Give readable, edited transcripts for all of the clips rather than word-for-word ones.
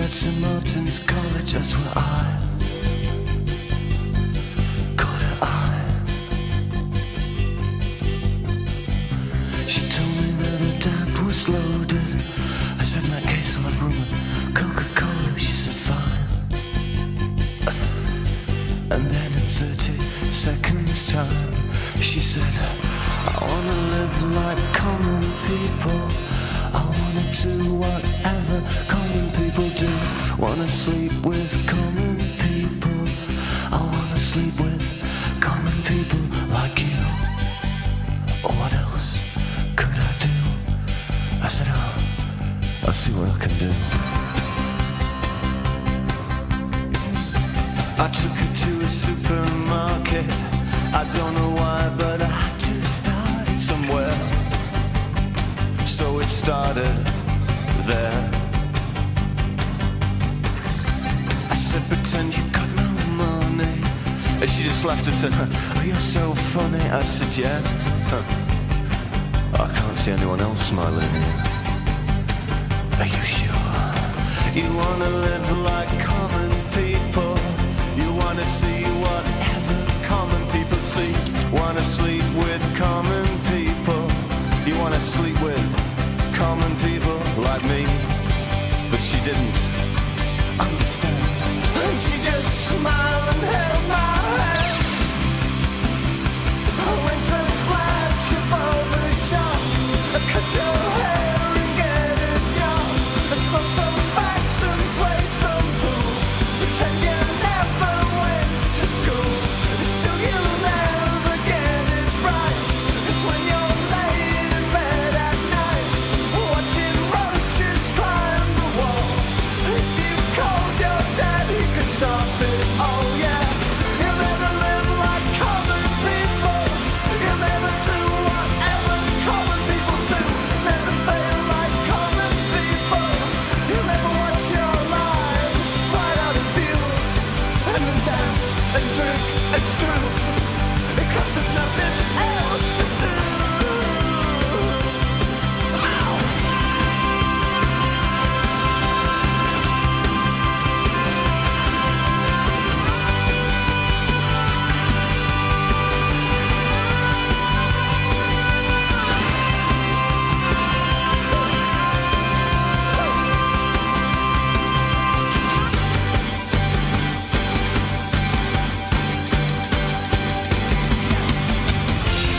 at St. Martin's College, that's where I caught her eye. She told me that her dad was loaded. I said, in that case I'll have room with Coca-Cola. She said, fine. And then in 30 seconds time, she said, I wanna live like common people. I wanna do whatever common people do. Wanna sleep with common people. I wanna sleep with common people like you. What else could I do? I said, oh, I'll see what I can do. I took her to a supermarket. I don't know why, but I had to start it somewhere. So it started there. I said, pretend you got no money. And she just laughed and said, oh, you're so funny. I said, yeah. I can't see anyone else smiling here. Are you sure? You wanna live like common people. You wanna see whatever common people see. Wanna sleep with common people. You wanna sleep with common people like me. But she didn't understand. And she just smiled and held my hand. I went to flash above the shop. I cut your hair and get a job. I smoke some facts and play some pool. Pretend you never went to school. Still you'll never get it right. It's when you're laid in bed at night, watching roaches climb the wall. If you called your dad, he could stop it. Oh yeah, you'll never live like common people. You'll never do whatever common people do. Never fail like common people. You'll never watch your lives slide out of view. And then dance and drink and screw, because there's nothing else to do.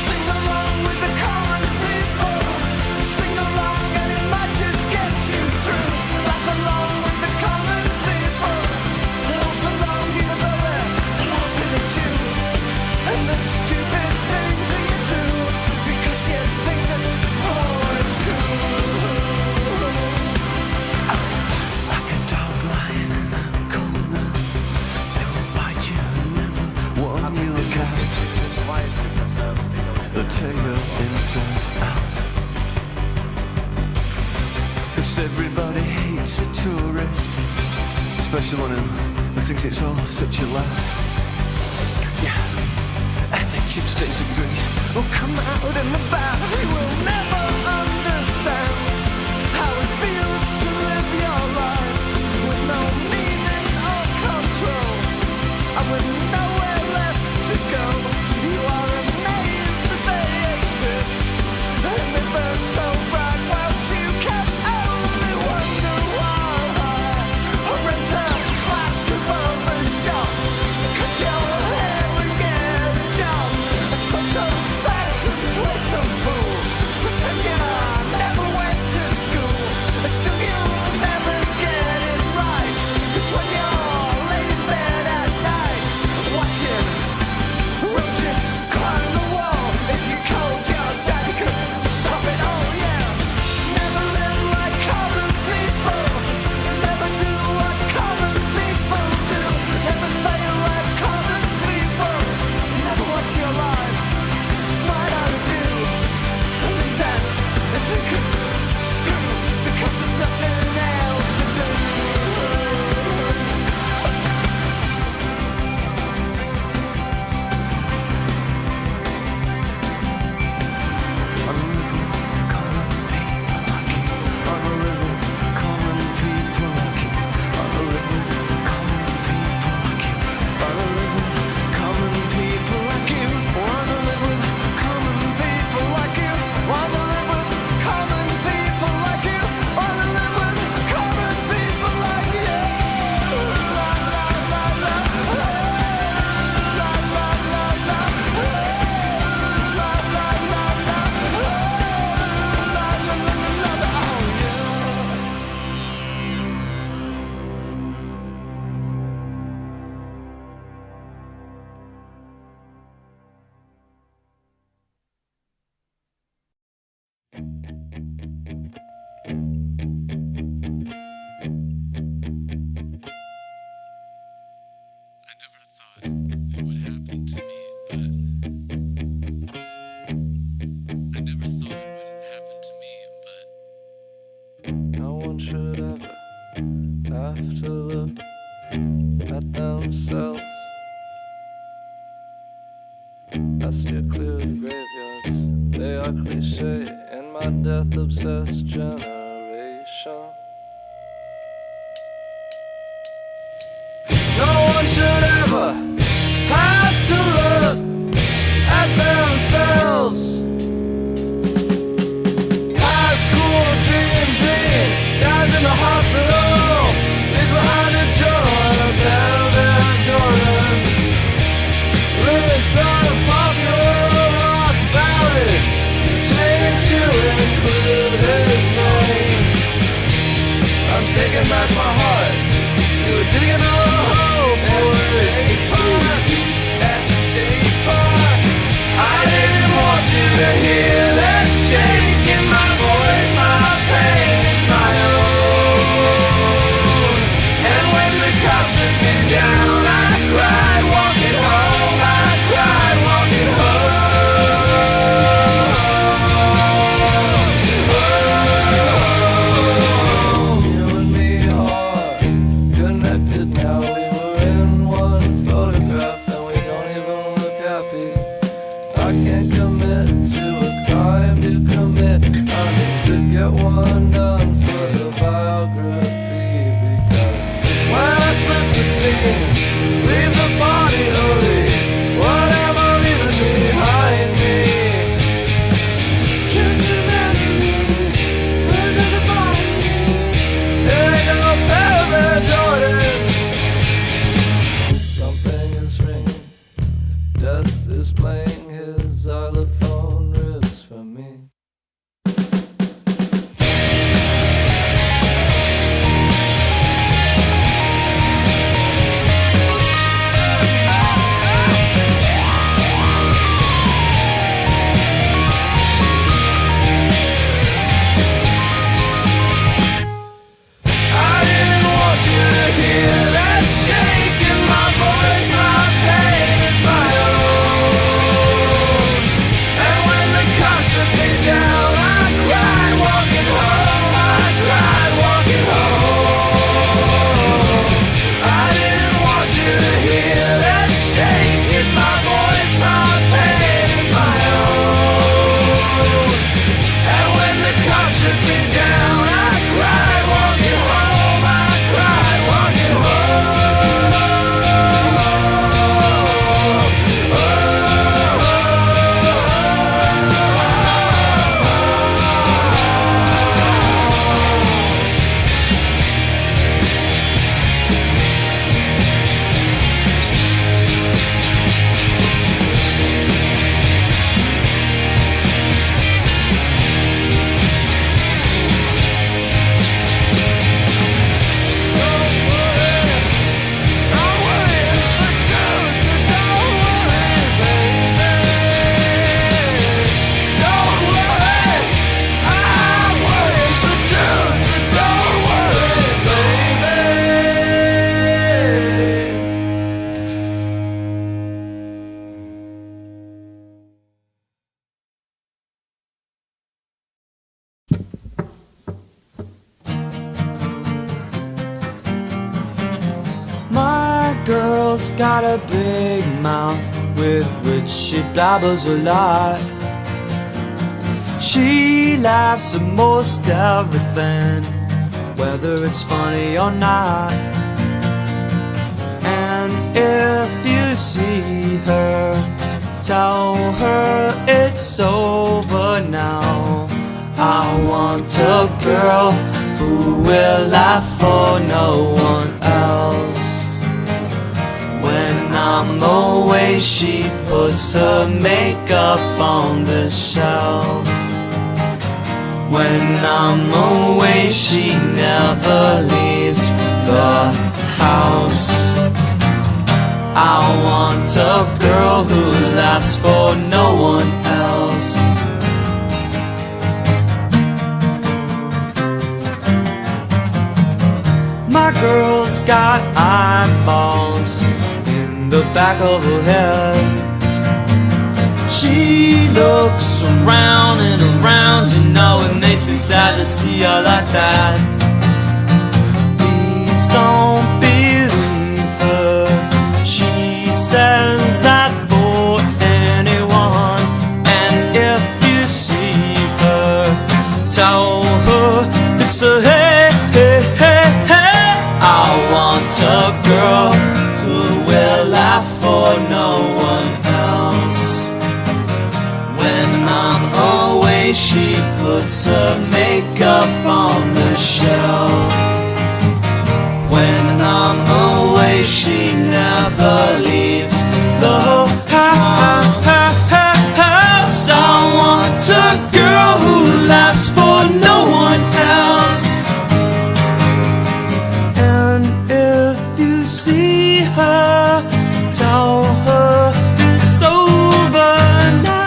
Sing along with the common people. Sing along and it might just get you through. Laugh along with the common people. Laugh along even though they're laughing at you. And the stupid things that you do, because you think that, oh, it's cool. Like a dog lying in a corner. They will bite you and never warn you. Look out. They'll tear your insides out. 'Cause everybody hates a tourist, especially one who thinks it's all such a laugh. Yeah, and the chip stains and grease will come out in the bath. You will never understand how it feels to live your life with no meaning or control, and with nowhere left to go. You are amazed that they exist, and they burn so bright whilst you can only wonder why. I rent a flat above the shop, cut your hair and get a job. I smoke some facts and play some pool. Pretend you never went to look at themselves. I steer clear of graveyards, they are cliche in my death-obsessed generation. No one should ever have to look at themselves. High school dream dies in the hospital, leaves behind a journal and a pair of Air Jordans. Lyrics of popular rock ballads changed to include his name. I'm taking back my heart. You were digging a hole for 6 feet at the state park. I didn't want you to hear that shake in my voice. My pain is my own. And when the cops took me down, I cried walking home. I cried walking home. You and me are connected now. We were in one photograph and we don't even look happy. I can't commit to a crime to commit. I need to get one done for the biography, because when I split the scene, leave the body early, whatever leaving behind me. Just remember me, under the body. There ain't no pair of Air Jordans. Something is ringing, death is playing his xylophone riffs for me. I didn't want you to hear that shake in my voice. My pain is my own. And when the cops took me down, I cried walking home. I cried walking home. I didn't want you to hear that shake in my voice. My pain is my own. And when the cops took me down, I cried walking home. I cried walking My girl's got a big mouth with which she blabbers a lot. She laughs at most everything, whether it's funny or not. And if you see her, tell her it's over now. I want a girl who will laugh for no one else. When I'm away, she puts her makeup on the shelf. When I'm away, she never leaves the house. I want a girl who laughs for no one else. My girl's got eyeballs in the back of her head. She looks around and around, you know it makes me sad to see her like that. Please don't want a girl who will laugh for no one else. When I'm away, she puts her makeup on the shelf. When I'm away, she never leaves the house. I want a girl who laughs for no one else. And if you see her, tell her it's over now.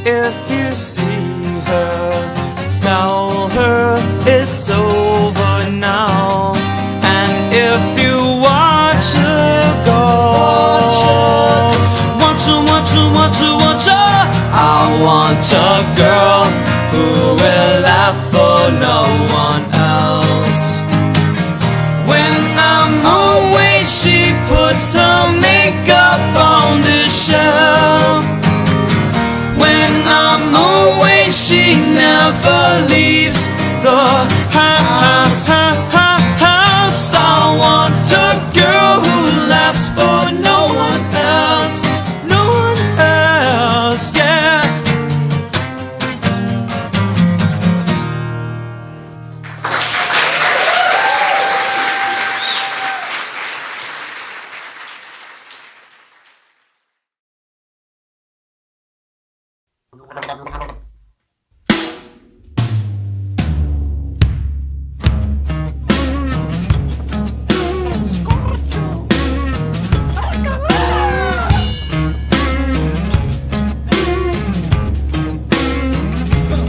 If you see her, tell her it's over now. And if you watch her go, watch her, I want a girl who will laugh for no one else. When I'm away, she puts her makeup on the shelf. When I'm away, she never leaves the house. I want a girl who laughs for no one else. No one else, yeah.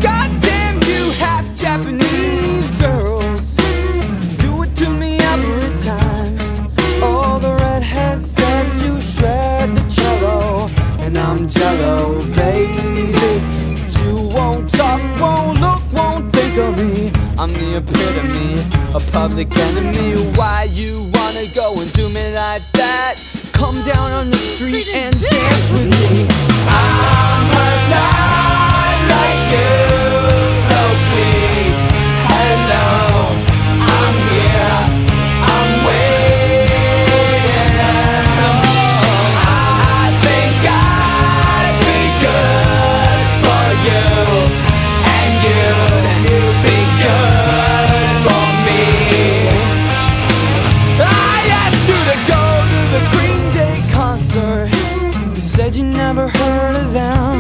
Goddamn you half Japanese girls, do it to me every time. All the redheads said you shred the cello, and I'm jello, baby. But you won't talk, won't look, won't think of me. I'm the epitome, a public enemy. Why you wanna go and do me like that? Come down on the street and dance with me. I'm alive like you, so please, hello, I'm here, I'm waiting. I think I'd be good for you, and you'd be good for me. I asked you to go to the Green Day concert. You said you never heard of them.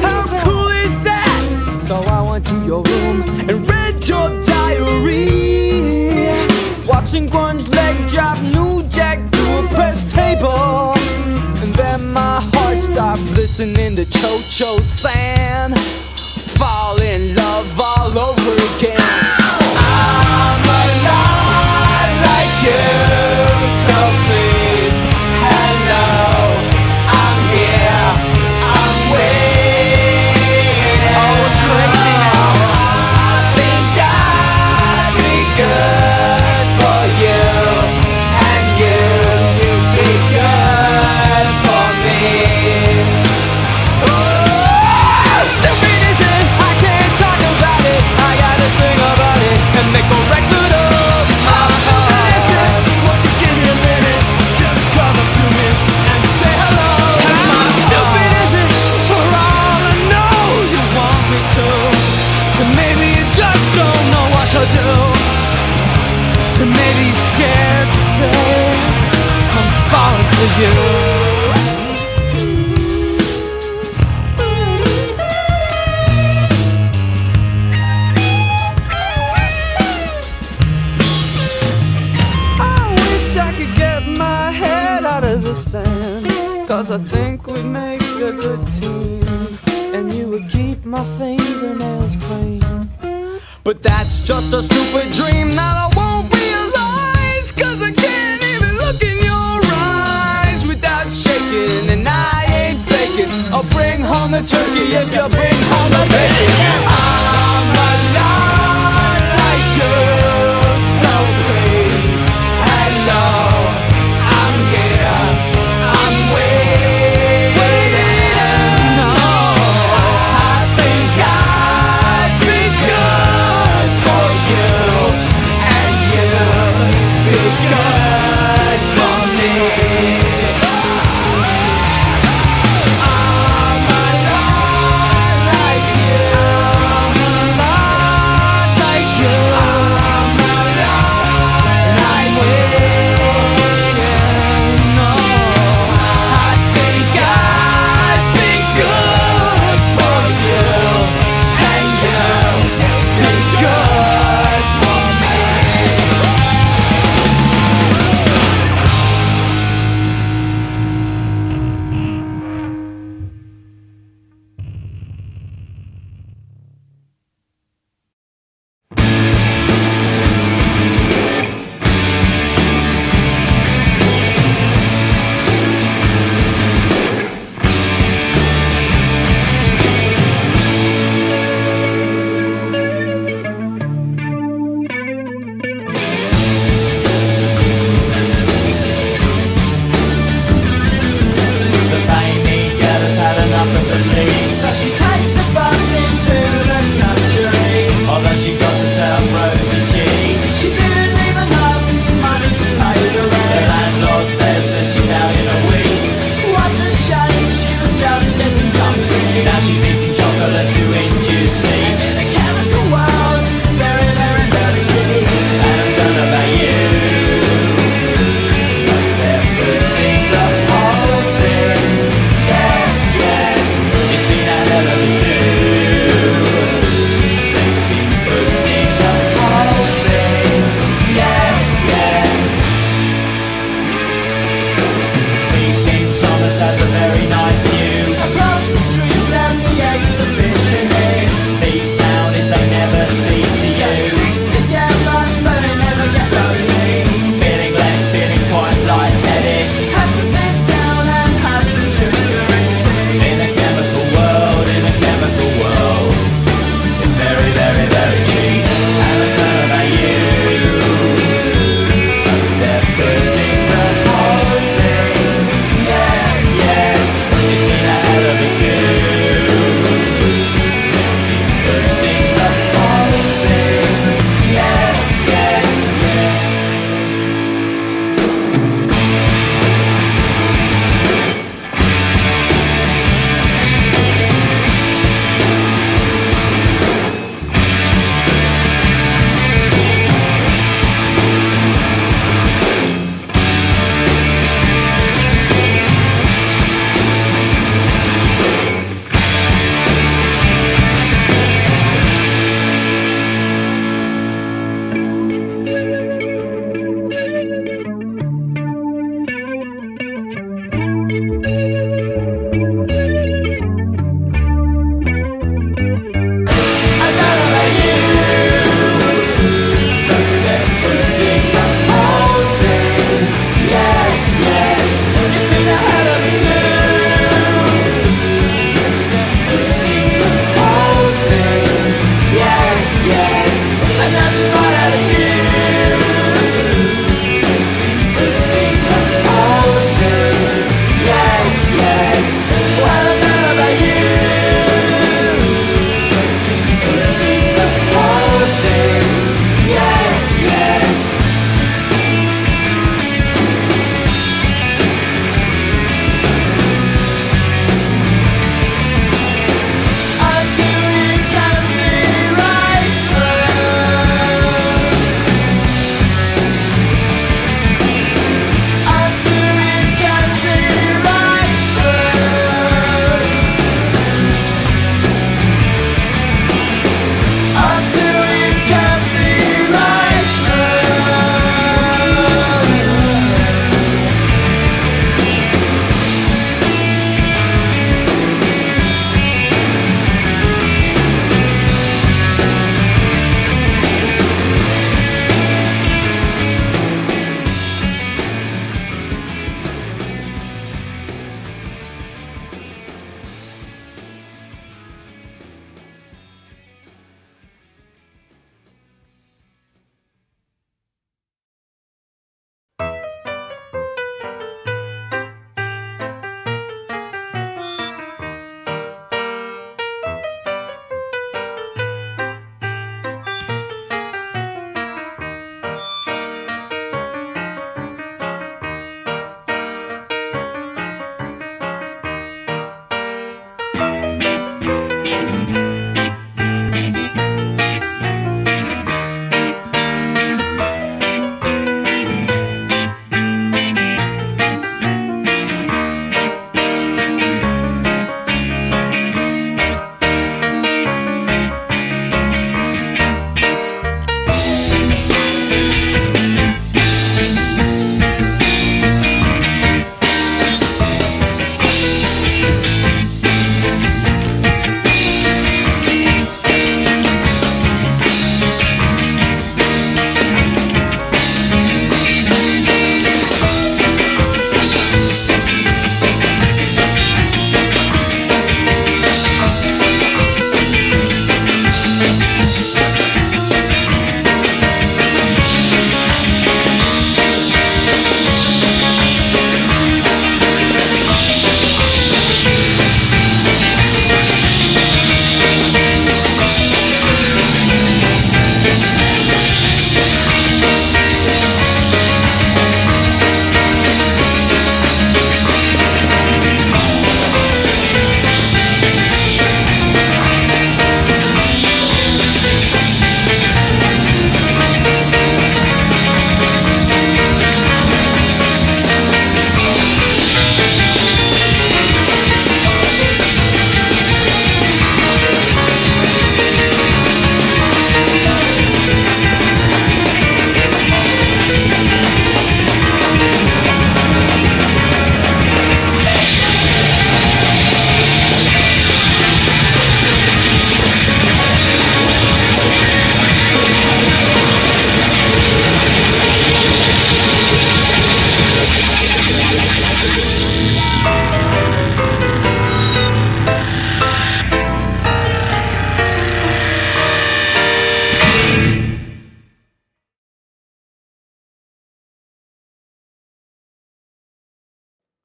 How cool is that? So I went to your room and read your diary, watching grunge leg drop New Jack to a press table. And then my heart stopped listening to Cho-Cho Sam, fall in love all over again. I'm alive like you, so please, hello, I'm here, I'm waiting. Oh, it's crazy now. I think I'd be good for you, and you'd be good for me. Oh, stupid is it? I can't talk about it. I gotta sing about it and make a record of my heart. Won't you give me a minute? Just come up to me and say hello. How stupid is it? For all I know, you want me to, and maybe you just don't know what to do, and maybe you're scared to say I'm falling for you. Sand, 'cause I think we make a good team, and you would keep my fingernails clean. But that's just a stupid dream that I won't realize, 'cause I can't even look in your eyes without shaking, and I ain't faking. I'll bring home the turkey if you bring home the bacon. I'm alive like you, so please,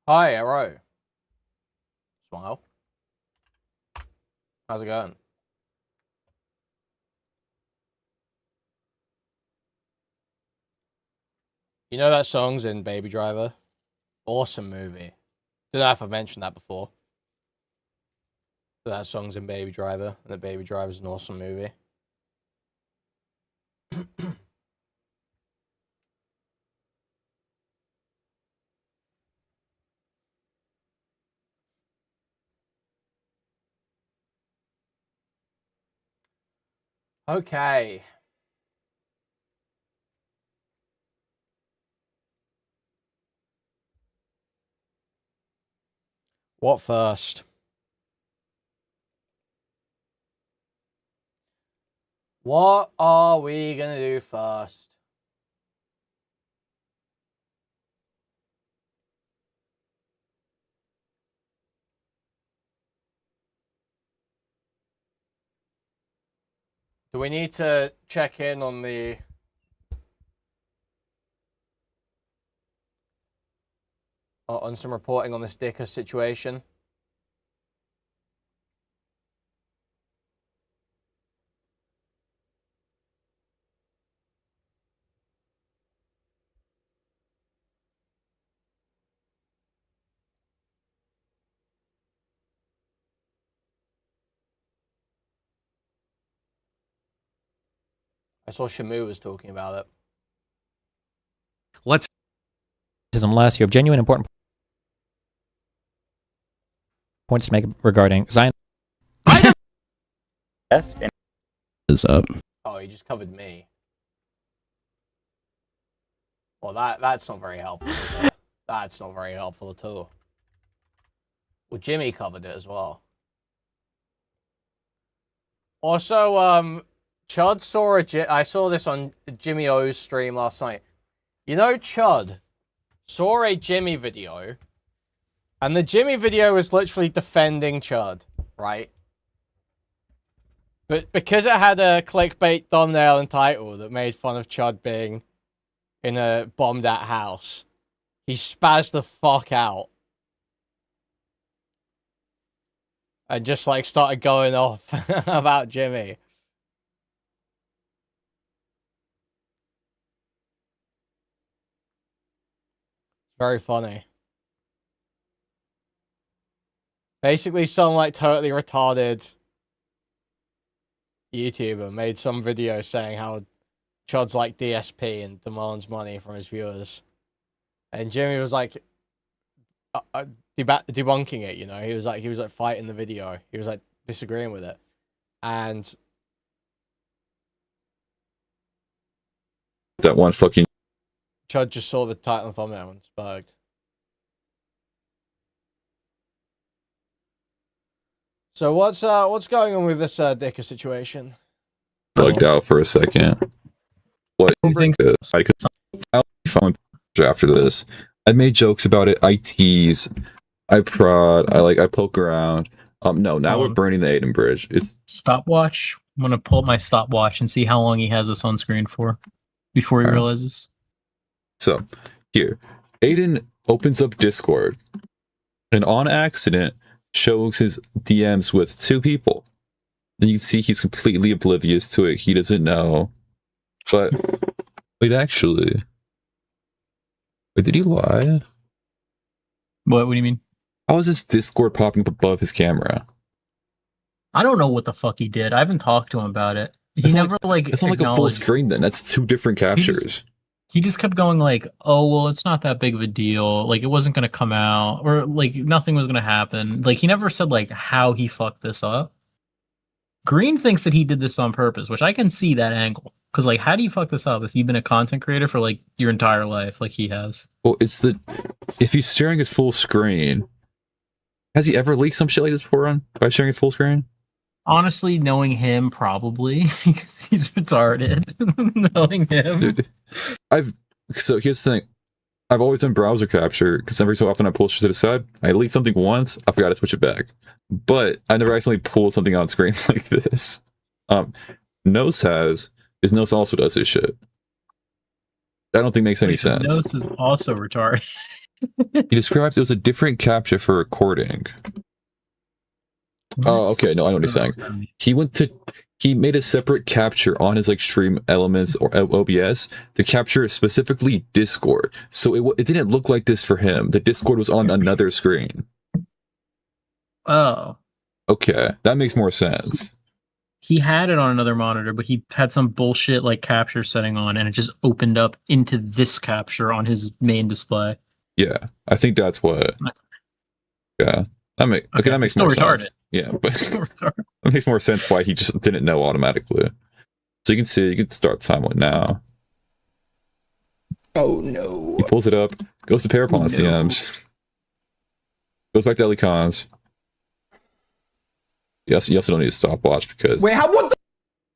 Hi, Arrow. Smile. How's it going? You know that song's in Baby Driver? Awesome movie. Don't know if I've mentioned that before. But that song's in Baby Driver, and that Baby Driver's an awesome movie. Okay. What first? What are we gonna do first? Do we need to check in on the... on some reporting on this Dicker situation? I saw Shamu was talking about it. Let's Unless you have genuine important points to make regarding Zion. Yes, and is up. Oh, he just covered me. Well, that's not very helpful, is it? That's not very helpful at all. Well, Jimmy covered it as well. Also, Chud saw I saw this on Jimmy O's stream last night. You know, Chud saw a Jimmy video, and the Jimmy video was literally defending Chud, right? But because it had a clickbait thumbnail and title that made fun of Chud being in a bombed-out house, he spazzed the fuck out. And just, like, started going off about Jimmy. Very funny. Basically, some, like, totally retarded YouTuber made some video saying how Chud's like DSP and demands money from his viewers. And Jimmy was like debunking it, you know. He was like fighting the video. He was like disagreeing with it. And that one fucking Chud just saw the title and thumbnail and sparked. So what's going on with this Dicker situation? bugged out for a second. What do you think this? I'll be fine after this. I made jokes about it. I tease. I prod. I poke around. No, now we're burning the Aiden Bridge. It's stopwatch. I'm gonna pull up my stopwatch and see how long he has this on screen for before he realizes. So here, Aiden opens up Discord and on accident shows his DMs with two people. Then you can see he's completely oblivious to it. He doesn't know. But wait, actually, wait, did he lie? What do you mean? How is this Discord popping up above his camera? I don't know what the fuck he did. I haven't talked to him about it. He never like. It's not like a full screen. Then that's two different captures. He just kept going like, oh, well, it's not that big of a deal. Like, it wasn't going to come out. Or, like, nothing was going to happen. Like, he never said, like, how he fucked this up. Green thinks that he did this on purpose, which I can see that angle. Because, like, how do you fuck this up if you've been a content creator for, like, your entire life, like he has? Well, it's the... If he's sharing his full screen... Has he ever leaked some shit like this before by sharing his full screen? Honestly, knowing him, probably. Because he's retarded. Knowing him. Dude, so here's the thing. I've always done browser capture, because every so often I pull shit to the side. I leaked something once, I forgot to switch it back. But I never accidentally pulled something on screen like this. Nose Nose also does this shit. I don't think makes any sense. Nose is also retarded. He describes it was a different capture for recording. Oh, okay. No, I know what he's saying. He made a separate capture on his like stream elements or OBS to capture specifically Discord. So it didn't look like this for him. The Discord was on another screen. Oh. Okay, that makes more sense. He had it on another monitor, but he had some bullshit like capture setting on, and it just opened up into this capture on his main display. Yeah, I think that's what. Yeah, that makes still more retarded. sense. Yeah, but that makes more sense why he just didn't know automatically. So you can see, you can start the timeline now. Oh no! He pulls it up, goes to Parapon's DMs, goes back to Ellie Khan's. Yes, you also don't need a stopwatch because Wait, what?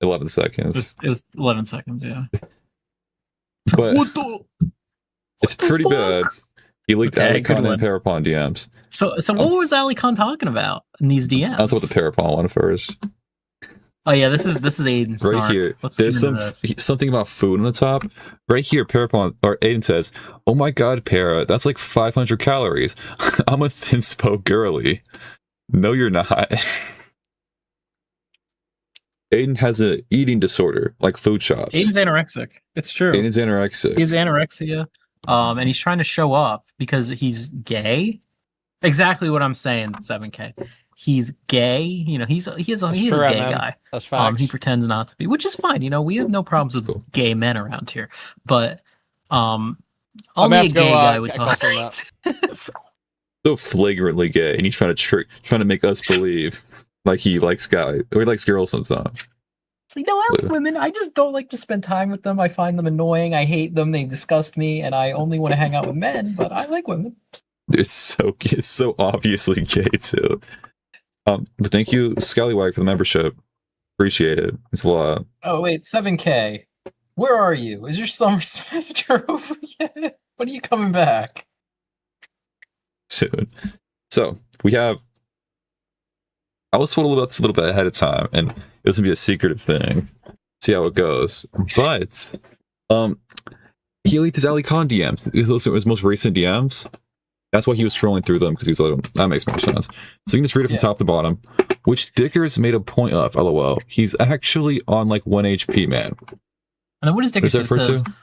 11 seconds. It was 11 seconds, yeah. But What the? it's pretty bad. He leaked Okay, Ellie good Khan one. and Parapon DMs. So what was Ali Khan talking about in these DMs? I'll talk about the Parapon one first. Oh yeah, this is Aiden Snark. Right here, Let's there's get into this. something about food on the top. Right here, Parapon or Aiden says, "Oh my God, Para, that's like 500 calories. I'm a thin spoke girly." No, you're not. Aiden has an eating disorder, like food shops. Aiden's anorexic. It's true. Aiden's anorexic. He's anorexia, and he's trying to show off because he's gay. Exactly what I'm saying. 7K. He's gay. You know, he's a gay guy. That's facts. He pretends not to be, which is fine. You know, we have no problems with gay men around here, but only a gay guy would talk like this. So flagrantly gay, and he's trying to make us believe like he likes guys or he likes girls sometimes. It's like, no, I like women. I just don't like to spend time with them. I find them annoying. I hate them. They disgust me, and I only want to hang out with men. But I like women. It's so obviously gay too. But thank you, Scallywag, for the membership. Appreciate it. It's a lot. Oh wait, 7K. Where are you? Is your summer semester over yet? When are you coming back? Soon. So we have. I was told a little bit ahead of time, and it was gonna be a secretive thing. See how it goes. But he leaked his Ali Khan DMs. His most recent DMs. That's why he was scrolling through them because he was like, that makes more sense. So you can just read it from top to bottom. Which Dickers made a point of. LOL. He's actually on like 1 HP, man. And then what does Dickers say? It says, to?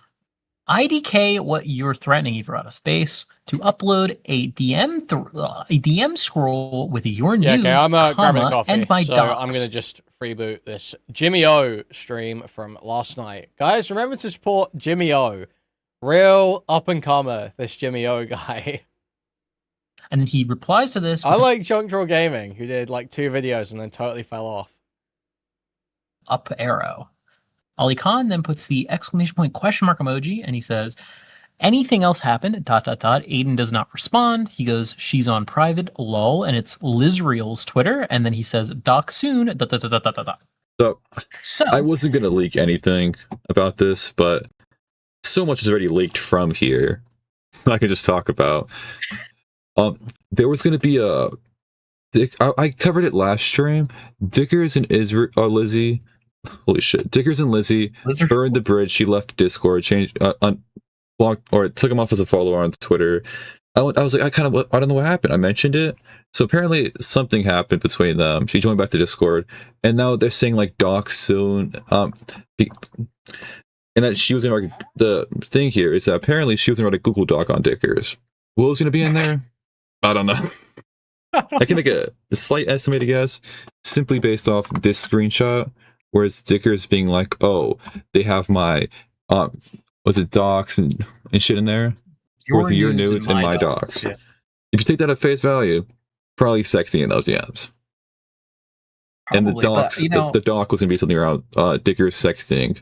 IDK what you're threatening either out of space to upload a DM scroll with your news, okay, I'm grabbing a coffee, and my so docs. I'm gonna just freeboot this Jimmy O stream from last night. Guys, remember to support Jimmy O. Real up and comer, this Jimmy O guy. And he replies to this. I like Junk Draw Gaming, who did like 2 videos and then totally fell off. Up arrow. Ali Khan then puts the exclamation point question mark emoji, and he says, anything else happened? ... Aiden does not respond. He goes, she's on private, lol, and it's Lizreal's Twitter, and then he says, doc soon, ... So I wasn't gonna leak anything about this, but so much is already leaked from here. I can just talk about. There was gonna be a I covered it last stream. Dickers and Lizzie. Holy shit! Dickers and Lizzie burned the bridge. She left Discord, changed, blocked, or took him off as a follower on Twitter. I was like, I don't know what happened. I mentioned it, so apparently something happened between them. She joined back to Discord, and now they're saying like doc soon. And that she was gonna the thing here is that apparently she was gonna write a Google Doc on Dickers. What was gonna be in there? I don't know. I can make a slight estimated guess simply based off this screenshot. Whereas Dickers being like, oh, they have my, was it docs and shit in there? Or your nudes and my docs. Yeah. If you take that at face value, probably sexy in those DMs. Probably, and the docs, but, the doc was going to be something around Dickers sexting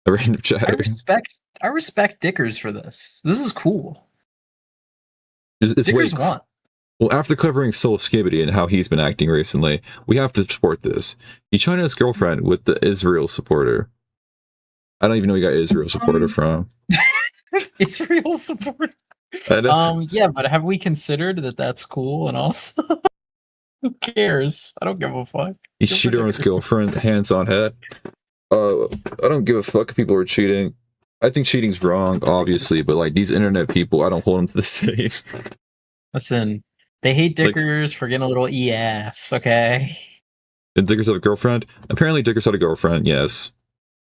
a random chatter. I respect Dickers for this. This is cool. It's Dickers won. Well, after covering Soul Skibbity and how he's been acting recently, we have to support this. He joined his girlfriend with the Israel supporter. I don't even know who he got Israel supporter from. Israel supporter? Yeah, but have we considered that that's cool and also? Who cares? I don't give a fuck. He cheated on his girlfriend, hands on head. I don't give a fuck if people are cheating. I think cheating's wrong, obviously, but like these internet people, I don't hold them to the same. Listen, they hate Dickers for getting a little ES, okay? Did Dickers have a girlfriend? Apparently, Dickers had a girlfriend. Yes.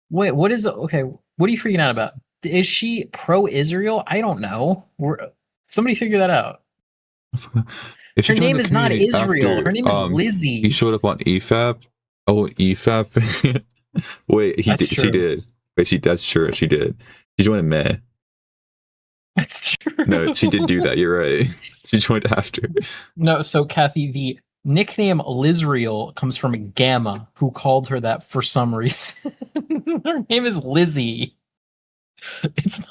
Wait, what is okay? What are you freaking out about? Is she pro-Israel? I don't know. Somebody figure that out. If Her you joined name the is not community Israel. after, Her name is Lizzie. He showed up on EFAP. Oh, EFAP. Wait, That's she true. did. Wait, that's true. She did. She joined in May. That's true. No, she did do that. You're right. She joined after. No, so Kathy, the nickname Lizriel comes from Gamma, who called her that for some reason. Her name is Lizzie.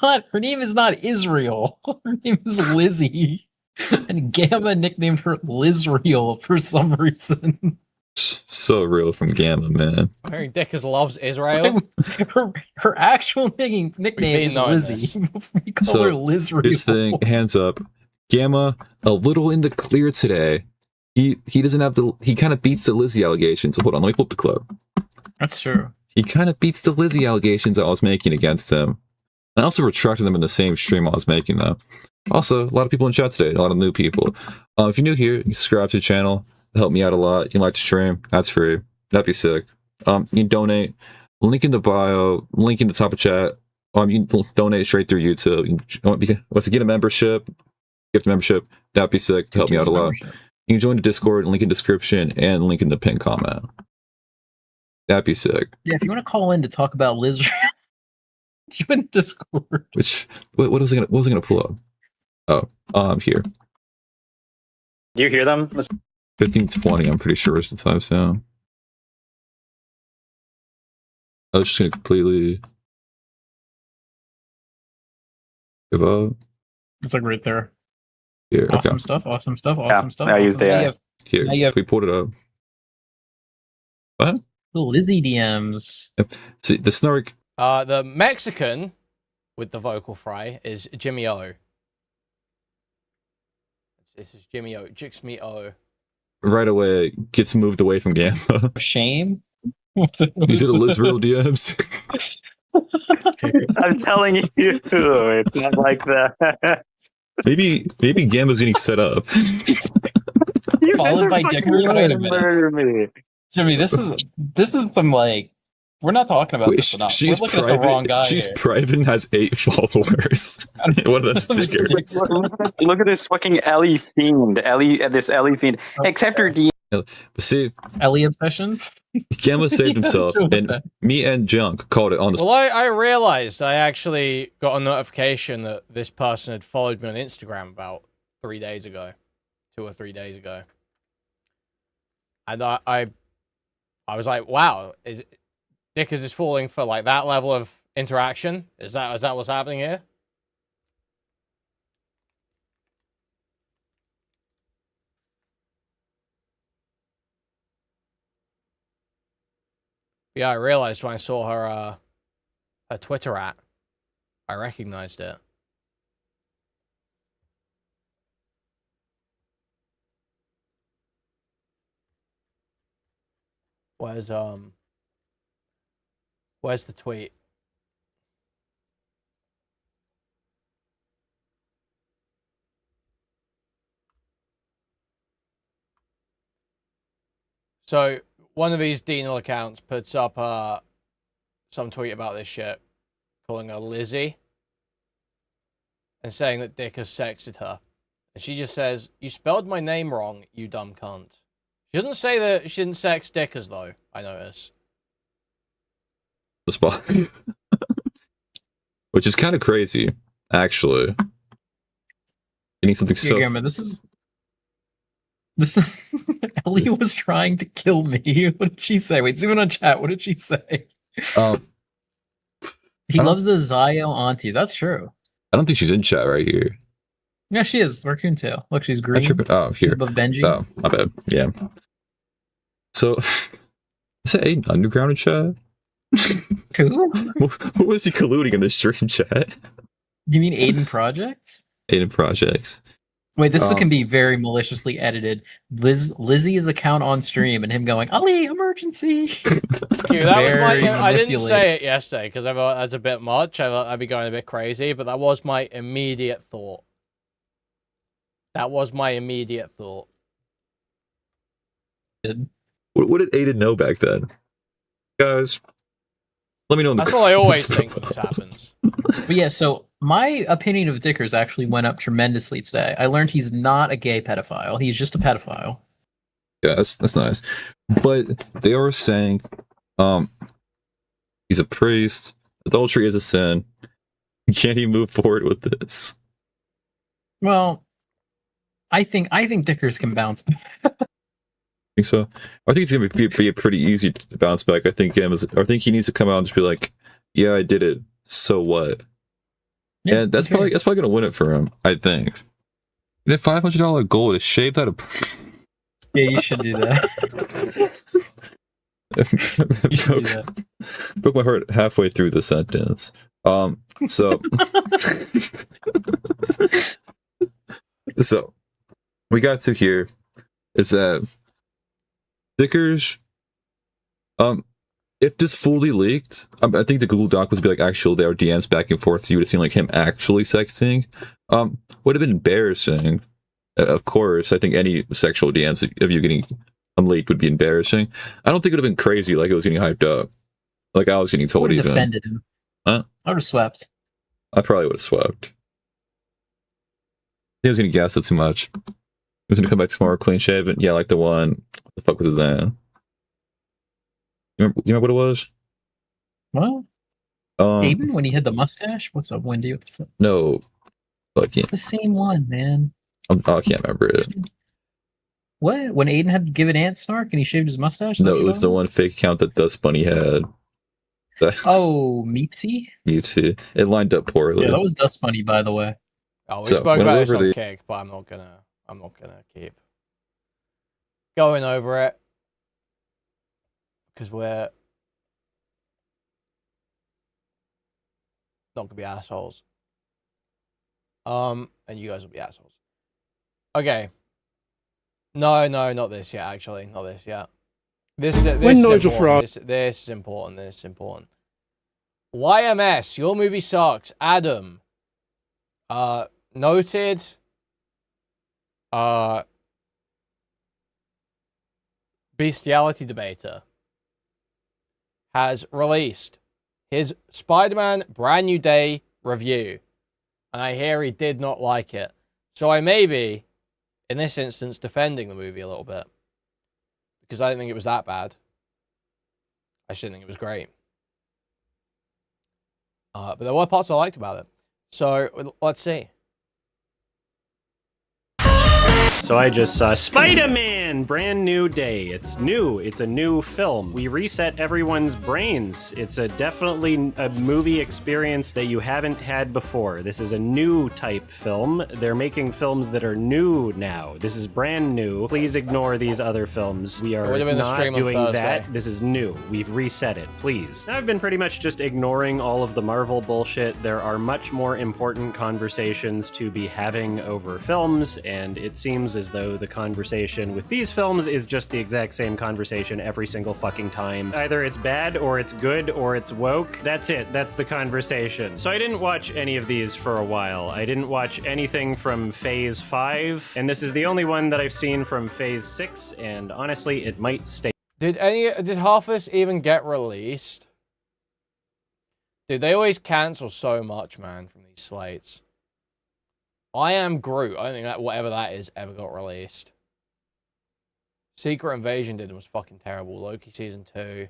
Her name is not Israel. Her name is Lizzie. And Gamma nicknamed her Lizriel for some reason. So real from Gamma, man. Mary Dickers loves Israel. Her actual nickname been is knowing Lizzie. We call her Lizriel. This thing, hands up. Gamma, a little in the clear today. He doesn't have he kind of beats the Lizzie allegations. Hold on, let me pull up the clip. That's true. He kind of beats the Lizzie allegations I was making against him. I also retracted them in the same stream I was making them. Also, a lot of people in chat today, a lot of new people. If you're new here, you can subscribe to the channel. It'll help me out a lot. You can like the stream. That's free. That'd be sick. You can donate. Link in the bio. Link in the top of chat. You can donate straight through YouTube. Once you get a membership, gift membership, that'd be sick. Help me out a lot. You can join the Discord, link in description, and link in the pinned comment. That'd be sick. Yeah, if you want to call in to talk about Lizard, join Discord. What was I gonna pull up? Oh, I'm here. Do you hear them? 15:20. I'm pretty sure is the time sound. I was just gonna completely give up. It's like right there. Here, Awesome okay. stuff. Awesome stuff. Yeah, Awesome stuff. I used awesome AI. stuff. Here, now you have- we pulled it up. What? Lizzie DMs. See, the snark. The Mexican with the vocal fry is Jimmy O. This is Jimmy O. Jix me O. Right away gets moved away from Gamma. Shame. These are the Lizreal DMs. I'm telling you, it's not like that. maybe Gamma's getting set up. You Followed guys are by fucking Dickers? trying Wait a to minute. murder me. Jimmy, this is some like we're not talking about this enough. We're looking at the wrong guy She's here. private and has 8 followers. One of them stickers. Look at this fucking Ellie fiend. This Ellie fiend. Except her DM. But see, Ellie obsession. Gamma saved Yeah, himself, sure with and that. me and Junk called it on the Well, I realized I actually got a notification that this person had followed me on Instagram about 3 days ago. 2 or 3 days ago. And I was like, wow, Dickers is falling for like that level of interaction? Is that what's happening here? Yeah, I realized when I saw her Twitter @ I recognized it. Where's the tweet? So one of these Dino accounts puts up some tweet about this shit, calling her Lizzie, and saying that Dick has sexted her. And she just says, "You spelled my name wrong, you dumb cunt." She doesn't say that she didn't sex Dickers though, I notice. the spot. Which is kind of crazy, actually. Getting something so... Gamma, this is Ellie was trying to kill me. What did she say? Wait, zoom in on chat. What did she say? He loves the Zio aunties. That's true. I don't think she's in chat right here. Yeah, she is. Raccoon tail. Look, she's I green. trip it. Oh, She's here. above Benji. Oh, my bad. Yeah. So, is that Aiden Underground in chat? Who? Who was he colluding in this stream chat? You mean Aiden Projects? Aiden Projects. Wait, this Um, can be very maliciously edited. Lizzie's account on stream and him going, "Ali, emergency!" It's Dude, that was my. very I didn't manipulated. say it yesterday because I thought that's a bit much. I thought I'd be going a bit crazy, but that was my immediate thought. That was my immediate thought. what did Aiden know back then? Guys, let me know in the That's what I always comments think when this below. happens. But yeah, so my opinion of Dickers actually went up tremendously today. I learned he's not a gay pedophile. He's just a pedophile. Yeah, that's nice. But they are saying, he's a priest. Adultery is a sin. Can't he move forward with this? Well, I think Dickers can bounce back. Think so? I think it's gonna be a pretty easy to bounce back. I think he needs to come out and just be like, "Yeah, I did it. So what?" Yeah, And that's okay. probably gonna win it for him. I think. And a $500 goal to shave that. Yeah, you should do that. You should do that. Broke my heart halfway through the sentence. So so we got to here is that Dickers, if this fully leaked, I think the Google Doc was be like actual there were DMs back and forth, so you would have seen like him actually sexting. Would have been embarrassing. Of course, I think any sexual DMs of you getting leaked would be embarrassing. I don't think it would have been crazy like it was getting hyped up. Like I was getting I told would have even. defended him. Huh? I would have swept. I probably would have swept. He was gonna gas it too much. He was gonna come back tomorrow clean shaven. Yeah, like the one. What the fuck was his name? You remember what it was? Well, Aiden, when he had the mustache? What's up, Wendy? What the fuck? No. Fucking. It's the same one, man. I can't remember it. What? When Aiden had to give an ant snark and he shaved his mustache? No, it was the one fake account that Dust Bunny had. Oh, Meepsy? You see, it lined up poorly. Yeah, that was Dust Bunny, by the way. Oh, we So, spoke went about this over on the- Kick, but I'm not gonna keep going over it because we're not gonna be assholes. And you guys will be assholes. Okay. No, not this yet. Actually, not this yet. This is Nigel important. This is important. This is important. YMS, your movie sucks. Adam. Noted. Bestiality debater has released his Spider-Man Brand New Day review, and I hear he did not like it. So I may be, in this instance, defending the movie a little bit because I didn't think it was that bad. I just didn't think it was great. But there were parts I liked about it. So let's see. So I just saw Spider-Man, Brand New Day. It's new. It's a new film. We reset everyone's brains. It's definitely a movie experience that you haven't had before. This is a new type film. They're making films that are new now. This is brand new. Please ignore these other films. We are It would have been the not stream on doing Thursday. that. This is new. We've reset it. Please. I've been pretty much just ignoring all of the Marvel bullshit. There are much more important conversations to be having over films, and it seems as though the conversation with these films is just the exact same conversation every single fucking time. Either it's bad, or it's good, or it's woke. That's it. That's the conversation. So I didn't watch any of these for a while. I didn't watch anything from Phase 5, and this is the only one that I've seen from Phase 6, and honestly, it might stay. Did half of this even get released? Dude, they always cancel so much, man, from these slates. I Am Groot. I don't think that whatever that is ever got released. Secret Invasion did and was fucking terrible. Loki Season 2.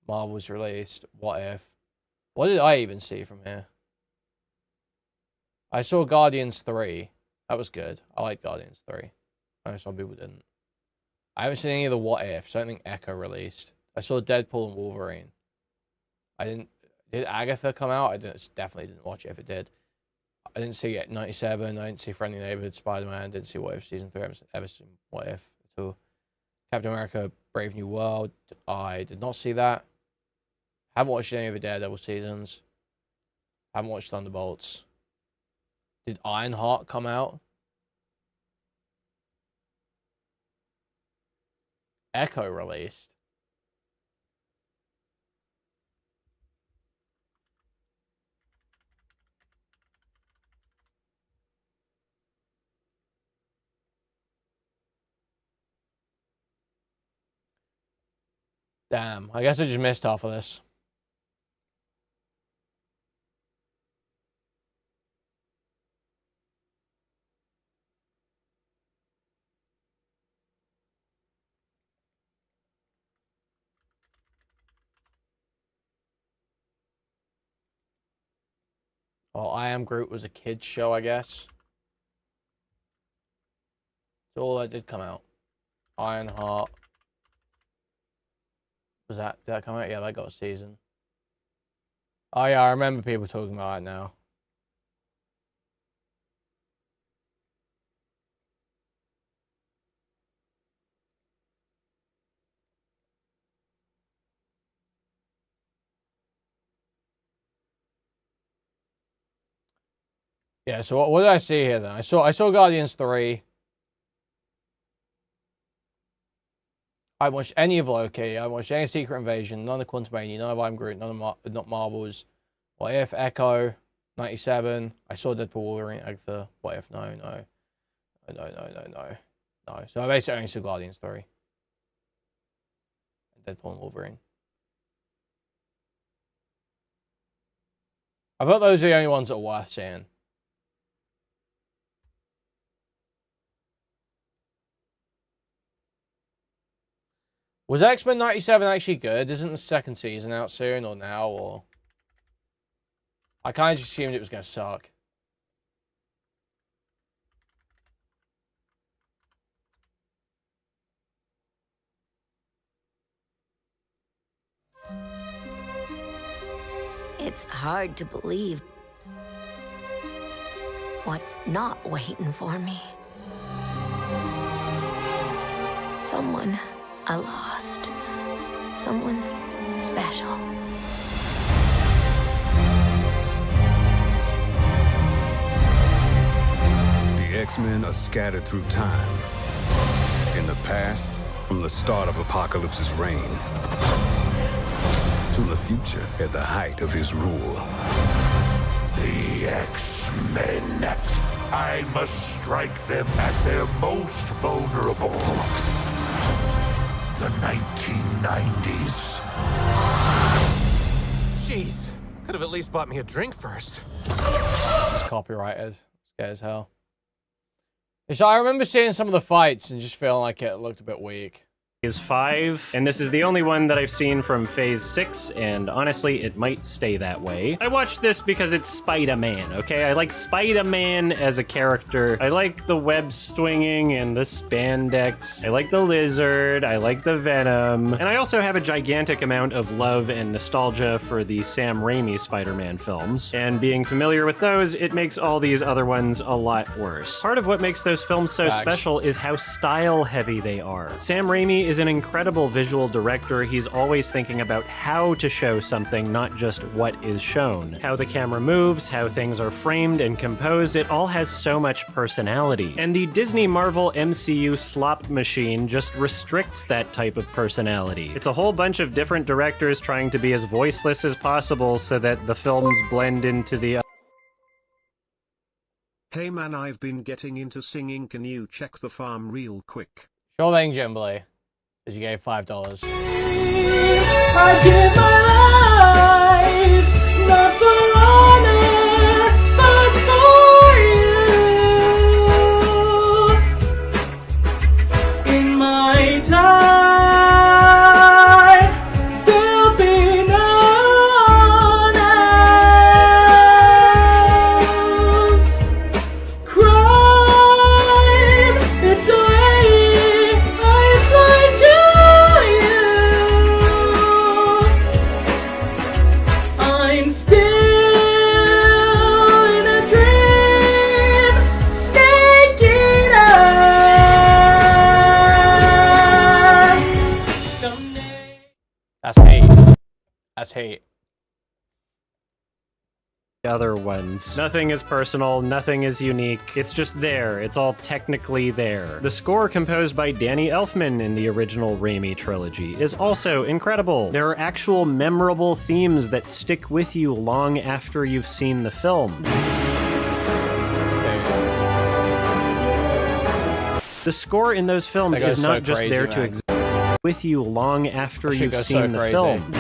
Marvel's released. What If? What did I even see from here? I saw Guardians 3. That was good. I like Guardians 3. I know some people didn't. I haven't seen any of the What Ifs. I don't think Echo released. I saw Deadpool and Wolverine. Did Agatha come out? Definitely didn't watch it if it did. I didn't see it 97. I didn't see Friendly Neighborhood, Spider-Man. Didn't see What If Season 3. I haven't ever seen What If at all. Captain America, Brave New World. I did not see that. Haven't watched any of the Daredevil seasons. Haven't watched Thunderbolts. Did Ironheart come out? Echo released. Damn, I guess I just missed half of this. Oh, I Am Groot was a kid's show, I guess. That's all that did come out. Ironheart. Did that come out? Yeah, that got a season. Oh yeah, I remember people talking about it now. Yeah, so what did I see here then? I saw Guardians 3. I haven't watched any of Loki. I haven't watched any Secret Invasion, none of Quantumania, none of I'm Groot, none of not Marvels. What If, Echo, 97. I saw Deadpool Wolverine, Agatha. What If? No. So I basically only saw Guardians 3. Deadpool and Wolverine. I thought those are the only ones that are worth seeing. Was X-Men 97 actually good? Isn't the second season out soon or now? Or I kind of just assumed it was going to suck. It's hard to believe what's not waiting for me. Someone I lost. Someone special. The X-Men are scattered through time. In the past, from the start of Apocalypse's reign, to the future at the height of his rule. The X-Men. I must strike them at their most vulnerable. The 1990s. Jeez, could have at least bought me a drink first. This is copyrighted. Scared as hell. So I remember seeing some of the fights and just feeling like it looked a bit weak. Phase 5, and this is the only one that I've seen from Phase 6, and honestly, it might stay that way. I watched this because it's Spider-Man, okay? I like Spider-Man as a character. I like the web swinging and the spandex. I like the lizard. I like the Venom. And I also have a gigantic amount of love and nostalgia for the Sam Raimi Spider-Man films. And being familiar with those, it makes all these other ones a lot worse. Part of what makes those films so special is how style-heavy they are. Sam Raimi is an incredible visual director. He's always thinking about how to show something, not just what is shown. How the camera moves, how things are framed and composed, it all has so much personality. And the Disney Marvel MCU slop machine just restricts that type of personality. It's a whole bunch of different directors trying to be as voiceless as possible so that the films blend into the Hey man, I've been getting into singing, can you check the farm real quick? Sure thing, Jimbly. Because you gave $5. I give my life, not for honor, but for you. In my time, there'll be no one else. Crime, it's a way I fly to. I'm still in a dream, snaking eye. Someday. That's hate. That's hate. other ones. Nothing is personal, nothing is unique. It's just there. It's all technically there. The score composed by Danny Elfman in the original Raimi trilogy is also incredible. There are actual memorable themes that stick with you long after you've seen the film. The score in those films is not just there to exist with you long after you've seen the film.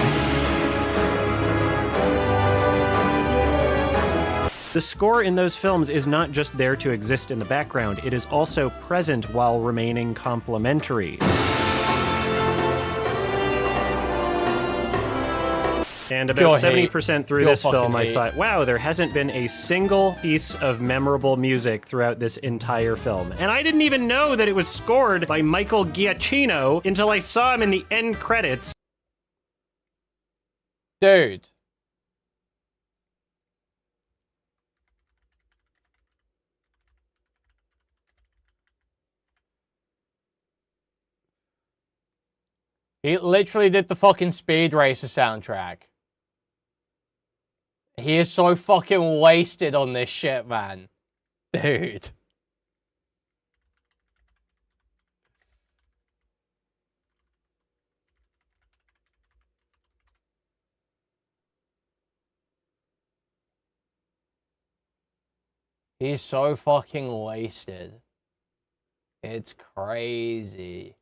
The score in those films is not just there to exist in the background, it is also present while remaining complementary. And about 70% through this film, I thought, wow, there hasn't been a single piece of memorable music throughout this entire film. And I didn't even know that it was scored by Michael Giacchino until I saw him in the end credits. Dude. He literally did the fucking Speed Racer soundtrack. He is so fucking wasted on this shit, man. Dude. He's so fucking wasted. It's crazy.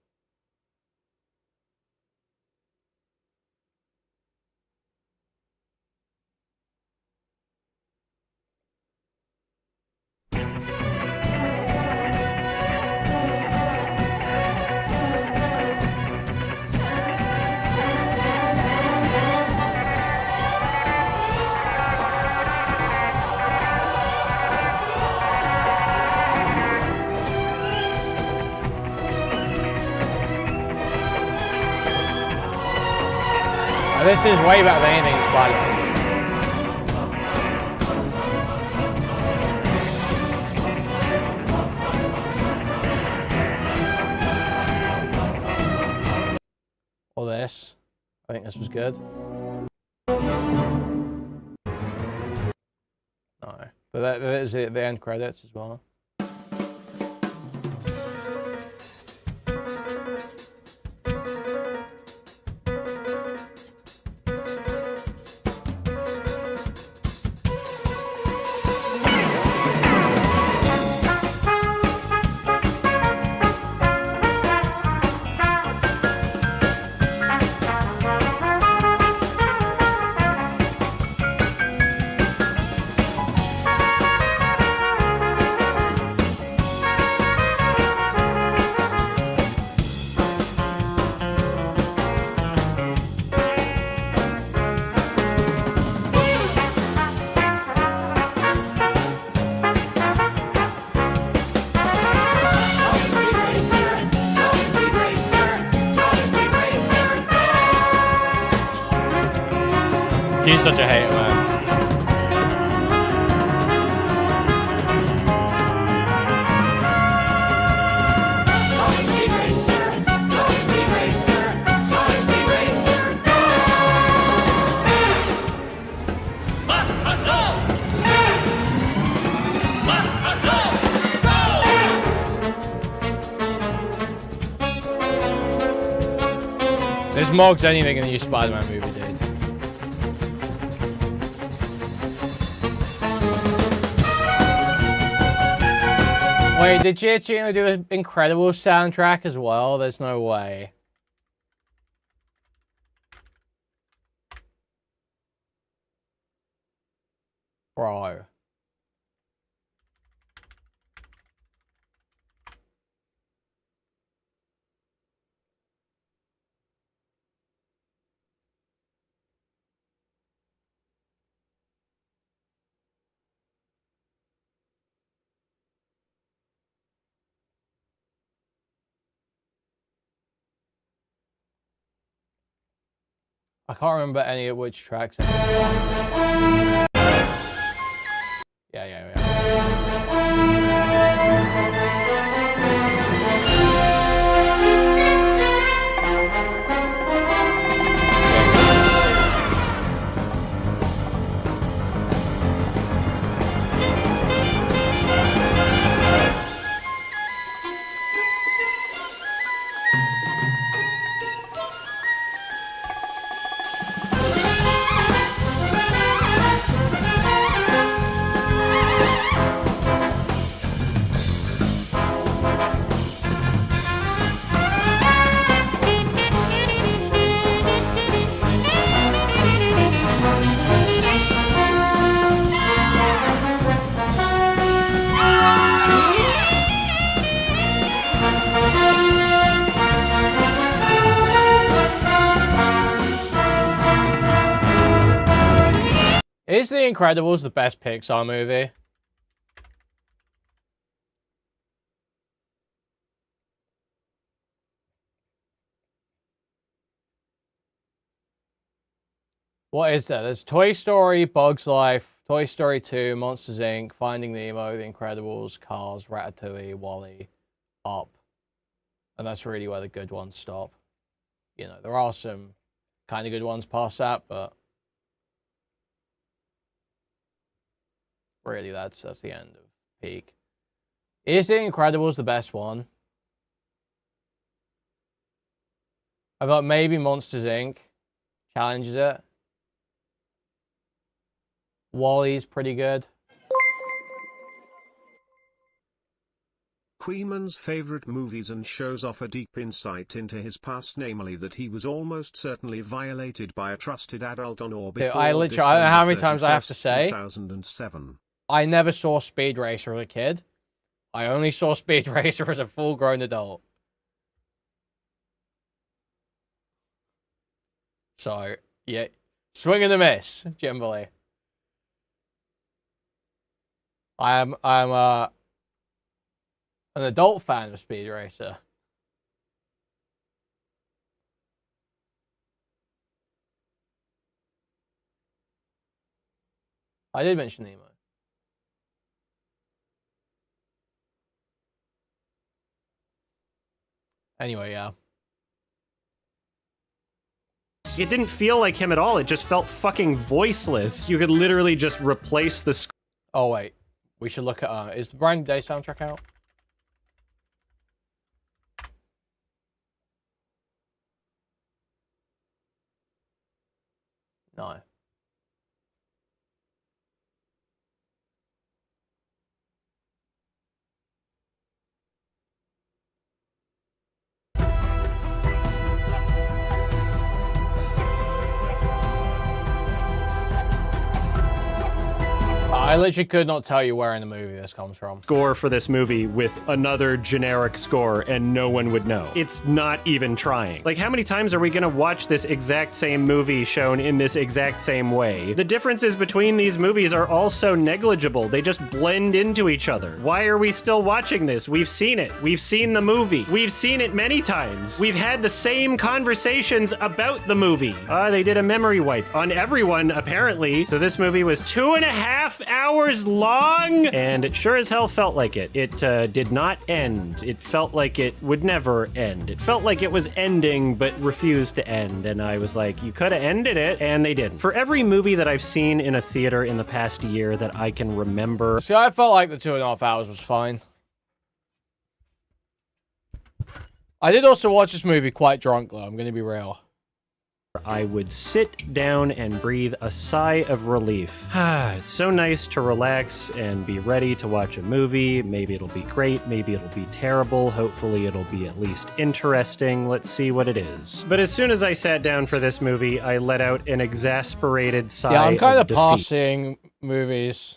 This is way better than anything in Spider-Man. Or this. I think this was good. No. But that is the end credits as well. He's such a hater, man. This mogs anything in the new Spider-Man movie, dude. Wait, did Giacchino do an incredible soundtrack as well? There's no way. Bro. I can't remember any of which tracks. Yeah. Is The Incredibles the best Pixar movie? What is there? There's Toy Story, Bug's Life, Toy Story 2, Monsters Inc., Finding Nemo, The Incredibles, Cars, Ratatouille, WALL-E, Up. And that's really where the good ones stop. You know, there are some kind of good ones past that, but really that's the end of peak. Is The Incredibles the best one? I thought maybe Monsters Inc. challenges it. WALL-E's pretty good. Kuihman's favorite movies and shows offer deep insight into his past, namely that he was almost certainly violated by a trusted adult on or before I don't know how many times I have to say. 2007. I never saw Speed Racer as a kid. I only saw Speed Racer as a full-grown adult. So, yeah. Swing and a miss, generally. I'm an adult fan of Speed Racer. I did mention Nemo. Anyway, yeah. It didn't feel like him at all. It just felt fucking voiceless. You could literally just replace the score. Oh, wait. We should look at, is the Brand New Day soundtrack out? No. I literally could not tell you where in the movie this comes from. Score for this movie with another generic score and no one would know. It's not even trying. Like, how many times are we gonna watch this exact same movie shown in this exact same way? The differences between these movies are all so negligible. They just blend into each other. Why are we still watching this? We've seen it. We've seen the movie. We've seen it many times. We've had the same conversations about the movie. They did a memory wipe on everyone, apparently. So this movie was 2.5 hours long, and it sure as hell felt like it. It did not end. It felt like it would never end. It felt like it was ending, but refused to end, and I was like, you could have ended it, and they didn't. For every movie that I've seen in a theater in the past year that I can remember... See, I felt like the 2.5 hours was fine. I did also watch this movie quite drunk, though, I'm gonna be real. I would sit down and breathe a sigh of relief. It's so nice to relax and be ready to watch a movie. Maybe it'll be great, maybe it'll be terrible, hopefully it'll be at least interesting. Let's see what it is. But as soon as I sat down for this movie, I let out an exasperated sigh. Yeah, I'm kind of defeat. passing movies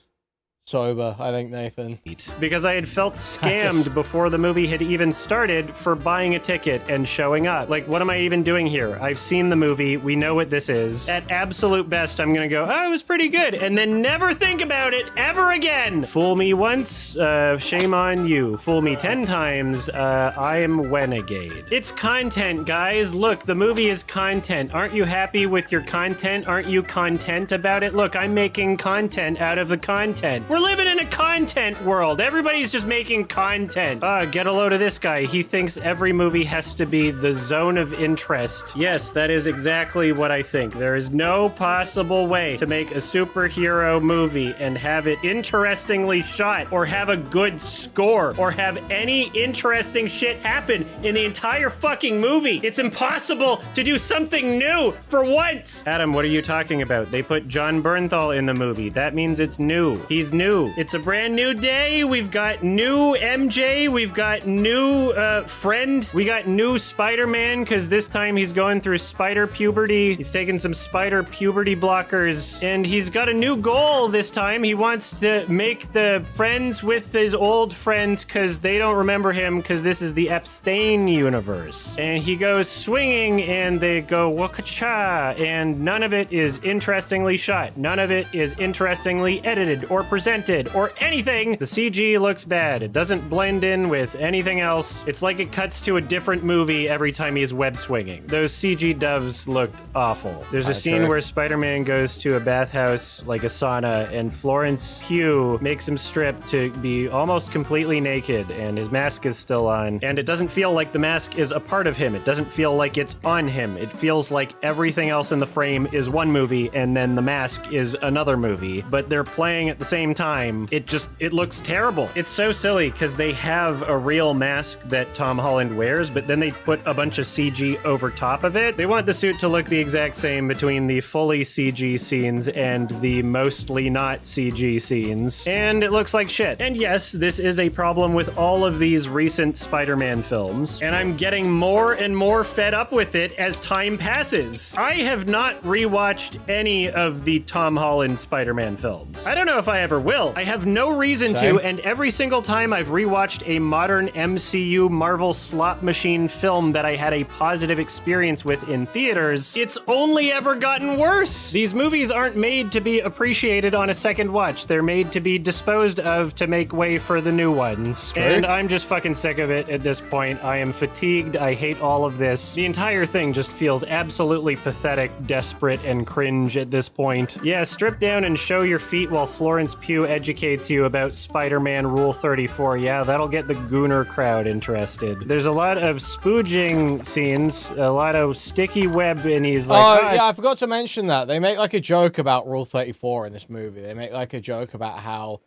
sober, I think, Nathan. Because I had felt scammed before the movie had even started for buying a ticket and showing up. Like, what am I even doing here? I've seen the movie. We know what this is. At absolute best, I'm gonna go, oh, it was pretty good, and then never think about it ever again. Fool me once, shame on you. Fool me 10 times, I am renegade. It's content, guys. Look, the movie is content. Aren't you happy with your content? Aren't you content about it? Look, I'm making content out of the content. We're living in a content world. Everybody's just making content. Get a load of this guy. He thinks every movie has to be the zone of interest. Yes, that is exactly what I think. There is no possible way to make a superhero movie and have it interestingly shot, or have a good score, or have any interesting shit happen in the entire fucking movie. It's impossible to do something new for once. Adam, what are you talking about? They put John Bernthal in the movie. That means it's new. He's new. new. It's a brand new day. We've got new MJ. We've got new friend. We got new Spider-Man because this time he's going through spider puberty. He's taking some spider puberty blockers and he's got a new goal this time. He wants to make the friends with his old friends because they don't remember him because this is the Epstein universe. And he goes swinging and they go waka-cha, and none of it is interestingly shot. None of it is interestingly edited or presented or anything. The CG looks bad. It doesn't blend in with anything else. It's like it cuts to a different movie every time he's web swinging. Those CG doves looked awful. There's a scene where Spider-Man goes to a bathhouse, like a sauna, and Florence Pugh makes him strip to be almost completely naked, and his mask is still on. And it doesn't feel like the mask is a part of him. It doesn't feel like it's on him. It feels like everything else in the frame is one movie, and then the mask is another movie, but they're playing at the same time. It looks terrible. It's so silly because they have a real mask that Tom Holland wears, but then they put a bunch of CG over top of it. They want the suit to look the exact same between the fully CG scenes and the mostly not CG scenes, and it looks like shit. And yes, this is a problem with all of these recent Spider-Man films, and I'm getting more and more fed up with it as time passes. I have not rewatched any of the Tom Holland Spider-Man films. I don't know if I ever will. I have no reason to, and every single time I've rewatched a modern MCU Marvel slot machine film that I had a positive experience with in theaters, it's only ever gotten worse. These movies aren't made to be appreciated on a second watch. They're made to be disposed of to make way for the new ones. And I'm just fucking sick of it at this point. I am fatigued. I hate all of this. The entire thing just feels absolutely pathetic, desperate, and cringe at this point. Yeah, strip down and show your feet while Florence Pugh educates you about Spider-Man Rule 34. Yeah, that'll get the Gooner crowd interested. There's a lot of spooging scenes, a lot of sticky web, and he's like... Oh, yeah, I forgot to mention that. They make like a joke about Rule 34 in this movie. They make like a joke about how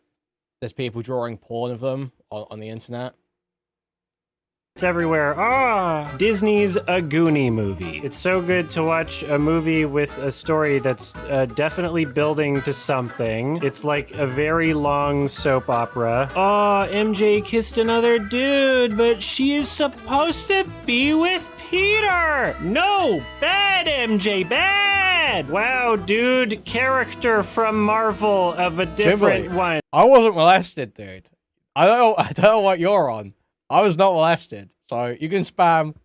there's people drawing porn of them on the internet. It's everywhere. Disney's A Goonie movie. It's so good to watch a movie with a story that's definitely building to something. It's like a very long soap opera. MJ kissed another dude, but she is supposed to be with Peter. No, bad MJ, bad. Wow, dude, character from Marvel of a different one. I wasn't molested, dude. I don't know what you're on. I was not molested, so you can spam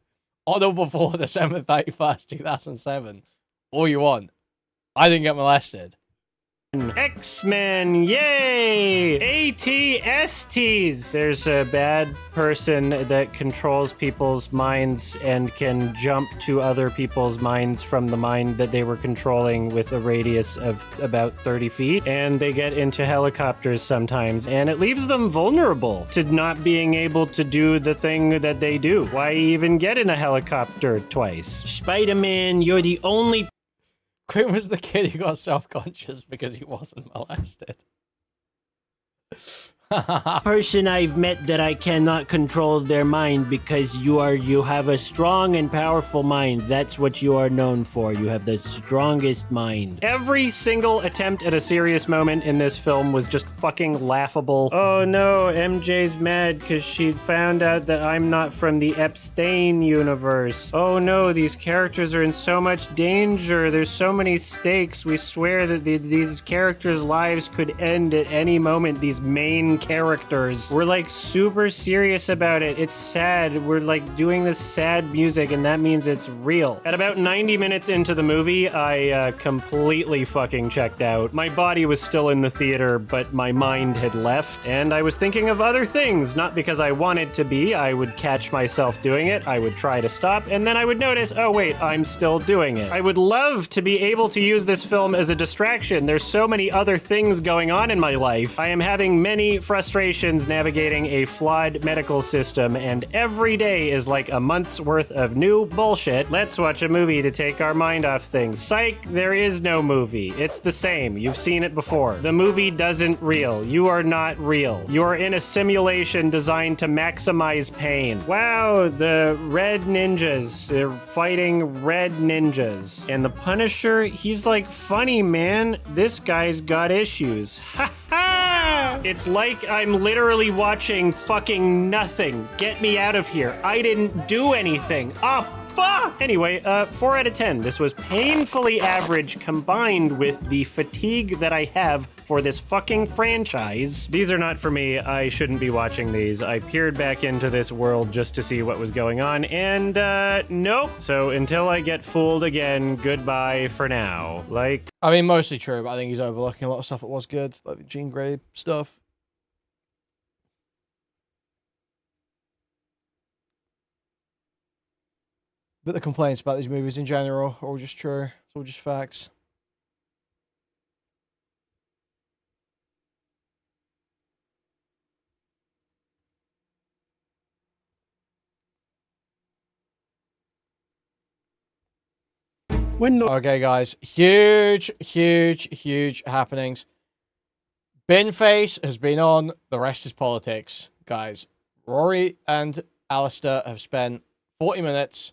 on or before December 31st, 2007 all you want. I didn't get molested. X-Men, yay! ATSTs! There's a bad person that controls people's minds and can jump to other people's minds from the mind that they were controlling with a radius of about 30 feet, and they get into helicopters sometimes, and it leaves them vulnerable to not being able to do the thing that they do. Why even get in a helicopter twice? Spider-Man, you're the only... Quinn was the kid who got self-conscious because he wasn't molested. person I've met that I cannot control their mind because you have a strong and powerful mind. That's what you are known for. You have the strongest mind. Every single attempt at a serious moment in this film was just fucking laughable. Oh no, MJ's mad because she found out that I'm not from the Epstein universe. Oh no, these characters are in so much danger. There's so many stakes. We swear that these characters' lives could end at any moment. These main characters. We're like super serious about it. It's sad. We're like doing this sad music and that means it's real. At about 90 minutes into the movie, I completely fucking checked out. My body was still in the theater, but my mind had left and I was thinking of other things. Not because I wanted to be. I would catch myself doing it. I would try to stop and then I would notice, oh wait, I'm still doing it. I would love to be able to use this film as a distraction. There's so many other things going on in my life. I am having many frustrations navigating a flawed medical system, and every day is like a month's worth of new bullshit. Let's watch a movie to take our mind off things. Psych, there is no movie. It's the same. You've seen it before. The movie doesn't real. You are not real. You are in a simulation designed to maximize pain. Wow, the red ninjas. They're fighting red ninjas. And the Punisher, he's like, funny man, this guy's got issues. Ha ha! It's like I'm literally watching fucking nothing. Get me out of here. I didn't do anything. Oh, fuck! Anyway, 4 out of 10. This was painfully average combined with the fatigue that I have for this fucking franchise. These are not for me. I shouldn't be watching these. I peered back into this world just to see what was going on, and, nope. So until I get fooled again, goodbye for now. Like... I mean, mostly true, but I think he's overlooking a lot of stuff that was good, like the Jean Grey stuff. But the complaints about these movies in general are all just true. It's all just facts. Okay, guys. Huge happenings. Binface has been on. The rest is politics. Guys, Rory and Alistair have spent 40 minutes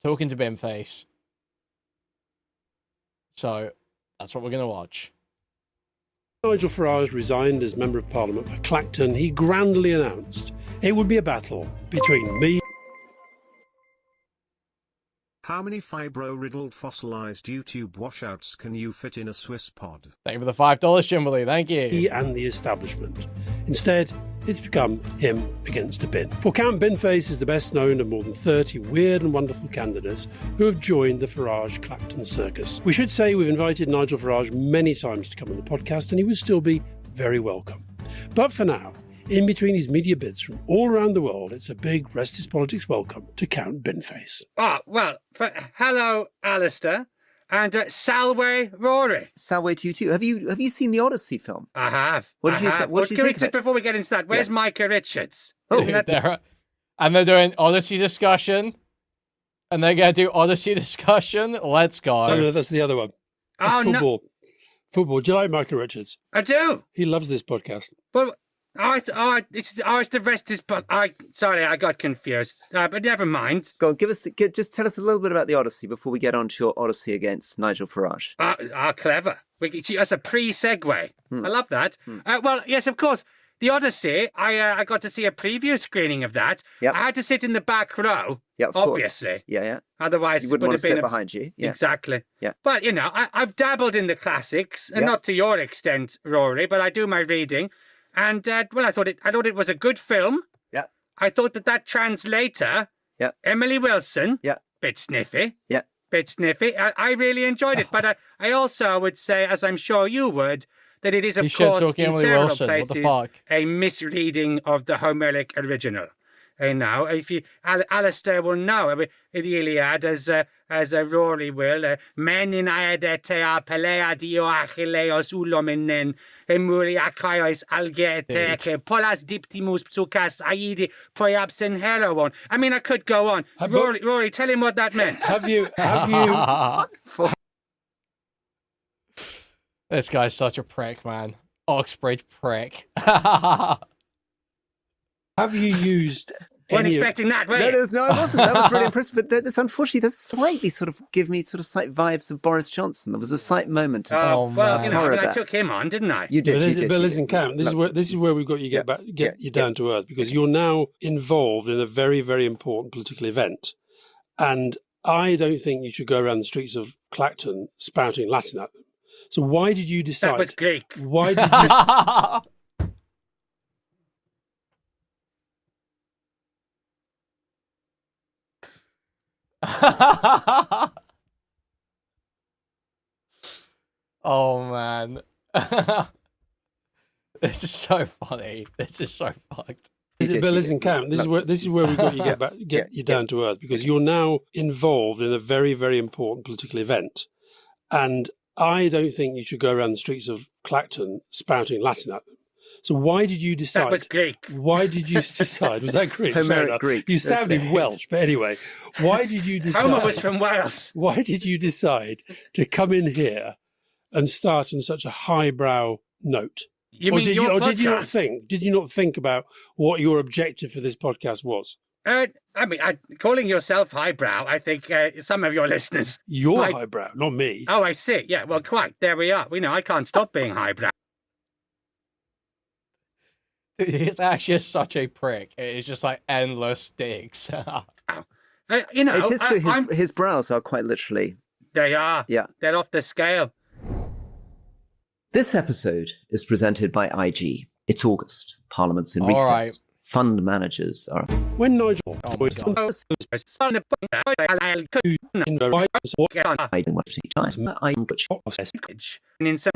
talking to Binface. So, that's what we're going to watch. Nigel Farage resigned as Member of Parliament for Clacton. He grandly announced it would be a battle between me. How many fibro-riddled fossilized YouTube washouts can you fit in a Swiss pod? Thank you for the $5, Kimberly. Thank you. And the establishment. Instead, it's become him against a bin. For Count Binface is the best known of more than 30 weird and wonderful candidates who have joined the Farage-Clacton circus. We should say we've invited Nigel Farage many times to come on the podcast, and he would still be very welcome. But for now, in between his media bids from all around the world, it's a big Rest is Politics welcome to Count Binface. Well, hello, Alistair, and Salway Rory. Salway to you too. Have you seen the Odyssey film? I have. What did you think? What did you think of it? Before we get into that, where's Micah Richards? And they're doing Odyssey discussion, and they're going to do Odyssey discussion. Let's go. No, that's the other one. That's football. No. Football. Do you like Micah Richards? I do. He loves this podcast. Well, it's the rest is. But sorry, I got confused. But never mind. Go on, just tell us a little bit about the Odyssey before we get on to your Odyssey against Nigel Farage. Clever. That's a pre-segue. I love that. Well, yes, of course. The Odyssey, I got to see a preview screening of that. Yep. I had to sit in the back row. Yeah, of obviously. Course. Yeah. Otherwise, you wouldn't want to sit behind you. Yeah. Exactly. Yeah. But I've dabbled in the classics, and not to your extent, Rory. But I do my reading, and I thought it was a good film. Yeah. I thought that translator. Yeah. Emily Wilson. Yeah. Bit sniffy. Yeah. Bit sniffy. I really enjoyed it, but I also would say, as I'm sure you would, that it is, of course, in several places, a misreading of the Homeric original. Now, if you, Alistair will know, the Iliad, as Rory will, men in Iadetea pelea dio achilleos ulominen, emuri achaios algeteke, polas diptimus psukas aidi poiabsen heroon. I mean, I could go on. Rory, tell him what that meant. Have you? This guy's such a prick, man. Oxbridge prick. Have you used? Weren't expecting that, were you? No, I wasn't. That was really impressive. But this, unfortunately, does slightly sort of give me sort of slight vibes of Boris Johnson. There was a slight moment. Well, I took him on, didn't I? You did. But listen, Cam, this is where we've got you get you down to earth, because you're now involved in a very, very important political event, and I don't think you should go around the streets of Clacton spouting Latin at them. So why did you decide? That was Greek. Why did you? Oh man. This is so funny. This is so fucked. But listen, Cam, this is where we've got you get you down to earth, because you're now involved in a very, very important political event, and I don't think you should go around the streets of Clacton spouting Latin at them. So why did you decide? That was Greek. Why did you decide? Was that Greek? Homeric Greek. You sounded Welsh, but anyway, why did you decide? Homer was from Wales. Why did you decide to come in here and start on such a highbrow note? Did you not think about what your objective for this podcast was? Calling yourself highbrow, I think some of your listeners. You're highbrow, not me. Oh, I see. Yeah, well, quite. There we are. I can't stop being highbrow. He's actually such a prick. It's just like endless digs. You know, it is true. His brows are quite literally. They are. Yeah. They're off the scale. This episode is presented by IG. It's August. Parliament's in recess. All right. Fund managers are. When Nigel in some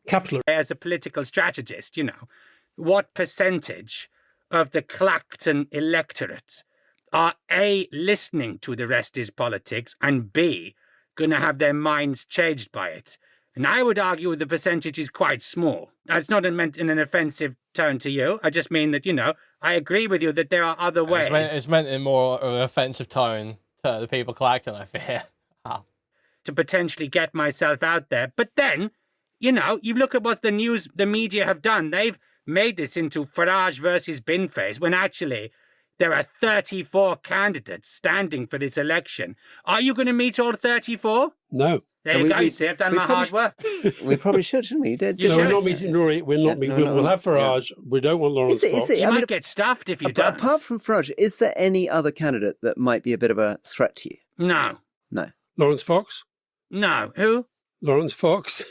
capital as a political strategist, you know, what percentage of the Clacton electorate are A, listening to the rest is politics, and B, going to have their minds changed by it? And I would argue the percentage is quite small. Now, it's not meant in an offensive tone to you. I just mean that, you know, I agree with you that there are other ways. It's meant in more of an offensive tone to the people collecting, I fear. To potentially get myself out there. But then, you know, you look at what the media have done. They've made this into Farage versus Binface, when actually there are 34 candidates standing for this election. Are you going to meet all 34? No. There you go. You see, I've done my hard work. We probably should, shouldn't we? We're not meeting Rory. We're not meeting. We'll have Farage. Yeah. We don't want Lawrence Fox. You might get stuffed if you don't. Apart from Farage, is there any other candidate that might be a bit of a threat to you? No. No. Lawrence Fox? No. Who? Lawrence Fox.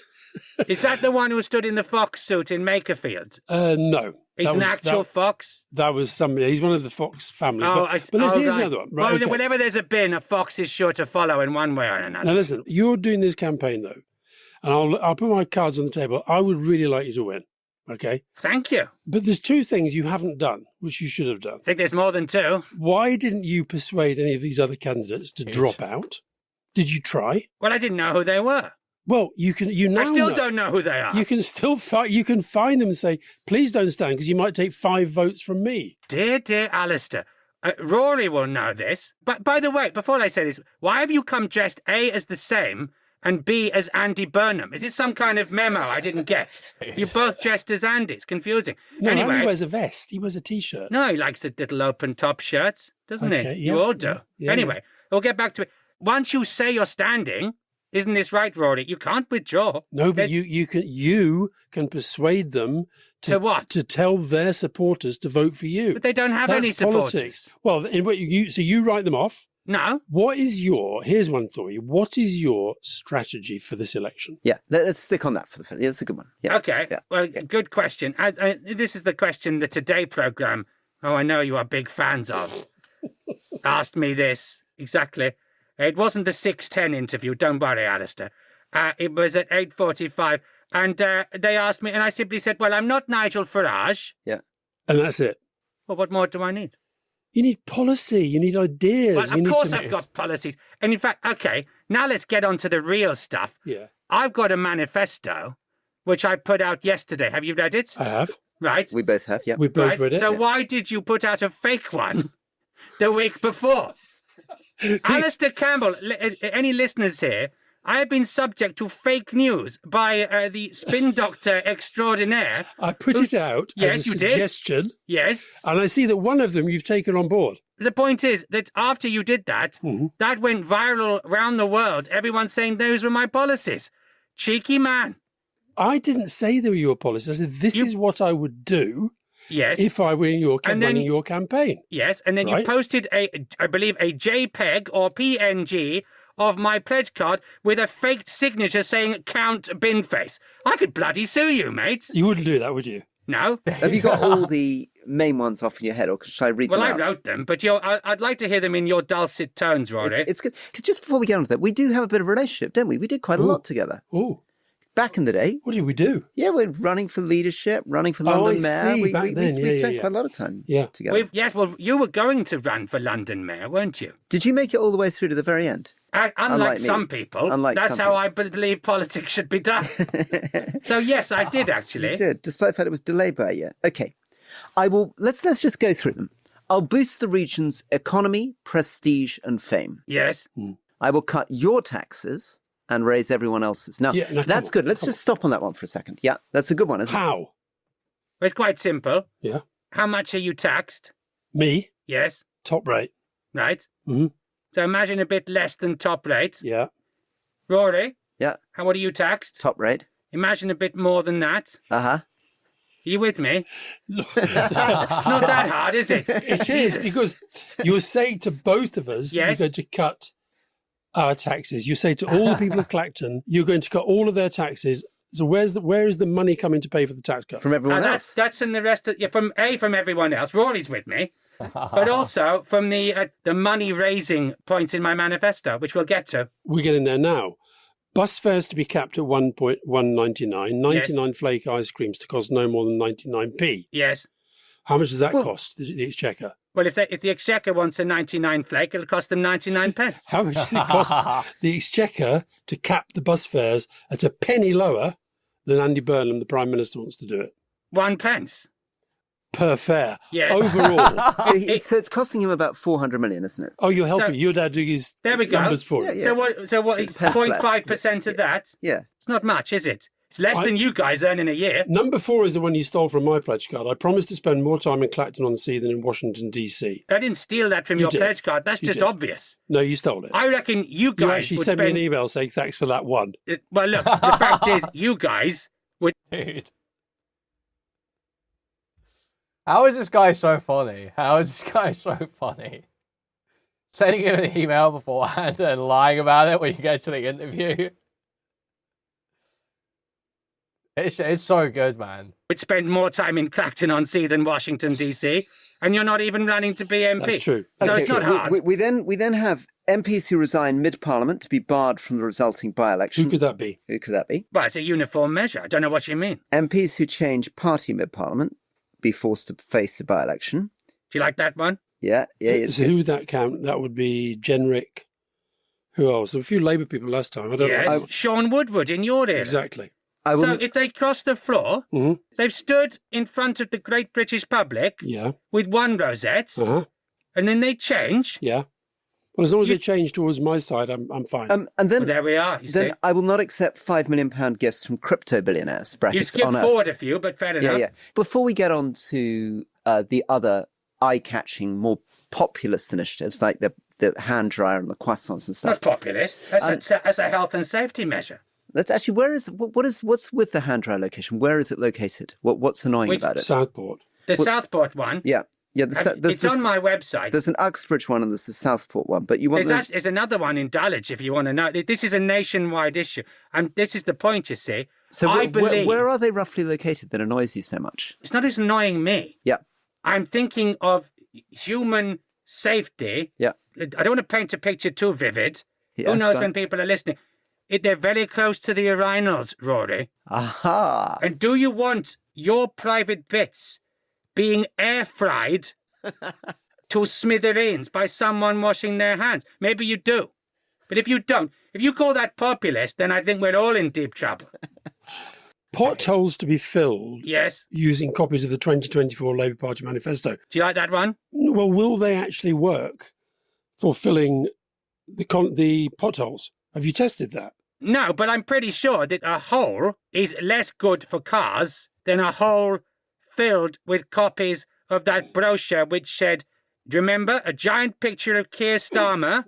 Is that the one who stood in the fox suit in Makerfield? No. He's an actual fox? That was somebody. He's one of the Fox family. Oh, but here's another one. Right, well, whenever there's a bin, a fox is sure to follow in one way or another. Now listen, you're doing this campaign though, and I'll put my cards on the table. I would really like you to win. Okay? Thank you. But there's two things you haven't done, which you should have done. I think there's more than two. Why didn't you persuade any of these other candidates to drop out? Did you try? Well, I didn't know who they were. Well, you can. I still don't know who they are. You can still find. You can find them and say, "Please don't stand, because you might take 5 votes from me." Dear Alistair, Rory will know this. But by the way, before I say this, why have you come dressed A as the same and B as Andy Burnham? Is it some kind of memo I didn't get? You're both dressed as Andy. It's confusing. No, anyway, Andy wears a vest. He wears a t-shirt. No, he likes the little open top shirts, doesn't he? Yeah, you all do. Yeah, anyway, we'll get back to it. Once you say you're standing. Isn't this right, Rory? You can't withdraw. No, but you can persuade them to what? To tell their supporters to vote for you. But they don't have any supporters. Politics. Well, so you write them off. No. Here's one for you. What is your strategy for this election? Yeah, let's stick on that that's a good one. Yeah. Okay. Yeah. Well, good question. This is the question the Today programme, I know you are big fans of, asked me this. Exactly. It wasn't the 6:10 interview, don't worry, Alistair. It was at 8:45, and they asked me, and I simply said, well, I'm not Nigel Farage. Yeah. And that's it. Well, what more do I need? You need policy, you need ideas. Well, of course I've got policies. And in fact, okay, now let's get on to the real stuff. Yeah. I've got a manifesto, which I put out yesterday. Have you read it? I have. Right. We both have, yeah. We both read it. So why did you put out a fake one the week before? Alistair Campbell, any listeners here, I have been subject to fake news by the spin doctor extraordinaire. I put it out as a suggestion. Did. Yes. And I see that one of them you've taken on board. The point is that after you did that, that went viral around the world. Everyone saying those were my policies. Cheeky man. I didn't say they were your policies. I said this is what I would do. Yes. If I were running your campaign. Yes, and then you posted I believe a JPEG or PNG of my pledge card with a faked signature saying Count Binface. I could bloody sue you, mate. You wouldn't do that, would you? No. Have you got all the main ones off in your head, or should I read them out? Well, I wrote them, but I'd like to hear them in your dulcet tones, Rory. It's good. Because just before we get on to that, we do have a bit of a relationship, don't we? We did quite a lot together. Ooh. Back in the day. What did we do? Yeah, we're running for leadership, running for London Mayor. We spent quite a lot of time together. Yes, well, you were going to run for London Mayor, weren't you? Did you make it all the way through to the very end? Unlike some people. That's how I believe politics should be done. So, yes, I did, actually. You did, despite the fact it was delayed by a year. Okay. Let's just go through them. I'll boost the region's economy, prestige, and fame. Yes. I will cut your taxes and raise everyone else's. Now, that's good. Let's just stop on that one for a second. Yeah, that's a good one, isn't it? How? Well, it's quite simple. Yeah. How much are you taxed? Me? Yes. Top rate. Right. Mm-hmm. So imagine a bit less than top rate. Yeah. Rory? Yeah. What are you taxed? Top rate. Imagine a bit more than that. Uh-huh. you with me? It's not that hard, is it? It is, because you're saying to both of us, Yes. you're going to cut our taxes. You say to all the people of Clacton, you're going to cut all of their taxes. So where is the money coming to pay for the tax cut? From everyone else. That's in the rest of from everyone else. Rory's with me, but also from the money raising points in my manifesto, which we'll get to. We're getting there now. Bus fares to be capped at 1.199. 99 flake ice creams to cost no more than 99p. Yes. How much does that cost, the Exchequer? Well, if the Exchequer wants a 99 flake, it'll cost them 99 pence. How much does it cost the Exchequer to cap the bus fares at a penny lower than Andy Burnham, the Prime Minister, wants to do it? 1 pence. Per fare. Yes. Overall. So it's costing him about 400 million, isn't it? Oh, you're helping. Your dad doing his There we go. numbers for him. So what? So it's pence less. 0.5% of that? Yeah. It's not much, is it? It's less than you guys earn in a year. Number 4 is the one you stole from my pledge card. I promised to spend more time in Clacton-on-Sea than in Washington, D.C. I didn't steal that from You your did. pledge card. That's You just did. obvious. No, you stole it. I reckon you guys You actually would sent me spend... an email saying thanks for that one. Well, look, the fact is, you guys would... Dude. How is this guy so funny? How is this guy so funny? Sending him an email beforehand and lying about it when you get to the interview. It's so good, man. Would spend more time in Clacton-on-Sea than Washington, D.C., and you're not even running to be MP. That's true. So it's not hard. We then have MPs who resign mid-parliament to be barred from the resulting by-election. Who could that be? Who could that be? Well, it's a uniform measure. I don't know what you mean. MPs who change party mid-parliament be forced to face the by-election. Do you like that one? Yeah. So who would that count? That would be Jenrick. Who else? There were a few Labour people last time. I don't know. Sean Woodward in your era. Exactly. So if they cross the floor, they've stood in front of the great British public with one rosette, and then they change. Yeah. Well, as long as they change towards my side, I'm fine. And then there we are. Then I will not accept £5 million gifts from crypto billionaires. You Brackets skipped on Earth. forward a few, but fair enough. Yeah. Before we get on to the other eye-catching, more populist initiatives like the hand dryer and the croissants and stuff. Not populist. That's a health and safety measure. That's actually what's with the hand dryer location? Where is it located? What's annoying about it? Southport. The Southport one. Yeah. It's on my website. There's an Uxbridge one and there's a Southport one, but you want there's another one in Dulwich if you want to know. This is a nationwide issue, and this is the point. You see. So I believe where are they roughly located that annoys you so much? It's not as annoying me. Yeah. I'm thinking of human safety. Yeah. I don't want to paint a picture too vivid. Yeah, Who knows don't. when people are listening? They're very close to the urinals, Rory. Aha. And do you want your private bits being air fried to smithereens by someone washing their hands? Maybe you do. But if you don't, if you call that populist, then I think we're all in deep trouble. Potholes to be filled. Yes. Using copies of the 2024 Labour Party manifesto. Do you like that one? Well, will they actually work for filling the potholes? Have you tested that? No, but I'm pretty sure that a hole is less good for cars than a hole filled with copies of that brochure which said, do you remember, a giant picture of Keir Starmer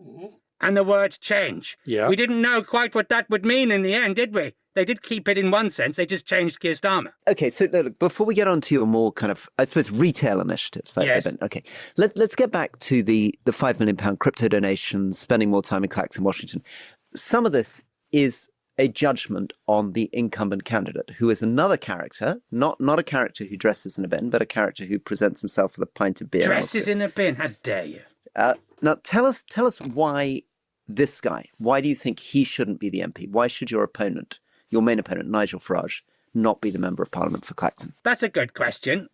and the word change? Yeah. We didn't know quite what that would mean in the end, did we? They did keep it in one sense. They just changed Keir Starmer. Okay, so look, before we get on to your more kind of, I suppose, retail initiatives. Yes. Okay, let's get back to the £5 million crypto donations, spending more time in Clacton, Washington. Some of this is a judgment on the incumbent candidate, who is another character, not a character who dresses in a bin, but a character who presents himself with a pint of beer. Dresses in a bin, how dare you? Now, tell us why this guy, why do you think he shouldn't be the MP? Why should your opponent, your main opponent, Nigel Farage, not be the Member of Parliament for Clacton? That's a good question.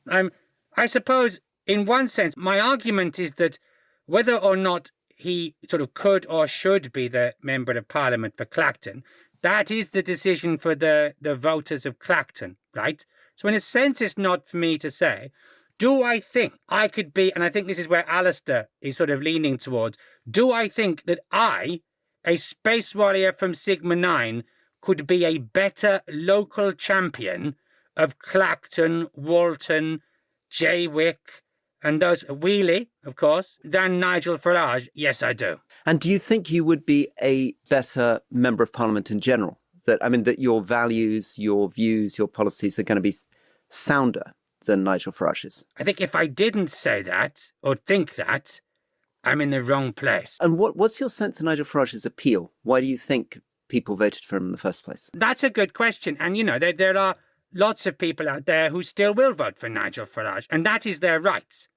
I suppose, in one sense, my argument is that whether or not he sort of could or should be the Member of Parliament for Clacton, that is the decision for the voters of Clacton, right? So in a sense, it's not for me to say, do I think I could be, and I think this is where Alistair is sort of leaning towards, do I think that I, a space warrior from Sigma 9, could be a better local champion of Clacton, Walton, Jaywick, and those, Wheelie, of course, than Nigel Farage? Yes, I do. And do you think you would be a better Member of Parliament in general? That your values, your views, your policies are going to be sounder than Nigel Farage is. I think if I didn't say that or think that, I'm in the wrong place. And what's your sense of Nigel Farage's appeal? Why do you think people voted for him in the first place? That's a good question. And, there are lots of people out there who still will vote for Nigel Farage, and that is their right.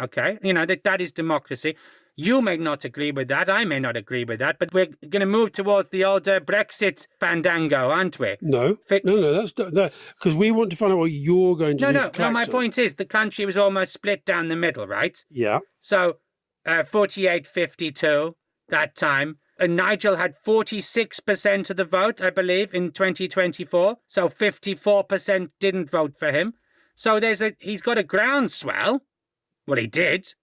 Okay? That is democracy. You may not agree with that. I may not agree with that. But we're going to move towards the old Brexit fandango, aren't we? No, that's because we want to find out what you're going to do. No. My point is the country was almost split down the middle, right? Yeah. So 48-52 that time. And Nigel had 46% of the vote, I believe, in 2024. So 54% didn't vote for him. So he's got a groundswell. Well, he did.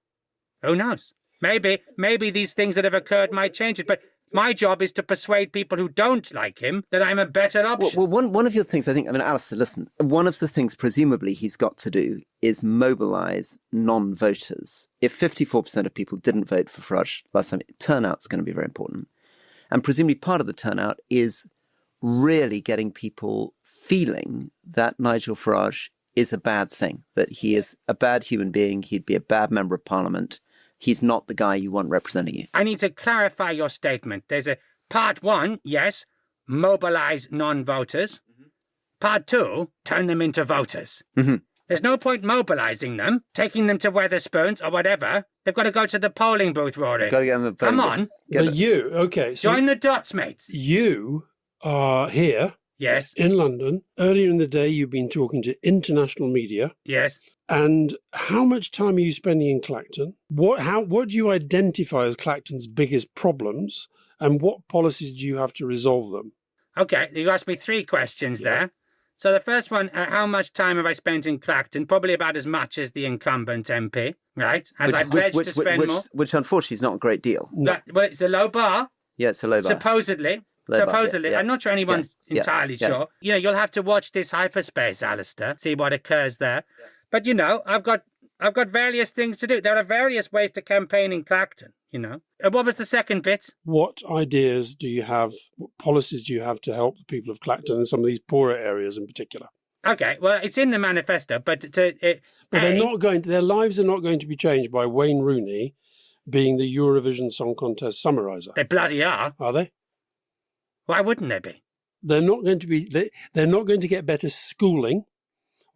Who knows? Maybe these things that have occurred might change it. But my job is to persuade people who don't like him that I'm a better option. Well, one of your things, Alistair, listen, one of the things presumably he's got to do is mobilise non-voters. If 54% of people didn't vote for Farage last time, turnout's going to be very important. And presumably part of the turnout is really getting people feeling that Nigel Farage is a bad thing, that he is a bad human being, he'd be a bad member of parliament. He's not the guy you want representing you. I need to clarify your statement. There's a part one, yes, mobilise non-voters. Mm-hmm. Part two, turn them into voters. Mm-hmm. There's no point mobilising them, taking them to Wetherspoons or whatever. They've got to go to the polling booth, Rory. Got to get on the polling Come on. But so join the dots, mate. You are here. Yes. In London. Earlier in the day, you've been talking to international media. Yes. And how much time are you spending in Clacton? What do you identify as Clacton's biggest problems, and what policies do you have to resolve them? Okay, you asked me three questions there. So the first one, how much time have I spent in Clacton? Probably about as much as the incumbent MP, right? I pledged to spend more. Which unfortunately is not a great deal. Well, it's a low bar. Yeah, it's a low bar. Supposedly. I'm not sure anyone's entirely sure. You'll have to watch this hyperspace, Alistair, see what occurs there. Yeah. But, I've got various things to do. There are various ways to campaign in Clacton, What was the second bit? What ideas do you have, what policies do you have to help the people of Clacton and some of these poorer areas in particular? Okay, well, it's in the manifesto, but their lives are not going to be changed by Wayne Rooney being the Eurovision Song Contest summariser. They bloody are. Are they? Why wouldn't they be? They're not going to be. They're not going to get better schooling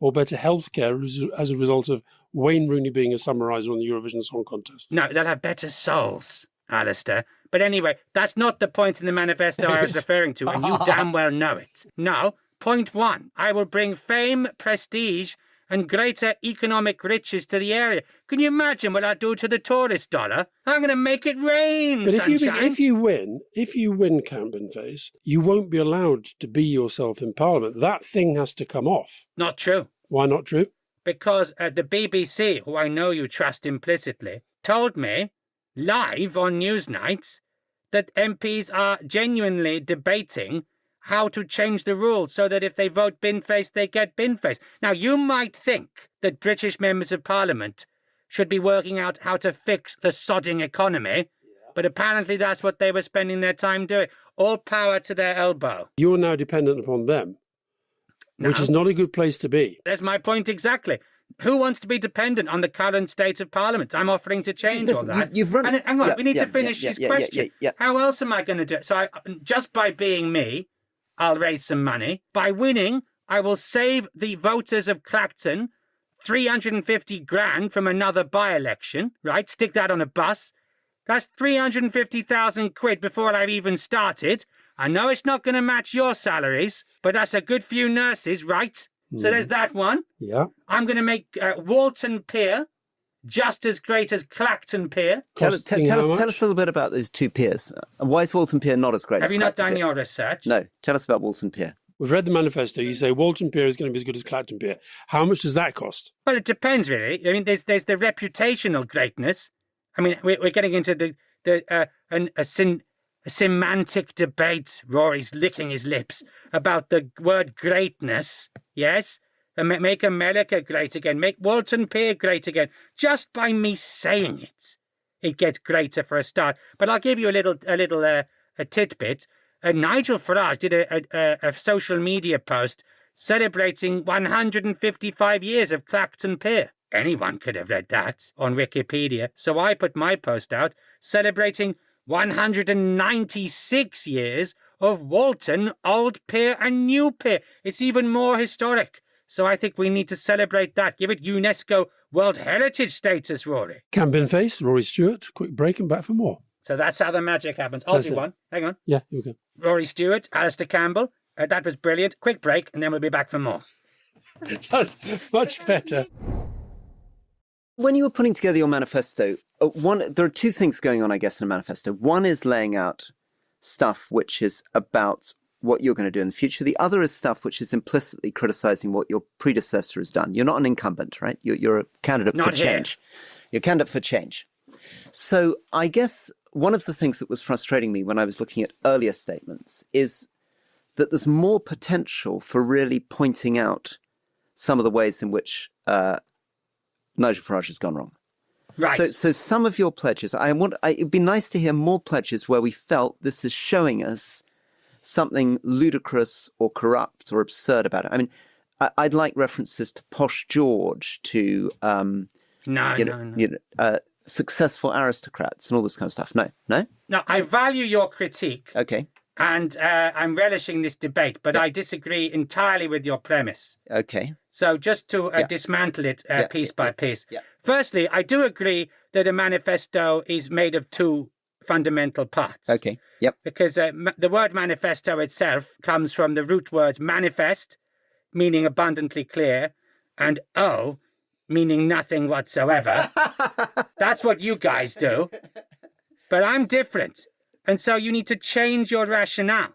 or better healthcare as a result of Wayne Rooney being a summariser on the Eurovision Song Contest. No, they'll have better souls, Alistair. But anyway, that's not the point in the manifesto I was referring to, and you damn well know it. No, point one, I will bring fame, prestige, and greater economic riches to the area. Can you imagine what I'll do to the tourist dollar? I'm going to make it rain, but sunshine. If you win, Binface, you won't be allowed to be yourself in Parliament. That thing has to come off. Not true. Why not true? Because the BBC, who I know you trust implicitly, told me live on Newsnight that MPs are genuinely debating how to change the rules so that if they vote Binface, they get Binface. Now, you might think that British members of Parliament should be working out how to fix the sodding economy, but apparently that's what they were spending their time doing. All power to their elbow. You're now dependent upon them, which is not a good place to be. That's my point exactly. Who wants to be dependent on the current state of Parliament? I'm offering to change all that. You've run Hang on, we need to finish his question. How else am I going to do it? So just by being me, I'll raise some money. By winning, I will save the voters of Clacton 350 grand from another by-election, right? Stick that on a bus. That's 350,000 quid before I've even started. I know it's not going to match your salaries, but that's a good few nurses, right? So there's that one. Yeah. I'm going to make Walton Pier just as great as Clacton Pier. Tell us a little bit about those two piers. Why is Walton Pier not as great Have as you Clacton not done Pier? your research? No. Tell us about Walton Pier. We've read the manifesto. You say Walton Pier is going to be as good as Clacton Pier. How much does that cost? Well, it depends, really. I mean, there's the reputational greatness. I mean, we're getting into a semantic debate. Rory's licking his lips about the word greatness. Yes, and make America great again. Make Walton Pier great again. Just by me saying it, it gets greater for a start. But I'll give you a tidbit. Nigel Farage did a social media post celebrating 155 years of Clacton Pier. Anyone could have read that on Wikipedia, so I put my post out celebrating 196 years of Walton, Old Pier and New Pier. It's even more historic, so I think we need to celebrate that. Give it UNESCO World Heritage status, Rory. Cam Binface, Rory Stewart, quick break and back for more. So that's how the magic happens. I'll do one. Hang on. Yeah, you can. Rory Stewart, Alistair Campbell. That was brilliant. Quick break, and then we'll be back for more. That's much better. When you were putting together your manifesto, there are two things going on, I guess, in a manifesto. One is laying out stuff which is about what you're going to do in the future. The other is stuff which is implicitly criticizing what your predecessor has done. You're not an incumbent, right? You're a candidate for change. You're a candidate for change. So I guess one of the things that was frustrating me when I was looking at earlier statements is that there's more potential for really pointing out some of the ways in which Nigel Farage has gone wrong. Right. So some of your pledges, it'd be nice to hear more pledges where we felt this is showing us something ludicrous or corrupt or absurd about it. I mean, I'd like references to Posh George, to successful aristocrats and all this kind of stuff. No. No, I value your critique. Okay. And I'm relishing this debate, but I disagree entirely with your premise. Okay. So just to dismantle it piece by piece. Firstly, I do agree that a manifesto is made of two fundamental parts. Okay. Yep. Because the word manifesto itself comes from the root words manifest, meaning abundantly clear, and meaning nothing whatsoever. That's what you guys do. But I'm different. And so you need to change your rationale.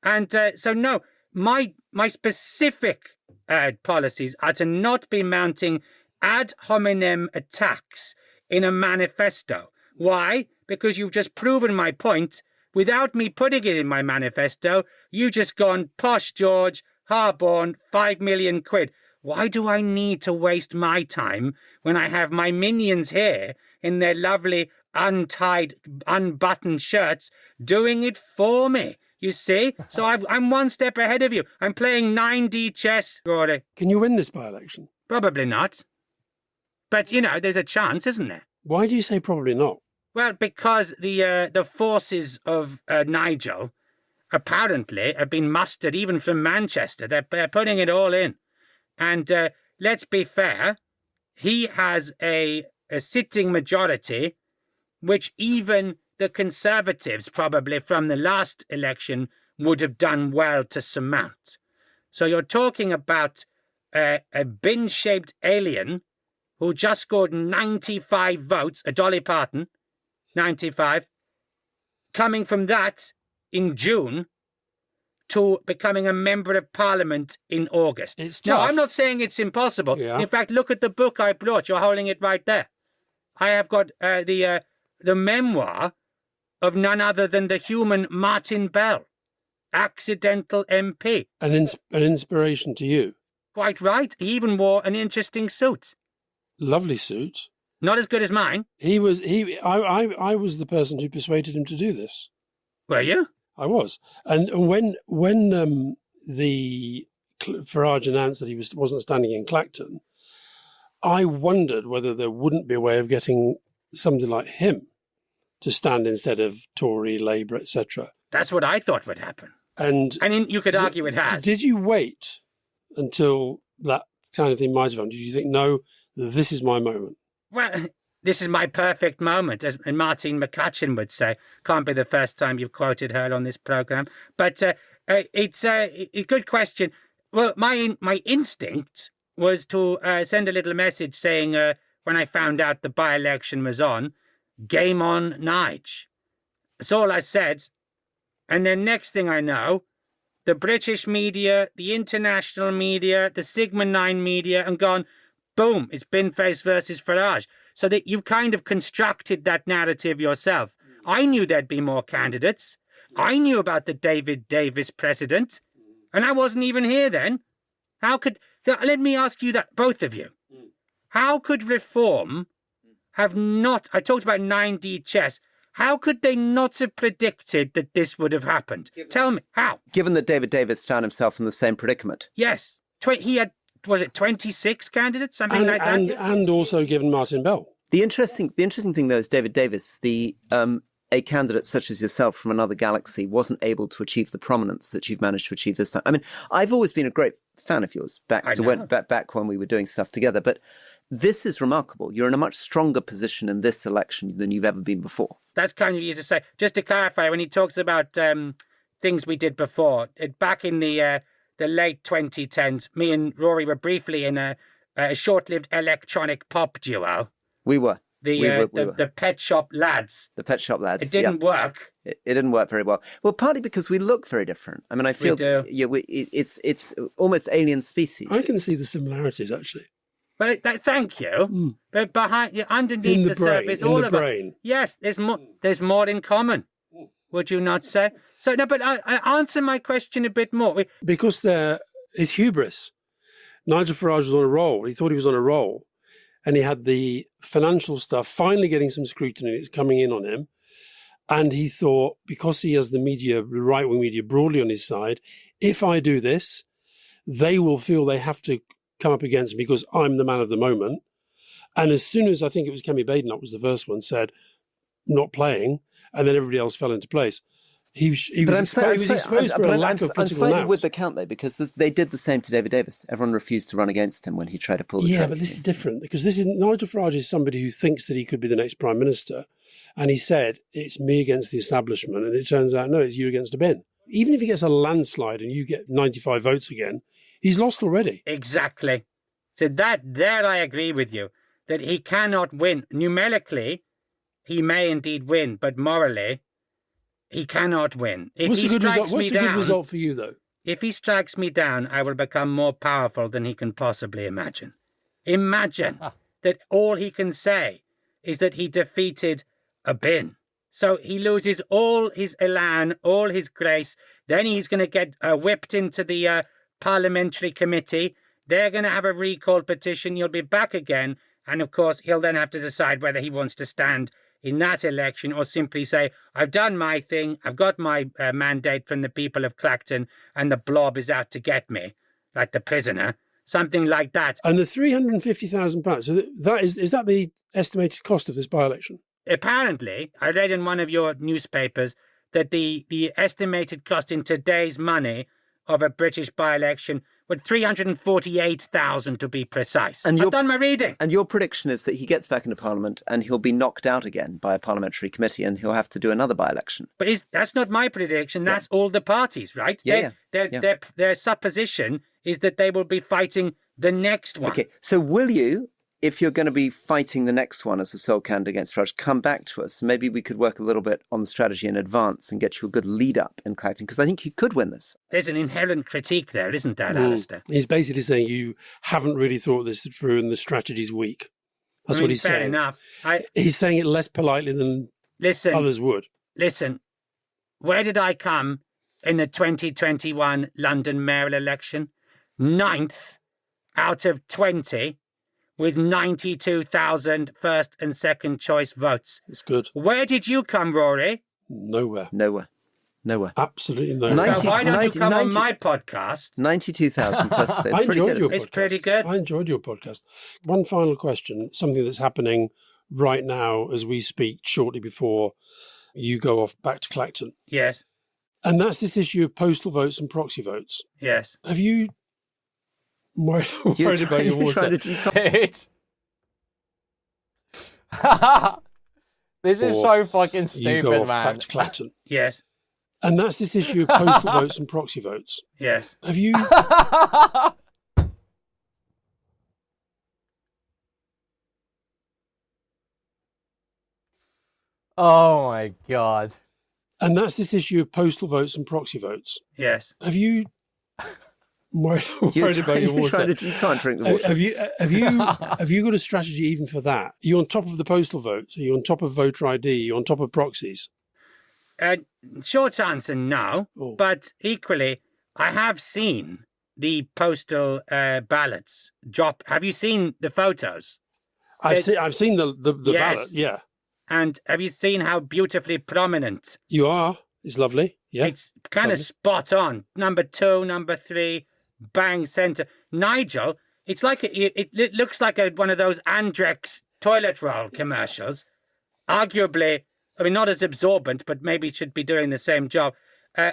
And no, my specific policies are to not be mounting ad hominem attacks in a manifesto. Why? Because you've just proven my point. Without me putting it in my manifesto, you just gone, Posh George, Harborne, 5 million quid. Why do I need to waste my time when I have my minions here in their lovely untied, unbuttoned shirts doing it for me? You see? So I'm one step ahead of you. I'm playing 9D chess, Rory. Can you win this by-election? Probably not. But, there's a chance, isn't there? Why do you say probably not? Well, because the forces of Nigel apparently have been mustered even from Manchester. They're putting it all in. And let's be fair, he has a sitting majority which even the Conservatives, probably from the last election, would have done well to surmount. So you're talking about a bin-shaped alien who just scored 95 votes, a Dolly Parton, 95, coming from that in June to becoming a member of Parliament in August. It's tough. Now, I'm not saying it's impossible. Yeah. In fact, look at the book I brought. You're holding it right there. I have got the memoir of none other than the human Martin Bell, accidental MP. An inspiration to you. Quite right. He even wore an interesting suit. Lovely suit. Not as good as mine. I was the person who persuaded him to do this. Were you? I was. And when the Farage announced that he wasn't standing in Clacton, I wondered whether there wouldn't be a way of getting somebody like him to stand instead of Tory, Labour, etc. That's what I thought would happen. And you could argue it has. Did you wait until that kind of thing might have happened? Did you think, no, this is my moment? Well, this is my perfect moment, as Martine McCutcheon would say. Can't be the first time you've quoted her on this programme. But it's a good question. Well, my instinct was to send a little message saying, when I found out the by-election was on, game on, Nige. That's all I said. And then next thing I know, the British media, the international media, the Sigma 9 media, and gone, boom, it's Binface versus Farage. So that you've kind of constructed that narrative yourself. I knew there'd be more candidates. I knew about the David Davis precedent. And I wasn't even here then. Let me ask you that, both of you. How could reform have not, I talked about 9D chess, How could they not have predicted that this would have happened? Tell me, how? Given that David Davis found himself in the same predicament. Yes. He had, was it 26 candidates, something like that? And also given Martin Bell. The interesting thing, though, is David Davis, a candidate such as yourself from another galaxy, wasn't able to achieve the prominence that you've managed to achieve this time. I mean, I've always been a great fan of yours back when we were doing stuff together, but this is remarkable. You're in a much stronger position in this election than you've ever been before. That's kind of you to say. Just to clarify, when he talks about things we did before, back in the late 2010s, me and Rory were briefly in a short-lived electronic pop duo. We were. The Pet Shop Lads. The Pet Shop Lads. It didn't work. It didn't work very well. Well, partly because we look very different. I mean, I feel it's almost alien species. I can see the similarities, actually. Well, thank you. But underneath the surface, all of it. Yes, there's more in common. Would you not say? So no, but I answer my question a bit more. Because there is hubris. Nigel Farage was on a roll. He thought he was on a roll. And he had the financial stuff finally getting some scrutiny. It's coming in on him. And he thought, because he has the media, the right-wing media broadly on his side, if I do this, they will feel they have to come up against me because I'm the man of the moment. And as soon as I think it was Kemi Badenoch was the first one, said, not playing, and then everybody else fell into place. He was exposed for a lack of political I'm slightly nous. with the count, though, because they did the same to David Davis. Everyone refused to run against him when he tried to pull the trigger. Yeah, but this is different, because Nigel Farage is somebody who thinks that he could be the next Prime Minister, and he said, it's me against the establishment, and it turns out, no, it's you against a bin. Even if he gets a landslide and you get 95 votes again, he's lost already. Exactly. So there I agree with you, that he cannot win. Numerically, he may indeed win, but morally, he cannot win. What's a good result for you, though? If he strikes me down, I will become more powerful than he can possibly imagine. Imagine that all he can say is that he defeated a bin. So he loses all his elan, all his grace. Then he's going to get whipped into the parliamentary committee. They're going to have a recall petition. You'll be back again. And of course, he'll then have to decide whether he wants to stand in that election or simply say, I've done my thing. I've got my mandate from the people of Clacton and the blob is out to get me, like the prisoner. Something like that. And the £350,000, so is that the estimated cost of this by-election? Apparently, I read in one of your newspapers that the estimated cost in today's money of a British by-election was 348,000 to be precise. And I've done my reading. And your prediction is that he gets back into Parliament and he'll be knocked out again by a parliamentary committee and he'll have to do another by-election. But that's not my prediction. That's all the parties, right? Their supposition is that they will be fighting the next one. Okay, so will you, if you're going to be fighting the next one as a sole candidate against Farage, come back to us? Maybe we could work a little bit on the strategy in advance and get you a good lead-up in Clacton, because I think you could win this. There's an inherent critique there, isn't there, Alistair? He's basically saying you haven't really thought this through and the strategy's weak. That's what he's saying. Fair enough. He's saying it less politely than others would. Listen, where did I come in the 2021 London mayoral election? 9th out of 20 with 92,000 first and second choice votes. It's good. Where did you come, Rory? Nowhere. Absolutely nowhere. So why don't you come on my podcast? 92,000 plus. I enjoyed your podcast. It's pretty good. I enjoyed your podcast. One final question, something that's happening right now as we speak, shortly before you go off back to Clacton. Yes. And that's this issue of postal votes and proxy votes. Yes. Have you worried about your water? This is so fucking stupid, you go off man. Back to Clacton. Yes. And that's this issue of postal votes and proxy votes. Yes. Have you... Oh my God. And that's this issue of postal votes and proxy votes. Yes. Have you... worried about your water? You can't drink the water. Have you got a strategy even for that? Are you on top of the postal votes? Are you on top of voter ID? Are you on top of proxies? Short answer, no. Oh. But equally, I have seen the postal ballots drop. Have you seen the photos? I've seen the ballot, yeah. And have you seen how beautifully prominent? You are. It's lovely. Yeah. It's kind of spot on. Number 2, number 3, bang center. Nigel, it's like it looks like one of those Andrex toilet roll commercials. Arguably, I mean, not as absorbent, but maybe should be doing the same job.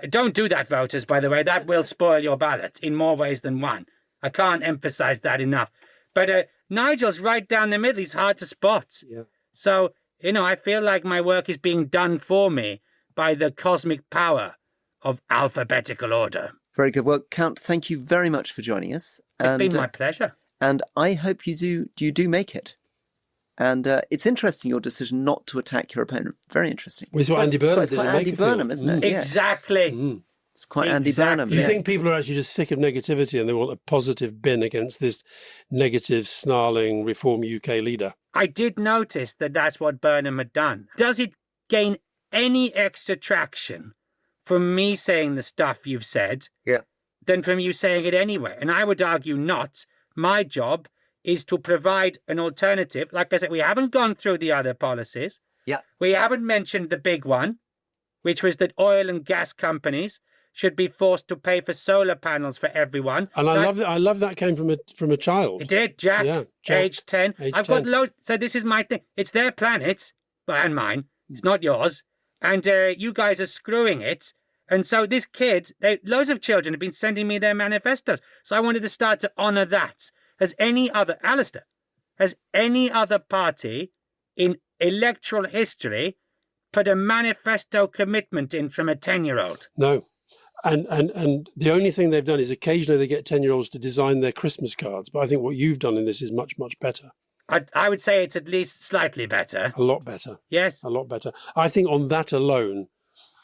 Don't do that, voters, by the way. That will spoil your ballot in more ways than one. I can't emphasize that enough. But Nigel's right down the middle. He's hard to spot. Yeah. So, I feel like my work is being done for me by the cosmic power of alphabetical order. Very good. Well, Count, thank you very much for joining us. It's been my pleasure. And I hope you do make it. And it's interesting, your decision not to attack your opponent. Very interesting. Well, it's what Andy Burnham did. It's quite Andy Burnham, isn't it? Exactly. Mm. It's quite Andy Burnham. Do you think people are actually just sick of negativity and they want a positive bin against this negative, snarling Reform UK leader? I did notice that that's what Burnham had done. Does it gain any extra traction from me saying the stuff you've said than from you saying it anyway? And I would argue not. My job is to provide an alternative. Like I said, we haven't gone through the other policies. Yeah. We haven't mentioned the big one, which was that oil and gas companies should be forced to pay for solar panels for everyone. And I love that came from a child. It did, Jack. Yeah, age 10. I've got loads. So this is my thing. It's their planet, and mine. It's not yours. And you guys are screwing it. And so this kid, loads of children have been sending me their manifestos. So I wanted to start to honour that. Has any other party in electoral history put a manifesto commitment in from a 10-year-old? No. And the only thing they've done is occasionally they get 10-year-olds to design their Christmas cards. But I think what you've done in this is much, much better. I would say it's at least slightly better. A lot better. Yes. A lot better. I think on that alone,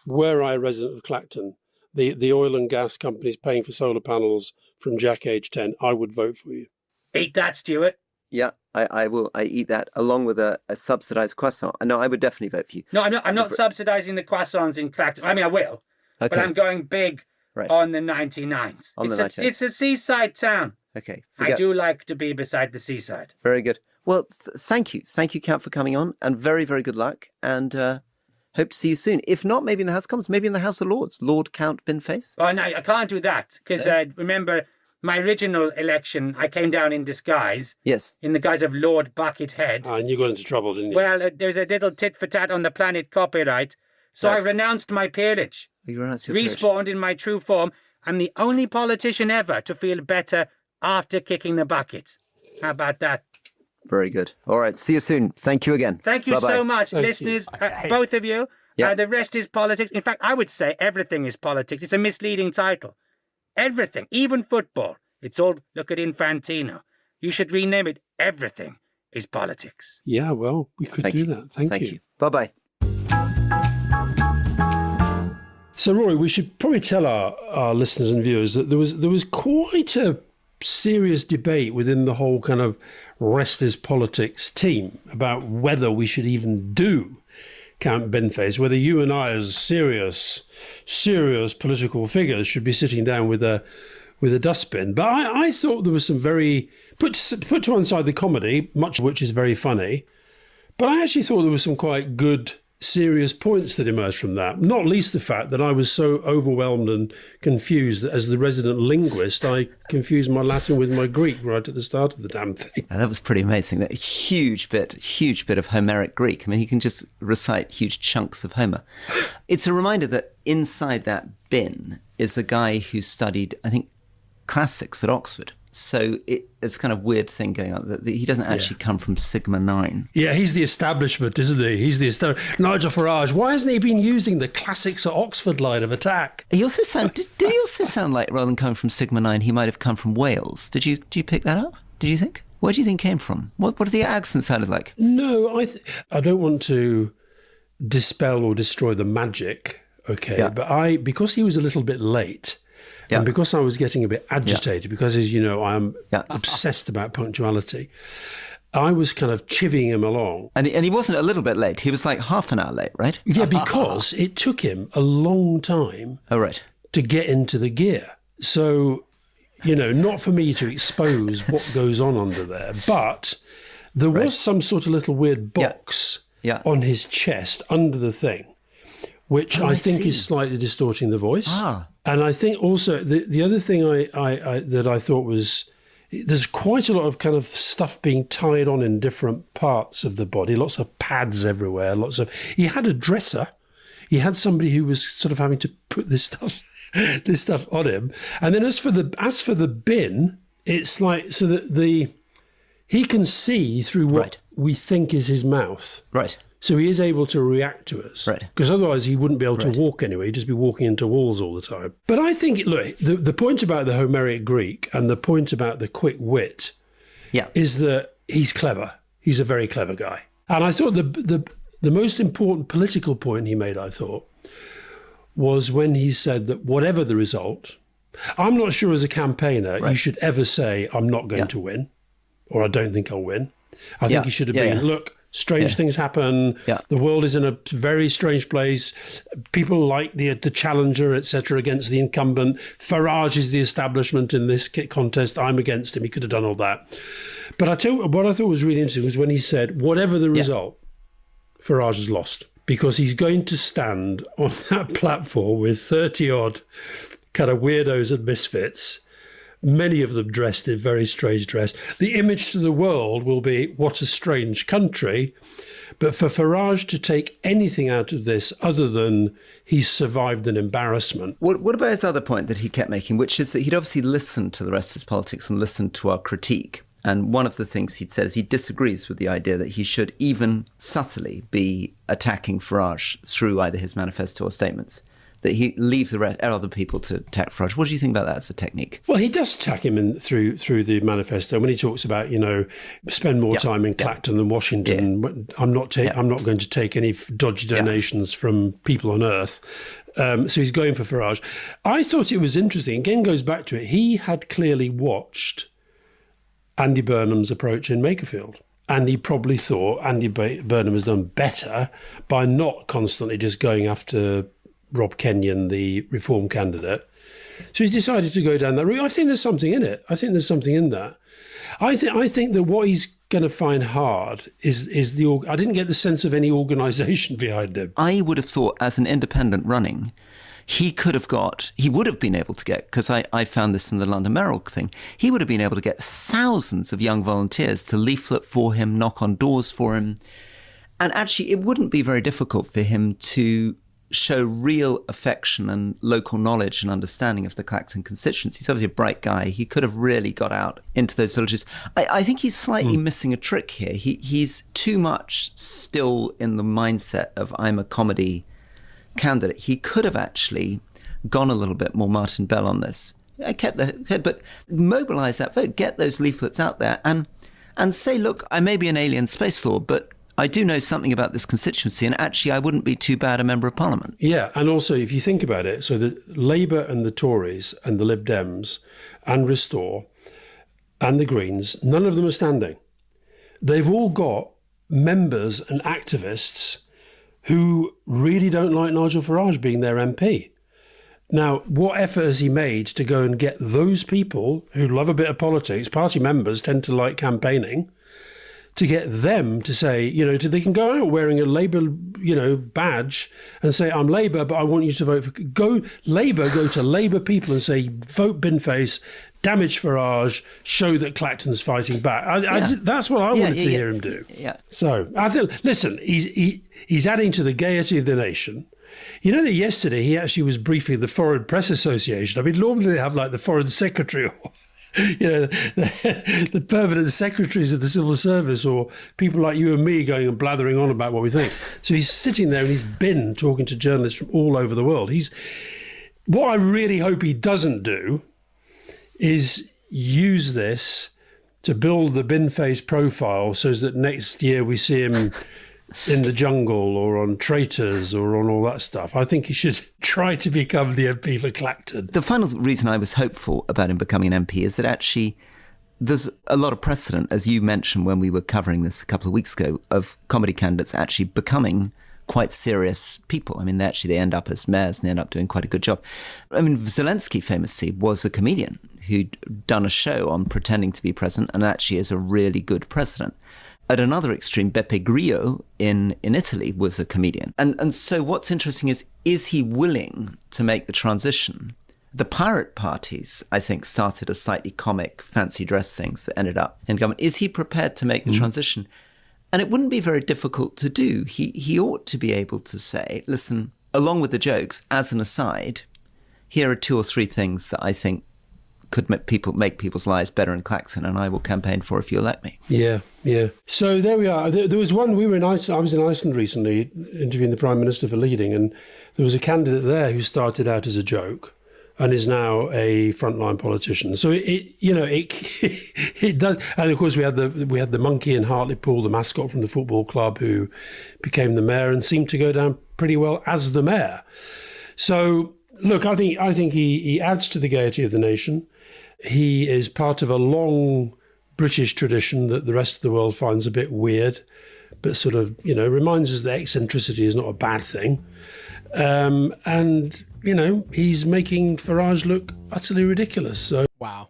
were I a resident of Clacton, the oil and gas companies paying for solar panels from Jack age 10, I would vote for you. Eat that, Stuart. Yeah, I will. I eat that along with a subsidised croissant. No, I would definitely vote for you. No, I'm not subsidising the croissants in Clacton. I mean, I will. Okay. But I'm going big on the 99s. It's a seaside town. Okay. I do like to be beside the seaside. Very good. Well, thank you. Thank you, Count, for coming on. And very, very good luck. And hope to see you soon. If not, maybe in the House of Commons, maybe in the House of Lords. Lord Count Binface. Oh, no, I can't do that. Because remember, my original election, I came down in disguise. Yes. In the guise of Lord Buckethead. And you got into trouble, didn't you? Well, there's a little tit-for-tat on the planet copyright. So I renounced my peerage. You renounced your Respawned in my true form. I'm the only politician ever to feel better after kicking the bucket. How about that? Very good. All right. See you soon. Thank you again. Thank you Bye-bye. so much, listeners, both of you. Yeah. The rest is politics. In fact, I would say everything is politics. It's a misleading title. Everything, even football. It's all, look at Infantino. You should rename it Everything is Politics. Yeah, well, we could do that. Thank you. Bye-bye. So, Rory, we should probably tell our listeners and viewers that there was quite a serious debate within the whole kind of Rest is Politics team about whether we should even do Count Binface, whether you and I, as serious political figures, should be sitting down with a dustbin. But I thought there was some very put to one side the comedy, much of which is very funny. But I actually thought there was some quite good, serious points that emerged from that, not least the fact that I was so overwhelmed and confused that as the resident linguist, I confused my Latin with my Greek right at the start of the damn thing. That was pretty amazing. That huge bit of Homeric Greek. I mean, he can just recite huge chunks of Homer. It's a reminder that inside that bin is a guy who studied, I think, classics at Oxford. So it's kind of weird thing going on that he doesn't actually come from Sigma 9. Yeah, he's the establishment, isn't he? He's the Nigel Farage. Why hasn't he been using the classics at Oxford line of attack? He also did he also sound like, rather than coming from Sigma 9, he might have come from Wales? Do you pick that up? Did you think? Where do you think he came from? What do the accents sounded like? No, I don't want to dispel or destroy the magic. Okay, Yeah. but because he was a little bit late. Yeah. And because I was getting a bit agitated, because, as you know, I'm obsessed about punctuality, I was kind of chivying him along. And he wasn't a little bit late. He was like half an hour late, right? Yeah, because it took him a long time to get into the gear. So, not for me to expose what goes on under there, but there was some sort of little weird box on his chest under the thing, which I think is slightly distorting the voice. And I think also the other thing that I thought was, there's quite a lot of kind of stuff being tied on in different parts of the body, lots of pads everywhere, he had a dresser. He had somebody who was sort of having to put this stuff on him. And then as for the bin, it's like, so that he can see through what we think is his mouth. Right. So he is able to react to us. Right. Because otherwise he wouldn't be able to walk anyway. He'd just be walking into walls all the time. But I think, look, the point about the Homeric Greek and the point about the quick wit is that he's clever. He's a very clever guy. And I thought the most important political point he made, I thought, was when he said that whatever the result, I'm not sure as a campaigner you should ever say, I'm not going to win, or I don't think I'll win. I think he should have been, look, strange things happen. The world is in a very strange place. People like the challenger, etc., against the incumbent. Farage is the establishment in this contest. I'm against him. He could have done all that. But I tell you what I thought was really interesting was when he said, whatever the result, Farage has lost, because he's going to stand on that platform with 30-odd kind of weirdos and misfits, many of them dressed in very strange dress. The image to the world will be, what a strange country. But for Farage to take anything out of this other than he's survived an embarrassment. What about his other point that he kept making, which is that he'd obviously listened to the rest of his politics and listened to our critique. And one of the things he'd said is he disagrees with the idea that he should even subtly be attacking Farage through either his manifesto or statements, that he leaves the other people to attack Farage. What do you think about that as a technique? Well, he does attack him through the manifesto when he talks about, spend more time in Clacton than Washington. I'm not going to take any dodgy donations from people on Earth. So he's going for Farage. I thought it was interesting. Again, goes back to it. He had clearly watched Andy Burnham's approach in Makerfield. And he probably thought Andy Burnham has done better by not constantly just going after Rob Kenyon, the Reform candidate. So he's decided to go down that route. I think there's something in it. I think there's something in that. I think that what he's going to find hard is I didn't get the sense of any organisation behind him. I would have thought as an independent running, he would have been able to get, because I found this in the London Mayoral thing, he would have been able to get thousands of young volunteers to leaflet for him, knock on doors for him. And actually, it wouldn't be very difficult for him to show real affection and local knowledge and understanding of the Clacton constituency. He's obviously a bright guy. He could have really got out into those villages. I think he's slightly missing a trick here. He's too much still in the mindset of I'm a comedy candidate. He could have actually gone a little bit more Martin Bell on this. But mobilise that vote, get those leaflets out there and say, look, I may be an alien space lord, but I do know something about this constituency, and actually I wouldn't be too bad a member of parliament. Yeah, and also if you think about it, so the Labour and the Tories and the Lib Dems and Restore and the Greens, none of them are standing. They've all got members and activists who really don't like Nigel Farage being their MP. Now, what effort has he made to go and get those people who love a bit of politics, party members tend to like campaigning, to get them to say, they can go out wearing a Labour, badge and say, I'm Labour, but I want you to vote for... Go to Labour people and say, vote Binface, damage Farage, show that Clacton's fighting back. That's what I wanted to hear him do. Yeah. So, I think, listen, he's adding to the gaiety of the nation. You know that yesterday he actually was briefing the Foreign Press Association. I mean, normally they have like the Foreign Secretary or... the permanent secretaries of the civil service or people like you and me going and blathering on about what we think. So he's sitting there and he's been talking to journalists from all over the world. What I really hope he doesn't do is use this to build the Binface profile so that next year we see him in the jungle or on Traitors or on all that stuff. I think he should try to become the MP for Clacton. The final reason I was hopeful about him becoming an MP is that actually there's a lot of precedent, as you mentioned when we were covering this a couple of weeks ago, of comedy candidates actually becoming quite serious people. I mean, they end up as mayors and they end up doing quite a good job. I mean, Zelensky famously was a comedian who'd done a show on pretending to be president and actually is a really good president. At another extreme, Beppe Grillo in Italy was a comedian. And so what's interesting is he willing to make the transition? The pirate parties, I think, started as slightly comic, fancy dress things that ended up in government. Is he prepared to make the transition? And it wouldn't be very difficult to do. He ought to be able to say, listen, along with the jokes, as an aside, here are 2 or 3 things that I think could make people's lives better in Claxon, and I will campaign for if you elect me. Yeah. So there we are. There was one, I was in Iceland recently interviewing the Prime Minister for Leading, and there was a candidate there who started out as a joke and is now a frontline politician. So it does. And of course we had the monkey in Hartlepool, the mascot from the football club, who became the mayor and seemed to go down pretty well as the mayor. So look, I think he adds to the gaiety of the nation. He is part of a long British tradition that the rest of the world finds a bit weird, but sort of, reminds us that eccentricity is not a bad thing. And, he's making Farage look utterly ridiculous. So wow.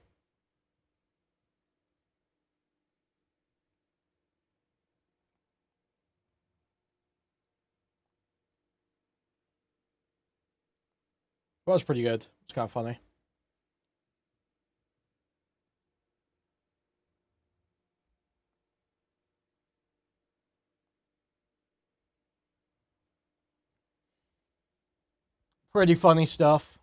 Well, it's pretty good. It's kind of funny. Pretty funny stuff.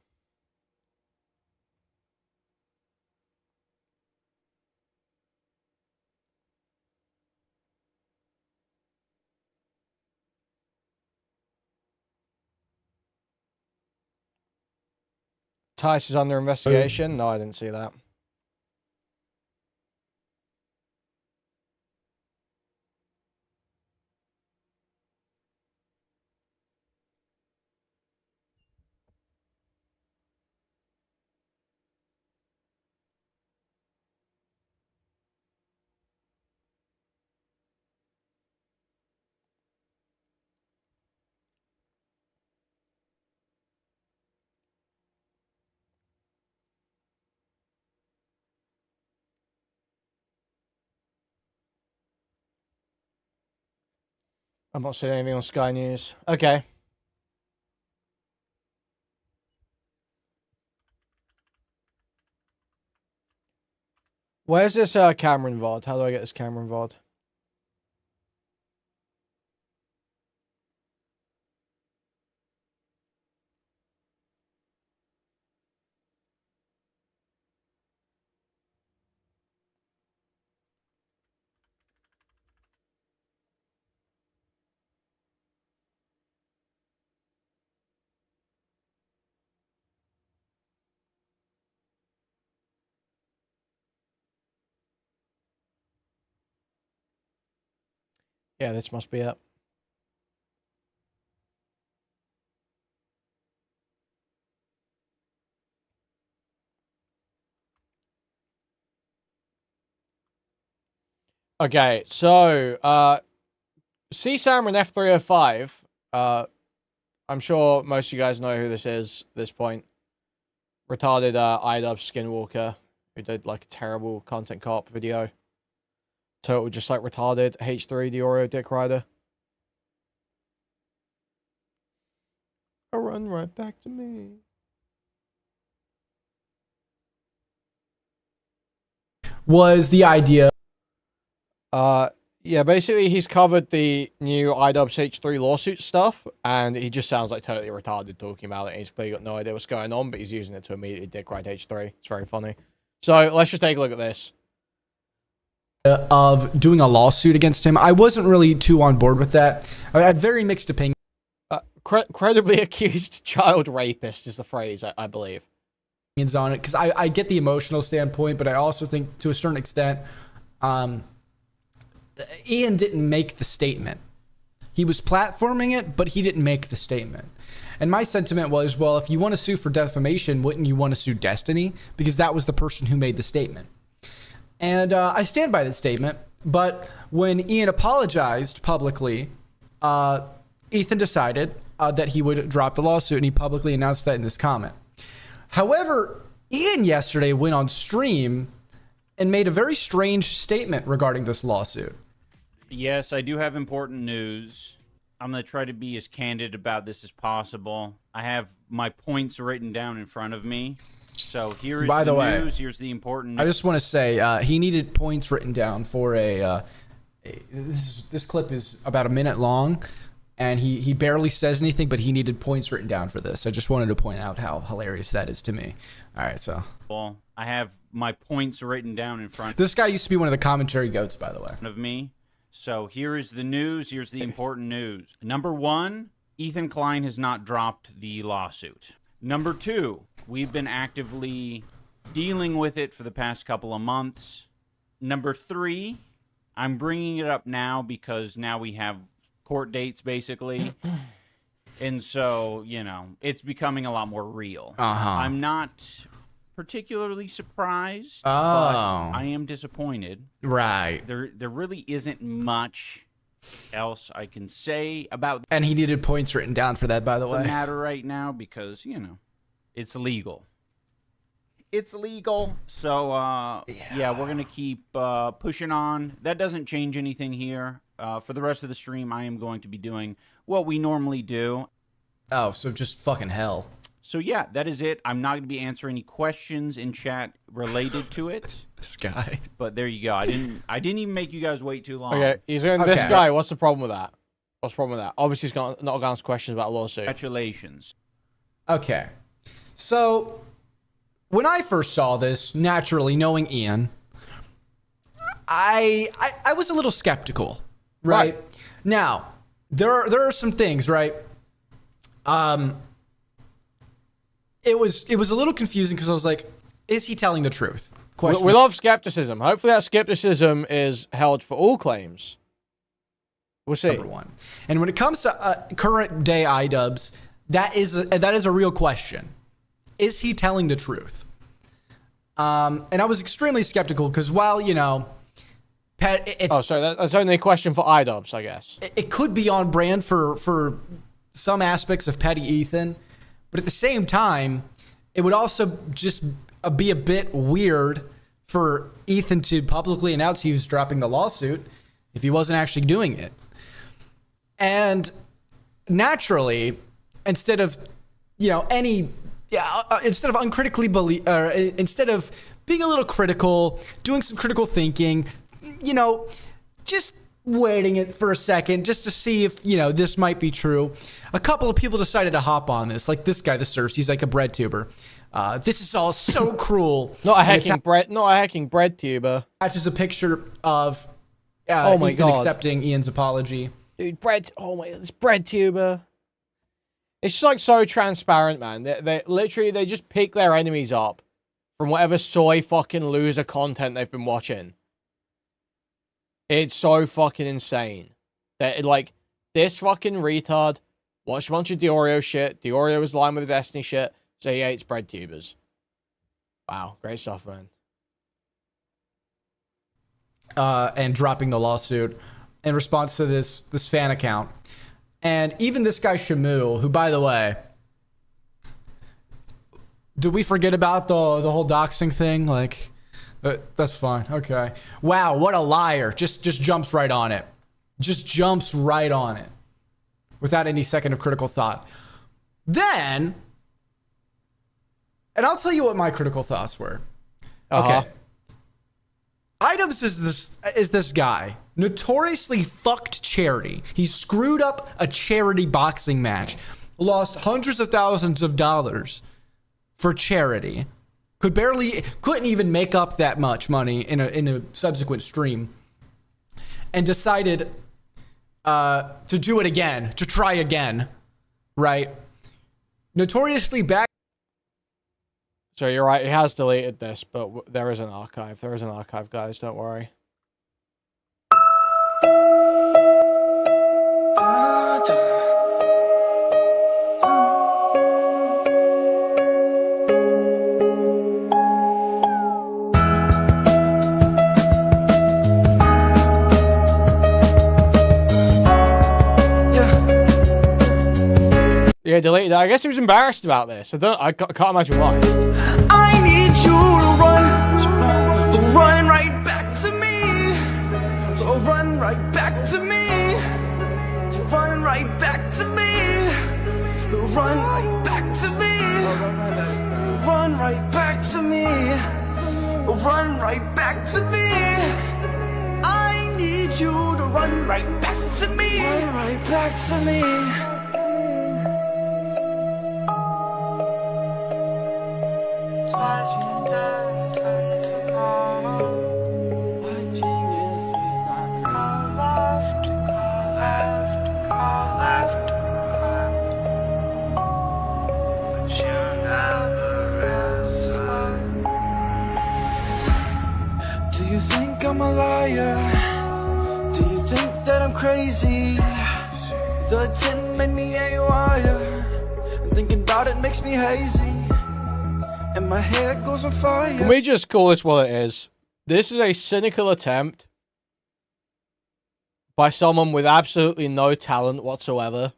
Tice is under investigation. No, I didn't see that. I'm not seeing anything on Sky News. Okay. Where's this Cameron VOD? How do I get this Cameron VOD? Yeah, this must be it. Okay, so CAMERONF305. I'm sure most of you guys know who this is at this point. Retarded iDub Skinwalker, who did like a terrible content cop video. Total just like retarded H3 Dioro Dick Rider. A run right back to me. Was the idea. Yeah, basically he's covered the new iDubbbz H3 lawsuit stuff, and he just sounds like totally retarded talking about it. And he's clearly got no idea what's going on, but he's using it to immediately dick ride H3. It's very funny. So let's just take a look at this. Of doing a lawsuit against him. I wasn't really too on board with that. I had very mixed opinions. Credibly accused child rapist is the phrase, I believe. On it, because I get the emotional standpoint, but I also think to a certain extent, Ian didn't make the statement. He was platforming it, but he didn't make the statement. And my sentiment was, well, if you want to sue for defamation, wouldn't you want to sue Destiny? Because that was the person who made the statement. And I stand by that statement. But when Ian apologized publicly, Ethan decided that he would drop the lawsuit, and he publicly announced that in this comment. However, Ian yesterday went on stream and made a very strange statement regarding this lawsuit. Yes, I do have important news. I'm going to try to be as candid about this as possible. I have my points written down in front of me. So here is the news. Here's the important news. I just want to say he needed points written down for this clip is about a minute long, and he barely says anything, but he needed points written down for this. I just wanted to point out how hilarious that is to me. All right, so. Well, I have my points written down in front. This guy used to be one of the commentary goats, by the way. Of me. So here is the news. Here's the important news. Number 1, Ethan Klein has not dropped the lawsuit. Number 2, we've been actively dealing with it for the past couple of months. Number 3, I'm bringing it up now because now we have court dates, basically. And so, you know, it's becoming a lot more real. I'm not particularly surprised, but I am disappointed. Right. There really isn't much else I can say about. And he needed points written down for that, by the way. The matter right now because, you know, it's legal. It's legal. So, yeah, we're going to keep pushing on. That doesn't change anything here. For the rest of the stream, I am going to be doing what we normally do. Oh, so just fucking hell. So, yeah, that is it. I'm not going to be answering any questions in chat related to it. This guy. But there you go. I didn't even make you guys wait too long. Okay, he's going this guy. What's the problem with that? What's the problem with that? Obviously, he's not going to answer questions about a lawsuit. Congratulations. Okay. So, when I first saw this, naturally, knowing Ian, I was a little skeptical, right? Now, there are some things, right? It was a little confusing because I was like, is he telling the truth? We love skepticism. Hopefully that skepticism is held for all claims. We'll see. Number 1. And when it comes to current day iDubbbz, that is a real question. Is he telling the truth? And I was extremely skeptical because while, you know, that's only a question for iDubbbz, I guess. It could be on brand for some aspects of Petty Ethan, but at the same time, it would also just be a bit weird for Ethan to publicly announce he was dropping the lawsuit if he wasn't actually doing it. And naturally, instead of, you know, instead of uncritically instead of being a little critical, doing some critical thinking, you know, just waiting it for a second just to see if, you know, this might be true. A couple of people decided to hop on this, like this guy, the Cersei. He's like a bread tuber. This is all so cruel. Not a hacking bread tuber. Matches a picture of oh my Ethan God. accepting Ian's apology. Dude, this bread tuber. It's just like so transparent, man. They literally they just pick their enemies up from whatever soy fucking loser content they've been watching. It's so fucking insane. That like this fucking retard watched a bunch of Diorio shit. Diorio was lying with the Destiny shit, so he hates bread tubers. Wow, great stuff, man. And dropping the lawsuit in response to this fan account. And even this guy Shamu, who, by the way, did we forget about the whole doxing thing? Like, that's fine. Okay. Wow, what a liar. Just jumps right on it. Just jumps right on it. Without any second of critical thought. Then, and I'll tell you what my critical thoughts were. Okay. iDubbbz is this guy. Notoriously fucked charity. He screwed up a charity boxing match. Lost hundreds of thousands of dollars for charity. Couldn't even make up that much money in a subsequent stream. And decided to do it again. To try again. Right? Notoriously back. So you're right, he has deleted this, but there is an archive. There is an archive, guys, don't worry. Yeah, deleted it. I guess he was embarrassed about this. I can't imagine why. I need you to run right back to me. Run right back run right back to me. Run right back to me. Run right back to me. I need you to run right back to me. Run right back to me. Do you think I'm a liar? Do you think that I'm crazy? The tin made me haywire, and thinking about it makes me hazy, and my hair goes on fire. Can we just call this what it is? This is a cynical attempt by someone with absolutely no talent whatsoever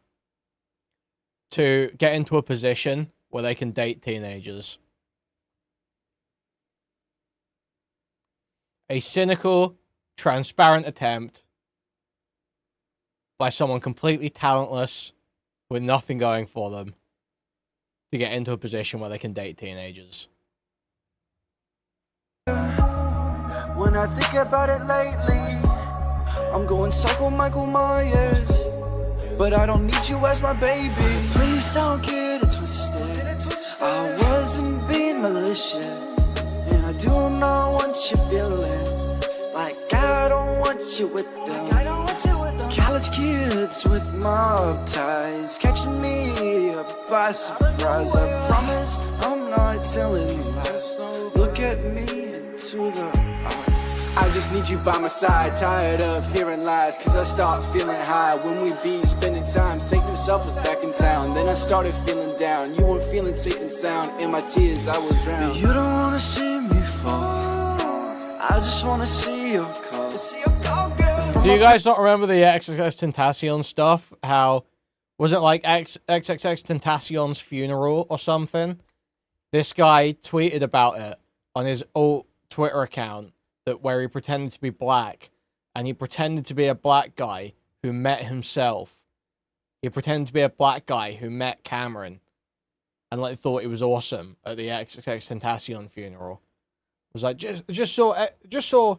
to get into a position where they can date teenagers. A cynical, transparent attempt by someone completely talentless with nothing going for them to get into a position where they can date teenagers. When I think about it lately, I'm going psycho Michael Myers, but I don't need you as my baby. Please don't get it twisted. I wasn't being malicious, and I do not want you feeling like I don't want you with them. College kids with mob ties catching me up by surprise. I promise I'm not telling lies. Look at me into the eyes. I just need you by my side, tired of hearing lies, cause I start feeling high when we be spending time. Satan himself was back in town, then I started feeling down. You weren't feeling safe and sound, in my tears I was drowned. But you don't wanna see me fall, I just wanna see your call. Do you guys not remember the XXX Tentacion stuff? How, was it like XXX Tentacion's funeral or something? This guy tweeted about it on his old Twitter account, that where he pretended to be black, and he pretended to be a black guy who met himself. He pretended to be a black guy who met Cameron, and like thought he was awesome at the XXX Tentacion funeral. It was like just saw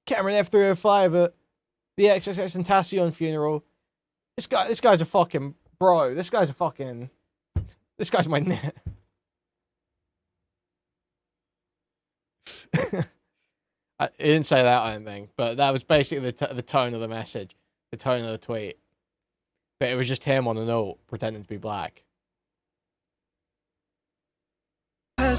Cameron F305 at the XXX Tentacion funeral. This guy's a fucking bro. This guy's my net. He didn't say that, I don't think, but that was basically the tone of the message, the tone of the tweet. But it was just him on a note pretending to be black. Didn't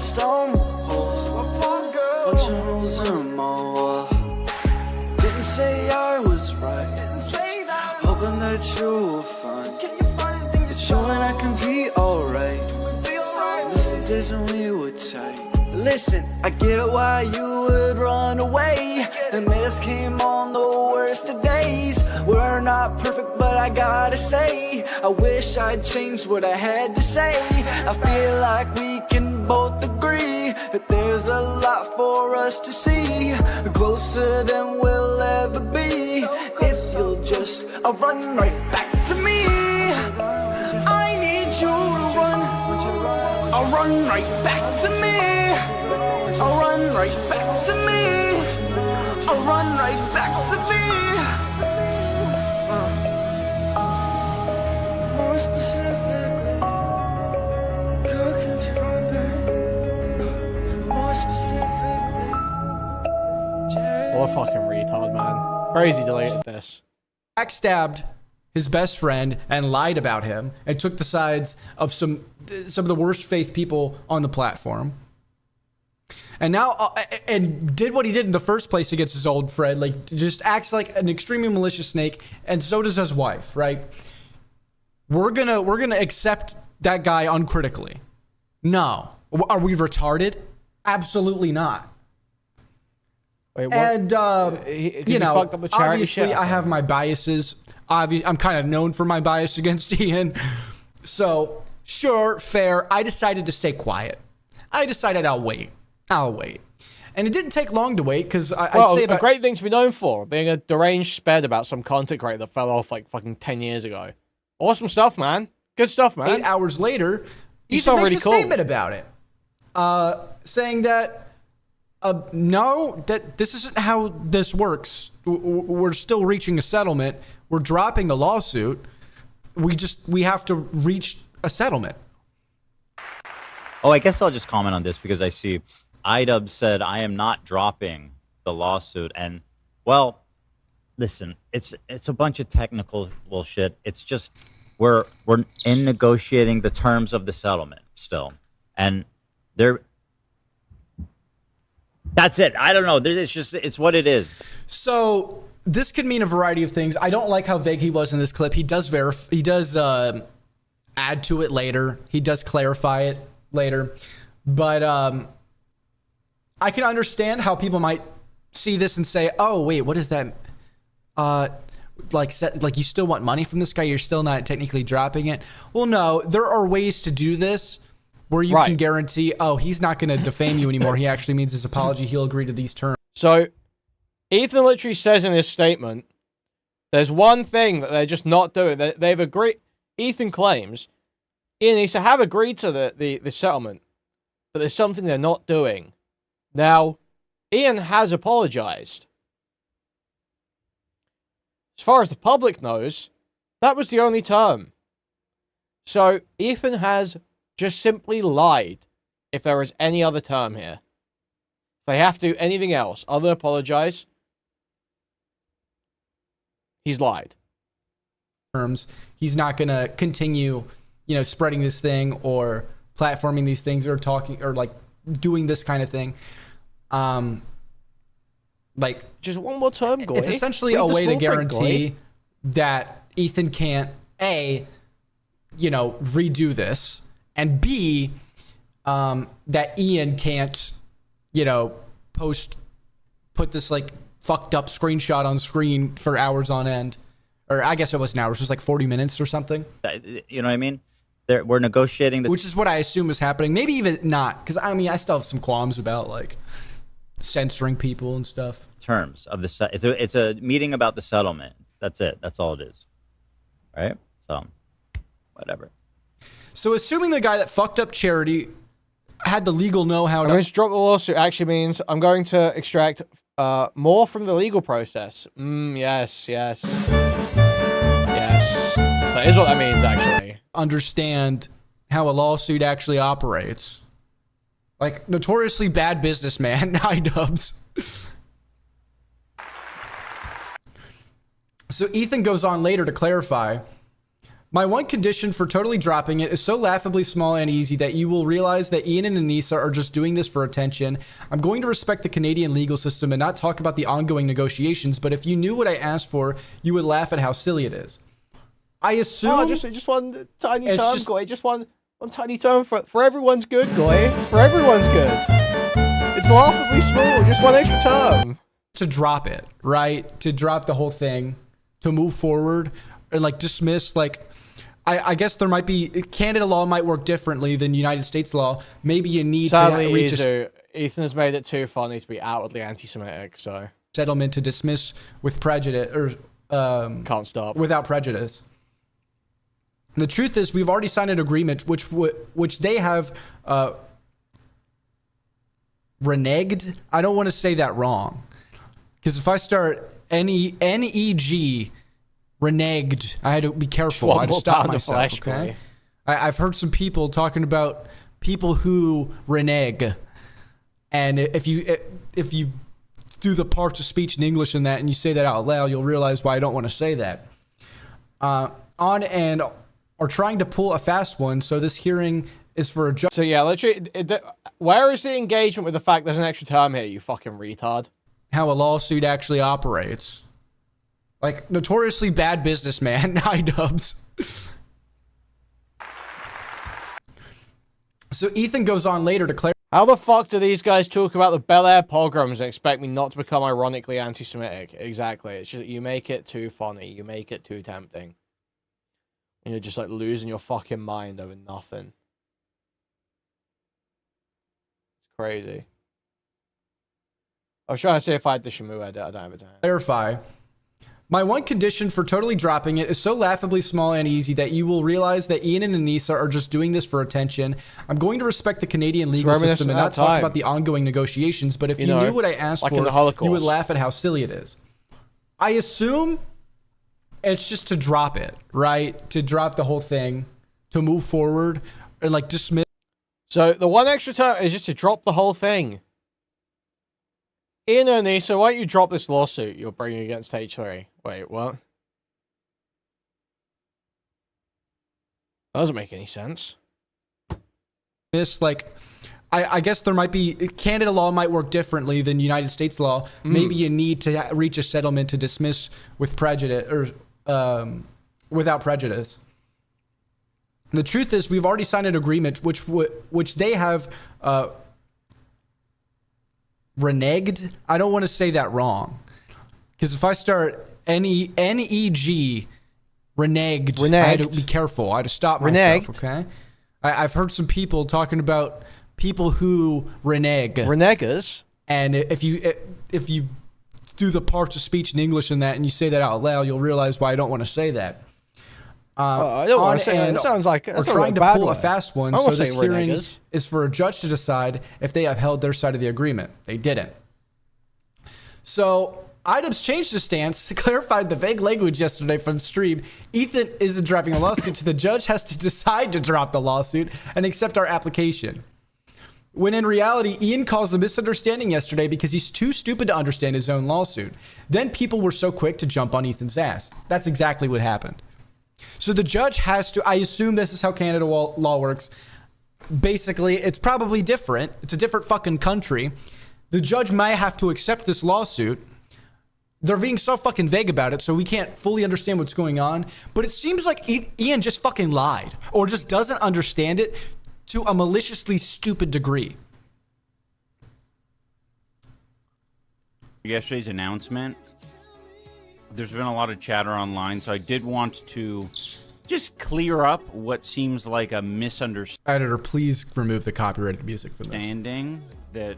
say I was right. Hoping that you will find that you and I can be alright. Miss the days when we were tight. Listen, I get why you would run away. The mess came on the worst of days. We're not perfect, but I gotta say, I wish I'd changed what I had to say. I feel like we can both agree that there's a lot for us to see, closer than we'll ever be. If you'll just run right back to me. I need you to run right back to me. I'll run right back to me. I'll run right back to me. More specifically, girl, can't you run back? More specifically, What a fucking retard, man. Crazy deleted this. Backstabbed his best friend and lied about him and took the sides of some of the worst faith people on the platform. And now, and did what he did in the first place against his old friend, like just acts like an extremely malicious snake, and so does his wife, right? We're gonna accept that guy uncritically. No. Are we retarded? Absolutely not. Wait, what? And you know, fucked up the charity obviously shit. I have my biases. I'm kind of known for my bias against Ian. So, sure, fair. I decided to stay quiet. I decided I'll wait. And it didn't take long to wait, because I'd say about... a great thing to be known for, being a deranged sped about some content creator that fell off like fucking 10 years ago. Awesome stuff, man. Good stuff, man. 8 hours later, You Ethan sound makes really a cool. statement about it, saying that no, that this isn't how this works. We're still reaching a settlement. We're dropping the lawsuit. We have to reach a settlement. Oh, I guess I'll just comment on this because I see iDub said, I am not dropping the lawsuit. And, well, listen, it's a bunch of technical bullshit. It's just we're in negotiating the terms of the settlement still. And that's it. I don't know. It's what it is. So this could mean a variety of things. I don't like how vague he was in this clip. He does add to it later. He does clarify it later. But I can understand how people might see this and say, oh, wait, what is that? Like you still want money from this guy? You're still not technically dropping it? Well, no, there are ways to do this where you can guarantee, oh, he's not going to defame you anymore. He actually means his apology. He'll agree to these terms. So Ethan literally says in his statement, there's one thing that they're just not doing. They've agreed. Ethan claims Ian needs to have agreed to the settlement, but there's something they're not doing. Now, Ian has apologized. As far as the public knows, that was the only term. So Ethan has just simply lied if there is any other term here. If they have to do anything else other than apologize, he's lied. He's not going to continue, spreading this thing or platforming these things or talking or like doing this kind of thing. Like just one more term, Goy. It's essentially a way to guarantee that Ethan can't redo this, and B, that Ian can't, put this like fucked up screenshot on screen for hours on end. Or I guess it wasn't hours, it was like 40 minutes or something. You know what I mean? We're negotiating which is what I assume is happening. Maybe even not, because I still have some qualms about like censoring people and stuff. Terms of the it's a meeting about the settlement. That's it. That's all it is. Right? So, whatever. So assuming the guy that fucked up Charity had the legal know-how I'm going to drop the lawsuit actually means I'm going to extract more from the legal process. Yes. So that is what that means, actually. Understand how a lawsuit actually operates. Like, notoriously bad businessman, iDubbbz. So Ethan goes on later to clarify, my one condition for totally dropping it is so laughably small and easy that you will realize that Ian and Anissa are just doing this for attention. I'm going to respect the Canadian legal system and not talk about the ongoing negotiations, but if you knew what I asked for, you would laugh at how silly it is. I assume... just one tiny term, Goy. Just one tiny term for everyone's good, Goy. For everyone's good. It's laughably small. Just one extra term. To drop it, right? To drop the whole thing. To move forward. And, like, dismiss, like... I guess there might be... Canada law might work differently than United States law. Maybe you need to reach Ethan has made it too funny to be outwardly anti-Semitic, so... Settlement to dismiss with prejudice, or... Can't stop. Without prejudice. The truth is, we've already signed an agreement which they have reneged. I don't want to say that wrong, because if I start N-E-G reneged, I had to be careful. I had to stop myself. Okay, I've heard some people talking about people who renege, and if you do the parts of speech in English in that, and you say that out loud, you'll realize why I don't want to say that. On and are trying to pull a fast one, so this hearing is for a judge. So yeah, literally, where is the engagement with the fact there's an extra term here, you fucking retard? How a lawsuit actually operates. Like, notoriously bad businessman, iDubbbz. So Ethan goes on later to clarify. How the fuck do these guys talk about the Bel Air pogroms and expect me not to become ironically anti-Semitic? Exactly. It's just, you make it too funny. You make it too tempting. And you're just like losing your fucking mind over nothing. It's crazy. I was trying to see if I had the Shamu edit. I don't have it. Clarify. My one condition for totally dropping it is so laughably small and easy that you will realize that Ian and Anissa are just doing this for attention. I'm going to respect the Canadian legal system and not talk about the ongoing negotiations, but if you knew what I asked for, you would laugh at how silly it is. I assume it's just to drop it, right? To drop the whole thing, to move forward, and like dismiss. So the one extra term is just to drop the whole thing. Ian and Anissa, why don't you drop this lawsuit you're bringing against H3? Wait, what? That doesn't make any sense. Like, I guess there might be, Canada law might work differently than United States law. Maybe you need to reach a settlement to dismiss with prejudice or without prejudice. The truth is, we've already signed an agreement which they have reneged. I don't want to say that wrong, because if I start N-E-G reneged, I had to be careful. I had to stop myself. Okay, I've heard some people talking about people who reneggers, and if you do the parts of speech in English and that, and you say that out loud, you'll realize why I don't want to say that. I don't want to say that. It sounds like we're trying to pull a fast one. So this hearing is for a judge to decide if they upheld their side of the agreement. They didn't. So IDUBS changed his stance, clarified the vague language yesterday from stream. Ethan isn't dropping a lawsuit, so the judge has to decide to drop the lawsuit and accept our application. When in reality, Ian caused the misunderstanding yesterday because he's too stupid to understand his own lawsuit. Then people were so quick to jump on Ethan's ass. That's exactly what happened. So the judge has to, I assume this is how Canada law works. Basically, it's probably different. It's a different fucking country. The judge may have to accept this lawsuit. They're being so fucking vague about it, so we can't fully understand what's going on. But it seems like Ian just fucking lied, or just doesn't understand it to a maliciously stupid degree. Yesterday's announcement, there's been a lot of chatter online, so I did want to just clear up what seems like a misunderstanding. Editor, please remove the copyrighted music from this. That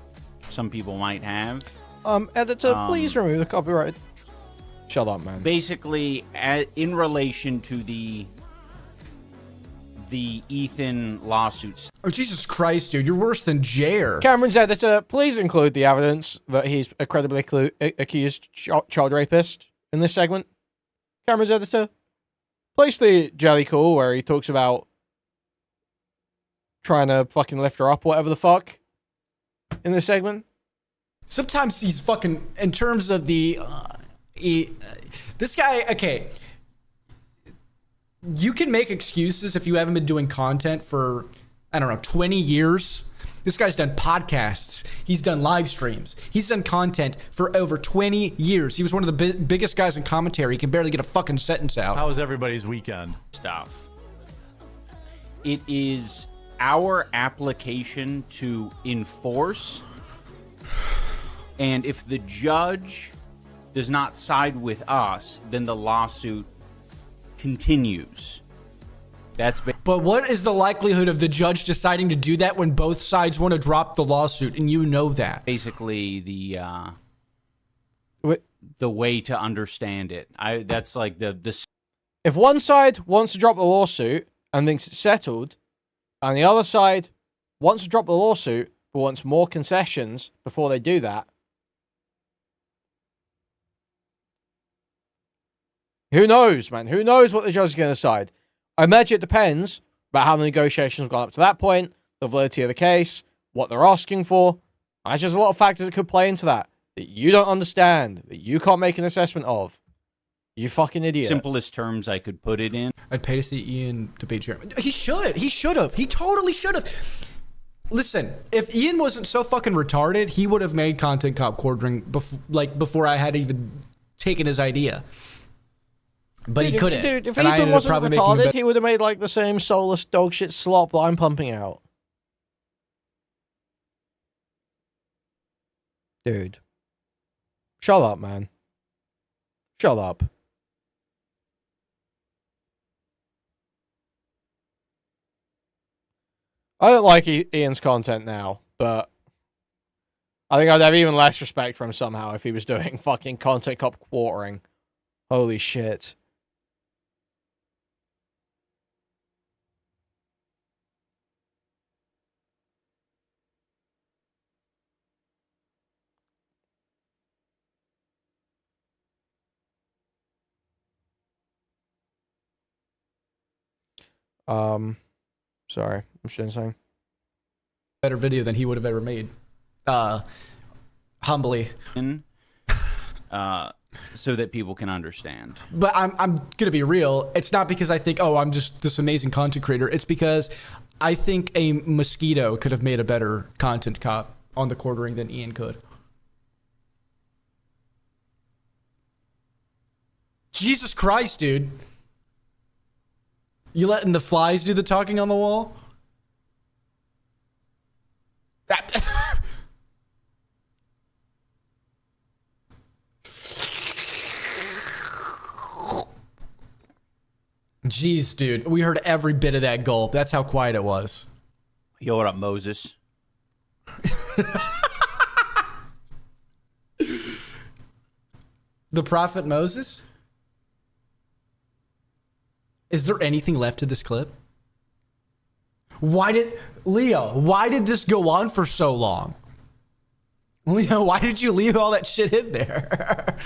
some people might have. Editor, please remove the copyright. Shut up, man. Basically, in relation to the Ethan lawsuits. Oh, Jesus Christ, dude. You're worse than Jair. Cameron's editor, please include the evidence that he's a credibly accused child rapist in this segment. Cameron's editor, place the jelly call where he talks about trying to fucking lift her up, whatever the fuck, in this segment. Sometimes he's fucking, in terms of the, this guy, okay, you can make excuses if you haven't been doing content for, I don't know, 20 years. This guy's done podcasts. He's done live streams. He's done content for over 20 years. He was one of the biggest guys in commentary. He can barely get a fucking sentence out. How was everybody's weekend? Stuff. It is our application to enforce, and if the judge does not side with us, then the lawsuit continues. But what is the likelihood of the judge deciding to do that when both sides want to drop the lawsuit, and you know that? Basically, the way to understand it. That's like the. If one side wants to drop the lawsuit and thinks it's settled, and the other side wants to drop the lawsuit but wants more concessions before they do that, who knows, man? Who knows what the judge is going to decide? I imagine it depends about how the negotiations have gone up to that point, the validity of the case, what they're asking for. There's just a lot of factors that could play into that you don't understand, that you can't make an assessment of. You fucking idiot. Simplest terms I could put it in. I'd pay to see Ian debate Jeremy. He should. He should have. He totally should have. Listen, if Ian wasn't so fucking retarded, he would have made Content Cop quartering before I had even taken his idea. But he couldn't. Dude, if Ethan wasn't retarded, he would have made like the same soulless dogshit slop that I'm pumping out. Dude. Shut up, man. Shut up. I don't like Ian's content now, but I think I'd have even less respect for him somehow if he was doing fucking Content Cop quartering. Holy shit. Sorry, I'm shouldn't saying. Better video than he would have ever made. Humbly. So that people can understand. But I'm gonna be real. It's not because I think, oh, I'm just this amazing content creator. It's because I think a mosquito could have made a better content cop on the quartering than Ian could. Jesus Christ, dude. You letting the flies do the talking on the wall? Jeez, dude. We heard every bit of that gulp. That's how quiet it was. Yo, what up, Moses? The prophet Moses? Is there anything left to this clip? Why did this go on for so long? Leo, why did you leave all that shit in there?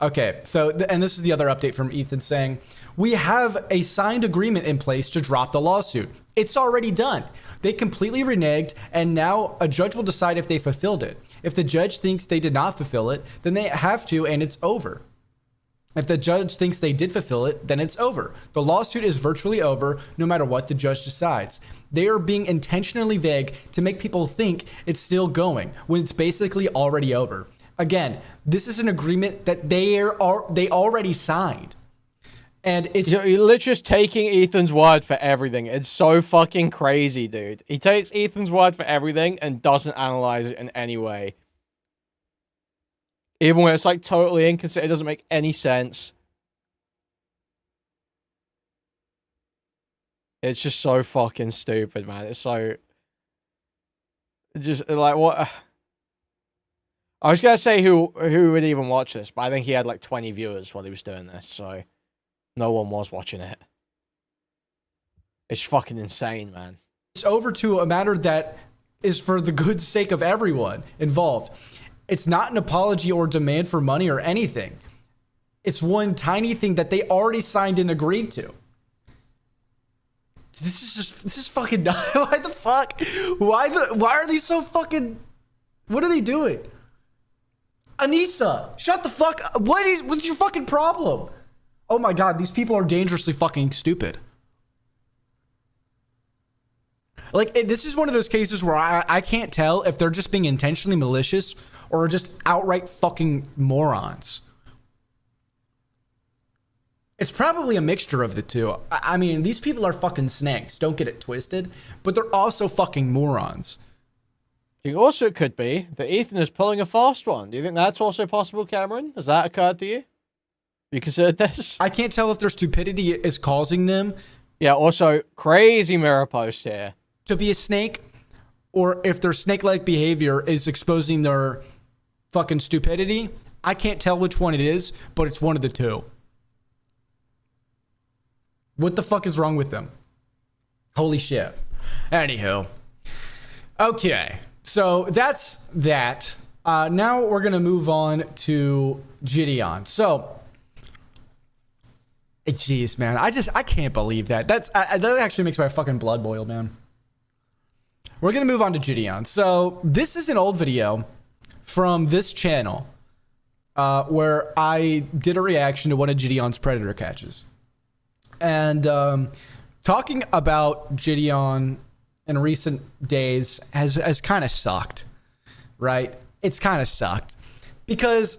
Okay, so, and this is the other update from Ethan saying, we have a signed agreement in place to drop the lawsuit. It's already done. They completely reneged, and now a judge will decide if they fulfilled it. If the judge thinks they did not fulfill it, then they have to, and it's over. If the judge thinks they did fulfill it, then it's over. The lawsuit is virtually over, no matter what the judge decides. They are being intentionally vague to make people think it's still going, when it's basically already over. Again, this is an agreement that they already signed. And it's... You're literally just taking Ethan's word for everything. It's so fucking crazy, dude. He takes Ethan's word for everything and doesn't analyze it in any way. Even when it's like totally inconsistent, it doesn't make any sense. It's just so fucking stupid, man. It's so... Just, like, what... I was gonna say who would even watch this, but I think he had like 20 viewers while he was doing this, so no one was watching it. It's fucking insane, man. It's over to a matter that is for the good sake of everyone involved. It's not an apology or demand for money or anything. It's one tiny thing that they already signed and agreed to. This is fucking why the fuck? Why are they so fucking, what are they doing? Anissa, shut the fuck up. What's your fucking problem? Oh my god, these people are dangerously fucking stupid. Like, this is one of those cases where I can't tell if they're just being intentionally malicious or just outright fucking morons. It's probably a mixture of the two. I mean, these people are fucking snakes. Don't get it twisted. But they're also fucking morons. Also, it could be that Ethan is pulling a fast one. Do you think that's also possible, Cameron? Has that occurred to you? You considered this? I can't tell if their stupidity is causing them. Yeah, also, crazy mirror post here. To be a snake, or if their snake-like behavior is exposing their fucking stupidity. I can't tell which one it is, but it's one of the two. What the fuck is wrong with them? Holy shit. Anywho. Okay. So that's that. Now we're going to move on to Gideon. So, jeez, man. I can't believe that. That actually makes my fucking blood boil, man. We're going to move on to Gideon. So this is an old video from this channel where I did a reaction to one of Gideon's predator catches. And talking about Gideon in recent days has kind of sucked, right? It's kind of sucked because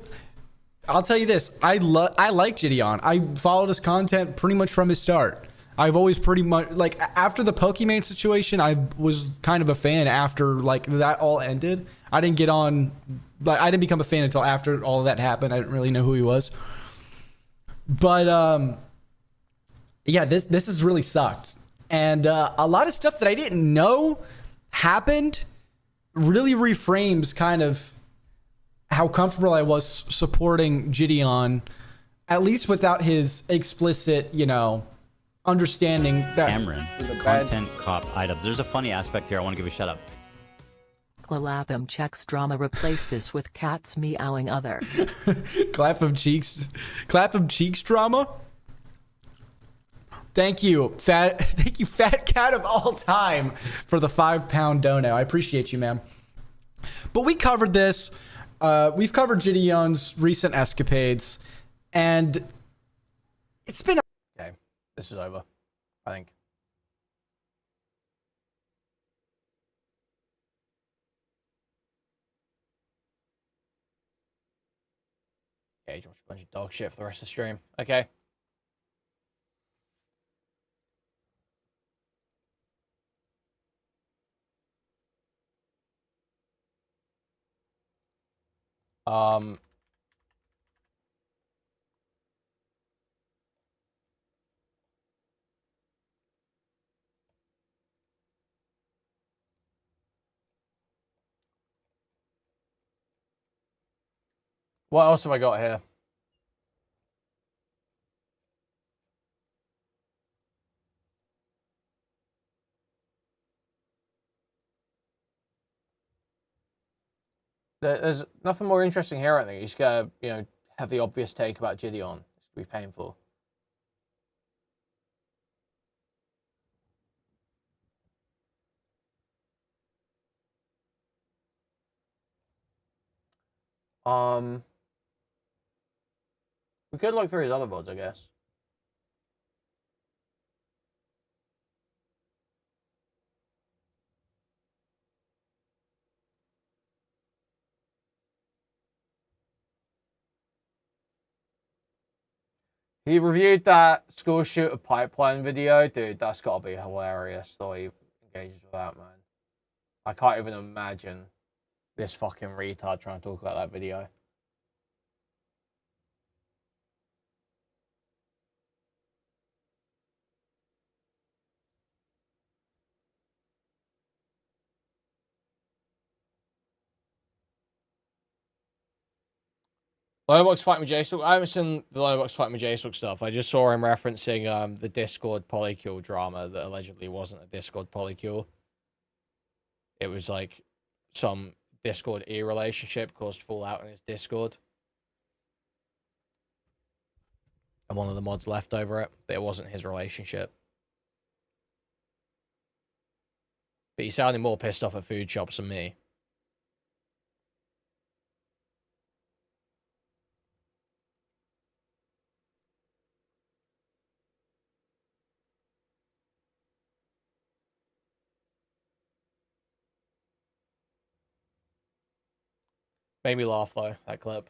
I'll tell you this. I like Gideon. I followed his content pretty much from his start. I've always pretty much, like, after the Pokemon situation, I was kind of a fan after, like, that all ended. I didn't get on, like, I didn't become a fan until after all of that happened. I didn't really know who he was. But, yeah, this has really sucked. And a lot of stuff that I didn't know happened really reframes kind of how comfortable I was supporting Gideon, at least without his explicit, you know, understanding that Cameron, content cop items. There's a funny aspect here. I want to give a shout out. Clapham checks drama. Replace this with cats meowing other. Clapham cheeks drama. Thank you, fat cat of all time, for the £5 dono. I appreciate you, man. But we covered this. We've covered Gideon's recent escapades, and it's been okay. This is over, I think. Yeah, you watch a bunch of dog shit for the rest of the stream. Okay. What else have I got here? There's nothing more interesting here, I think. You just gotta, you know, have the obvious take about Gideon. It's gonna be painful. We could look through his other VODs, I guess. He reviewed that school shooter pipeline video. Dude, that's gotta be hilarious that he engages with that, man. I can't even imagine this fucking retard trying to talk about that video. Lobox fighting with JSOC. I haven't seen the Lobox fighting with JSOC stuff. I just saw him referencing the Discord polycule drama that allegedly wasn't a Discord polycule. It was like some Discord relationship caused fallout in his Discord. And one of the mods left over it, but it wasn't his relationship. But he sounded more pissed off at food shops than me. Made me laugh though, that clip.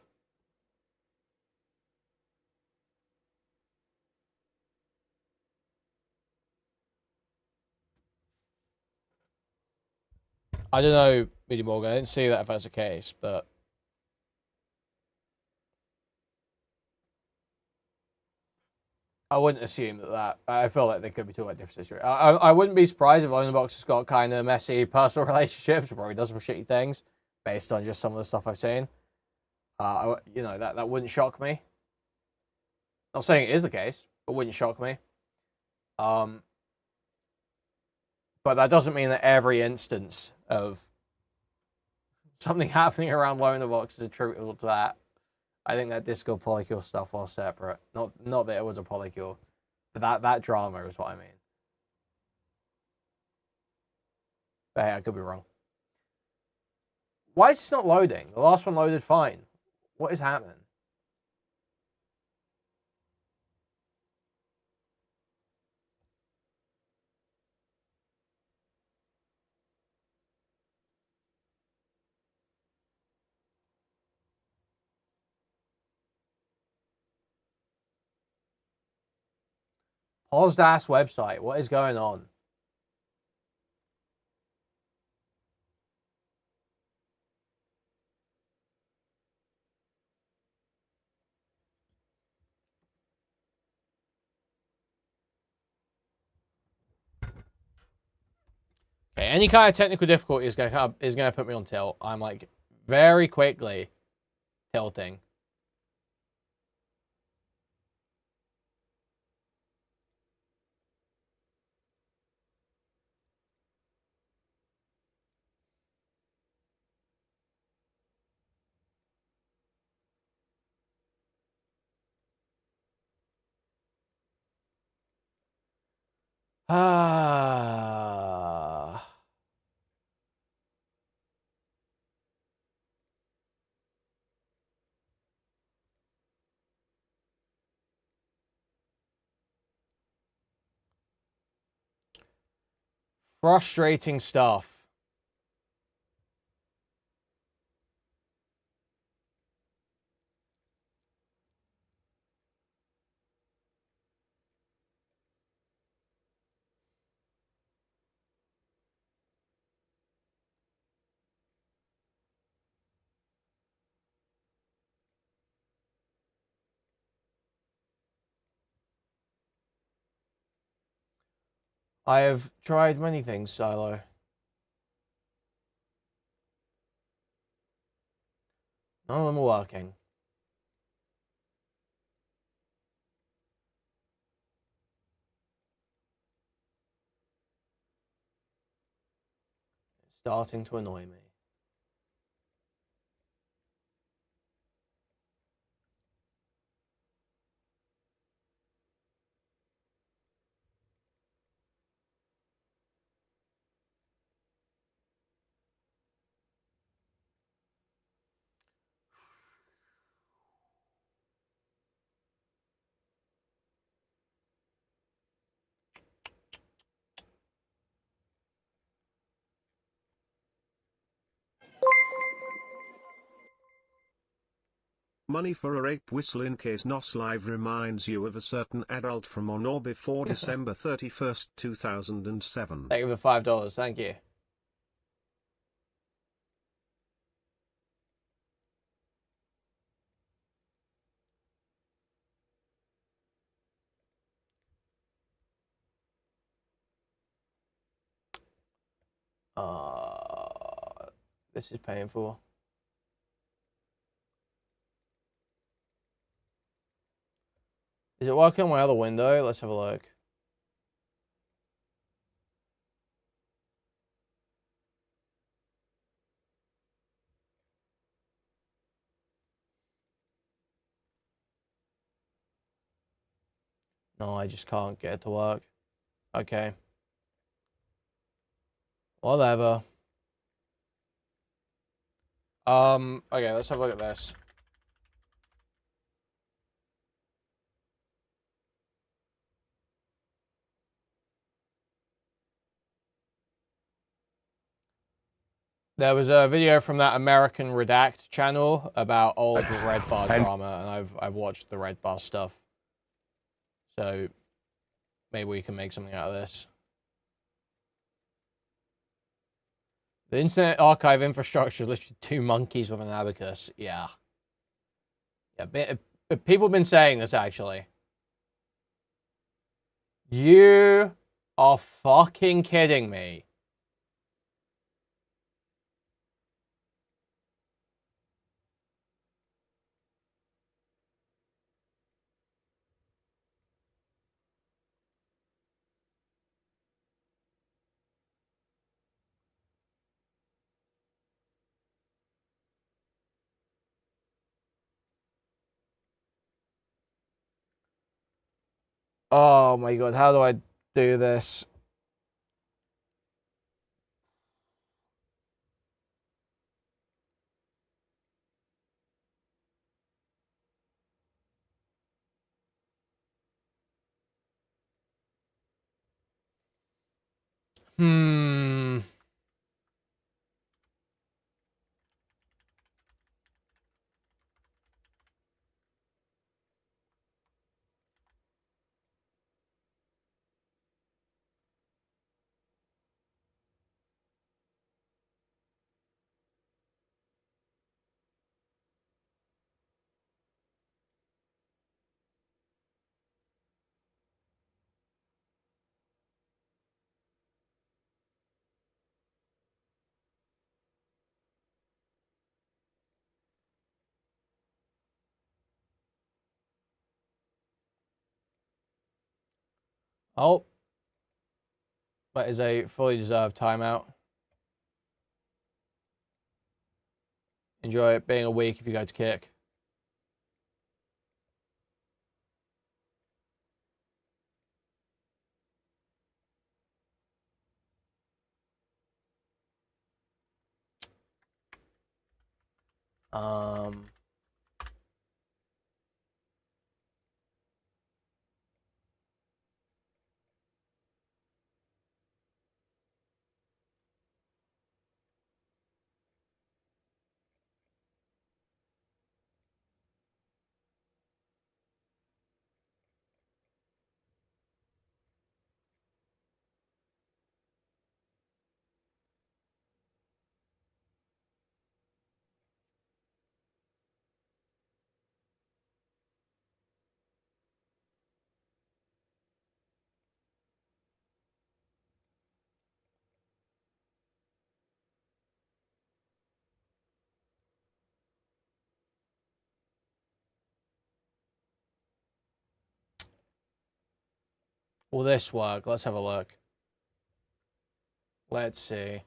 I don't know, Media Morgan. I didn't see that if that's the case, but I wouldn't assume that. I feel like they could be talking about different situations. I wouldn't be surprised if Lonerbox has got kind of messy personal relationships, or probably does some shitty things based on just some of the stuff I've seen. You know, that wouldn't shock me. Not saying it is the case, but wouldn't shock me. But that doesn't mean that every instance of something happening around Lonerbox is attributable to that. I think that Discord polycule stuff was separate. Not that it was a polycule. But that drama is what I mean. But hey, I could be wrong. Why is this not loading? The last one loaded fine. What is happening? Paused ass website. What is going on? Okay, any kind of technical difficulty is gonna put me on tilt. I'm like very quickly tilting. Ah. Frustrating stuff. I have tried many things, Silo. None of them are working. It's starting to annoy me. Money for a rape whistle in case NOS Live reminds you of a certain adult from on or before December 31st, 2007. Thank you for $5. Thank you. This is painful. Is it working on my other window? Let's have a look. No, I just can't get it to work. Okay. Whatever. Okay, let's have a look at this. There was a video from that American Redact channel about old Red Bar drama, and I've watched the Red Bar stuff. So maybe we can make something out of this. The Internet Archive infrastructure is literally 2 monkeys with an abacus. Yeah. Yeah, people have been saying this, actually. You are fucking kidding me. Oh my god, how do I do this? Hmm. Oh. That is a fully deserved timeout. Enjoy it being a week if you go to kick. Will this work? Let's have a look. Let's see.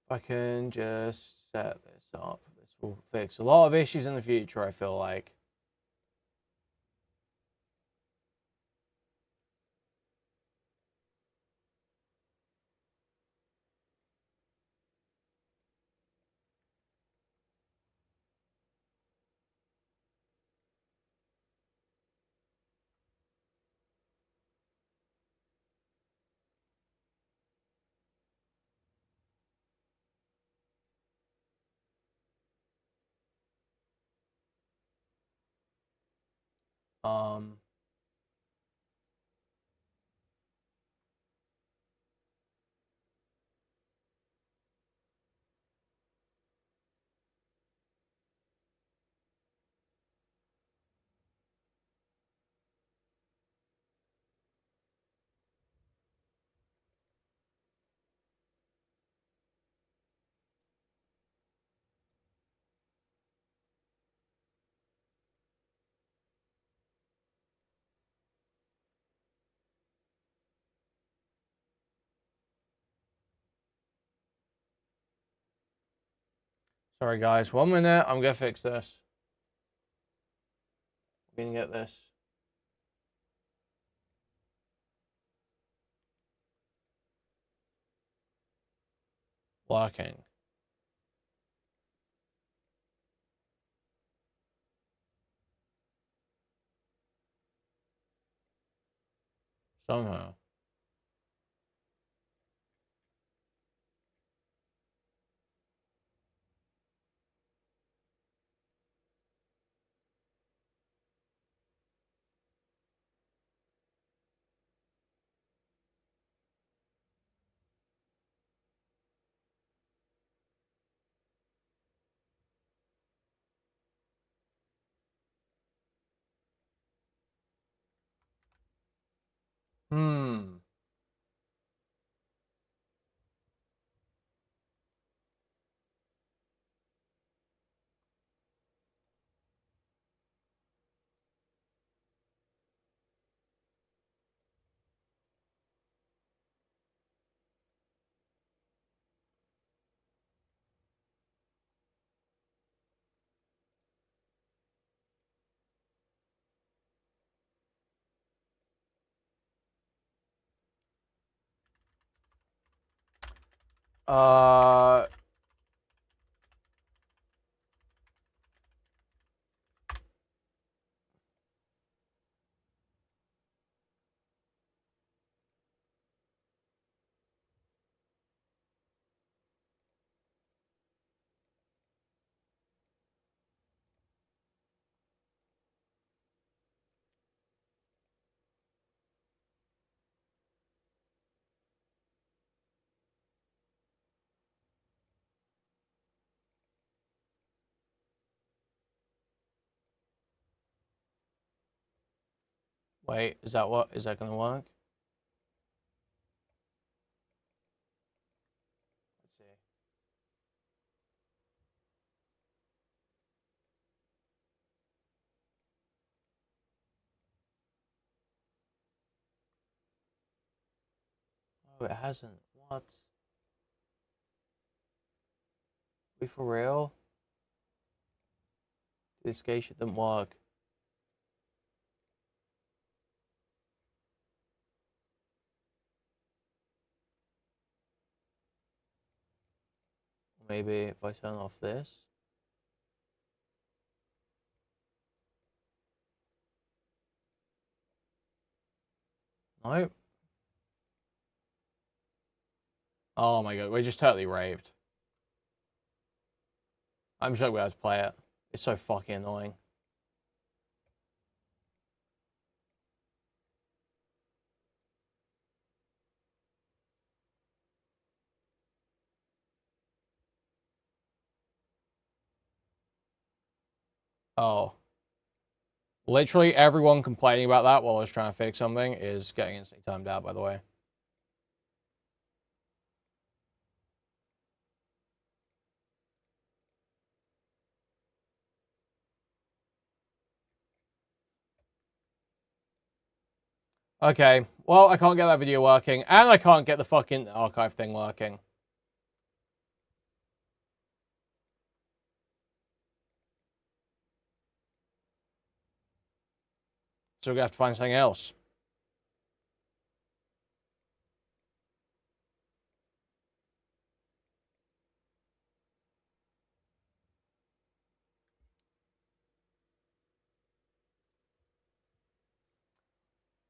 If I can just set this up, this will fix a lot of issues in the future, I feel like. Um, Sorry, guys. 1 minute. I'm going to fix this. I'm going to get this working. Somehow. Hmm. Uh... Wait, is that what? Is that gonna work? Let's see. Oh, it hasn't. What? We for real? This gay shit didn't work. Maybe if I turn off this. Nope. Oh my god, we're just totally raped. I'm sure we have to play it. It's so fucking annoying. Oh. Literally everyone complaining about that while I was trying to fix something is getting instantly timed out, by the way. Okay, well, I can't get that video working, and I can't get the fucking archive thing working. So we're gonna have to find something else.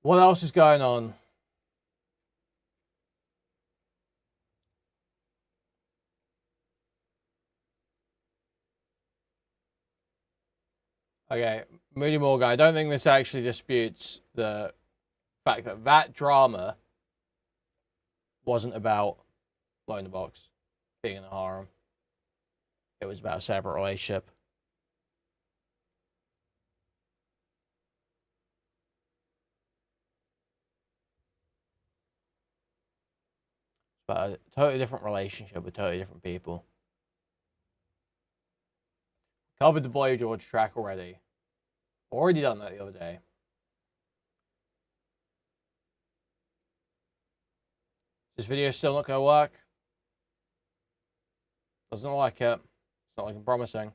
What else is going on? Okay, Moody Morgan, I don't think this actually disputes the fact that that drama wasn't about blowing the box, being in a harem. It was about a separate relationship. But a totally different relationship with totally different people. Covered the Boy George track already. Already done that the other day. This video still not gonna work. Doesn't look like it. It's not looking promising.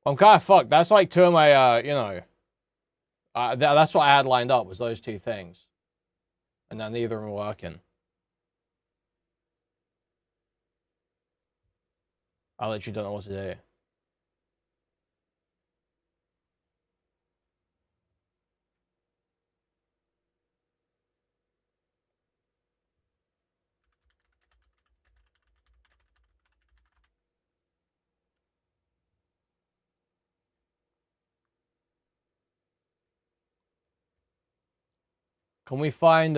I'm kind of fucked. That's like two of my, you know, that's what I had lined up was those two things. And now neither of them are working. I literally don't know what to do. Can we find,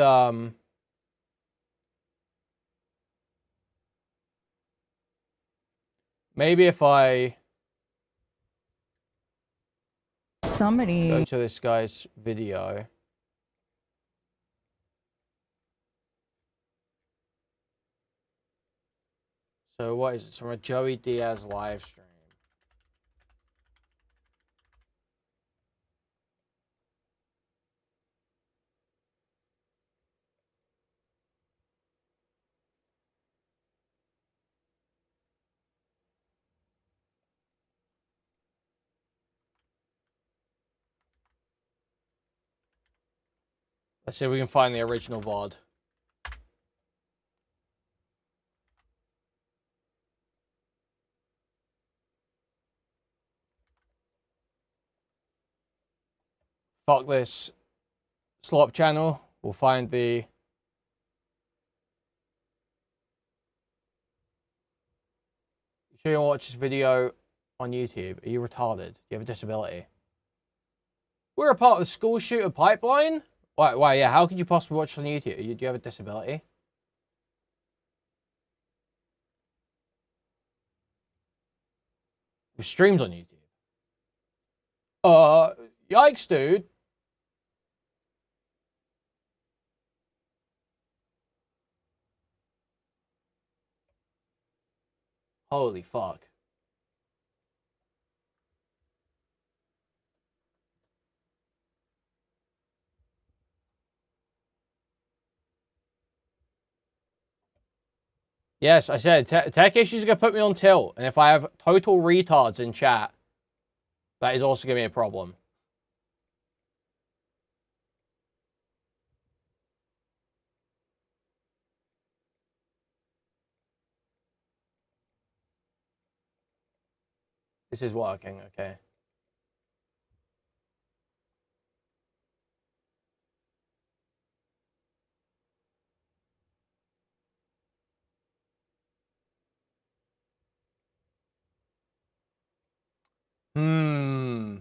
maybe if I go to this guy's video. So what is it? It's from a Joey Diaz live stream. Let's see if we can find the original VOD. Fuck this slop channel. We'll find the... You sure you want to watch this video on YouTube? Are you retarded? Do you have a disability? We're a part of the school shooter pipeline? Why, yeah, how could you possibly watch it on YouTube? Do you have a disability? It was streamed on YouTube. Yikes, dude. Holy fuck. Yes, I said, tech issues are going to put me on tilt. And if I have total retards in chat, that is also going to be a problem. This is working, okay. Hmm.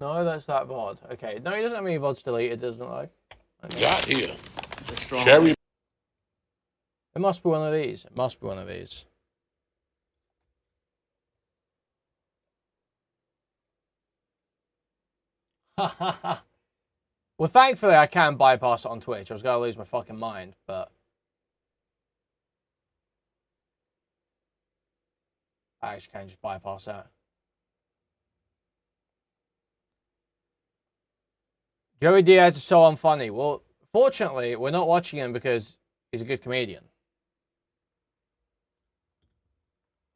No, that's that VOD. Okay. No, he doesn't have any VODs deleted, doesn't he? Okay. Got here. Cherry. It must be one of these. It must be one of these. Well, thankfully, I can bypass it on Twitch. I was going to lose my fucking mind, but... I actually can just bypass that. Joey Diaz is so unfunny. Well, fortunately, we're not watching him because he's a good comedian.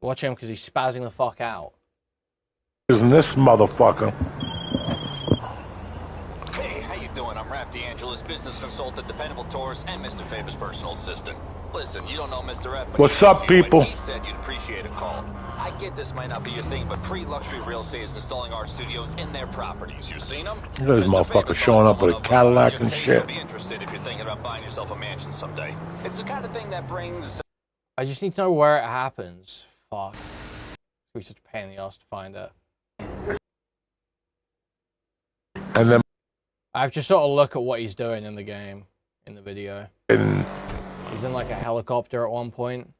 We're watching him because he's spazzing the fuck out. Isn't this motherfucker? Hey, how you doing? I'm Rap D'Angelo's business consultant, dependable tourist, and Mr. Favor's personal assistant. Listen, you don't know Mr. F, but What's up, people? He said you'd appreciate a call. I get this might not be your thing, but pre-luxury real estate is installing art studios in their properties. You seen them? Look at this motherfucker showing up with a Cadillac and shit. Be interested if you're thinking about buying yourself a mansion someday. It's the kind of thing that brings. I just need to know where it happens. Fuck. It's gonna be such a pain in the ass to find it. And then I have to sort of look at what he's doing in the game, in the video. He's in like a helicopter at one point.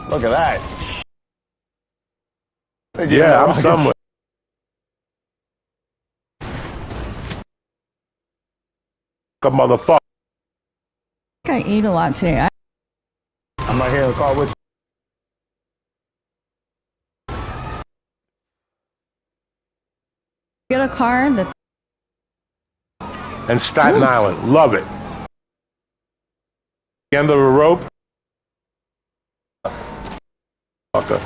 Look at that. Yeah, I'm somewhere. A motherfucker. I eat a lot today. I'm not here in the car with you. Get a car that. And Staten Island. Love it. The end of the rope. Fucker.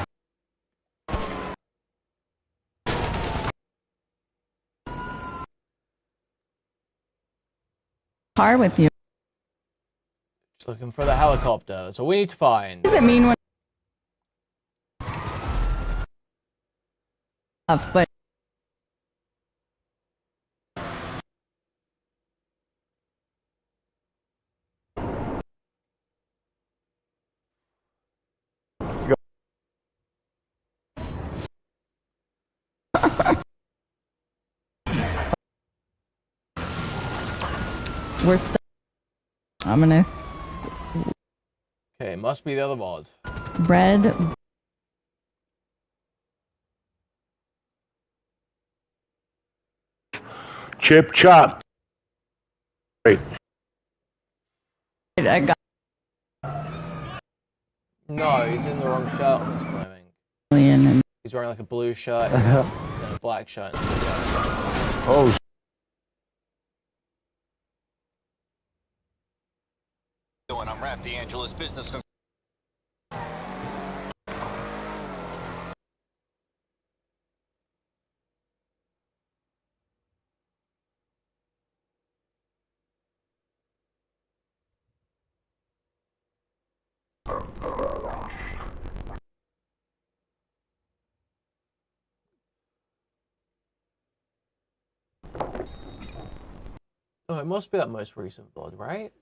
Car with you. Just looking for the helicopter. That's all we need to find. What does it mean when? But. We're stuck. I'm gonna. Okay, must be the other mod. Bread. Chip chop. Wait. I got. No, he's in the wrong shirt on this one, I think. And He's wearing like a blue shirt. He's in a black shirt. Oh. I'm Rap D'Angelo's business. Oh, it must be that most recent VOD, right?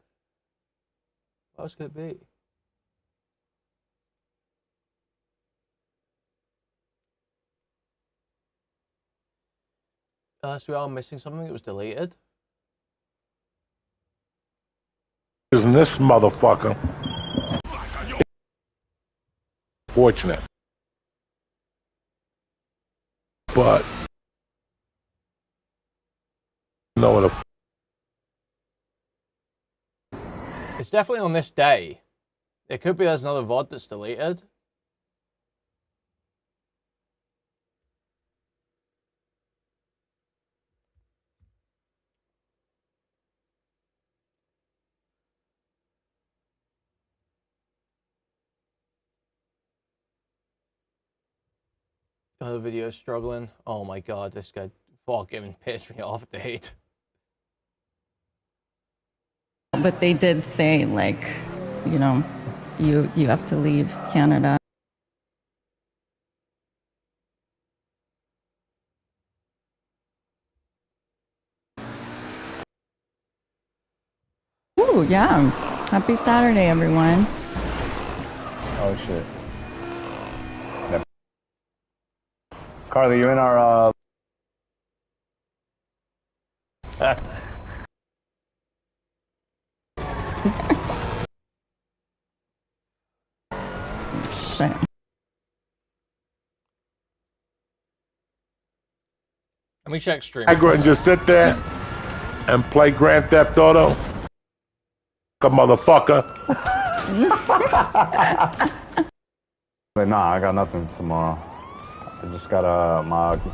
What else could it be? Unless we are missing something that was deleted. Isn't this motherfucker? Fortunate. But no what It's definitely on this day. It could be there's another VOD that's deleted. Other video struggling. Oh my god, this guy fucking pissed me off, dude. But they did say, like, you know, you have to leave Canada. Ooh, yeah. Happy Saturday, everyone. Oh shit. Yep. Carly, you in our Shit. Let me check stream. Niagara and just sit there and play Grand Theft Auto? A motherfucker. But nah, I got nothing tomorrow. I just got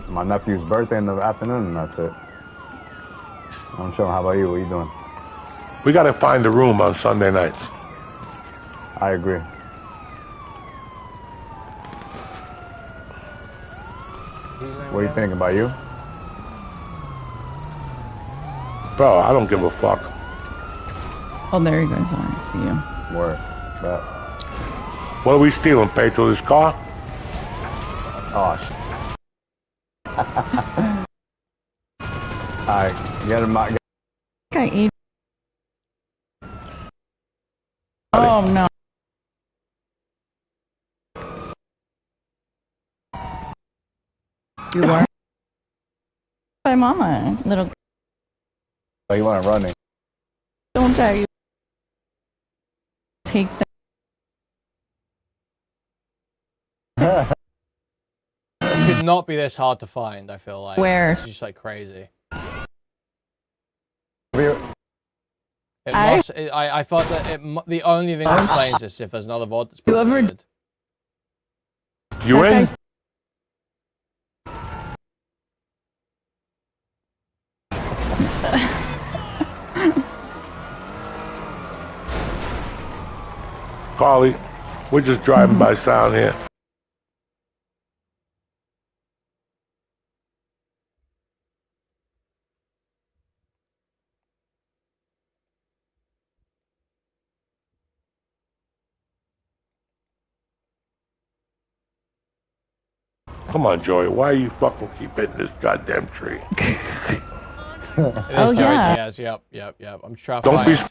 my nephew's birthday in the afternoon, and that's it. I'm chilling. How about you? What are you doing? We gotta find a room on Sunday nights. I agree. What are you thinking about you? Bro, I don't give a fuck. Oh, there you go. So I see you. Word. Bet. What are we stealing, Pedro's car? Oh, shit. Alright, get him out. I ate. Oh, no. You are? My mama, little. Oh, you want to run me? Don't tell you. Take that. It should not be this hard to find, I feel like. Where? It's just like crazy. Where? I thought that the only thing that explains this is if there's another VOD that's deleted. You in? Carly, we're just driving by sound here. Come on, Joey. Why you fucking keep hitting this goddamn tree? Oh, yeah. Diaz. Yep. I'm trying to Don't be. find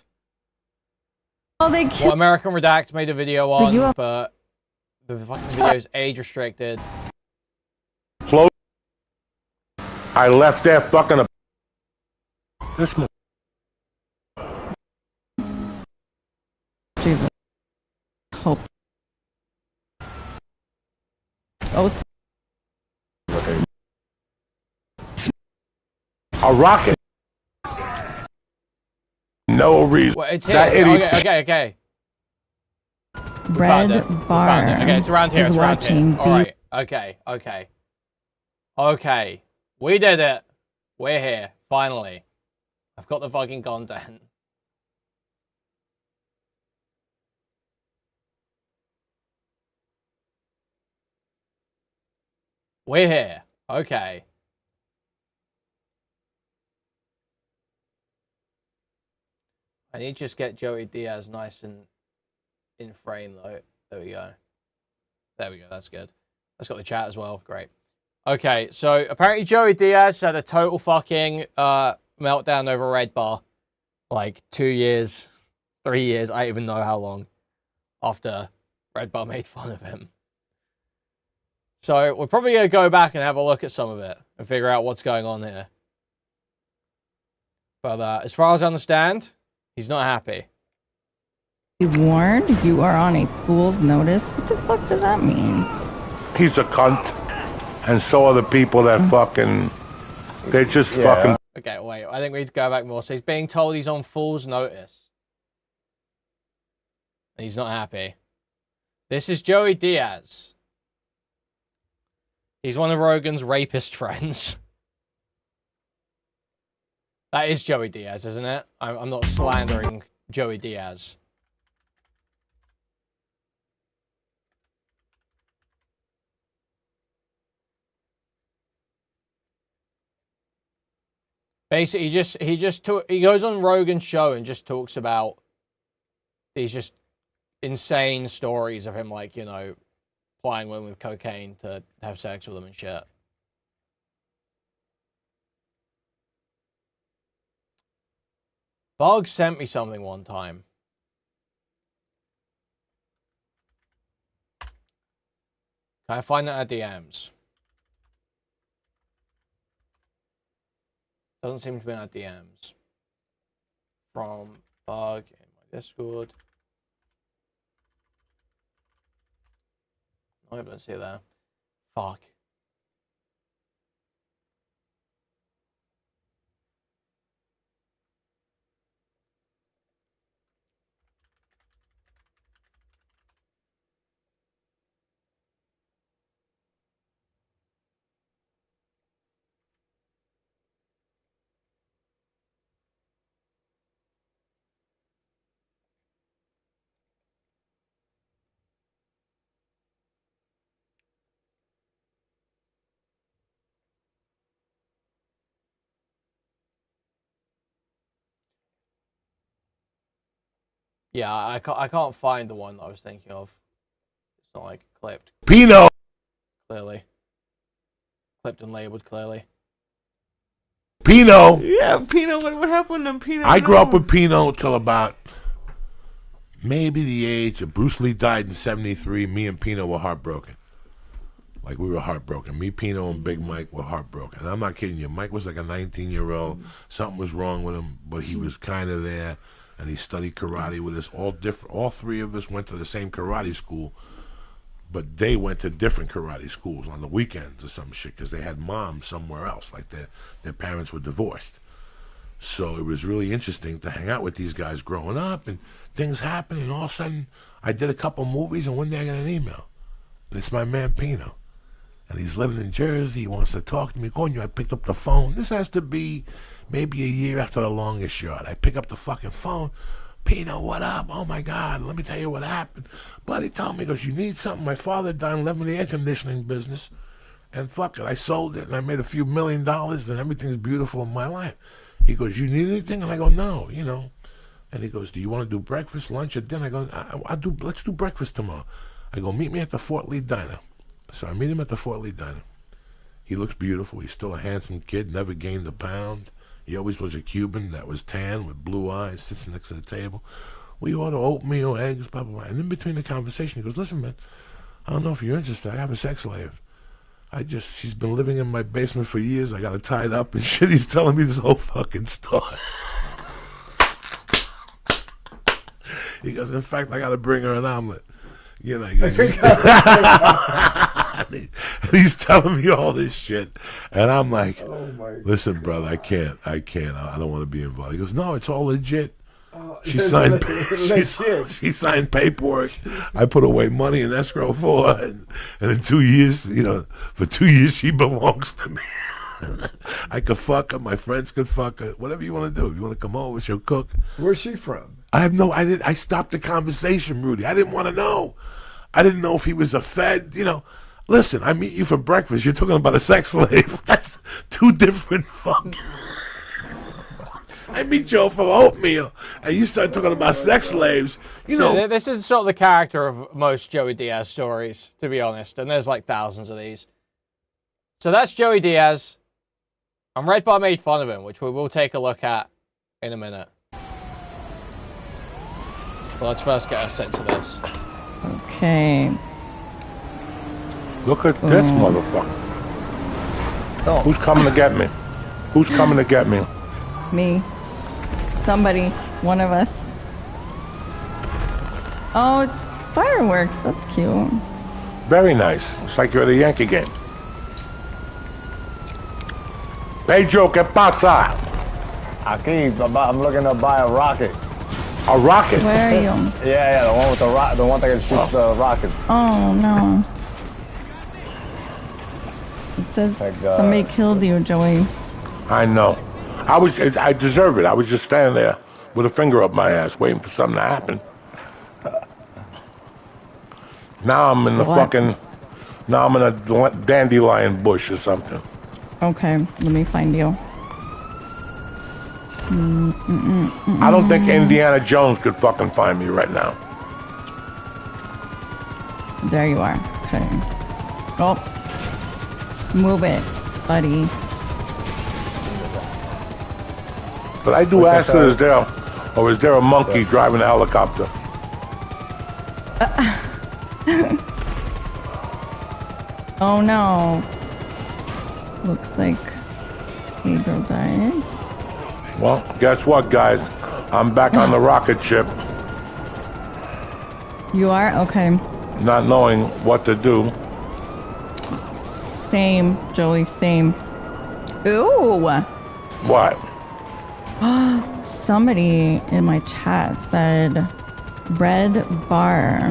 Oh, they what American Redact made a video on, but the fucking video is age restricted. Close. I left that fucking. This one. Jesus. Hope. Oh. Okay. A rocket. No reason. Well, it's here. Okay. Red bar. Okay, it's around here. Is watching. All right. Okay. We did it. We're here. Finally. I've got the fucking content. We're here. Okay. I need to just get Joey Diaz nice and in frame though. There we go. That's good. That's got the chat as well. Great. Okay, so apparently Joey Diaz had a total fucking meltdown over a red bar. like 2 years, 3 years, I don't even know how long after Red Bar made fun of him. So we're probably going to go back and have a look at some of it and figure out what's going on here. But as far as I understand, he's not happy. You warned? You are on a fool's notice? What the fuck does that mean? He's a cunt. And so are the people that fucking... They just fucking... Okay, wait. I think we need to go back more. So he's being told he's on fool's notice. And he's not happy. This is Joey Diaz. He's one of Rogan's rapist friends. That is Joey Diaz, isn't it? I'm not slandering Joey Diaz. Basically, he goes on Rogan's show and just talks about these just insane stories of him, like, you know, plying women with cocaine to have sex with them and shit. Bog sent me something one time. Can I find that at DMs? Doesn't seem to be at DMs. From Bug in my Discord. I don't see it there. Fuck. Yeah, I can't find the one that I was thinking of. It's not like clipped. Pino! Clearly. Clipped and labeled clearly. Pino! Yeah, Pino, what happened to Pino? I grew up with Pino till about maybe the age of Bruce Lee died in 73. Me and Pino were heartbroken. Like, we were heartbroken. Me, Pino, and Big Mike were heartbroken. And I'm not kidding you. Mike was like a 19-year-old. Something was wrong with him, but he was kind of there. And he studied karate with us. All three of us went to the same karate school, but they went to different karate schools on the weekends or some shit because they had moms somewhere else. Like their parents were divorced. So it was really interesting to hang out with these guys growing up, and things happened, and all of a sudden I did a couple movies, and one day I got an email. And it's my man Pino. And he's living in Jersey. He wants to talk to me. I picked up the phone. This has to be maybe a year after The Longest Yard. I pick up the fucking phone. Pino, what up? Oh, my God. Let me tell you what happened. Buddy told me, he goes, you need something? My father died and left me the air conditioning business. And fuck it, I sold it, and I made a few $1 million, and everything's beautiful in my life. He goes, you need anything? And I go, no, you know. And he goes, do you want to do breakfast, lunch, or dinner? I go, let's do breakfast tomorrow. I go, meet me at the Fort Lee Diner. So I meet him at the Fort Lee Diner. He looks beautiful. He's still a handsome kid, never gained a pound. He always was a Cuban that was tan with blue eyes, sits next to the table. We order oatmeal, eggs, blah, blah, blah. And in between the conversation, he goes, listen, man, I don't know if you're interested. I have a sex slave. She's been living in my basement for years. I got her tied up and shit. He's telling me this whole fucking story. He goes, in fact, I got to bring her an omelet. You know, he goes, he's telling me all this shit, and I'm like, listen, brother, I can't. I don't want to be involved. He goes, no, it's all legit. She signed paperwork. I put away money in escrow for her, and in 2 years, you know, for 2 years she belongs to me. I could fuck her. My friends could fuck her. Whatever you want to do. If you want to come over, she'll cook. Where's she from? I stopped the conversation, Rudy. I didn't want to know. I didn't know if he was a Fed. You know, listen, I meet you for breakfast. You're talking about a sex slave. That's two different fucking. I meet you for oatmeal, and you start talking about sex slaves. You know, this is sort of the character of most Joey Diaz stories, to be honest. And there's like thousands of these. So that's Joey Diaz. And Red Bar made fun of him, which we will take a look at in a minute. Well, let's first get a sense of this. Okay. Look at this motherfucker. Oh. Who's coming to get me? Who's coming to get me? Me. Somebody. One of us. Oh, it's fireworks. That's cute. Very nice. It's like you're at a Yankee game. Pedro, ¿qué pasa? Aquí, I'm looking to buy a rocket. A rocket? Where are you? Yeah, the one with the one that can shoot the rockets. Oh, no. It says somebody killed you, Joey. I know. I deserve it. I was just standing there with a finger up my ass waiting for something to happen. Now I'm in the now I'm in a dandelion bush or something. Okay, let me find you. I don't think Indiana Jones could fucking find me right now. There you are. Okay. Oh. Move it, buddy. But I do ask her, is there a monkey driving a helicopter? Oh no. Looks like Pedro died. Well, guess what, guys? I'm back on the rocket ship, You are? Okay. not knowing what to do. Same, Joey, same. Ooh! What? Somebody in my chat said, Red Bar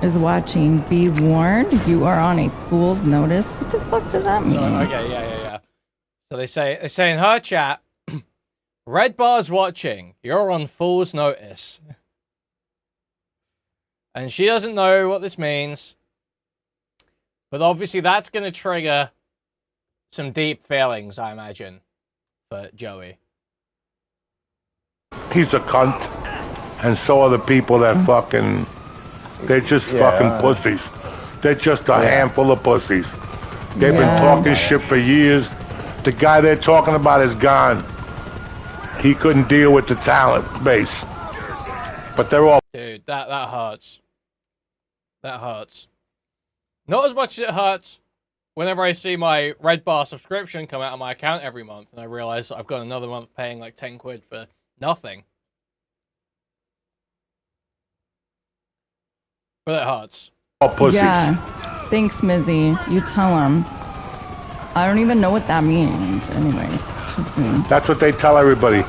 is watching. Be warned, you are on a fool's notice. What the fuck does that mean? So, okay, yeah. So they say in her chat, Red Bar's watching. You're on fool's notice. And she doesn't know what this means. But obviously that's going to trigger some deep feelings, I imagine, for Joey. He's a cunt, and so are the people that fucking. They're just fucking pussies. They're just a handful of pussies. They've been talking shit for years. The guy they're talking about is gone. He couldn't deal with the talent base. But they're all. Dude, that hurts. That hurts. Not as much as it hurts whenever I see my Red Bar subscription come out of my account every month and I realize I've got another month paying like 10 quid for nothing. But it hurts. Yeah. Thanks, Mizzy. You tell him. I don't even know what that means, anyways. That's what they tell everybody.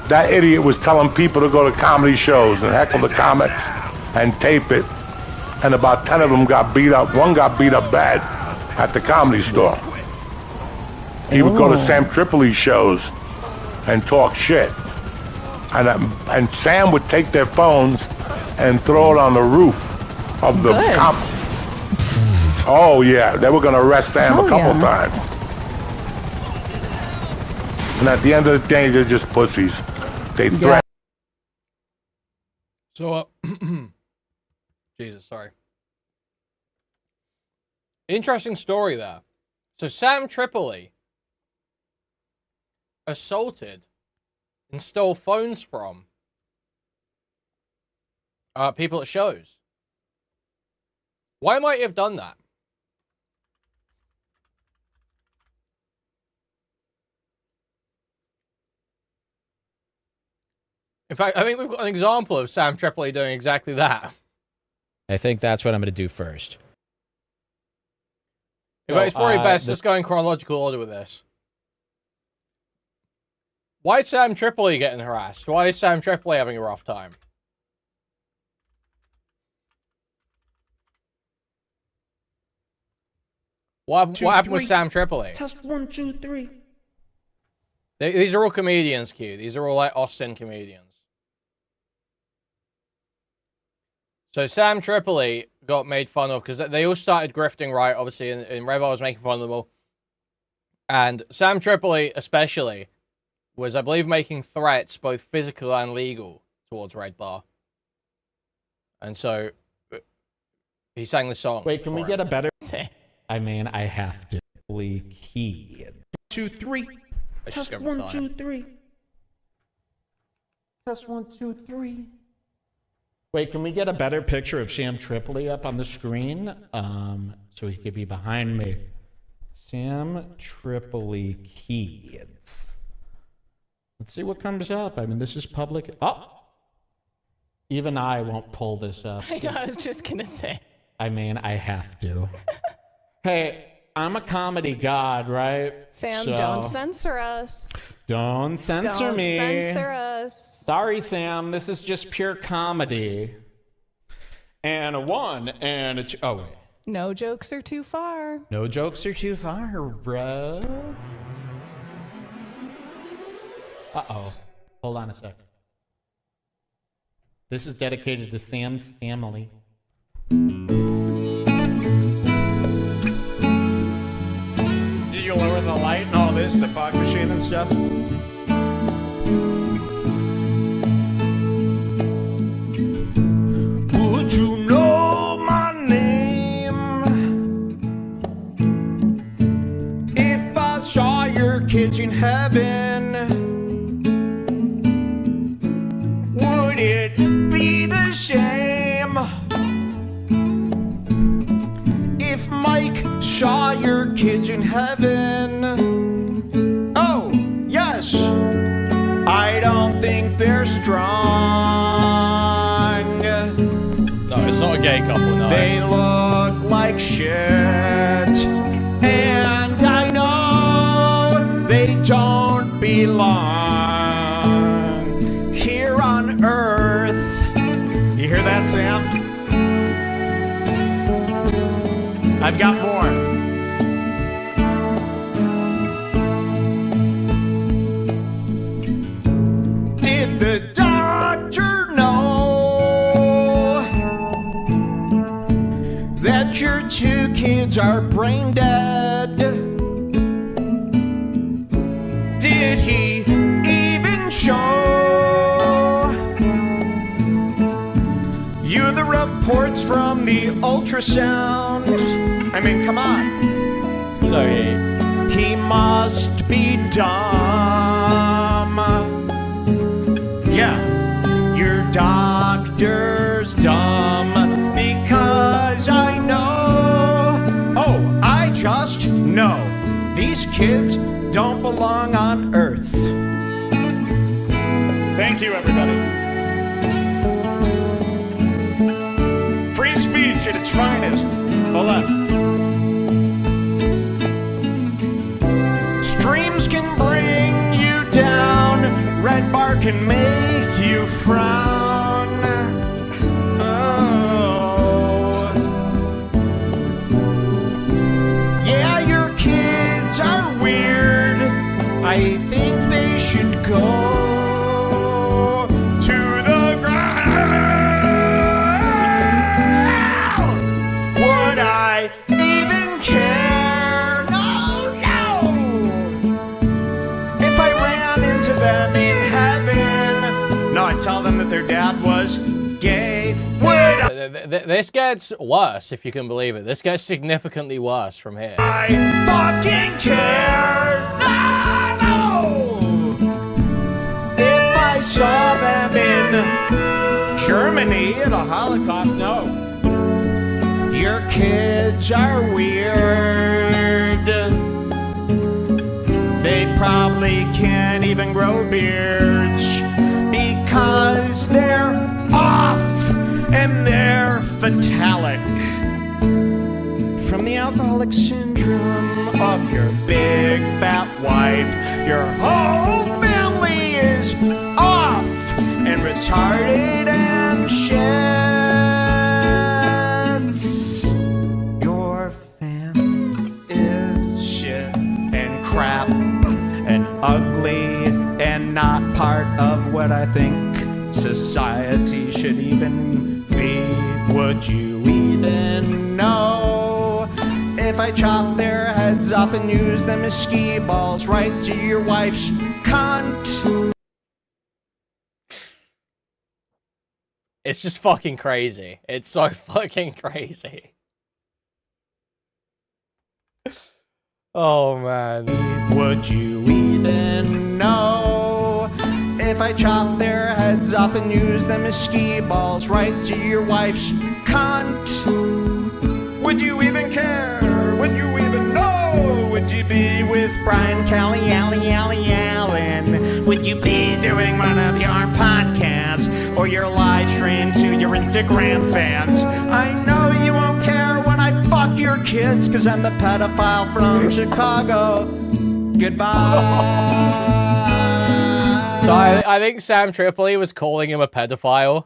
That idiot was telling people to go to comedy shows and heckle the comics and tape it. And about 10 of them got beat up. One got beat up bad at the comedy store. He would go to Sam Tripoli's shows and talk shit. And Sam would take their phones and throw it on the roof of the Oh yeah, they were gonna arrest Sam a couple times. And at the end of the day, they're just pussies. They threaten. So, Jesus, sorry. Interesting story there. So Sam Tripoli assaulted and stole phones from people at shows. Why might he have done that? In fact, I think we've got an example of Sam Tripoli doing exactly that. I think that's what I'm going to do first. In fact, it's probably best just go in chronological order with this. Why is Sam Tripoli getting harassed? Why is Sam Tripoli having a rough time? What happened with Sam Tripoli? Test 1, 2, 3. These are all comedians, Q. These are all like Austin comedians. So Sam Tripoli got made fun of because they all started grifting, right? Obviously, and Red Bar was making fun of them all. And Sam Tripoli, especially, was, I believe, making threats, both physical and legal, towards Red Bar. And so he sang the song. Wait, can we get a better? I mean, I have to key. 2, 3. Test 1, 2, 3. Test 1, 2, 3. Wait, can we get a better picture of Sam Tripoli up on the screen? So he could be behind me. Sam Tripoli kids. Let's see what comes up. I mean, this is public. Oh! Even I won't pull this up. I know, I was just gonna say. I mean, I have to. Hey, I'm a comedy god, right? Sam, So- don't censor us. Don't censor Don't me. censor us. Sorry, Sam. This is just pure comedy. And a 1 and a 2. Oh, wait. No jokes are too far. No jokes are too far, bro. Uh-oh. Hold on a second. This is dedicated to Sam's family. Did you lower the light and all this, the fog machine and stuff? Would you know my name if I saw your kids in heaven? Would it be the same if Mike saw your kids in heaven? Oh, yes. I don't think they're strong. No, it's not a gay couple, no. They look like shit. And I know they don't belong here on Earth. You hear that, Sam? I've got more. Did the doctor know that your 2 kids are brain dead? Did he even show you the reports from the ultrasound? I mean, come on. So he must be dumb. Yeah, your doctor's dumb because I know. Oh, I just know these kids don't belong on Earth. Thank you, everybody. Free speech at its finest. Hold on. Streams can bring you down. Red bar can make you frown. Oh. Yeah, your kids are weird. I think they should go to the ground. Would I even care? No, no. If I ran into them in heaven, no, I'd tell them that their dad was gay. Would This gets worse, if you can believe it. This gets significantly worse from here. I fucking care? No, no. If I saw them in Germany at a Holocaust, no. Your kids are weird. They probably can't even grow beards because they're off and they're phallic from the alcoholic syndrome of your big fat wife. Your whole family is off and retarded and shits. Your family is shit and crap and ugly and not part of what I think society should even be. Would you even know if I chop their heads off and use them as skee balls right to your wife's cunt? It's just fucking crazy. It's so fucking crazy. Oh, man. Would you even know if if I chop their heads off and use them as skee balls right to your wife's cunt? Would you even care? Would you even know? Would you be with Brian Callie, Allen? Would you be doing one of your podcasts or your live stream to your Instagram fans? I know you won't care when I fuck your kids, cause I'm the pedophile from Chicago. Goodbye. So I think Sam Tripoli was calling him a pedophile.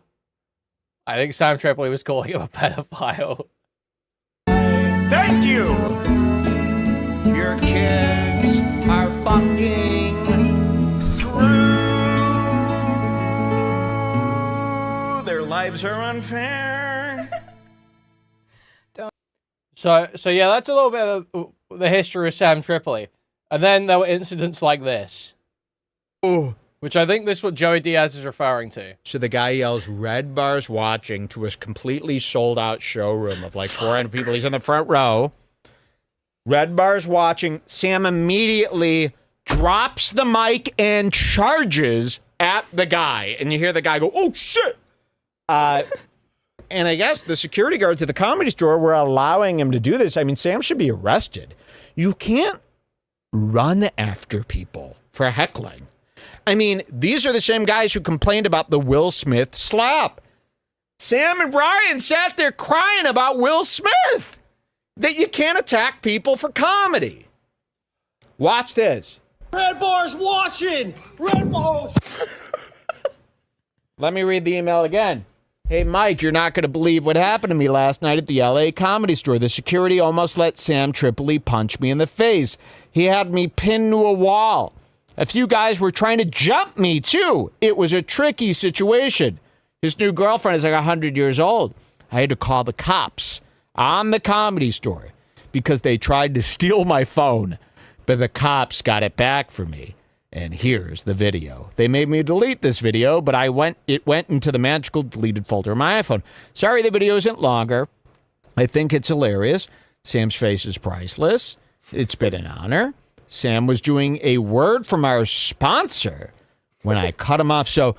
Thank you! Your kids are fucking through. Their lives are unfair. So yeah, that's a little bit of the history of Sam Tripoli. And then there were incidents like this. Oh. Which I think this is what Joey Diaz is referring to. So the guy yells, "Red Bar's watching," to a completely sold out showroom of like 400 people. He's in the front row. Red Bar's watching. Sam immediately drops the mic and charges at the guy. And you hear the guy go, "Oh, shit." And I guess the security guards at the Comedy Store were allowing him to do this. I mean, Sam should be arrested. You can't run after people for heckling. I mean, these are the same guys who complained about the Will Smith slap. Sam and Brian sat there crying about Will Smith. That you can't attack people for comedy. Watch this. Red Bar's watching! Red Bar's... Let me read the email again. Hey, Mike, you're not going to believe what happened to me last night at the LA Comedy Store. The security almost let Sam Tripoli punch me in the face. He had me pinned to a wall. A few guys were trying to jump me, too. It was a tricky situation. His new girlfriend is like 100 years old. I had to call the cops on the Comedy Store because they tried to steal my phone, but the cops got it back for me. And here's the video. They made me delete this video, but it went into the magical deleted folder of my iPhone. Sorry the video isn't longer. I think it's hilarious. Sam's face is priceless. It's been an honor. Sam was doing a word from our sponsor when I cut him off. So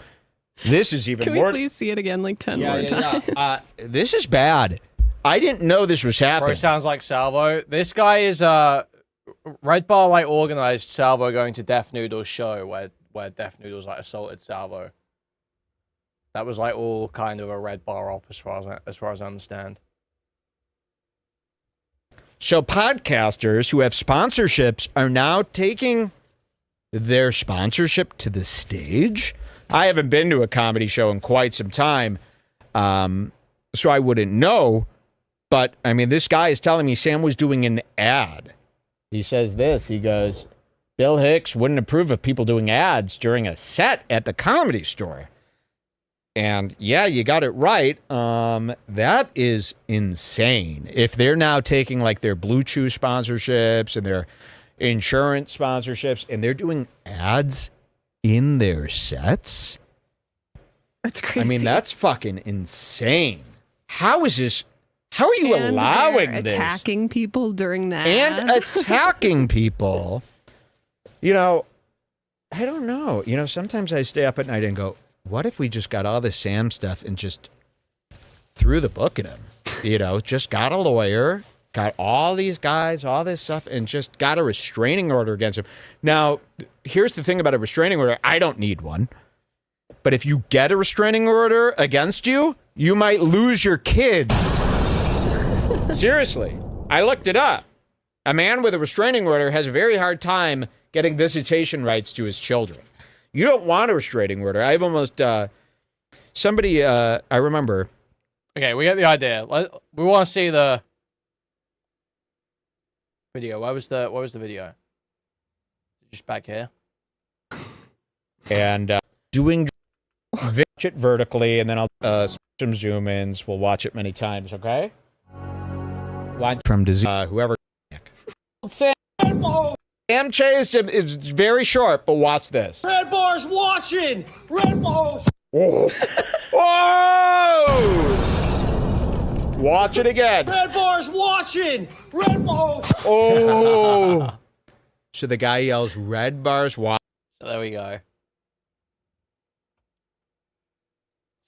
this is even Can more. we please see it again like 10 more times? This is bad. I didn't know this was happening. Bro, sounds like Salvo. This guy is Red Bar like organized Salvo going to Death Noodle's show where Death Noodles like assaulted Salvo. That was like all kind of a Red Bar op as far as I understand. So podcasters who have sponsorships are now taking their sponsorship to the stage. I haven't been to a comedy show in quite some time, so I wouldn't know. But, I mean, this guy is telling me Sam was doing an ad. He says this. He goes, Bill Hicks wouldn't approve of people doing ads during a set at the Comedy Store. And yeah, you got it right. That is insane. If they're now taking like their Blue Chew sponsorships and their insurance sponsorships and they're doing ads in their sets. That's crazy. I mean, that's fucking insane. How is this? How are you allowing this? Attacking people during that. And attacking people. You know, I don't know. You know, sometimes I stay up at night and go, what if we just got all this Sam stuff and just threw the book at him? You know, just got a lawyer, got all these guys, all this stuff, and just got a restraining order against him. Now, here's the thing about a restraining order. I don't need one. But if you get a restraining order against you, you might lose your kids. Seriously. I looked it up. A man with a restraining order has a very hard time getting visitation rights to his children. You don't want a restraining order. I've almost, I remember. Okay, we get the idea. We want to see the video. What was the video? Just back here. And doing it vertically, and then I'll some zoom ins. We'll watch it many times, okay? Line from disease. Whoever. Sam Chase is very short, but watch this. Red Bar's watching! Red Bar's... Whoa! Whoa! Watch it again. Red Bar's watching! Red Bar's... Oh! So the guy yells, Red Bar's watching. So there we go.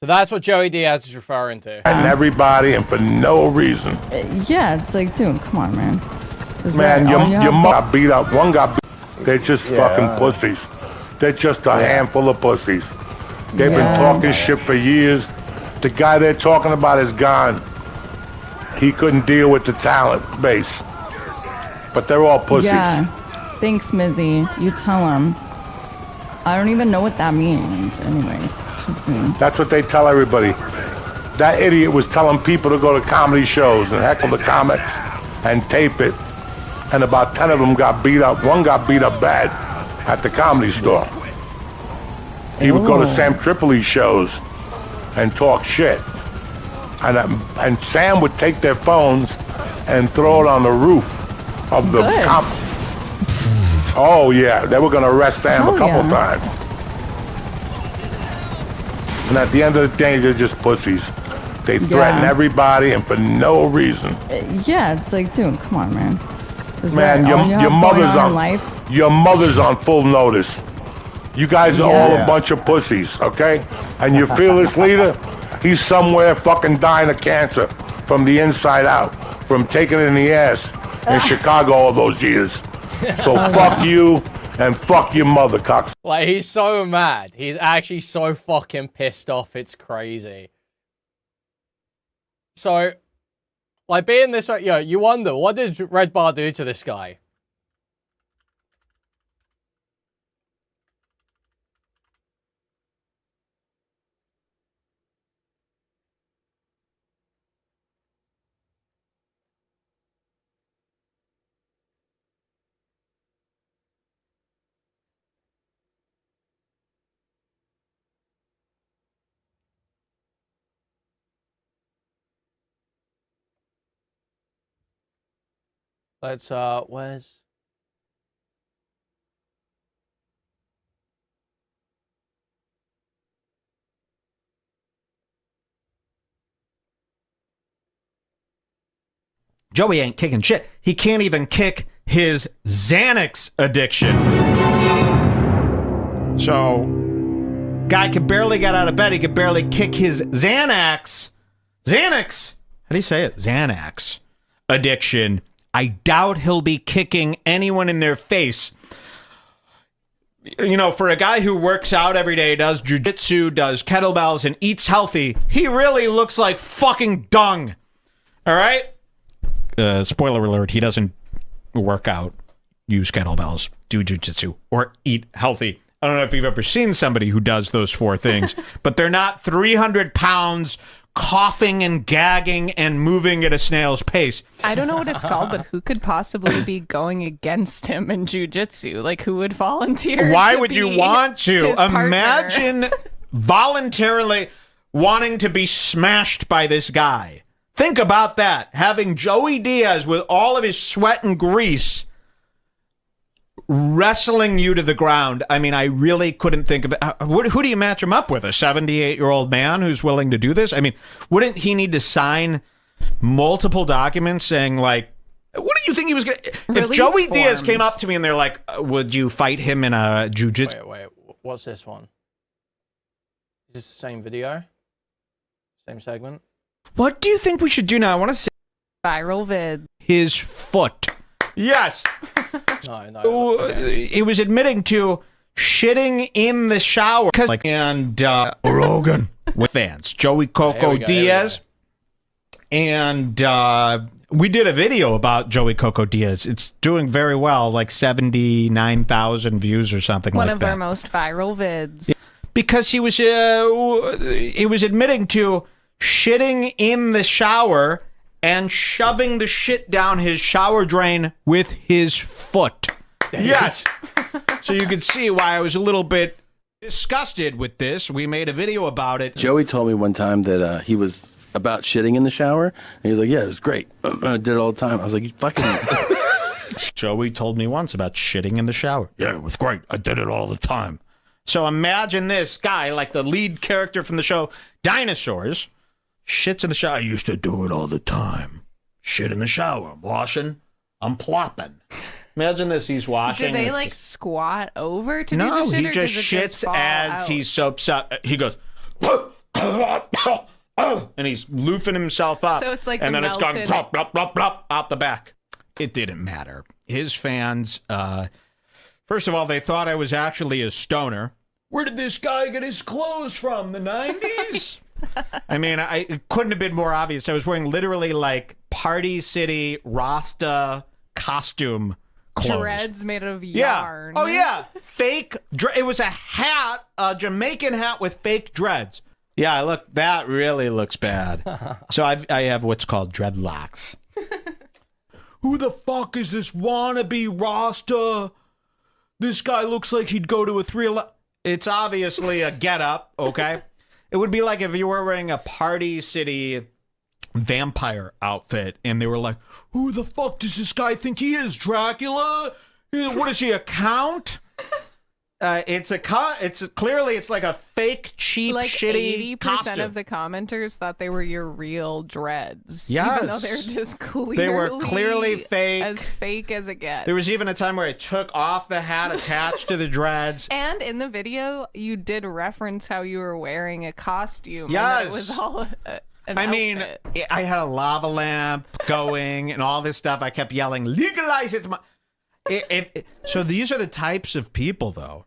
So that's what Joey Diaz is referring to. And everybody, and for no reason. Yeah, it's like, dude, come on, man. Man, your mom got beat up. One got beat. They're just fucking pussies. They're just a handful of pussies. They've been talking shit for years. The guy they're talking about is gone. He couldn't deal with the talent base. But they're all pussies. Yeah. Thanks, Mizzy. You tell him. I don't even know what that means, anyways. That's what they tell everybody. That idiot was telling people to go to comedy shows and heckle the comics and tape it. And about 10 of them got beat up. One got beat up bad at the comedy store. He would go to Sam Tripoli's shows and talk shit. And Sam would take their phones and throw it on the roof of the Oh yeah, they were gonna arrest Sam a couple times. And at the end of the day, they're just pussies. They threaten everybody and for no reason. Yeah, it's like, dude, come on, man. Man, your mother's on full notice. You guys are all a bunch of pussies, okay? And your fearless leader, he's somewhere fucking dying of cancer from the inside out, from taking it in the ass in Chicago all those years. So fuck you and fuck your mother, cocks. Like, he's so mad. He's actually so fucking pissed off. It's crazy. So, like, being this way, you wonder, what did Red Bar do to this guy? Let's, where's... Joey ain't kicking shit. He can't even kick his Xanax addiction. So, guy could barely get out of bed. He could barely kick his Xanax. Xanax. How do you say it? Xanax addiction. I doubt he'll be kicking anyone in their face. You know, for a guy who works out every day, does jujitsu, does kettlebells, and eats healthy, he really looks like fucking dung. All right? Spoiler alert, he doesn't work out, use kettlebells, do jujitsu, or eat healthy. I don't know if you've ever seen somebody who does those four things, but they're not 300 pounds coughing and gagging and moving at a snail's pace. I don't know what it's called, but who could possibly be going against him in jujitsu? Like, who would volunteer? Why would you want to? Imagine voluntarily wanting to be smashed by this guy. Think about that. Having Joey Diaz with all of his sweat and grease wrestling you to the ground. I mean, I really couldn't think of it. Who do you match him up with? A 78-year-old man who's willing to do this? I mean, wouldn't he need to sign multiple documents saying, like, what do you think he was going to... If Joey Diaz came up to me and they're like, would you fight him in a jiu-jitsu... Wait, what's this one? Is this the same video? Same segment? What do you think we should do now? I want to say... Viral vid. His foot. Yes. No. He was admitting to shitting in the shower. And Rogan with fans. Joey Coco Diaz. And we did a video about Joey Coco Diaz. It's doing very well, like 79,000 views or something like that. One of our most viral vids. Because he was admitting to shitting in the shower and shoving the shit down his shower drain with his foot. Yes. So you can see why I was a little bit disgusted with this. We made a video about it. Joey told me one time that he was about shitting in the shower. And he was like, yeah, it was great. I did it all the time. I was like, you fucking... Joey told me once about shitting in the shower. Yeah, it was great. I did it all the time. So imagine this guy, like the lead character from the show Dinosaurs, shits in the shower. I used to do it all the time. Shit in the shower. I'm washing. I'm plopping. Imagine this. He's washing. Do they like squat over to do the shit? No, he just shits as he soaps up. He goes, and he's loofing himself up. So it's like and the then it's going melted- plop, plop, plop, plop, out the back. It didn't matter. His fans, first of all, they thought I was actually a stoner. Where did this guy get his clothes from? The 90s? I mean, it couldn't have been more obvious. I was wearing literally like Party City Rasta costume clothes. Dreads made of yarn. Oh, yeah. Fake. It was a hat, a Jamaican hat with fake dreads. Yeah, look, that really looks bad. So I have what's called dreadlocks. Who the fuck is this wannabe Rasta? This guy looks like he'd go to a 311. It's obviously a getup, okay? It would be like if you were wearing a Party City vampire outfit and they were like, who the fuck does this guy think he is, Dracula? What is he, a count? It's clearly like a fake, cheap, Like shitty 80% costume. of the commenters thought they were your real dreads. Yes. Even though they're just clearly They were clearly fake. As fake as it gets. There was even a time where I took off the hat attached to the dreads. And in the video, you did reference how you were wearing a costume. Yes. And that it was all an I mean, outfit. I had a lava lamp going and all this stuff. I kept yelling, legalize it. So these are the types of people, though.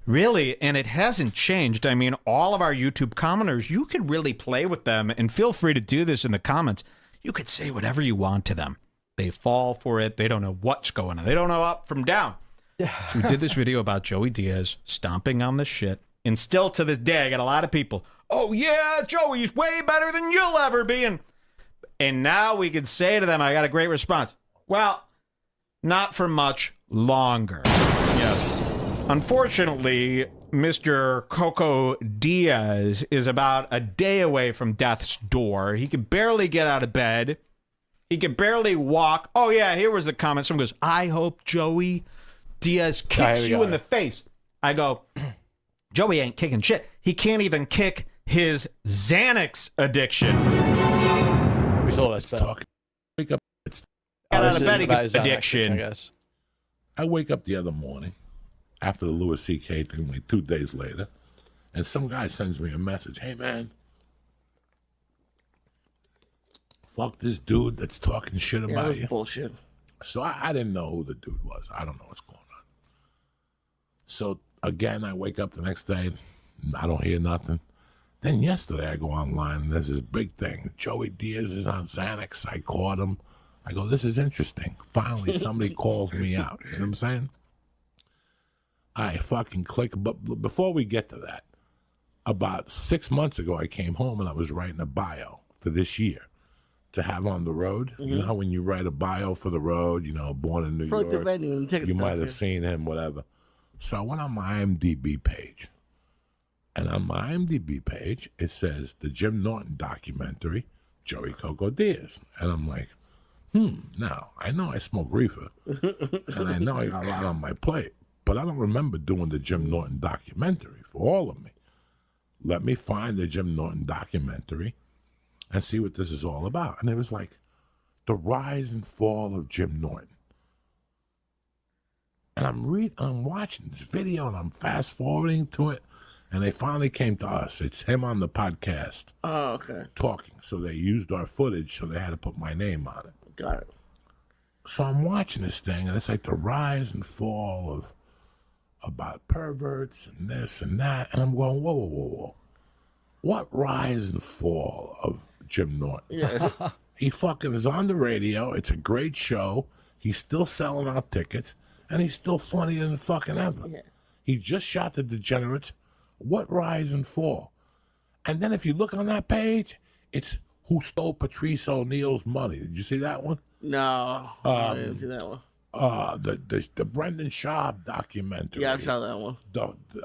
Really, and it hasn't changed. I mean, all of our YouTube commenters, you could really play with them, and feel free to do this in the comments. You could say whatever you want to them. They fall for it. They don't know what's going on. They don't know up from down. We did this video about Joey Diaz stomping on the shit, and still to this day, I got a lot of people, oh yeah, Joey's way better than you'll ever be. And now we can say to them, I got a great response. Well, not for much longer. Yes. Unfortunately, Mr. Coco Diaz is about a day away from death's door. He can barely get out of bed. He can barely walk. Oh, yeah, here was the comment. Someone goes, I hope Joey Diaz kicks you in the face. I go, Joey ain't kicking shit. He can't even kick his Xanax addiction. We saw that stuff. Wake up. Get out of bed addiction. I guess. I wake up the other morning after the Louis C.K. thing, like 2 days later, and some guy sends me a message. Hey, man, fuck this dude that's talking shit about you. Bullshit. So I didn't know who the dude was. I don't know what's going on. So again, I wake up the next day, I don't hear nothing. Then yesterday I go online and there's this big thing. Joey Diaz is on Xanax. I caught him. I go, this is interesting. Finally, somebody calls me out. You know what I'm saying? I fucking click. But before we get to that, about 6 months ago, I came home and I was writing a bio for this year to have on the road. You know how when you write a bio for the road, you know, born in New For like the York, venue and ticket you stuff, might have yeah. seen him, whatever. So I went on my IMDb page. And on my IMDb page, it says the Jim Norton documentary, Joey Coco Diaz. And I'm like, now, I know I smoke reefer, and I know I got a lot on my plate, but I don't remember doing the Jim Norton documentary for all of me. Let me find the Jim Norton documentary and see what this is all about. And it was like the rise and fall of Jim Norton. And I'm watching this video and I'm fast forwarding to it. And they finally came to us. It's him on the podcast. Oh, okay. Talking. So they used our footage, so they had to put my name on it. Got it. So I'm watching this thing, and it's like the rise and fall of about perverts and this and that. And I'm going, whoa, whoa, whoa, whoa. What rise and fall of Jim Norton? Yeah. He fucking is on the radio. It's a great show. He's still selling out tickets, and he's still funnier than fucking ever. Yeah. He just shot the Degenerates. What rise and fall? And then if you look on that page, it's who stole Patrice O'Neal's money. Did you see that one? No, I didn't see that one. The Brendan Schaub documentary. Yeah, I saw that one.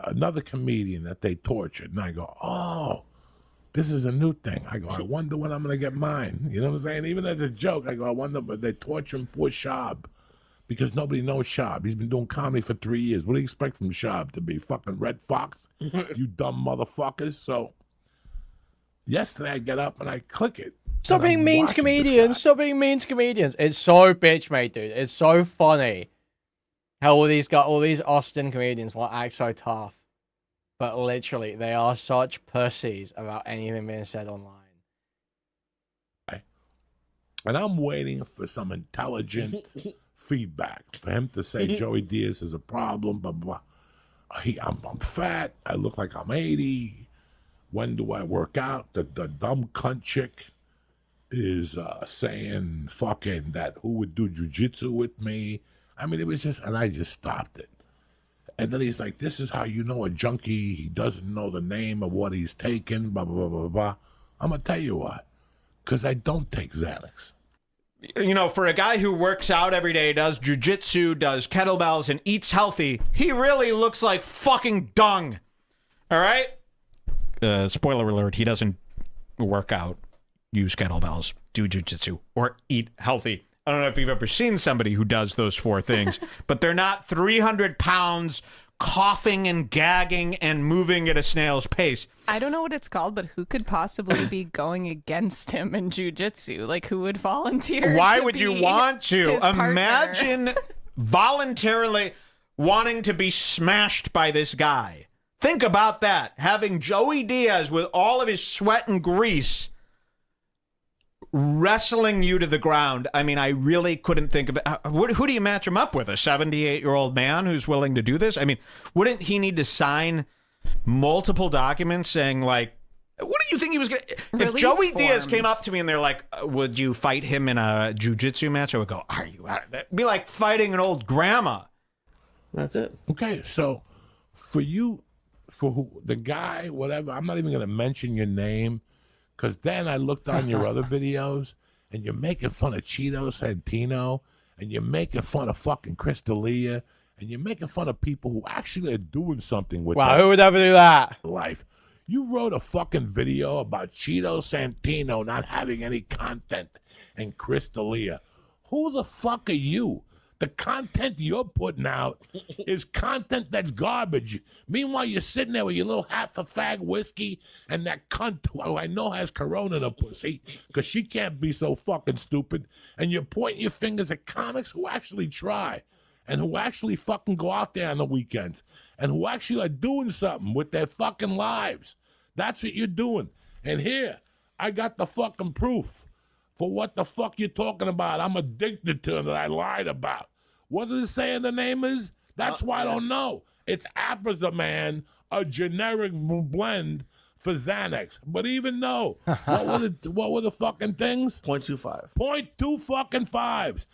Another comedian that they tortured. And I go, oh, this is a new thing. I go, I wonder when I'm going to get mine. You know what I'm saying? Even as a joke, I go, I wonder, but they torture poor Schaub. Because nobody knows Schaub. He's been doing comedy for 3 years. What do you expect from Schaub? To be fucking Red Fox? You dumb motherfuckers. So, yesterday I get up and I click it. Stop being mean to comedians. Stop being mean to comedians. It's so bitch made, dude. It's so funny how all these Austin comedians want to act so tough. but literally, they are such pussies about anything being said online. And I'm waiting for some intelligent feedback for him to say Joey Diaz is a problem, blah, blah, blah. I'm fat. I look like I'm 80. When do I work out? The dumb cunt chick is saying fucking that who would do jujitsu with me. I mean, it was just, and I just stopped it. And then he's like, this is how you know a junkie. He doesn't know the name of what he's taking, blah, blah, blah, blah, blah. I'm going to tell you why. Because I don't take Xanax. You know, for a guy who works out every day, does jujitsu, does kettlebells, and eats healthy, he really looks like fucking dung. All right? Spoiler alert, he doesn't work out, use kettlebells, do jujitsu, or eat healthy. I don't know if you've ever seen somebody who does those four things, but they're not 300 pounds coughing and gagging and moving at a snail's pace. I don't know what it's called, but who could possibly be going against him in jujitsu? Like, who would volunteer? Why to would you be want to? his partner? Imagine voluntarily wanting to be smashed by this guy. Think about that. Having Joey Diaz with all of his sweat and grease wrestling you to the ground. I mean, I really couldn't think of it. Who do you match him up with? A 78-year-old man who's willing to do this? I mean, wouldn't he need to sign multiple documents saying, like, what do you think he was going to... If Joey Diaz came up to me and they're like, would you fight him in a jiu-jitsu match? I would go, are you out of that? It'd be like fighting an old grandma. That's it. Okay, so for you, for who, the guy, whatever, I'm not even going to mention your name, because then I looked on your other videos, and you're making fun of Cheeto Santino, and you're making fun of fucking Chris D'Elia, and you're making fun of people who actually are doing something with Wow, their who would ever do that? life. You wrote a fucking video about Cheeto Santino not having any content and Chris D'Elia. Who the fuck are you? The content you're putting out is content that's garbage. Meanwhile, you're sitting there with your little half a fag whiskey and that cunt who I know has corona in her pussy because she can't be so fucking stupid. And you're pointing your fingers at comics who actually try and who actually fucking go out there on the weekends and who actually are doing something with their fucking lives. That's what you're doing. And here, I got the fucking proof for what the fuck you're talking about. I'm addicted to that I lied about. What does it say the name is? That's why I don't know. It's Aprazoman, a generic blend for Xanax. But even though, what were the fucking things? 0.25. 0.2 fucking fives.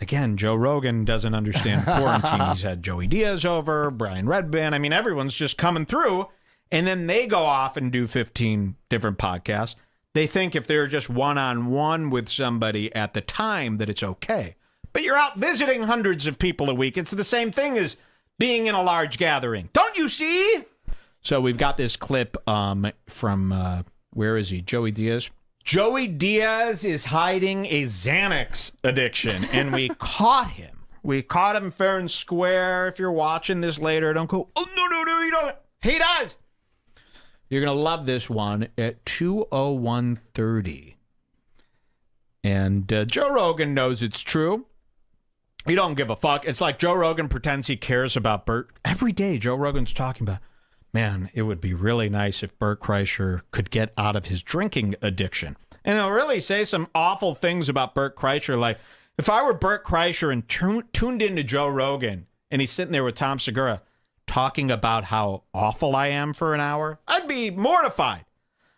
Again, Joe Rogan doesn't understand quarantine. He's had Joey Diaz over, Brian Redband. I mean, everyone's just coming through. And then they go off and do 15 different podcasts. They think if they're just one-on-one with somebody at the time that it's okay. But you're out visiting hundreds of people a week. It's the same thing as being in a large gathering. Don't you see? So we've got this clip from, where is he? Joey Diaz? Joey Diaz is hiding a Xanax addiction, and we caught him. We caught him fair and square. If you're watching this later, don't go, oh, no, he doesn't. He does. You're going to love this one at 2:01:30. And Joe Rogan knows it's true. He don't give a fuck. It's like Joe Rogan pretends he cares about Bert. Every day, Joe Rogan's talking about, man, it would be really nice if Bert Kreischer could get out of his drinking addiction. And he'll really say some awful things about Bert Kreischer. Like, if I were Bert Kreischer and tuned into Joe Rogan, and he's sitting there with Tom Segura, talking about how awful I am for an hour, I'd be mortified.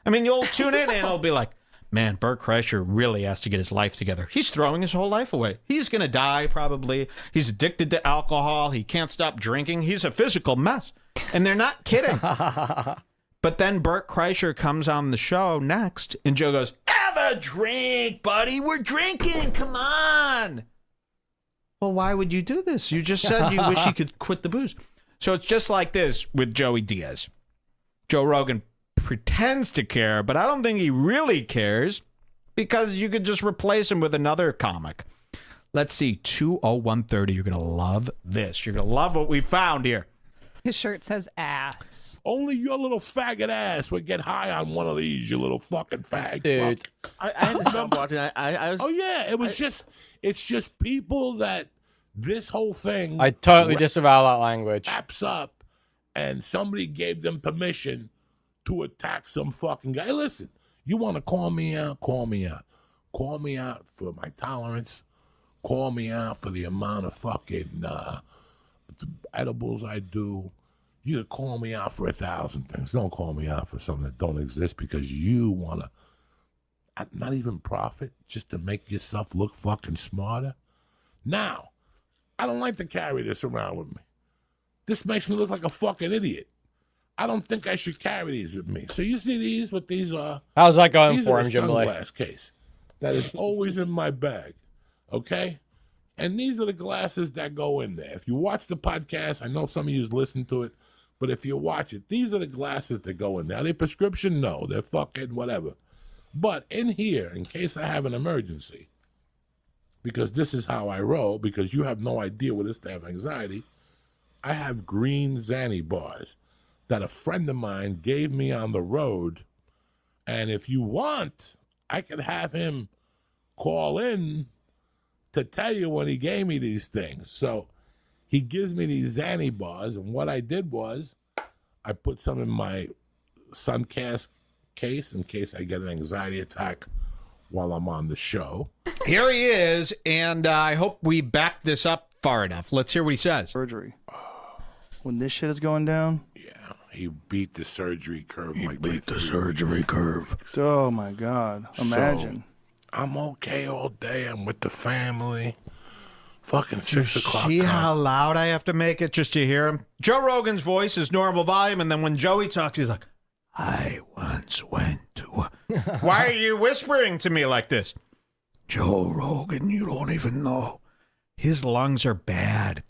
I mean, you'll tune in and it'll be like, man, Bert Kreischer really has to get his life together. He's throwing his whole life away. He's going to die probably. He's addicted to alcohol. He can't stop drinking. He's a physical mess. And they're not kidding. But then Bert Kreischer comes on the show next and Joe goes, have a drink, buddy. We're drinking. Come on. Well, why would you do this? You just said you wish you could quit the booze. So it's just like this with Joey Diaz. Joe Rogan pretends to care, but I don't think he really cares because you could just replace him with another comic. Let's see, 2:01:30. You're going to love this. You're going to love what we found here. His shirt says ass. Only your little faggot ass would get high on one of these, you little fucking fag. Dude. I had to stop watching. I was, oh, yeah. It's just people that this whole thing. I totally disavow that language. Wraps up and somebody gave them permission to attack some fucking guy. Hey, listen, you want to call me out? Call me out. Call me out for my tolerance. Call me out for the amount of fucking edibles I do. You can call me out for 1,000 things. Don't call me out for something that don't exist because you want to not even profit just to make yourself look fucking smarter. Now, I don't like to carry this around with me. This makes me look like a fucking idiot. I don't think I should carry these with me. So you see these, what these are? How's that going these for are him, a Jim Blake? sunglass case that is always in my bag, okay? And these are the glasses that go in there. If you watch the podcast, I know some of you listen to it, but if you watch it, these are the glasses that go in there. Are they prescription? No, they're fucking whatever. But in here, in case I have an emergency, because this is how I roll, because you have no idea what it is to have anxiety, I have green Xanny bars that a friend of mine gave me on the road. And if you want, I can have him call in to tell you when he gave me these things. So he gives me these Xanny bars, and what I did was I put some in my Suncast case in case I get an anxiety attack while I'm on the show. Here he is, and I hope we back this up far enough. Let's hear what he says. Surgery. When this shit is going down? Yeah, he beat the surgery curve. He like beat the surgery curve. Oh, my God. Imagine. So, I'm okay all day. I'm with the family. Fucking 6 o'clock. See how loud I have to make it just to hear him? Joe Rogan's voice is normal volume, and then when Joey talks, he's like, I once went to... Why are you whispering to me like this? Joe Rogan, you don't even know. His lungs are bad.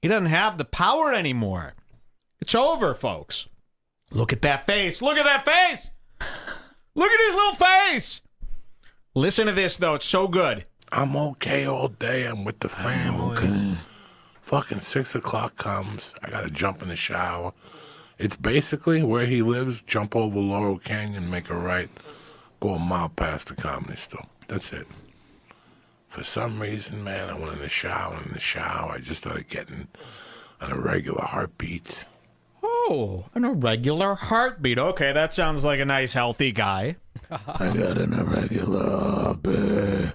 He doesn't have the power anymore. It's over, folks. Look at that face. Look at that face. Look at his little face. Listen to this, though. It's so good. I'm okay all day. I'm with the family. Okay. Fucking 6 o'clock comes. I got to jump in the shower. It's basically where he lives. Jump over Laurel Canyon, make a right, go a mile past the Comedy Store. That's it. For some reason, man, I went in the shower. I just started getting an irregular heartbeat. Oh, an irregular heartbeat. Okay, that sounds like a nice, healthy guy. I got an irregular heartbeat.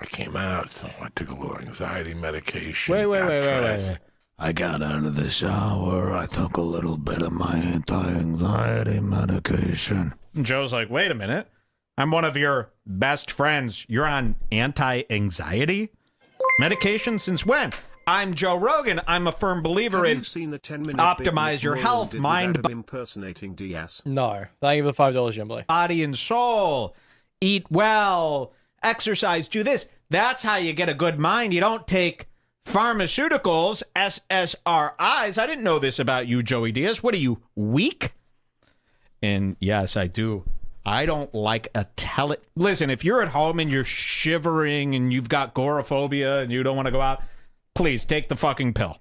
I came out. I took a little anxiety medication. Wait. I got out of the shower. I took a little bit of my anti-anxiety medication. Joe's like, wait a minute. I'm one of your best friends. You're on anti-anxiety medication since when? I'm Joe Rogan. I'm a firm believer in optimize your health, mind, impersonating Diaz. No. Thank you for the $5, Jim Blake. Body and soul. Eat well. Exercise. Do this. That's how you get a good mind. You don't take pharmaceuticals, SSRIs. I didn't know this about you, Joey Diaz. What are you, weak? And yes, I do. I don't like Listen, if you're at home and you're shivering and you've got agoraphobia and you don't want to go out, please take the fucking pill.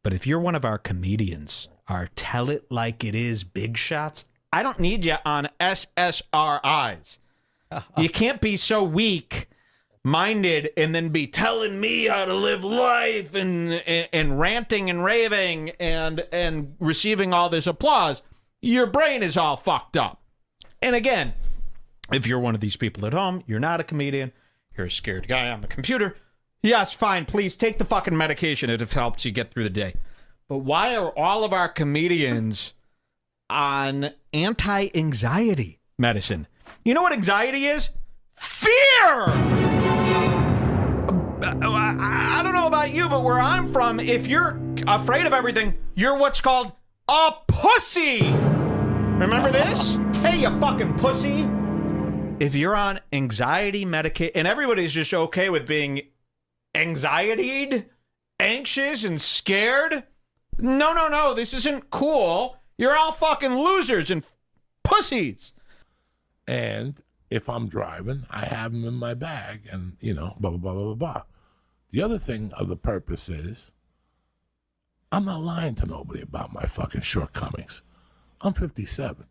But if you're one of our comedians, our tell it like it is big shots, I don't need you on SSRIs. You can't be so weak-minded and then be telling me how to live life and ranting and raving and receiving all this applause. Your brain is all fucked up. And again, if you're one of these people at home, you're not a comedian, you're a scared guy on the computer, yes, fine, please take the fucking medication. It helps you get through the day. But why are all of our comedians on anti-anxiety medicine? You know what anxiety is? Fear! I don't know about you, but where I'm from, if you're afraid of everything, you're what's called a pussy. Remember this? Hey, you fucking pussy. If you're on anxiety medication, and everybody's just okay with being anxietied, anxious, and scared. No, this isn't cool. You're all fucking losers and pussies. And if I'm driving, I have them in my bag and, blah, blah, blah, blah, blah. The other thing of the purpose is I'm not lying to nobody about my fucking shortcomings. I'm 57.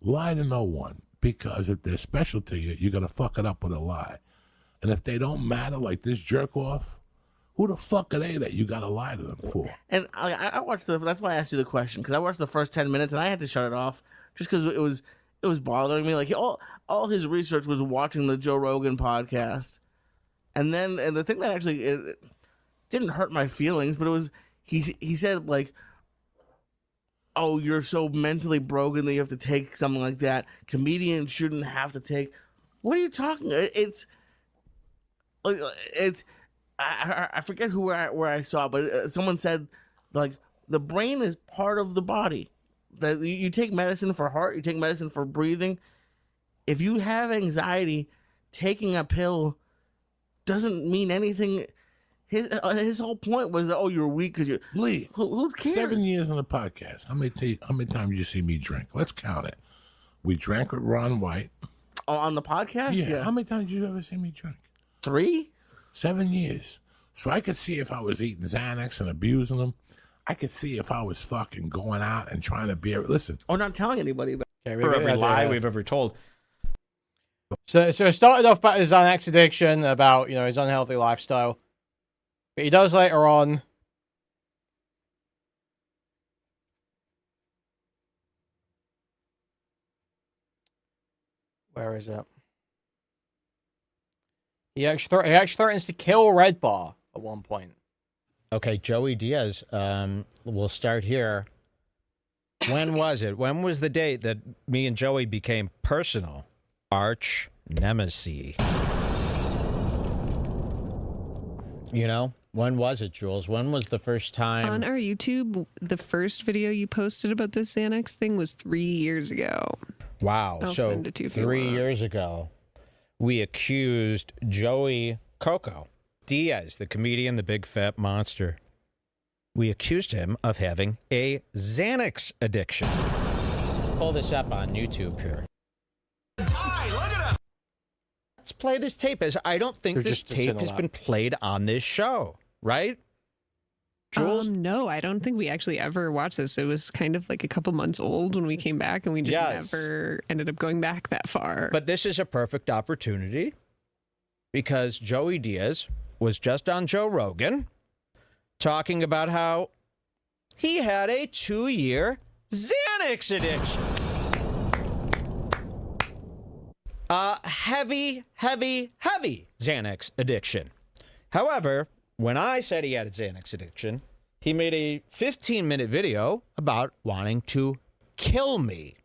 Lie to no one, because if they're special to you, you're going to fuck it up with a lie. And if they don't matter, like this jerk off, Who the fuck are they that you gotta lie to them for? And I watched that's why I asked you the question, because I watched the first 10 minutes and I had to shut it off just because it was bothering me. Like all his research was watching the Joe Rogan podcast, and the thing that actually it didn't hurt my feelings, but it was he said like, oh, you're so mentally broken that you have to take something like that. Comedians shouldn't have to take. What are you talking? It's I forget where I saw it, but someone said like the brain is part of the body. That you take medicine for heart, you take medicine for breathing. If you have anxiety, taking a pill doesn't mean anything. His whole point was that, oh, you're weak because you. Lee, who cares? 7 years on the podcast. How many times did you see me drink? Let's count it. We drank with Ron White. Oh, on the podcast? Yeah. How many times did you ever see me drink? 3? 7 years. So I could see if I was eating Xanax and abusing them. I could see if I was fucking going out and trying to be. Listen. Or not telling anybody about it. For every lie we've ever told. So it started off about his Xanax addiction, about, his unhealthy lifestyle. But he does later on. Where is it? He actually threatens to kill Red Bar at one point. Okay, Joey Diaz. We'll start here. When was it? When was the date that me and Joey became personal arch nemesis? When was it, Jules? When was the first time? On our YouTube, the first video you posted about this Xanax thing was 3 years ago. Wow. I'll so send it to you if you 3 want. years ago, we accused Joey Coco Diaz, the comedian, the big fat monster. We accused him of having a Xanax addiction. Pull this up on YouTube here. Let's play this tape. As I don't think this tape has been played on this show, right? Jules? No, I don't think we actually ever watched this. It was kind of like a couple months old when we came back, and we just never ended up going back that far. But this is a perfect opportunity because Joey Diaz was just on Joe Rogan talking about how he had a 2-year Xanax addiction. Heavy Xanax addiction. However, when I said he had a Xanax addiction, he made a 15-minute video about wanting to kill me.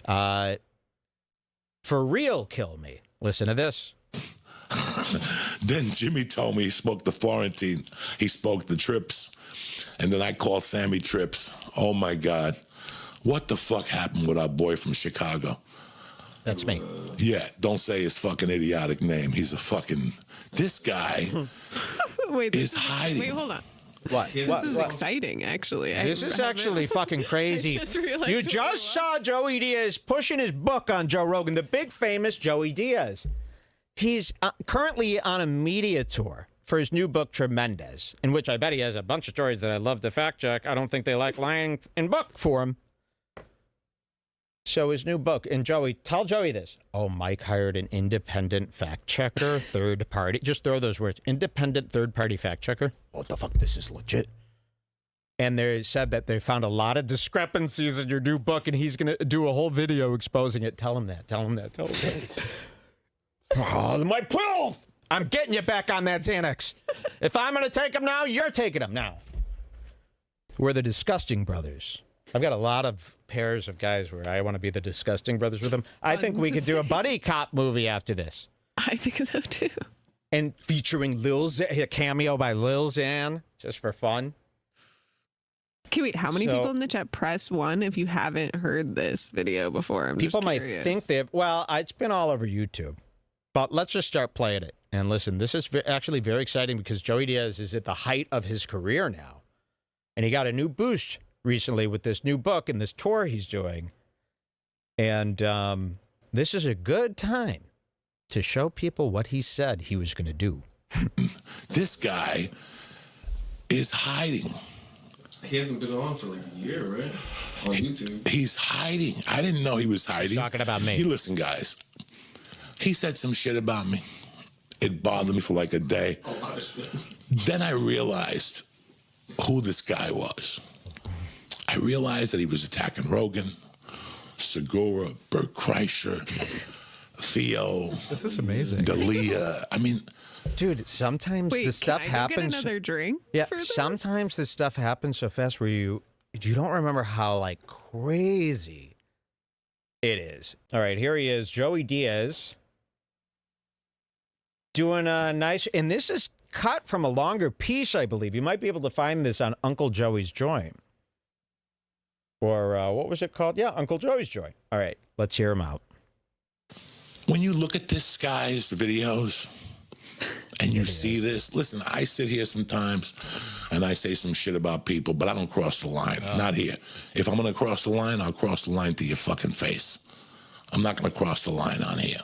For real kill me. Listen to this. Then Jimmy told me he smoked the Florentine. He smoked the Trips. And then I called Sammy Trips. Oh, my God. What the fuck happened with our boy from Chicago? That's me. Yeah, don't say his fucking idiotic name. He's a fucking... This guy is hiding. Wait, hold on. What? This is exciting, actually. This is actually fucking crazy. I just realized You what just saw Joey Diaz pushing his book on Joe Rogan, the big famous Joey Diaz. He's currently on a media tour for his new book, Tremendous, in which I bet he has a bunch of stories that I'd love to fact check. I don't think they like lying in book form. So his new book, and Joey, tell Joey this. Oh, Mike hired an independent fact checker, third party. Just throw those words. Independent third party fact checker. What the fuck? This is legit. And they said that they found a lot of discrepancies in your new book, and he's going to do a whole video exposing it. Tell him that. Tell him that. Tell him that. Oh, my pills! I'm getting you back on that Xanax. If I'm going to take them now, you're taking them now. We're the Disgusting Brothers. I've got a lot of pairs of guys where I want to be the Disgusting Brothers with them. I think we could do a buddy cop movie after this. I think so, too. And featuring a cameo by Lil Xan, just for fun. Okay, wait, how many people in the chat press 1 if you haven't heard this video before? I'm People just might curious. think they've... Well, it's been all over YouTube. But let's just start playing it. And listen, this is actually very exciting because Joey Diaz is at the height of his career now. And he got a new boost recently with this new book and this tour he's doing. And this is a good time to show people what he said he was going to do. This guy is hiding. He hasn't been on for like a year, right? On YouTube. He's hiding. I didn't know he was hiding. Talking about me. You listen, guys. He said some shit about me. It bothered me for like a day. Then I realized who this guy was. I realized that he was attacking Rogan, Segura, Bert Kreischer, Theo. This is amazing. Dalia. I mean, dude, sometimes Wait, the stuff can I go happens. get another drink? Yeah, for this? sometimes this stuff happens so fast where you don't remember how like crazy it is. All right, here he is, Joey Diaz, doing a nice, and this is cut from a longer piece, I believe. You might be able to find this on Uncle Joey's Joint. Or what was it called? Yeah, Uncle Joey's Joint. All right, let's hear him out. when you look at this guy's videos and you see this, listen, I sit here sometimes and I say some shit about people, but I don't cross the line. Not here. If I'm going to cross the line, I'll cross the line to your fucking face. I'm not going to cross the line on here.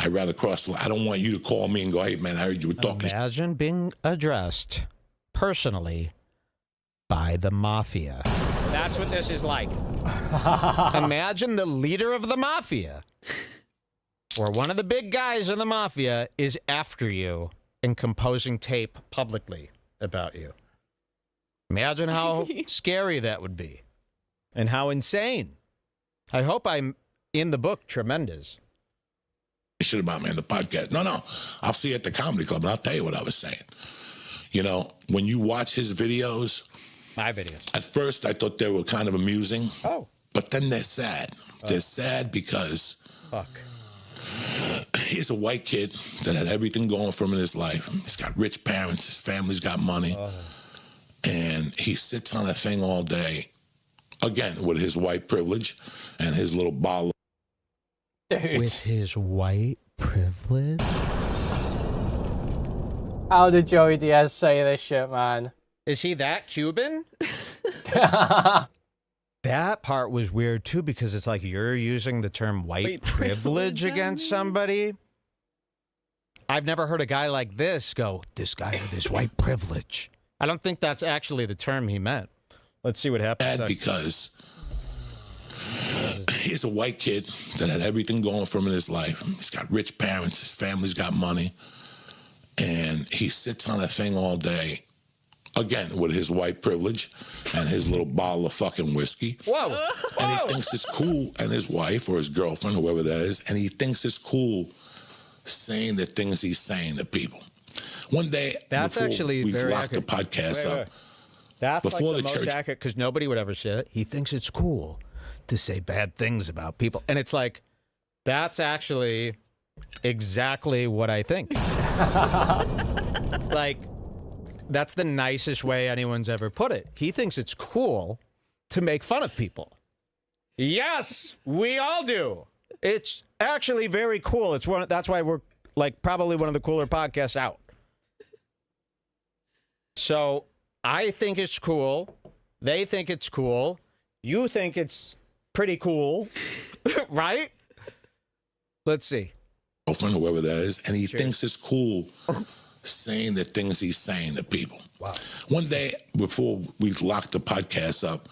I'd rather cross the line. I don't want you to call me and go, hey, man, I heard you were talking. Imagine being addressed personally by the mafia. That's what this is like. Imagine the leader of the mafia or one of the big guys in the mafia is after you and composing tape publicly about you. Imagine how scary that would be and how insane. I hope I'm in the book tremendous. Shit about me in the podcast. No. I'll see you at the comedy club and I'll tell you what I was saying. You know, when you watch his videos. My videos. At first, I thought they were kind of amusing. Oh. But then they're sad. They're sad because. Fuck. He's a white kid that had everything going for him in his life. He's got rich parents. His family's got money. And he sits on a thing all day, again, with his white privilege and his little bottle. Dude. With his white privilege? How did Joey Diaz say this shit, man? Is he that Cuban? That part was weird, too, because it's like you're using the term white privilege against somebody. I've never heard a guy like this go, this guy with his white privilege. I don't think that's actually the term he meant. Let's see what happens. Because he's a white kid that had everything going for him in his life. He's got rich parents. His family's got money. And he sits on a thing all day, again, with his white privilege and his little bottle of fucking whiskey. Whoa. And he thinks it's cool, and his wife or his girlfriend, whoever that is, and he thinks it's cool saying the things he's saying to people. One day, that's before actually we very locked accurate. the podcast up, That's before like the the most church. accurate, because nobody would ever say it. He thinks it's cool to say bad things about people. And it's like, that's actually exactly what I think. Like, that's the nicest way anyone's ever put it. He thinks it's cool to make fun of people. Yes, we all do. It's actually very cool. It's one. That's why we're like probably one of the cooler podcasts out. So I think it's cool. They think it's cool. You think it's pretty cool, right? Let's see. Girlfriend, whoever that is, and he thinks it's cool saying the things he's saying to people. Wow. One day, before we locked the podcast up,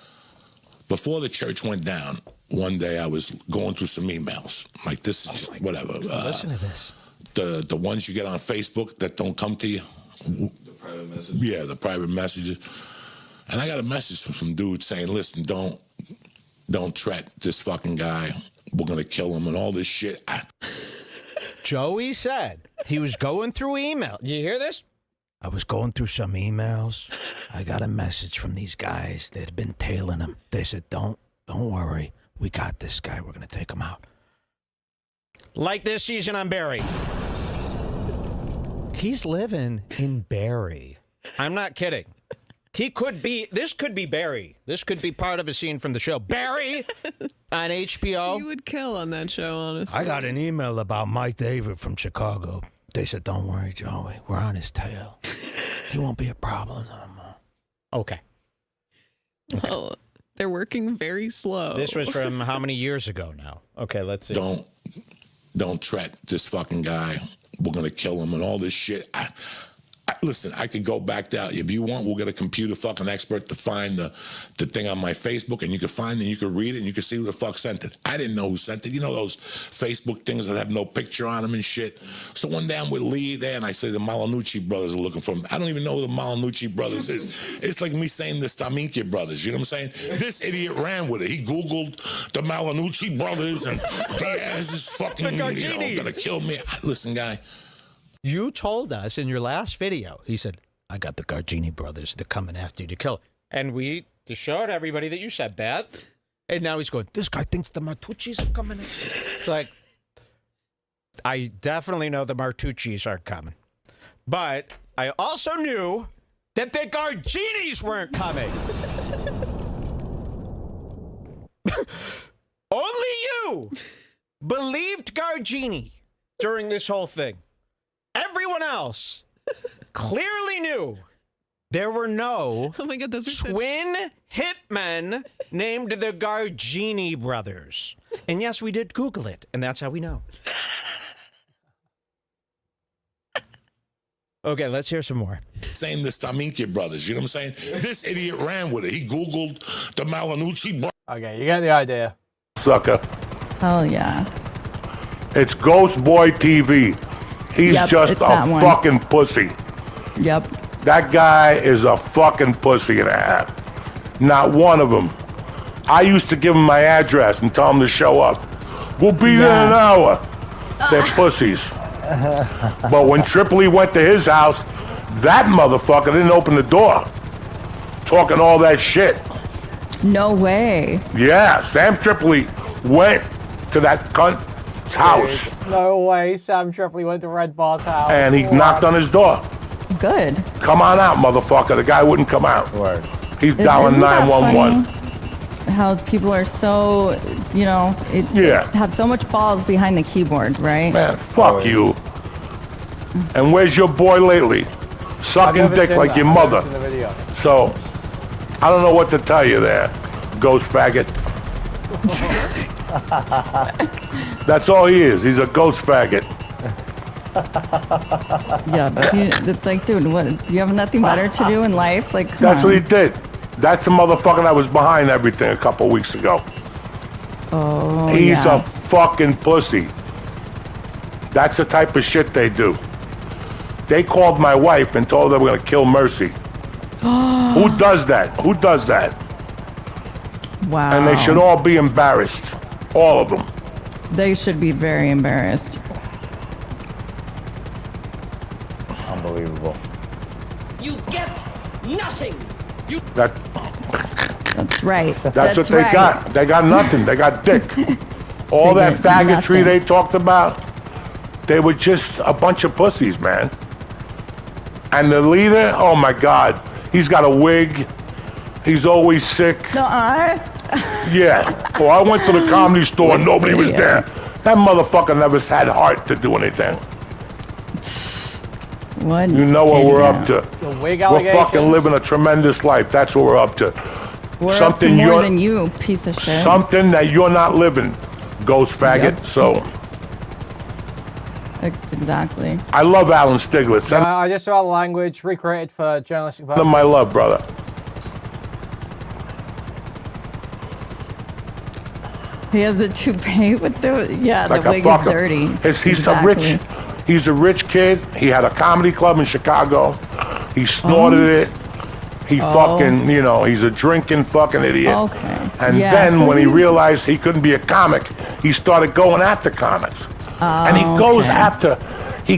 before the church went down, one day I was going through some emails. Like, this is just whatever. Listen to this. The ones you get on Facebook that don't come to you. The private message. Yeah, the private messages. And I got a message from some dude saying, listen, don't threat this fucking guy. We're going to kill him and all this shit. Joey said he was going through email. You hear this? I was going through some emails. I got a message from these guys that had been tailing him. They said, don't worry. We got this guy. We're going to take him out. Like this season on Barry. He's living in Barry. I'm not kidding. This could be Barry. This could be part of a scene from the show. Barry on HBO. You would kill on that show, honestly. I got an email about Mike David from Chicago. They said, don't worry, Joey. We're on his tail. He won't be a problem no more. Okay. Well, they're working very slow. This was from how many years ago now? Okay, let's see. Don't threat this fucking guy. We're going to kill him and all this shit. Listen, I could go back down. If you want, we'll get a computer fucking expert to find the thing on my Facebook, and you can find it, and you can read it, and you can see who the fuck sent it. I didn't know who sent it. You know those Facebook things that have no picture on them and shit? So one day I'm with Lee there, and I say the Malanucci brothers are looking for him. I don't even know who the Malanucci brothers is. It's like me saying the Staminki brothers, you know what I'm saying? This idiot ran with it. He Googled the Malanucci brothers, and Diaz is fucking, gonna kill me. Listen, guy. You told us in your last video, he said, I got the Gargini brothers. They're coming after you to kill. And we showed everybody that you said that. And now he's going, this guy thinks the Martucci's are coming. It's like, I definitely know the Martucci's are coming. But I also knew that the Garginis weren't coming. Only you believed Gargini during this whole thing. Everyone else clearly knew there were no twin hitmen named the Gargini brothers. And yes, we did Google it, and that's how we know. Okay, let's hear some more. Saying the Staminki brothers, you know what I'm saying? This idiot ran with it. He Googled the Malanucci brothers. Okay, you get the idea. Sucker. Hell yeah. It's Ghost Boy TV. He's just a fucking pussy. Yep. That guy is a fucking pussy and a half. Not one of them. I used to give him my address and tell him to show up. We'll be there in an hour. They're pussies. But when Tripoli went to his house, that motherfucker didn't open the door. Talking all that shit. No way. Yeah, Sam Tripoli went to that cunt's house. Dude, no way. Sam Tripoli went to Red Bar's house. And he knocked on his door. Good. Come on out, motherfucker. The guy wouldn't come out. He's dialing 911. How people are so, you know, have so much balls behind the keyboard, right? Man, fuck you. And where's your boy lately? Sucking dick like your mother. So, I don't know what to tell you there, ghost faggot. That's all he is. He's a ghost faggot. Yeah, but it's like, dude, what? You have nothing better to do in life? Like, come That's on. what he did. That's the motherfucker that was behind everything a couple weeks ago. Oh, He's a fucking pussy. That's the type of shit they do. They called my wife and told her we're gonna kill Mercy. Who does that? Who does that? Wow. And they should all be embarrassed. All of them. They should be very embarrassed. Unbelievable. You get nothing. That's right. That's what they got. They got nothing. They got dick. All that faggotry they talked about, they were just a bunch of pussies, man. And the leader, oh my God, he's got a wig. He's always sick. Yeah. Well, I went to the comedy store and nobody was there. That motherfucker never had heart to do anything. What? You know what we're up to. The wig We're allegations. fucking living a tremendous life. That's what we're up to. We're up to more than you, piece of shit. Something that you're not living, ghost faggot. Yep. So exactly. I love Alan Stiglitz. I just saw the language recreated for journalistic Send purposes. him my love, brother. He has the toupee with the Like the a wig is fucker. dirty. He's a rich kid. He had a comedy club in Chicago. He snorted it. He fucking, you know, he's a drinking fucking idiot. Okay. And Yeah, then so when he he's- realized he couldn't be a comic, he started going after comics. And he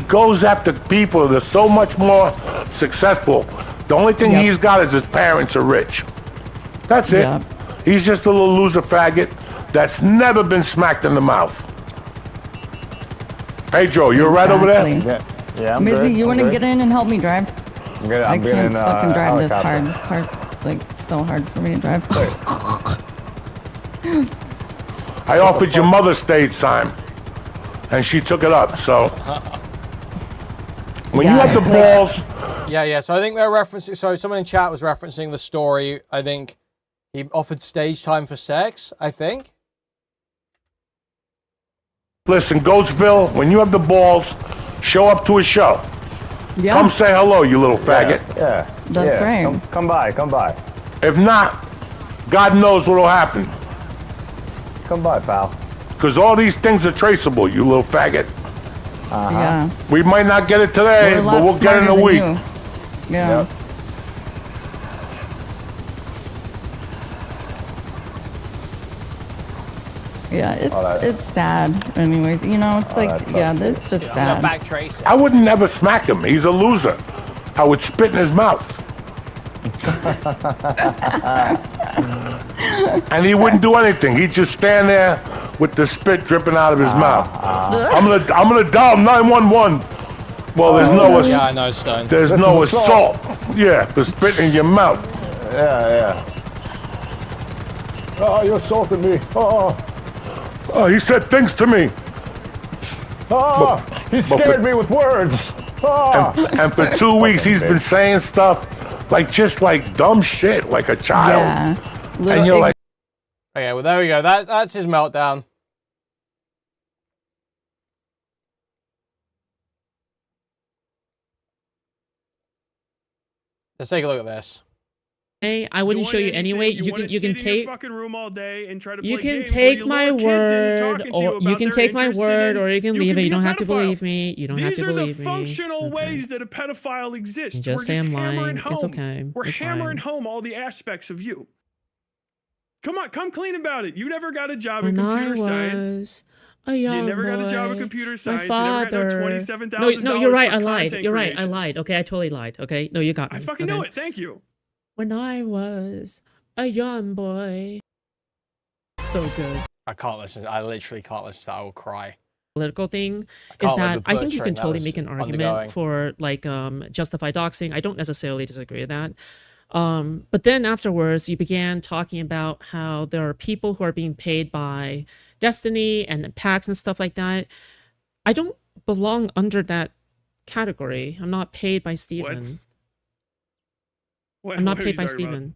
goes after people that are so much more successful. The only thing he's got is his parents are rich. That's it. He's just a little loser faggot that's never been smacked in the mouth. Pedro, you're right over there? Yeah, I'm Mizzy, good. you I'm want to good. get in and help me drive? I'm good. I I'm can't getting fucking drive this hard. helicopter. This car's like so hard for me to drive. I offered your mother stage time, and she took it up, so. When you have the balls, Yeah. So I think they're referencing. So someone in chat was referencing the story. I think he offered stage time for sex. I think. listen, Ghostville, when you have the balls, show up to a show. Yeah. Come say hello, you little faggot. Yeah. That's right. Come by. Come by. If not, God knows what'll happen. Come by, pal. Because all these things are traceable, you little faggot. Yeah. We might not get it today, We're a but lot we'll get it in a smarter week. than you. Yeah. Yep. Yeah, that- it's sad. Anyways, you know, it's like, yeah, that's just I'm sad. gonna back trace it. I would never smack him. He's a loser. I would spit in his mouth. And he wouldn't do anything. He'd just stand there with the spit dripping out of his mouth. I'm gonna dial 911. Well, there's no Yeah, I know, Stone. there's no assault. Yeah, the spit in your mouth. Yeah. Oh, you assaulted me. Oh, he said things to me. He scared me with words. And for 2 weeks he's been saying stuff just like dumb shit, like a child. Yeah. And you're like, Okay, well there we go. That's his meltdown. Let's take a look at this. Hey, I wouldn't show you anyway. You can take fucking room all day and try to you play can games take where my your little kids in word, talking to or about you can they're take my interested word, in- or you can you leave can it. You be a don't have to pedophile. believe me. You don't have These to are the believe me. functional ways that a pedophile exists. You just We're say I'm hammering lying. home. It's okay. We're It's hammering fine. home all the aspects of you. Come on, come clean about it. You never got a job When in I computer science. was a young You never got a job in boy, computer my science. You never got father. $27,000 No, you're right. for I lied. content You're right. I creation. lied. Okay, I totally lied. Okay, no, you got me. I fucking okay? know it. Thank you. When I was a young boy. So good. I can't listen. I literally can't listen to that. I will cry. Political thing I is can't live that with I think you butchering. can That totally was make an argument undergoing. for justify doxing. I don't necessarily disagree with that. But then afterwards, you began talking about how there are people who are being paid by Destiny and PAX and stuff like that. I don't belong under that category. I'm not paid by Steven. What I'm not are paid you by talking about? Steven.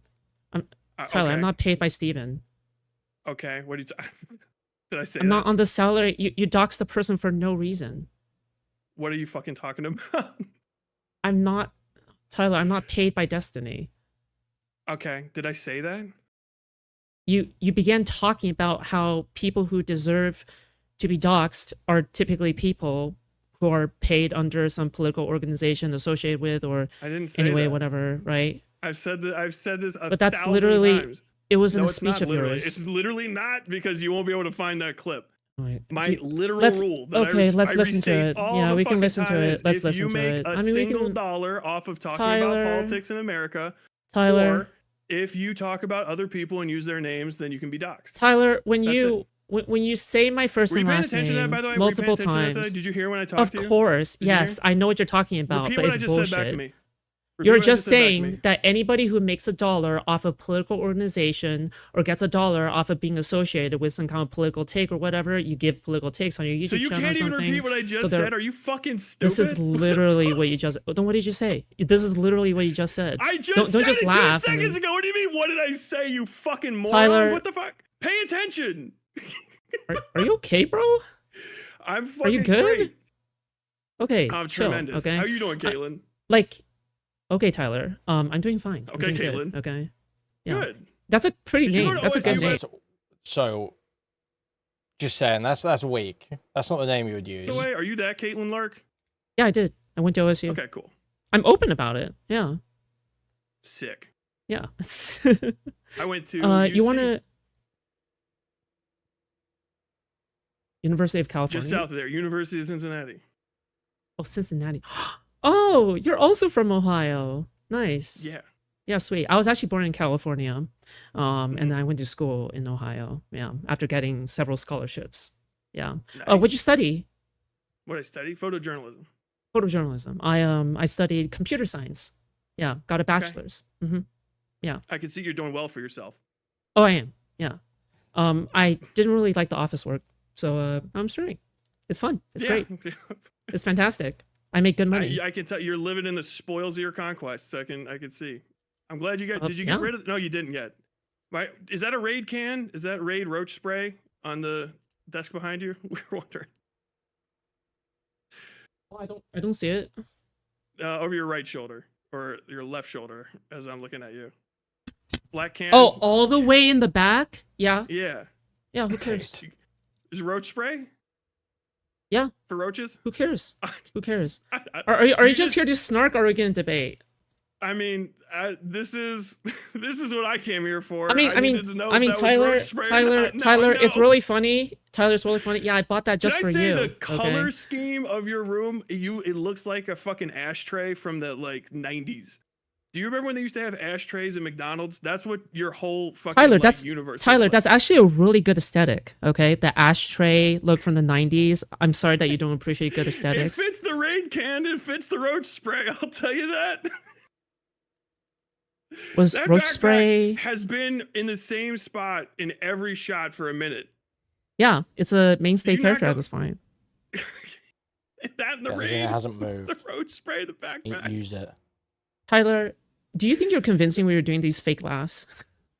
Tyler, I'm okay. not paid by Steven. Okay, what did did I say I'm that? not on the salary. You dox the person for no reason. What are you fucking talking about? I'm not, Tyler, I'm not paid by Destiny. Okay, did I say that? You began talking about how people who deserve to be doxed are typically people who are paid under some political organization associated with, or I didn't say anyway, that. whatever, right? I've said this But that's 1,000 literally, times. it was in No, a it's speech not of literally. yours. It's literally not, because you won't be able to find that clip. My literal let's- rule. That okay, let's I listen to restate it. all Yeah, the we can fucking listen to time it. is Let's if listen you to make it. a I mean, we single can- dollar off of talking Tyler. about politics in America, Tyler. or if you talk about other people and use their names, then you can be doxxed. Tyler, when That's you when you say my first Were you and paying last attention to that, name by the way? Were you paying multiple attention to that times, today? Did you hear when I talked of to you? course, Did you hear? yes, I know what you're talking about, Repeat but what it's I just bullshit. said back to me. Repeat You're what I just said back to saying me. that anybody who makes a dollar off a political organization or gets a dollar off of being associated with some kind of political take or whatever, you give political takes on your YouTube So you channel or can't even something. repeat what I just So there- said? Are you fucking stupid? This is literally what you just. Then what did you say? This is literally what you just said. I just don't said just it laugh. 2 and seconds then- ago. What do you mean? What did I say? You fucking moron! Tyler- What the fuck? Pay attention. Are you okay, bro? I'm fucking Are you good? great. Okay, I'm chill, tremendous. okay. How you doing, Caitlin? Okay, Tyler. I'm doing fine. I'm Okay, doing good, Caitlin. Okay. Yeah. Good. That's a pretty Did you name. go to That's a good name. So, just saying, that's weak. That's not the name you would By use. the way, are you that Caitlin Lark? Yeah, I did. I went to OSU. Okay, cool. I'm open about it. Yeah. Sick. Yeah. I went to. You UC, want to University of California? just south of there, University of Cincinnati. Oh, Cincinnati. Oh, you're also from Ohio. Nice. Yeah. Yeah, sweet. I was actually born in California, and then I went to school in Ohio. Yeah, after getting several scholarships. Yeah. What'd you study? What I study? Photojournalism. Photojournalism. I studied computer science. Yeah, got a bachelor's. Yeah. I can see you're doing well for yourself. Oh, I am. Yeah. I didn't really like the office work, so I'm straight. It's fun. It's Yeah. great. It's fantastic. I make good money. I can tell you're living in the spoils of your conquests. I can see. I'm glad you got. Did you yeah. get rid of? No, you didn't yet. Right? Is that a Raid can? Is that Raid roach spray on the desk behind you? We were wondering. I don't see it. over your right shoulder or your left shoulder as I'm looking at you. Black can. Oh, all the way in the back? Yeah. Yeah. Yeah, who cares? Is roach spray? Yeah. For roaches? Who cares? Who cares? Are you just here to snark or are we going to debate? I mean, this is what I came here for. I mean, needed to know if that was Tyler, roach spray or not. No, Tyler, no. it's really funny. Tyler's really funny. Yeah, I bought that just Did for I say you. the color okay? scheme of your room? It looks like a fucking ashtray from the like 90s. Do you remember when they used to have ashtrays at McDonald's? That's what your whole fucking Tyler, like, that's universe. Tyler. looks like. That's actually a really good aesthetic. Okay, the ashtray look from the '90s. I'm sorry that you don't appreciate good It aesthetics. fits the raid can. It fits the roach spray. I'll tell you that. Was That roach backpack spray? has been in the same spot in every shot for a minute. Yeah, it's a mainstay You not character go- at this point. That in the Yeah, raid. it hasn't moved. The roach spray, the backpack. Use it. Tyler, do you think you're convincing when you're doing these fake laughs?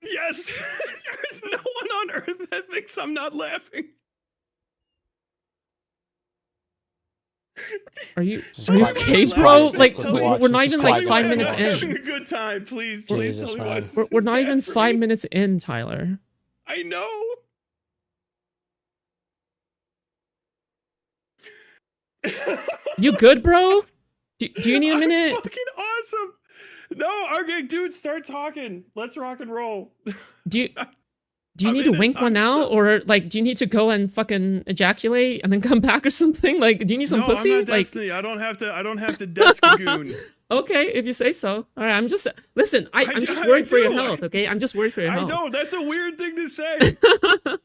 Yes. There's no one on earth that thinks I'm not laughing. Are you This is okay, quite- bro? this is Like quite- we're not this is even like quite 5 bad. minutes I'm having in. a good time. Please Jesus, tell me man. what. We're not bad even for 5 me. minutes in, Tyler. I know. You good, bro? Do you need a minute? Fucking awesome. No, okay, dude, start talking. Let's rock and roll. Do you need to wink one out, or like do you need to go and fucking ejaculate and then come back or something? Like, do you need some No, pussy? I'm not Like, Destiny. I don't have to desk goon. okay, if you say so. All right, I'm just listen. I'm just I worried for your do. health. Okay, I'm just worried for your I health. know that's a weird thing to say.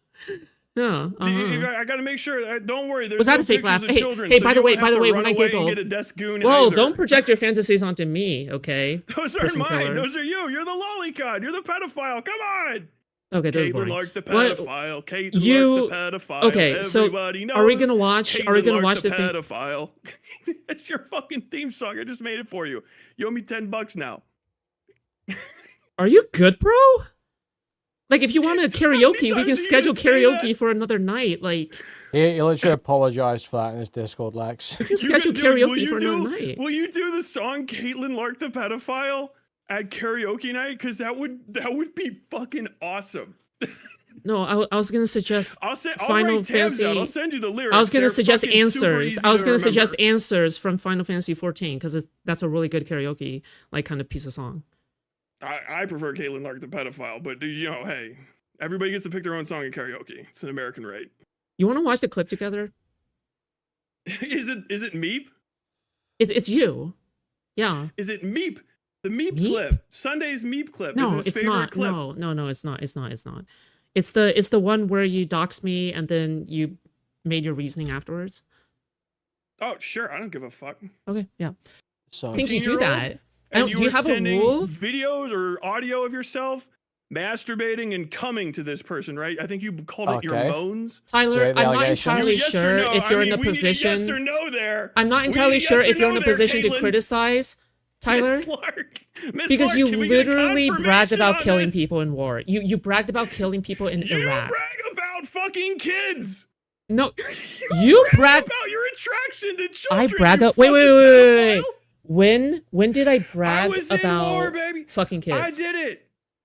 No, I gotta make sure. Don't worry. There's Was that no a fake pictures laugh? of Hey, children, hey, so by you the way, don't have to when run I away and giggle, get a desk goon whoa, either. don't project your fantasies onto me, okay? Those Person aren't mine. killer. Those are you. You're the lolicon. You're the pedophile. Come on. Okay, that was Caitlin boring. Lark the What- pedophile. Caitlin you- Lark the pedophile. okay, so Everybody knows are we gonna watch? Are we Caitlin gonna Lark watch the the thing? pedophile? It's your fucking theme song. I just made it for you. You owe me $10 now. Are you good, bro? Like, if you want to karaoke, we can schedule karaoke for another night. Like, He literally apologized for that in his Discord, Lex. we can schedule Dude, will karaoke you for do- another night. Will you do the song Caitlin Lark the pedophile at karaoke night? Because that would be fucking awesome. No, I was gonna suggest I'll Final write tabs Fantasy. out. I'll send you the lyrics. I was gonna They're suggest fucking super answers. easy I was to gonna suggest remember. answers from Final Fantasy 14 because that's a really good karaoke like kind of piece of song. I prefer Caitlin Lark the pedophile, but you know, hey, everybody gets to pick their own song in karaoke. It's an American right. You want to watch the clip together? Is it Meep? It's you. Yeah. Is it Meep? The Meep, Meep? clip. Sunday's Meep clip. No, is his it's favorite not. Clip. No, it's not. It's not. It's not. It's the one where you dox me and then you made your reasoning afterwards. Oh, sure. I don't give a fuck. Okay, yeah. So I think you do 15-year-old? that. And Do you were have a sending rule? videos or audio of yourself masturbating and coming to this person, right? I think you called it your Okay. moans. Tyler, I'm not entirely Yes or sure no? if you're I in mean, a we need a position. yes or no there. I'm not We entirely need a sure yes if or you're in no a there, position to Caitlin. criticize, Tyler. Miss Lark. Miss Because Lark, you can we get a literally bragged confirmation about on killing this? people in war. You bragged about killing people in You Iraq. brag about fucking kids. No, you brag. About your attraction to children. I brag you up. Wait. fucking When did I brag was in about war, baby. fucking I kids? did it.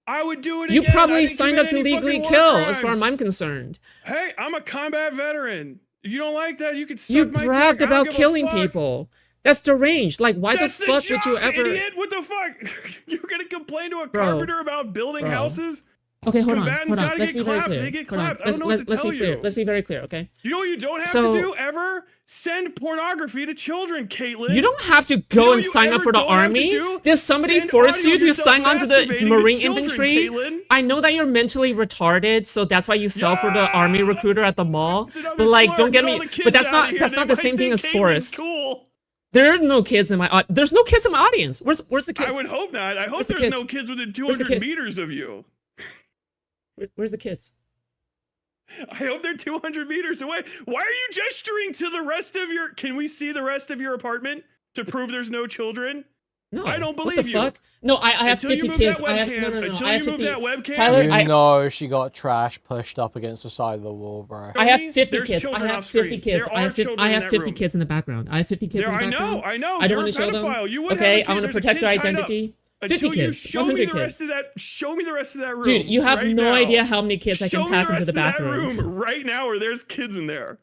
I would do it You again. I probably didn't signed up commit to any legally fucking war kill, as far as crimes. I'm concerned. Hey, I'm a combat veteran. If you don't like that, you could suck You my bragged dick. I don't about give a killing fuck. people. That's deranged. Like, why That's the fuck would you job, ever? Idiot. What the fuck? You're gonna complain to a Bro. carpenter about building Bro. houses? Okay, hold Combatants on. gotta Let's get be very clapped. clear. They get Hold on. clapped. I don't know what to Let's tell be clear. you. Let's be very clear, okay? You know what you don't have So- to do ever? Send pornography to children, Caitlin. You don't have to You go know and you sign up ever for the don't have to army. do? Does somebody Send force audio you of to yourself sign on to the masturbating to Marine children, infantry? Caitlin. I know that you're mentally retarded, so that's why you fell for the army recruiter at the mall. But like, don't get me. But that's not the same thing as Forrest. Cool. There are no kids in my. There's no kids in my audience. Where's the kids? I would hope not. I hope Where's the there's kids? no kids within Where's the 200 kids? meters of you. Where's the kids? I hope they're 200 meters away. Why are you gesturing to the rest of your... Can we see the rest of your apartment to prove there's no children? No, I don't believe what the you. fuck? No, I have Until you 50 move kids. that I have webcam, no. until I have you move 50. that webcam, Tyler, You I know she got trash pushed up against the side of the wall, bro. I have 50 There's kids. I children have off 50 screen. kids. There I are have 50, children I in have that 50 room. kids in the background. I have 50 kids in the I background. know. I don't You're want a to show them. pedophile. You would Okay, have a I want to kid. protect their There's a kid tied up. identity. Until 50 you kids. show 100 me the rest kids. of that. Show me the rest of that room. Dude, you have right no now. idea how many kids I Show can me pack the into the rest of that bathroom. room right now, or there's kids in there.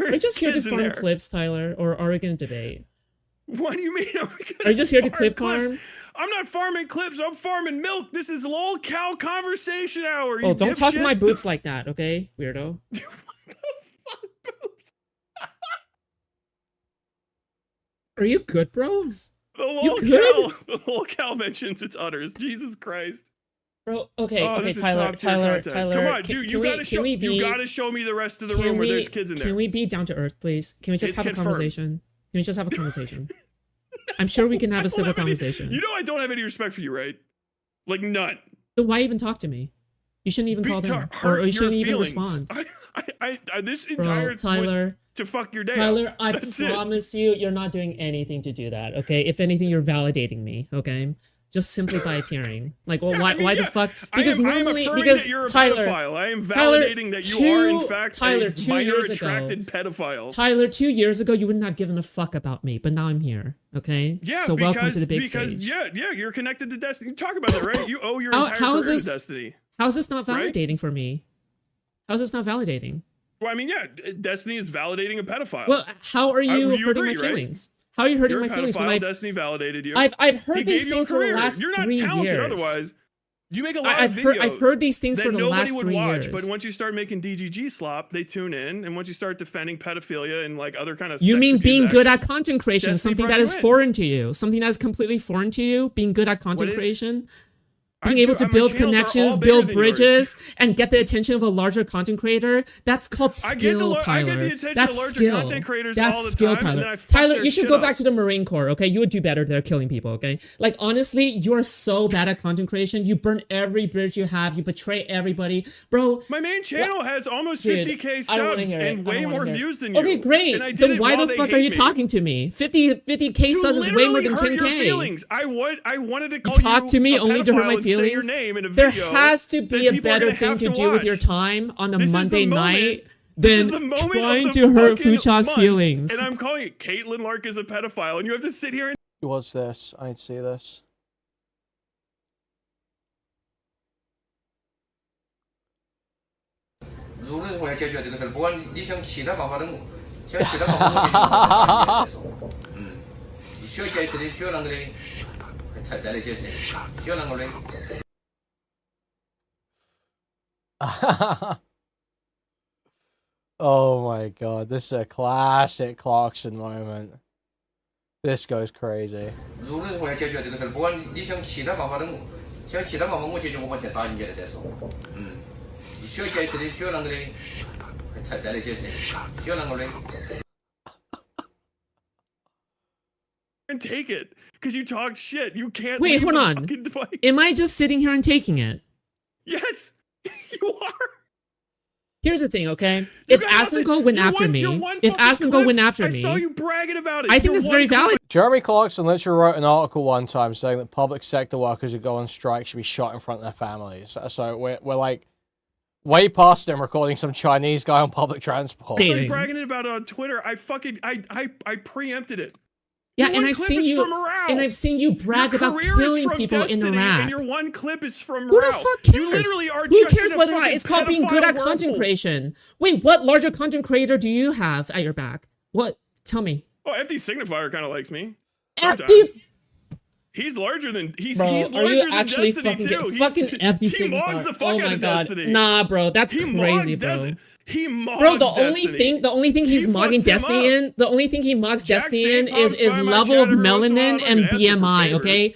Are you just here to kids in farm there. clips, Tyler, or are we going to debate? What do you mean? Are you just here to clip clips? farm? I'm not farming clips. I'm farming milk. This is lol cow conversation hour. Oh, You don't talk to dipshit. my boobs like that, okay, weirdo? Are you good, bro? The You lol good? cow. The lol cow mentions its udders. Jesus Christ. Bro, okay, Oh, okay, this is Tyler, top-tier Tyler, content. Tyler. Come on, can, dude. can You we, gotta can show. we be? You gotta show me the rest of the can room where we- there's kids in there. Can we be down to earth, please? Can we just It's have a confirmed. conversation? Can we just have a conversation? I'm sure we can have a civil conversation. You know I don't have any respect for you, right? Like none. Then why even talk to me? You shouldn't even call them, or you your shouldn't even feelings. respond. This Bro, entire Tyler, was to fuck your day. Tyler, up. I That's it. promise you, you're not doing anything to do that, okay? If anything, you're validating me, okay? Just simply by appearing. Like, well, why, why the fuck? Because I am normally, affirming because that you're a Tyler, pedophile. I am Tyler, validating that you are in fact Tyler, a 2 minor years ago, attracted pedophile. Tyler, 2 years ago, you wouldn't have given a fuck about me, but now I'm here, okay? Yeah, So because, welcome to the big because, stage. Yeah, you're connected to Destiny. You talk about that, right? You owe your How- entire how is career this- to Destiny. How is this not Right? validating for me? How is this not validating? Well, I mean, yeah, Destiny is validating a pedophile. Well, how are you you hurting agree, my right? feelings? How are you hurting You're my a feelings when pedophile, I've Destiny validated you. I've heard He these gave you a things for the career. last You're not 3 talented years. otherwise. You make a lot I've of heard videos I've heard these things that for the nobody last would 3 watch, years. but once you start making DGG slop, they tune in, and once you start defending pedophilia and like other kind of You sex mean abuse being acts, good at content creation, Destiny something brought that you is in. foreign to you, something that is completely foreign to you, being good at content What is- creation? Being able to my build channels are all connections, bigger build than yours. bridges, and get the attention of a larger content creator, that's called I get the skill, I get Tyler. the attention That's of larger skill. content creators That's all the skill, time, and then Tyler. I fuck Tyler, their you should shit go up. back to the Marine Corps, okay? You would do better there killing people, okay? Like, honestly, you're so bad at content creation. You burn every bridge you have. You betray everybody. Bro, My main channel has almost Dude, 50K I don't wanna subs hear it. and I way don't wanna more hear it. views than you. Okay, great. And I did Then it why while the they fuck hate are you me. talking to me? 50K You subs is way more literally than hurt your 10K. feelings. I wanted to You call talk you to me a only to hurt my pedophile and say your feelings. name in a There video has to that be a people are better gonna thing have to to do with your watch. time on a This is the Monday moment- night This is than the moment of trying the to hurt fucking Fucha's month, feelings. And I'm calling it Caitlin Lark is a pedophile, and you have to sit here and What's this? I need to see this.如何来解决这个事儿？不管你想其他办法等，想其他办法我你需要解释的，需要那个的，再来解释，需要那个的。Oh my god, this is a classic Clarkson moment. This goes crazy. 如何来解决这个事儿？不管你想其他办法等，想其他办法我解决，我把钱打进去了再说。你需要解释的，需要那个的，再来解释，需要那个的。 and take it because you talked shit. You can't. Wait, leave hold the on. fucking device. Am I just sitting here and taking it? Yes, you are. Here's the thing, okay? If Asmongold went after me, if Asmongold went after me, I saw you bragging about it. I think Your it's very one clip- valid. Jeremy Clarkson literally wrote an article one time saying that public sector workers who go on strike should be shot in front of their families. So we're like way past him recording some Chinese guy on public transport. I saw you bragging about it on Twitter. I fucking I preempted it. Yeah, Your and one I've clip seen is you, from Iraq. and I've seen you brag Your about career is killing from people in Destiny, Iraq. And your one clip is from Who the Iraq. fuck cares? You literally are Who just cares in a whether or not fucking it's called being good at pedophile content whirlpool. creation? Wait, what larger content creator do you have at your back? What? Tell me. Oh, FD Signifier kind of likes me. FD Sometimes. He's larger than he's Bro, he's are larger you than actually Destiny fucking too. fucking FD He mogs the Signifier? fuck Oh out my of god, Destiny. nah, bro, that's He crazy, mogs bro. Destiny. He mogs Bro, the only Destiny. thing he's He mogging fucks him Destiny up. in, the only thing he mogs Jack Destiny in St. is Tom's by my level of chat every once in a while. melanin I'm and gonna ask him for BMI, favors. okay?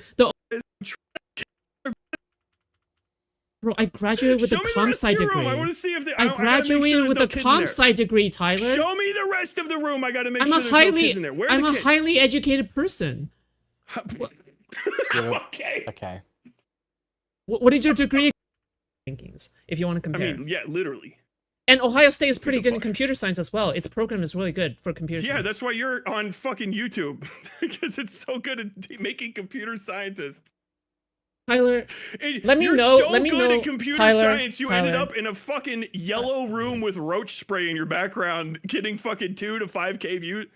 Bro, I graduated with a Show me the comp rest sci of your room. degree. I want to see if they, I gotta make sure graduated there's with no a kids in comp there. sci degree, Tyler. Show me the rest of the room. I gotta make I'm sure a there's no highly, kids in there. Where are I'm the a kids? highly educated person. Okay. Okay. What is your degree? Thinkings, if you want to I compare. mean, yeah, literally. And Ohio State is pretty good in computer science as well. Its program is really good for computer Yeah, science. that's why you're on fucking YouTube because it's so good at making computer scientists. Tyler, And let me you're know. So Let me good know. at computer Tyler, science, you Tyler. ended up in a fucking yellow room with roach spray in your background, getting fucking 2 to 5K views.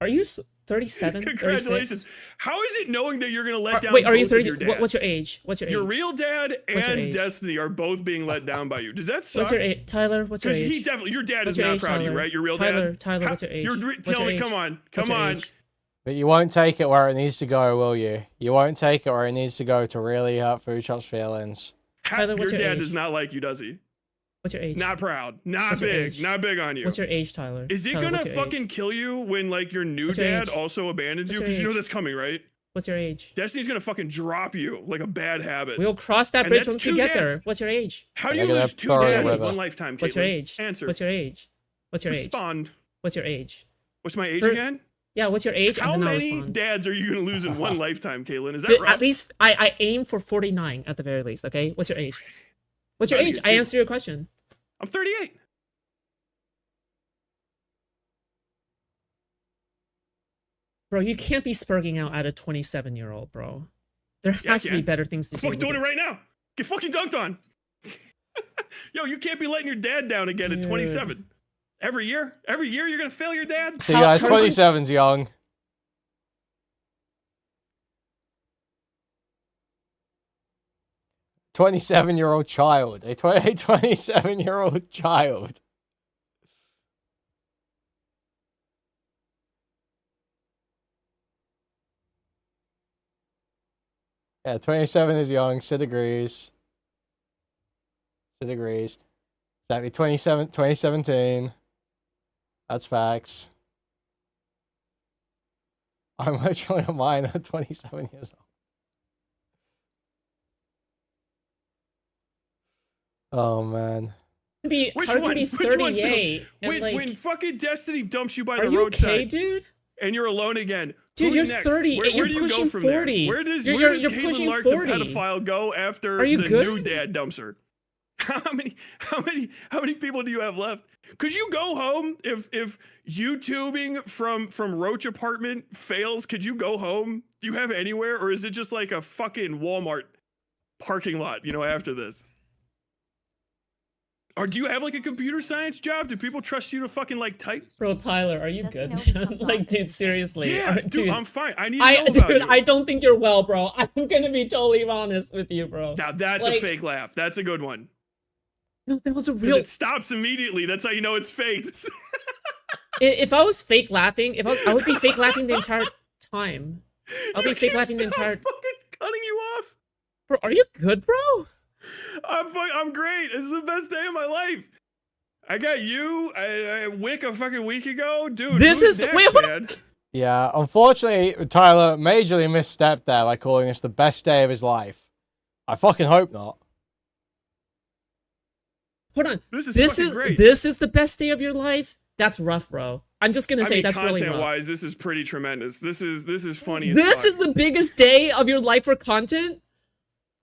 Are you 37? Congratulations. 36? How is it knowing that you're going to let down Wait, are you both of 30? your dads? What's your age? What's your age? Your real dad What's your and age? Destiny are both being let down by you. Does that suck? What's your age? Tyler, what's your age? He definitely, your dad What's is your not age, proud of you, Tyler? right? Your real Tyler, dad. Tyler, what's your age? Tell me, come on, What's come your on. age? But you won't take it where it needs to go, will you? You won't take it where it needs to go to really hurt Food Shop's feelings. Tyler, what's your your dad age? does not like you, does he? What's your age? Not proud. Not What's your big. age? Not big on you. What's your age, Tyler? Is he Tyler, gonna what's your fucking age? kill you when like your new What's your dad age? also abandons What's you? your Because you know age? that's coming, right? What's your age? Destiny's gonna fucking drop you like a bad habit. We'll cross that And bridge that's once we 2 get there. dads. What's your age? How do They're you gonna lose 2 throw it dads with in us. one lifetime, Caitlin? What's your age? Answer. What's your age? What's your age? Respond. What's your age? What's my age For- again? Yeah, what's your age? How and then I'll many respond. dads are you gonna lose in one lifetime, Caitlin? Is that rough? At least I aim for 49 at the very least. Okay, what's your age? What's your Gotta age? get I two. answered your question. I'm 38. Bro, you can't be spurging out at a 27-year-old, bro. There Yeah, I has to be can. better things to I'm do. fucking doing it right now. Get fucking dunked on. Yo, you can't be letting your dad down again at 27. Every year you're gonna fail your dad. See, guys, 27's young. "27-year-old child." A 27-year-old child. Yeah, 27 is young. Sid agrees. Sid agrees. Exactly, 2017. That's facts. I'm literally a minor, 27 years old. Oh, man. Be, Which how can one? be Which one's the- 38 and when, like, when fucking Destiny dumps you by are the you roadside, okay, dude? and you're alone again. Dude, who's you're next? 38. Where You're do you pushing go from there? 40. Where does You're Caitlin pushing Lark, 40. the pedophile, go after Are you the good? new dad dumps her? How many people do you have left? Could you go home if YouTubing from Roach Apartment fails? Could you go home? Do you have anywhere, or is it just like a fucking Walmart parking lot? You know, after this. Or do you have like a computer science job? Do people trust you to fucking like type? Bro, Tyler, are you good? Like, dude, seriously. Yeah, dude, I'm fine. I need to know dude, about you. I don't think you're well, bro. I'm gonna be totally honest with you, bro. Now that's a Like- fake laugh. That's a good one. No, that was a 'Cause real. It stops immediately. That's how you know it's fake. If I was fake laughing, I would be fake laughing the entire time. I'll be fake laughing the entire. Cutting you off. Bro, are you good, bro? I'm great. This is the best day of my life. I got you. I Wick a fucking week ago, dude. This who's is- next, wait, hold man? Yeah, unfortunately, Tyler majorly misstepped there by calling this the best day of his life. I fucking hope not. Hold on. This is This fucking is great. this is the best day of your life. That's rough, bro. I'm just gonna say that's really rough. Content-wise, this is pretty tremendous. This is funny. As This fuck. is the biggest day of your life for content.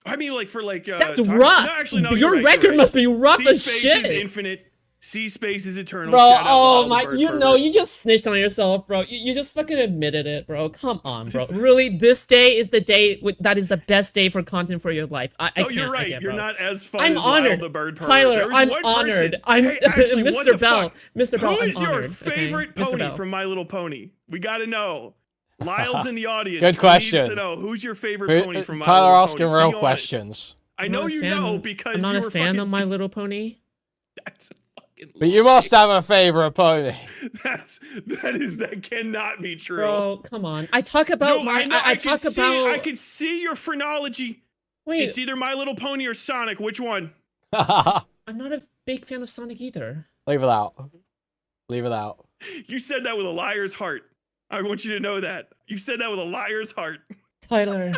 I mean, like for like. That's no, rough. actually, no, Your you're right, record you're right. must be rough as C-space shit. Is infinite. C space is eternal. Bro, Shout out oh Wild my, Bird you Pervert. know, you just snitched on yourself, bro. You just fucking admitted it, bro. Come on, bro. Really, this day is the day that is the best day for content for your life. I Oh, can't. you're I right. can't, You're bro. not as fun I'm as honored, Wild the Bird Pervert. Tyler. There was I'm one person- honored. I'm Hey, actually, what Mr. the Bell. fuck? Mr. Bell, Who I'm is your honored. favorite okay? Mr. pony Bell. from My Little Pony? We got to know. Lyle's in the audience. Good He question. Needs to know who's your favorite pony from My Tyler Little asking Pony. real Be honest. questions. I I'm know not a you fan- know because I'm not you a were fan fucking, of My Little Pony. But you must have a favorite pony. That cannot be true. Bro, come on. I talk about Dude, my. know, I can talk see, about. I can see your phrenology. Wait. It's either My Little Pony or Sonic. Which one? I'm not a big fan of Sonic either. Leave it out. Leave it out. You said that with a liar's heart. I want you to know that. You said that with a liar's heart. Tyler,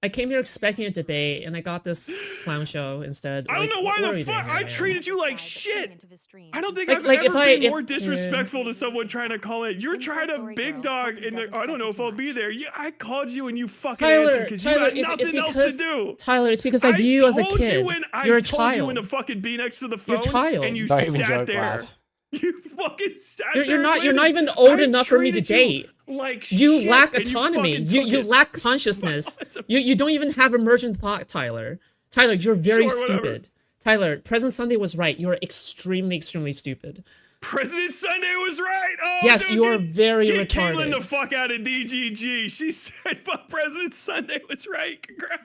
I came here expecting a debate, and I got this clown show instead. I don't know why what are the you doing fuck here, I man? treated you like shit. I don't think Like- I've like, ever if I- been if- more disrespectful to someone trying to call it. You're trying to big dog, and I don't know if I'll be there. Yeah, I called you and you fucking answered because you Tyler, had it's nothing else because to do. Tyler, it's because I view you as a told kid. You when, You're a I told you when child. to fucking be next to the phone, You're a child. and you Don't even sat joke, there. lad. You fucking sat You're there. not. You're and not waited. even old I enough for me to treated you date. Like You shit, lack and autonomy. fucking You took you it. lack consciousness. You don't even have emergent thought, Tyler. Tyler, you're very Sure, whatever. stupid. Tyler, President Sunday was right. You're extremely, extremely stupid. President Sunday was right. Oh, Yes, dude, you are get- very get Caitlin retarded. the fuck out of DGG. She said, "Fuck, President Sunday was right." Congrats.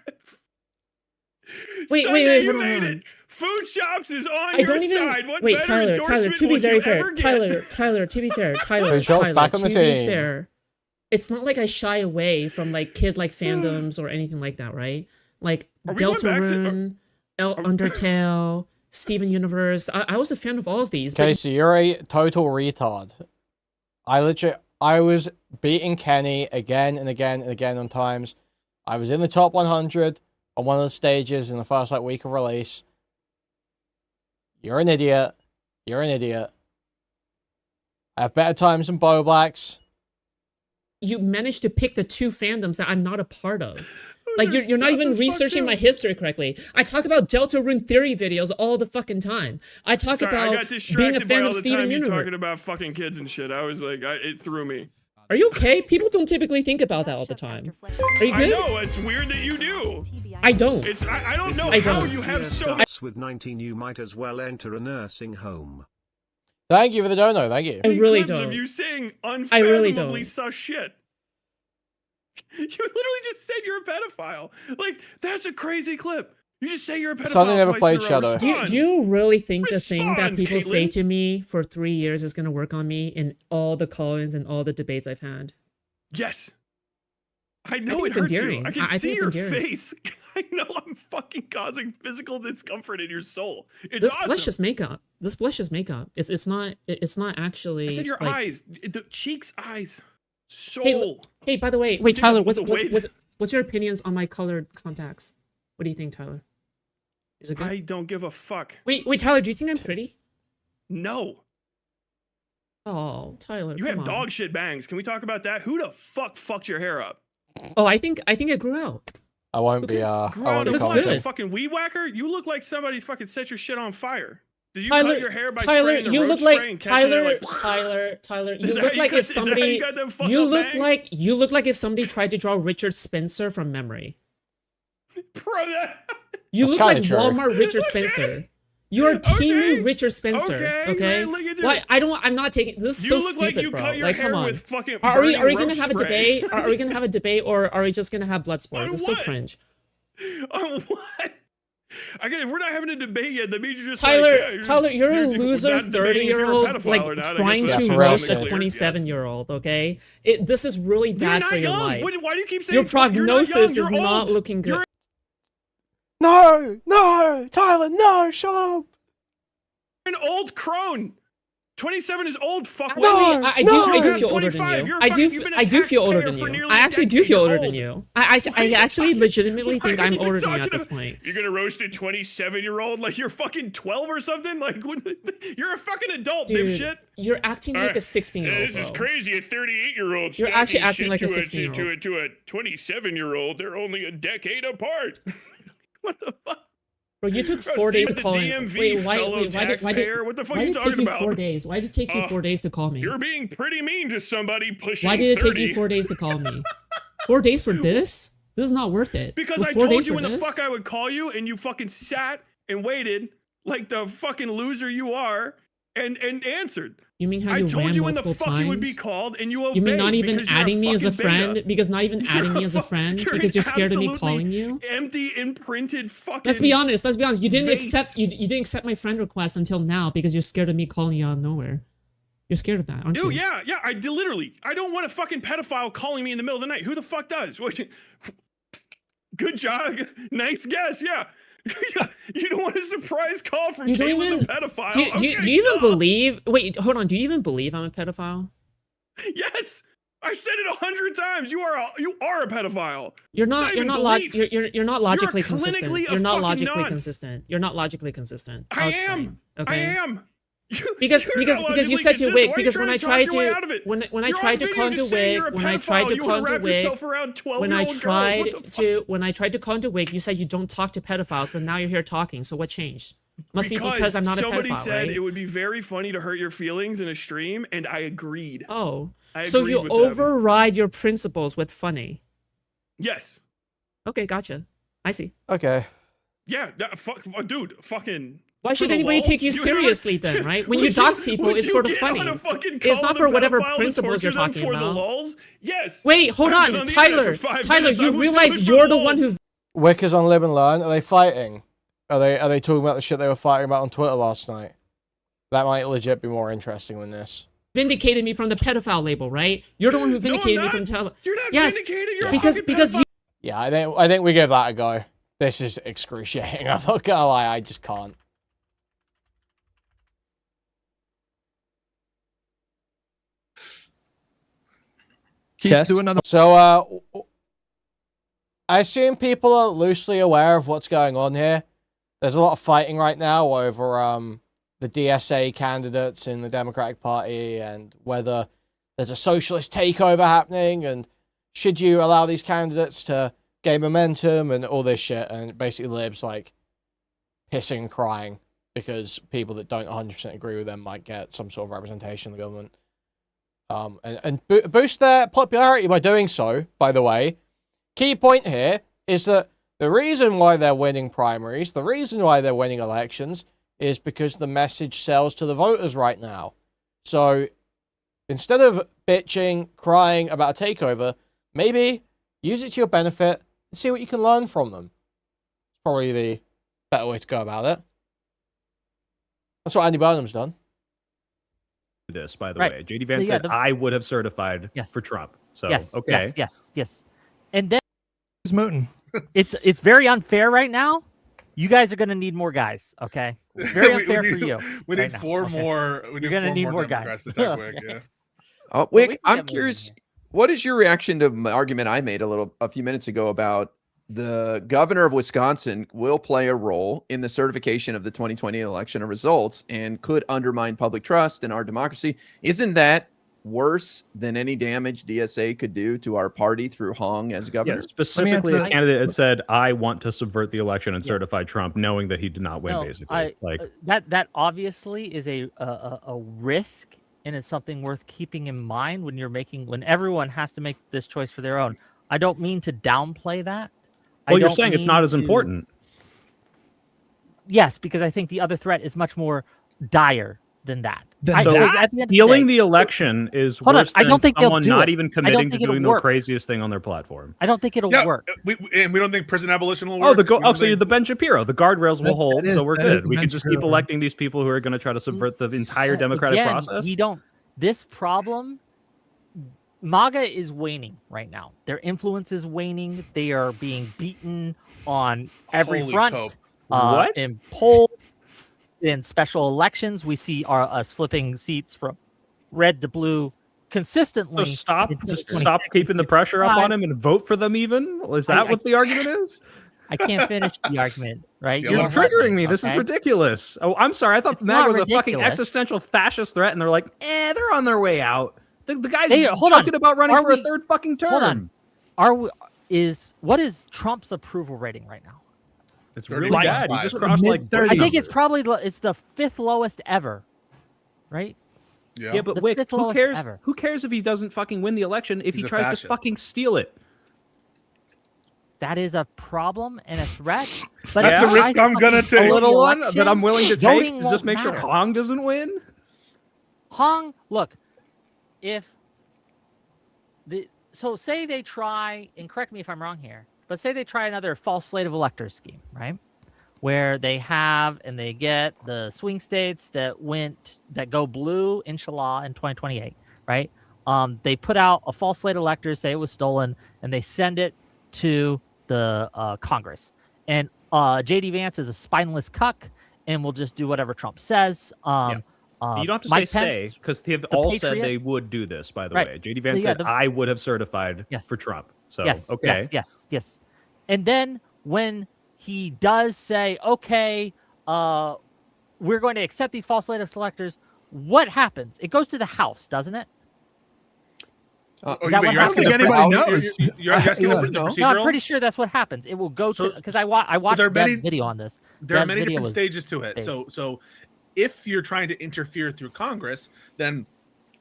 Wait, Sunday, wait, you hold on, made hold on. it. Food Shops is on I your don't even side. What wait, better Tyler. endorsement To be will very you fair, ever get? Tyler. To be fair, Tyler. Food Shops Tyler, back on the to be scene. fair, it's not like I shy away from like kid-like fandoms or anything like that, right? Like Are we going back to- Deltarune, Undertale, Steven Universe. I was a fan of all of these. but Casey, you're a total retard. I was beating Kenny again and again and again on times. I was in the top 100 on one of the stages in the first like week of release. You're an idiot. You're an idiot. I have better times than Bo Blacks. you managed to pick the two fandoms that I'm not a part of. Like you're not even researching my history correctly. I talk about Deltarune theory videos all the fucking time. I talk Sorry, I about got being distracted a by fan all of the Steven time you Universe. talking about fucking kids and shit. I was like, it threw me. Are you okay? People don't typically think about that all the time. Are you I good? know, it's weird that you do. I don't. It's I don't know I how don't. you have so Starts with 19, you might as well enter a nursing home. Thank you for the dono. Thank you. I really clips of don't. you saying I really unfathomably don't. sus shit. You literally just said you're a pedophile. Like, that's a crazy clip. You just say you're a pedophile. Sonny never twice in played a row. Shadow. Respond. Do you really think the thing that Respond, people say Caitlin. to me for 3 years is going to work on me in all the call-ins and all the debates I've had? Yes. I think know it it's hurts endearing. you. I can I see think it's your endearing. face. I know I'm fucking causing physical discomfort in your soul. It's This awesome. blush is makeup. This blush is makeup. It's not actually. I said your like- eyes. The cheeks, eyes. Soul. Hey, by the way, wait, Dude, Tyler, the way- what's your opinions on my colored contacts? What do you think, Tyler? Is it good? I don't give a fuck. Wait, Tyler, do you think I'm pretty? No. Oh, Tyler, You come have on. dog shit bangs. Can we talk about that? Who the fuck fucked your hair up? Oh, I think it grew out. I won't be. Grew I out won't of be looks what? commenting. A fucking weed whacker? You look like somebody fucking set your shit on fire. Did you Tyler, cut your hair by Tyler, spraying the you roach look spray like and catching it Tyler. Is You that look how like you if got- is that how somebody. you got them fucked You up look bangs? like if somebody tried to draw Richard Spencer from memory. Bro, that... You That's look like kinda true. Walmart Richard Spencer. You're Timu Richard Spencer. Okay, Okay. man, look at you. Why? I'm not taking this. Is You so look like stupid, you bro. cut your Like, hair come on. with fucking Are we burning gonna roach have a spray. debate? Are we gonna have a debate, or are we just gonna have blood spores? On It's so what? cringe. On what? Again, if we're not having a debate yet, that means you're just Tyler, like, Tyler, you're a loser not debating if you're a 30-year-old, pedophile like or not. I guess trying that's to for roast real, a yeah. 27-year-old. Okay, this is really You're bad not for your young. life. Why do you keep saying Your fuck? You're not young. prognosis You're is not old. looking good. You're No, Tyler, no, shut up. an old crone. 27 is old, fuck. Actually, I do feel older than 25. you. You're I fucking- do. you've been a I do feel older taxpayer than for you. nearly I a actually do decade. feel You're older than old. you. I actually legitimately think Why are I'm you older than you talking at this about- point. You're gonna roast a 27-year-old like you're fucking 12 or something? Like, you're a fucking adult, Dude, dipshit. you're acting like a 16-year-old. This is bro. crazy. A 38-year-old. You're actually acting shit like a to 16-year-old. To a 27-year-old. They're only a decade apart. What the fuck? Bro, you took Bro, 4 see days to what the call in. DMV Wait, fellow why did taxpayer? What the fuck why are you did it talking take you about? 4 days? Why did it take you 4 days to call me? You're being pretty mean to somebody pushing Why did it 30. take you 4 days to call me? 4 days for this? This is not worth it. Because With I 4 told days you for when the this? fuck I would call you, and you fucking sat and waited like the fucking loser you are, and answered. You mean how I you told ran you when the multiple fuck times? you would be called, and you obeyed. You mean not even because you're adding me as a fucking friend? beta. Because not even adding me as a friend? Because you're scared of me absolutely calling you? Empty, imprinted fucking. Let's be honest. You didn't vase. accept you didn't accept my friend request until now because you're scared of me calling you out of nowhere. You're scared of that, aren't Dude, you? yeah. I literally. I don't want a fucking pedophile calling me in the middle of the night. Who the fuck does? Good job. Nice guess. Yeah. You don't want a surprise call from You don't Caitlin even the pedophile. do you Okay, even duh. believe? Wait, hold on. Do you even believe I'm a pedophile? Yes. I said it 100 times. You are a pedophile. You're not even you're not logically consistent. clinically a You're not fucking logically nonce. consistent. You're not logically consistent. I I'll am. explain. Okay. I am. Because You're not because you logically said you consistent. wig Why are you because trying when I to talk tried your way to out of it? when I You're tried on to video conjure just saying wig you're a when I tried to pedophile. You wanna conjure wrap wig yourself around 12-year-old when I girls. tried What the fuck? when I tried to conjure wig, you said you don't talk to pedophiles, but now you're here talking. So what changed? Must be because I'm not a somebody pedophile, said right? it would be very funny to hurt your feelings in a stream, and I agreed. Oh, I so agreed you with them. override your principles with funny. Yes. Okay, gotcha. I see. Okay. Yeah, dude, fucking. Why should for the anybody take lulz? you You ever- seriously then, right? When Would you dox people, would it's you for the get on a funnies. fucking It's call not of for a whatever pedophile to principles you're torture them talking for about. the lulz? Yes. Wait, hold I've been on, on the internet Tyler. for 5 Tyler, minutes. I you would do realize it for you're the lulz. one who Wickers on Live and Learn. Are they fighting? Are they talking about the shit they were fighting about on Twitter last night? That might legit be more interesting than this. vindicated me from the pedophile label, right? You're the one who vindicated me from You're not yes, vindicated. You're a because fucking because you. Yeah, I think we give that a go. This is excruciating. I'm not gonna lie, I just can't. Do another. So, I assume people are loosely aware of what's going on here. There's a lot of fighting right now over the DSA candidates in the Democratic Party and whether there's a socialist takeover happening and should you allow these candidates to gain momentum and all this shit. And basically libs like pissing and crying because people that don't 100% agree with them might get some sort of representation in the government. And boost their popularity by doing so, by the way. Key point here is that the reason why they're winning primaries, the reason why they're winning elections, is because the message sells to the voters right now. So, instead of bitching, crying about a takeover, maybe use it to your benefit and see what you can learn from them. It's probably the better way to go about it. That's what Andy Burnham's done. This, by the Right. way. JD Vance Yeah, said, I would have certified for Trump. So, yes, okay. yes. And then He's mooting. it's very unfair right now. You guys are going to need more guys, okay? Very unfair we need, for you. We right need now, four okay? more. We You're need gonna four need more more Democrats guys. to attack Wick, yeah. Oh, we Wick, can I'm get moving curious. What is your reaction to my argument I made a few minutes ago about the governor of Wisconsin will play a role in the certification of the 2020 election results and could undermine public trust in our democracy? Isn't that worse than any damage DSA could do to our party through Hong as governor? Yeah, specifically, a candidate had said, I want to subvert the election and certify Trump, knowing that he did not win, basically. That obviously is a risk, and it's something worth keeping in mind when everyone has to make this choice for their own. I don't mean to downplay that. Well, you're saying it's not as important. Yes, because I think the other threat is much more dire than that. Stealing the election is Hold on, worse I than don't think they'll someone do not it. even I don't committing to think it'll doing the work. craziest thing on their platform. I don't think it'll Yeah, work. and we don't think prison abolition will Oh, work. so you're the Ben Shapiro. The guardrails will hold, that so is- we're that good. is We Ben can just keep Shapiro. electing these people who are going to try to subvert the entire democratic Again, process. we don't. This problem, MAGA is waning right now. Their influence is waning. They are being beaten on every Holy front. cope. What? In polls, in special elections, we see us flipping seats from red to blue consistently. So stop in 2026. stop keeping the pressure up on him and vote for them even? Is that what the argument is? I can't finish the argument, right? You're triggering me. This is ridiculous. Oh, I'm sorry. I thought It's MAGA not was a fucking ridiculous. existential fascist threat, and they're like, they're on their way out. The guy's Hold on. talking about running Are for a we- third fucking term. Hold on. What is Trump's approval rating right now? It's really bad. He just crossed like I think it's probably it's the 5th lowest ever, right? Yeah, but The Wick, 5th who lowest cares? ever. Who cares if he doesn't fucking win the election if He's he a tries fascist. to fucking steal it? That is a problem and a threat. But That's if a risk guys I'm gonna fucking take. win A little the one election, that I'm willing to take voting to just won't make sure matter. Hong doesn't win. Hong, look, so say they try, and correct me if I'm wrong here, but say they try another false slate of electors scheme, right? Where they have and they get the swing states that go blue, inshallah, in 2028, right? They put out a false slate of electors, say it was stolen, and they send it to the Congress. And JD Vance is a spineless cuck and will just do whatever Trump says. You don't have to Mike say Pence, because they have the all said Patriot- they would do this. By the Right. way, JD Vance Yeah, said I would have certified Yes. for Trump. So yes, okay, yes. And then when he does say, "Okay, we're going to accept these false data selectors," what happens? It goes to the House, doesn't it? Is that what you're asking happens? anybody knows. You're asking the procedural? No, I'm pretty sure that's what happens. It will go to because I watched there are many- Dev's video on this. There are Dev's many video different was stages to it. based. So if you're trying to interfere through Congress, then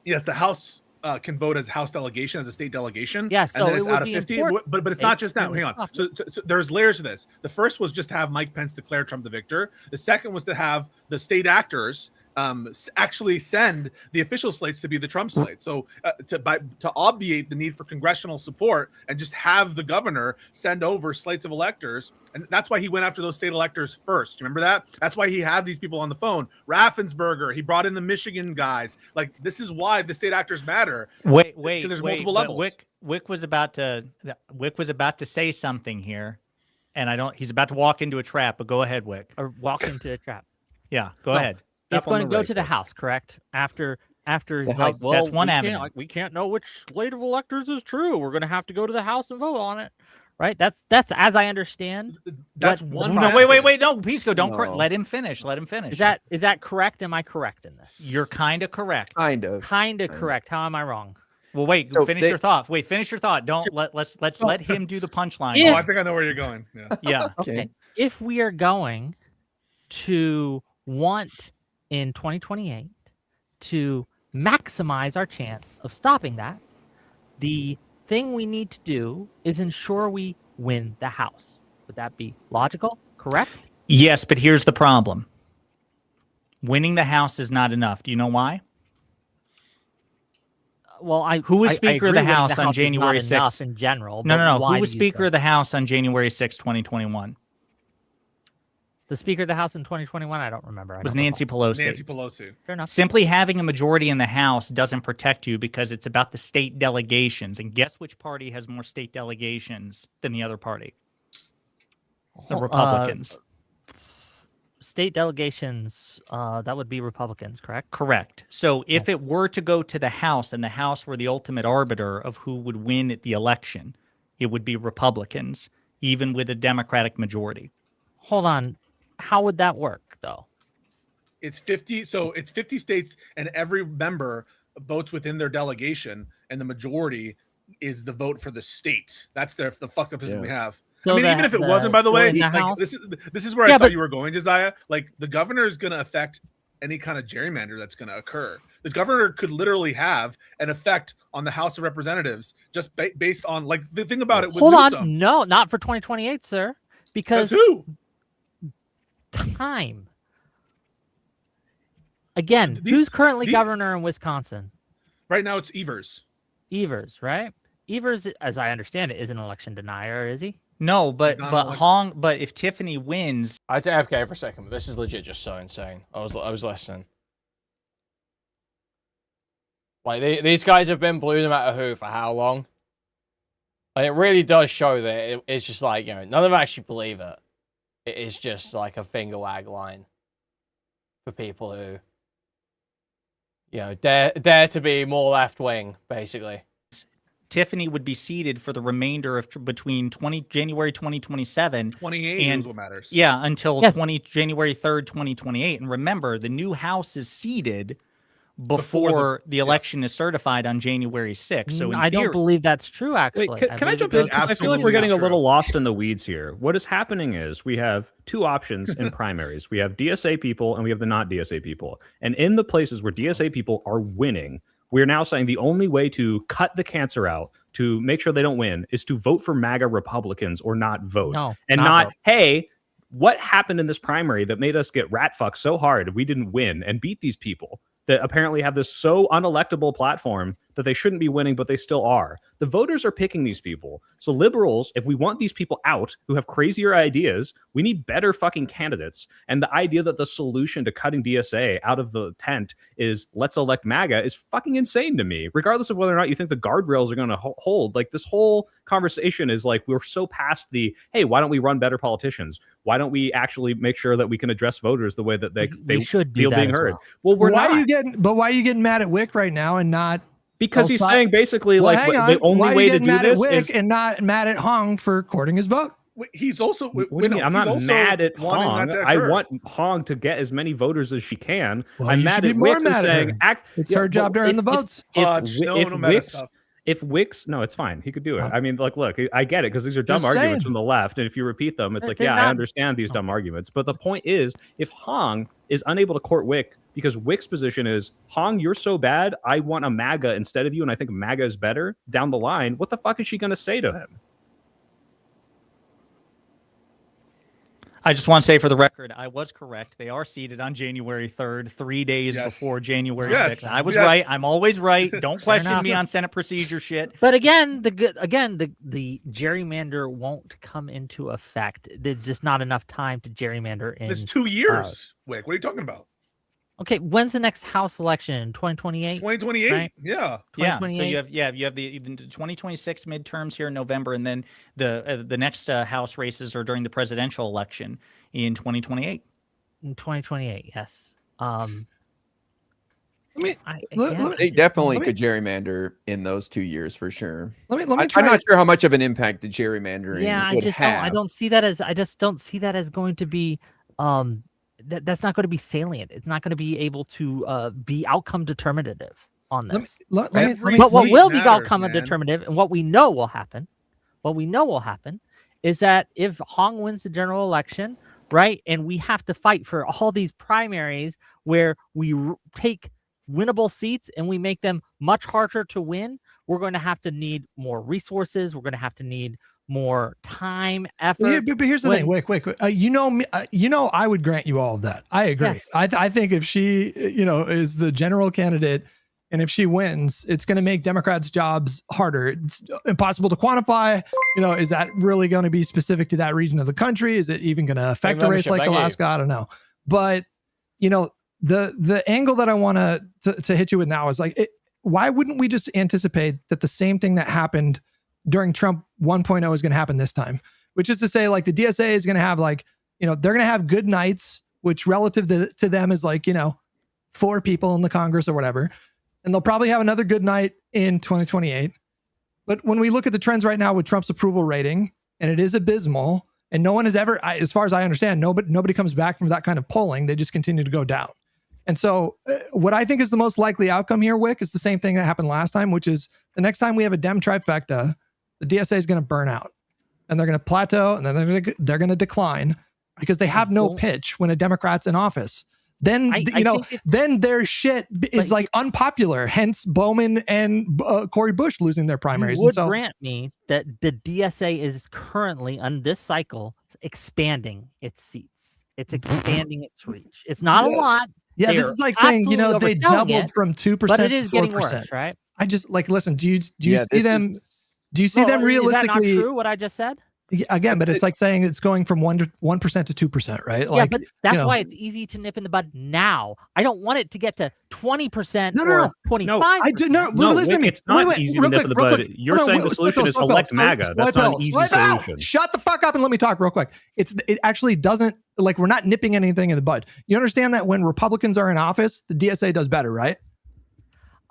yes, the House can vote as House delegation, as a state delegation. Yeah, so and then it it's would out of be 50. important- But it's it- not just that. it Hang was on. So there's layers to this. The first was just to have Mike Pence declare Trump the victor. The second was to have the state actors actually send the official slates to be the Trump slate. So to obviate the need for congressional support and just have the governor send over slates of electors. And that's why he went after those state electors first. Remember that? That's why he had these people on the phone. Raffensperger, he brought in the Michigan guys. Like, this is why the state actors matter. Wait, because there's wait, multiple but levels. Wick was about to say something here, and he's about to walk into a trap. But go ahead, Wick. Or walk into a trap. Yeah, go No, ahead. It's Step on going to go rake, to the Wick. House, correct? After The he's House- like, well, that's one avenue. we can't know which slate of electors is true. We're going to have to go to the House and vote on it, right? That's as I understand. That's what- one. No, wait. No, Pisco, don't No. let him finish. Let him finish. Is that correct? Am I correct in this? You're kind of correct. Kind of correct. How am I wrong? Well, wait. So finish they- your thought. Wait, finish your thought. Don't let's let him do the punchline. Yeah. Oh, I think I know where you're going. Yeah. Yeah. Okay. If we are going to want in 2028 to maximize our chance of stopping that, the thing we need to do is ensure we win the House. Would that be logical? Correct? Yes, but here's the problem. Winning the House is not enough. Do you know why? Well, Who was I Speaker of agree the winning House on is not January enough 6th? in general. No. but why Who was do you Speaker say? of the House on January 6th, 2021? The Speaker of the House in 2021? I don't remember. I It was don't Nancy recall. Pelosi. Nancy Pelosi. Fair enough. Simply having a majority in the House doesn't protect you because it's about the state delegations. And guess which party has more state delegations than the other party? The Republicans. State delegations, that would be Republicans, correct? Correct. So if it were to go to the House and the House were the ultimate arbiter of who would win at the election, it would be Republicans, even with a Democratic majority. Hold on. How would that work, though? It's 50. So it's 50 states, and every member votes within their delegation, and the majority is the vote for the state. That's the fucked up system we have. So I mean, even if it wasn't, by the way, in the like, House- this is where I thought you were going, Josiah. Like, the governor is going to affect any kind of gerrymander that's going to occur. The governor could literally have an effect on the House of Representatives just based on, like, the thing about it. With Hold on. Newsom, No, not for 2028, sir. Because says who? time. Again, who's currently governor in Wisconsin? Right now, it's Evers. Evers, right? Evers, as I understand it, is an election denier, is he? No, but not but like- Hong, but if Tiffany wins, I'd say AFK for a second, but this is legit just so insane. I was listening. Like these guys have been blue no matter who for how long? And it really does show that it's just like, you know, none of them actually believe it. It is just like a finger wag line for people who, you know, dare to be more left wing, basically. Tiffany would be seated for the remainder of between January 2027 28 and is what matters. Yeah, until Yes. January 3rd, 2028. And remember, the new House is seated before the election is certified on January 6th. So in I don't theory- believe that's true, actually. Wait, can I believe jump it in? goes- 'Cause I feel like we're getting a little lost in the weeds here. What is happening is we have two options in primaries. We have DSA people and we have the not DSA people. And in the places where DSA people are winning, we're now saying the only way to cut the cancer out, to make sure they don't win, is to vote for MAGA Republicans or not vote. No, and not not vote. hey, what happened in this primary that made us get rat fucked so hard we didn't win and beat these people that apparently have this so unelectable platform that they shouldn't be winning, but they still are. The voters are picking these people. So liberals, if we want these people out who have crazier ideas, we need better fucking candidates. And the idea that the solution to cutting DSA out of the tent is let's elect MAGA is fucking insane to me, regardless of whether or not you think the guardrails are going to hold. Like, this whole conversation is like, we're so past the, hey, why don't we run better politicians? Why don't we actually make sure that we can address voters the way that they should feel being heard? Well, we're why not. Why are you getting mad at Wick right now and not? Because he's outside? saying basically, Well, like, hang on. the only Why are way you to getting do mad this at Wick is and not mad at Hong for courting his vote. He's also. What do you mean? I'm not mad at Hong. I want Hong to get as many voters as she can. Well, I'm you mad should be at more Wick mad for at saying her. It's her job to earn the votes. If Wicks, no, it's fine. He could do it. I mean, like, look, I get it because these are dumb Just arguments saying. from the left, and if you repeat them, it's like, They're yeah, I not- understand these dumb arguments. But the point is, if Hong is unable to court Wick because Wick's position is, Hong, you're so bad, I want a MAGA instead of you, and I think MAGA is better down the line. What the fuck is she going to say to him? I just want to say for the record, I was correct. They are seated on January 3rd, 3 days before January 6th. I was right. I'm always right. Don't question enough. me on Senate procedure shit. But again, the gerrymander won't come into effect. There's just not enough time to gerrymander in. It's 2 years. Wick, what are you talking about? Okay, when's the next House election? 2028. 2028. Right? Yeah. Yeah. So 2028? you have the 2026 midterms here in November, and then the next House races are during the presidential election in 2028. In 2028, yes. They definitely could gerrymander in those 2 years for sure. Let me I'm try. not sure how much of an impact the gerrymandering Yeah, would have. I don't see that as. I just don't see that as going to be. That's not going to be salient. It's not going to be able to be outcome determinative on this. Let me But what will be matters, outcome man. determinative, and what we know will happen, is that if Hong wins the general election, right, and we have to fight for all these primaries where we take winnable seats and we make them much harder to win, we're going to have to need more resources. We're going to have to need more time, effort. Yeah, but here's the thing. Wait. You know me. I would grant you all of that. I agree. Yes. I think if she, is the general candidate, and if she wins, it's going to make Democrats' jobs harder. It's impossible to quantify. Is that really going to be specific to that region of the country? Is it even going to affect a race like Alaska? I don't know. But the angle that I want to hit you with now is like, why wouldn't we just anticipate that the same thing that happened during Trump 1.0 is going to happen this time, which is to say, like, the DSA is going to have they're going to have good nights, which relative to them is 4 people in the Congress or whatever. And they'll probably have another good night in 2028. But when we look at the trends right now with Trump's approval rating, and it is abysmal, and no one has ever, as far as I understand, nobody comes back from that kind of polling. They just continue to go down. And so what I think is the most likely outcome here, Wick, is the same thing that happened last time, which is the next time we have a Dem trifecta, the DSA is going to burn out, and they're going to plateau, and then they're going to decline because they have no pitch when a Democrat's in office. Then then their shit is unpopular. Hence Bowman and Cory Bush losing their primaries. You would grant me that the DSA is currently on this cycle expanding its seats. It's expanding its reach. It's not a lot. Yeah, this is like saying they doubled from 2% to 4%. But it is getting worse, right? I just listen. Do you see them? Do you see them realistically? Is that not true? What I just said? Again, but it's like saying it's going from 1% to 2%, right? Yeah, but that's why it's easy to nip in the bud now. I don't want it to get to 20% or 25%. I do no. Listen to me. It's not easy to nip in the bud. You're saying the solution is elect MAGA. That's not an easy solution. Shut the fuck up and let me talk real quick. It actually doesn't, we're not nipping anything in the bud. You understand that when Republicans are in office, the DSA does better, right?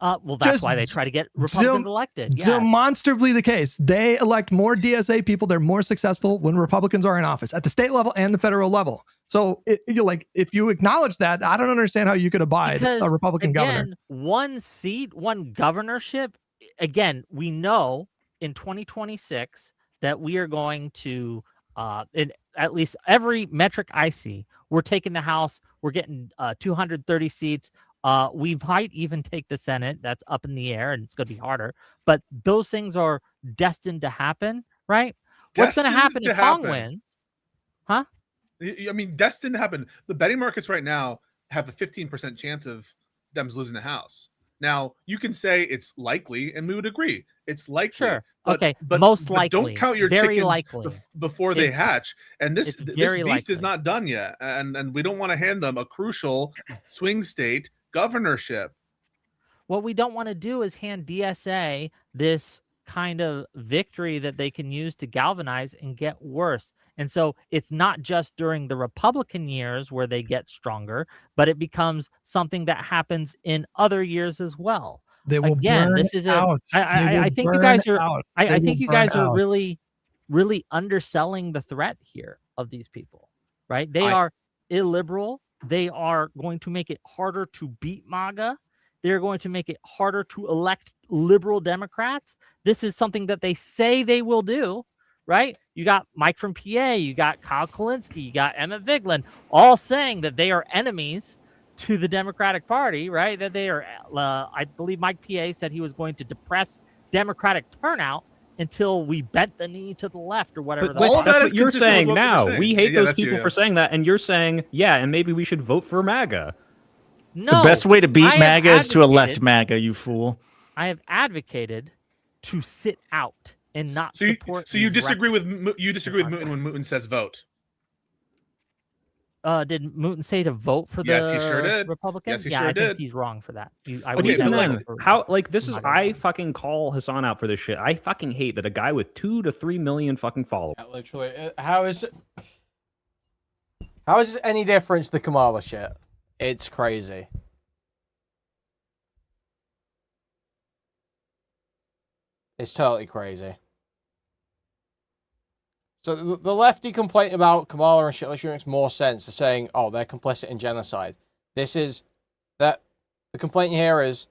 Well, that's why they try to get Republicans elected. Yeah. Demonstrably the case. They elect more DSA people. They're more successful when Republicans are in office at the state level and the federal level. So if you acknowledge that, I don't understand how you could abide a Republican governor. One seat, one governorship. Again, we know in 2026 that we are going to, in at least every metric I see, we're taking the House. We're getting 230 seats. We might even take the Senate. That's up in the air, and it's going to be harder. But those things are destined to happen, right? What's going to happen if Hong wins? Huh? I mean, destined to happen. The betting markets right now have a 15% chance of Dems losing the House. Now, you can say it's likely, and we would agree. It's likely. Sure. But, Okay, but, most but likely. don't count your Very chickens likely. before they It's- hatch. And this it's this very beast is likely. not done yet. And we don't want to hand them a crucial swing state governorship. What we don't want to do is hand DSA this kind of victory that they can use to galvanize and get worse. And so it's not just during the Republican years where they get stronger, but it becomes something that happens in other years as well. They will Again, burn this is out. They will I think you burn guys are out. I They think will you guys burn are out. really underselling the threat here of these people, right? They are illiberal. They are going to make it harder to beat MAGA. They're going to make it harder to elect liberal Democrats. This is something that they say they will do, right? You got Mike from PA, you got Kyle Kalinske, you got Emmett Vigeland, all saying that they are enemies to the Democratic Party, right? That they are, I believe Mike PA said he was going to depress Democratic turnout until we bent the knee to the left or whatever. But that's what you're saying what now. saying. We hate Yeah, those that's you, people yeah. for saying that, and you're saying, yeah, and maybe we should vote for MAGA. No, the best way to I beat have MAGA is to elect advocated- MAGA, you fool. I have advocated to sit out and not So you, support. so you these disagree rec- with Mutin when Mutin says vote? Did Mutin say to vote for Yes, the he sure did. Republicans? Yes, he yeah, sure I think did. he's wrong for that. I But would even never then, vote for how like this is MAGA. I fucking call Hassan out for this shit. I fucking hate that a guy with 2 to 3 million fucking followers. Literally, how is this any different to the Kamala shit? It's crazy. It's totally crazy. So the lefty complaint about Kamala and shit like makes more sense to saying, oh, they're complicit in genocide. This is that the complaint here is,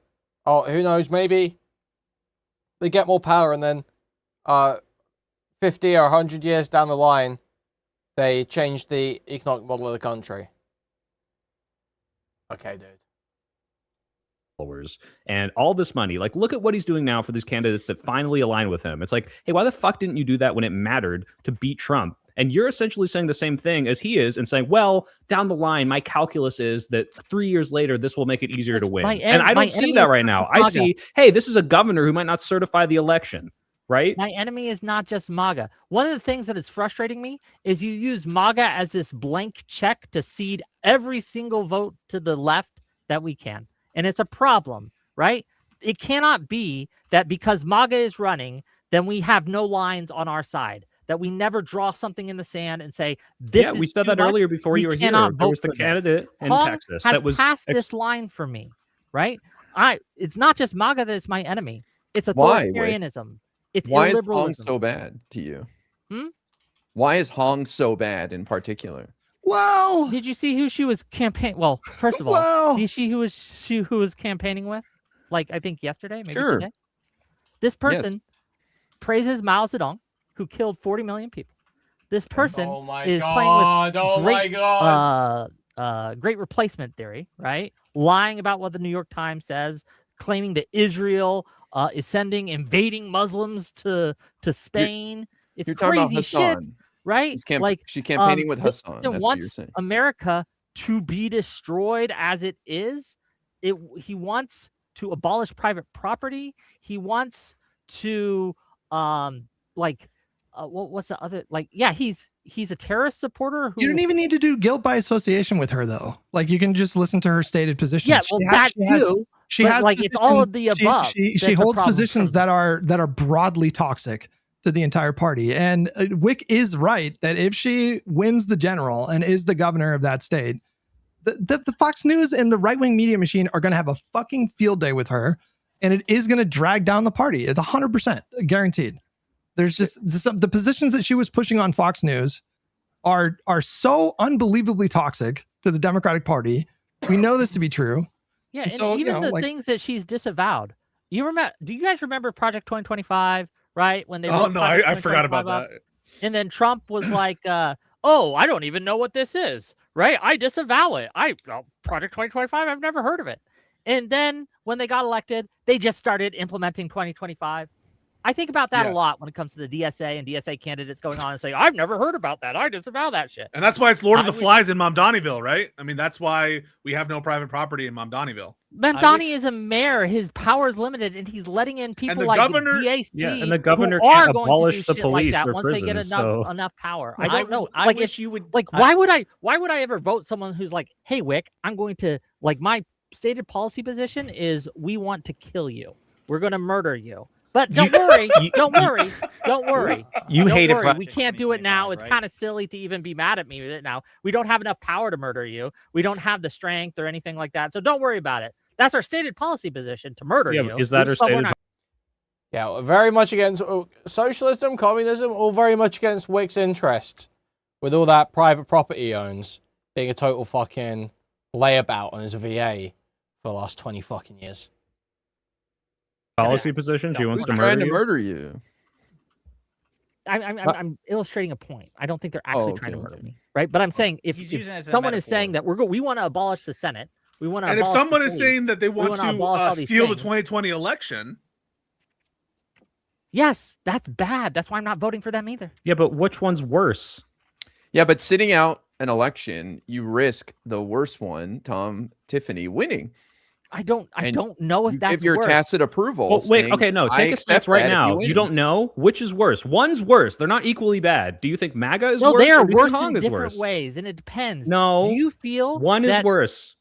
oh, who knows, maybe they get more power and then 50 or 100 years down the line, they change the economic model of the country. Okay, dude. Followers and all this money. Like, look at what he's doing now for these candidates that finally align with him. It's like, hey, why the fuck didn't you do that when it mattered to beat Trump? And you're essentially saying the same thing as he is and saying, well, down the line, my calculus is that 3 years later, this will make it easier to win. And I don't see that right now. I see, hey, this is a governor who might not certify the election, right? My enemy is not just MAGA. One of the things that is frustrating me is you use MAGA as this blank check to cede every single vote to the left that we can. And it's a problem, right? It cannot be that because MAGA is running, then we have no lines on our side, that we never draw something in the sand and say, this Yeah, is we said too that much. earlier before We you were here. cannot There vote was the for this. candidate in Hong Texas has that was passed this line for me, right? It's not just MAGA that is my enemy. It's Why, Wade? authoritarianism. It's Why is Hong illiberalism. so bad to you? Hmm? Why is Hong so bad in particular? Well, did you see who she was campaigning? Well, first of all, did you see who was campaigning with? Like, I think yesterday, maybe Sure. today. This person praises Mao Zedong, who killed 40 million people. This person is playing with great replacement theory, right? Lying about what the New York Times says, claiming that Israel is sending invading Muslims to Spain. It's You're talking about crazy shit, Hassan. right? She's Like campaigning with this Hassan. person That's what you're wants saying. America to be destroyed as it is. He wants to abolish private property. He wants to what's the other, like, yeah, he's a terrorist supporter who You don't even need to do guilt by association with her, though. Like, you can just listen to her stated positions. Yeah, well, that too, She but, has like, it's all of the positions- above She that's the holds problem positions that are broadly toxic to the entire party. And Wick is right that if she wins the general and is the governor of that state, the Fox News and the right-wing media machine are going to have a fucking field day with her, and it is going to drag down the party. It's 100% guaranteed. There's just the positions that she was pushing on Fox News are so unbelievably toxic to the Democratic Party. We know this to be true. Yeah, And and so, even the things that she's disavowed. You remember? Do you guys remember Project 2025? Right when they? Oh wrote no, Project I forgot 2025 about up? that. And then Trump was like, "Oh, I don't even know what this is." Right? I disavow it. Project 2025. I've never heard of it. And then when they got elected, they just started implementing 2025. I think about that a Yes. lot when it comes to the DSA and DSA candidates going on and saying, "I've never heard about that. I disavow that shit." And that's why it's Lord of I the wish- Flies in Mamdanieville, right? I mean, that's why we have no private property in Mamdanieville. Mamdani is a mayor. His power is limited, and he's letting in people the like governor- the DAC Yeah, and the governor who are can't going abolish to do the shit police like that or once they get prisons, enough power. I don't know. I Like wish if you would. like why would I ever vote someone who's like, hey Wick, I'm going to like my stated policy position is we want to kill you. We're going to murder you. But don't worry, don't worry. You Don't hated worry. Project We can't do it now. It's right? kind of silly to even be mad at me with it now. We don't have enough power to murder you. We don't have the strength or anything like that. So don't worry about it. That's our stated policy position, to murder Yeah, you. is that We our just don't stated? wanna- Yeah, we're very much against socialism, communism, all very much against Wick's interest with all that private property he owns being a total fucking layabout on his VA for the last 20 fucking years. Policy position? She wants to trying murder to you? murder you. I'm illustrating a point. I don't think they're actually okay, trying to murder okay. me, right? But I'm saying if He's using it as a someone is metaphor. saying that we want to abolish the Senate, we want to. And if abolish someone the is police, saying that they we want wanna abolish all to these steal the things, 2020 election, yes, that's bad. That's why I'm not voting for them either. Yeah, but which one's worse? Yeah, but sitting out an election, you risk the worst one, Tom Tiffany, winning. I don't know if that's give your worse. tacit approval. Well, wait, saying, okay, no, "I take a accept stance right that if now. win." You don't know which is worse. One's worse. They're not equally bad. Do you think MAGA is No, worse? they are or do you think worse Hong in is different worse? ways, and it depends. No. Do you feel One is that- worse.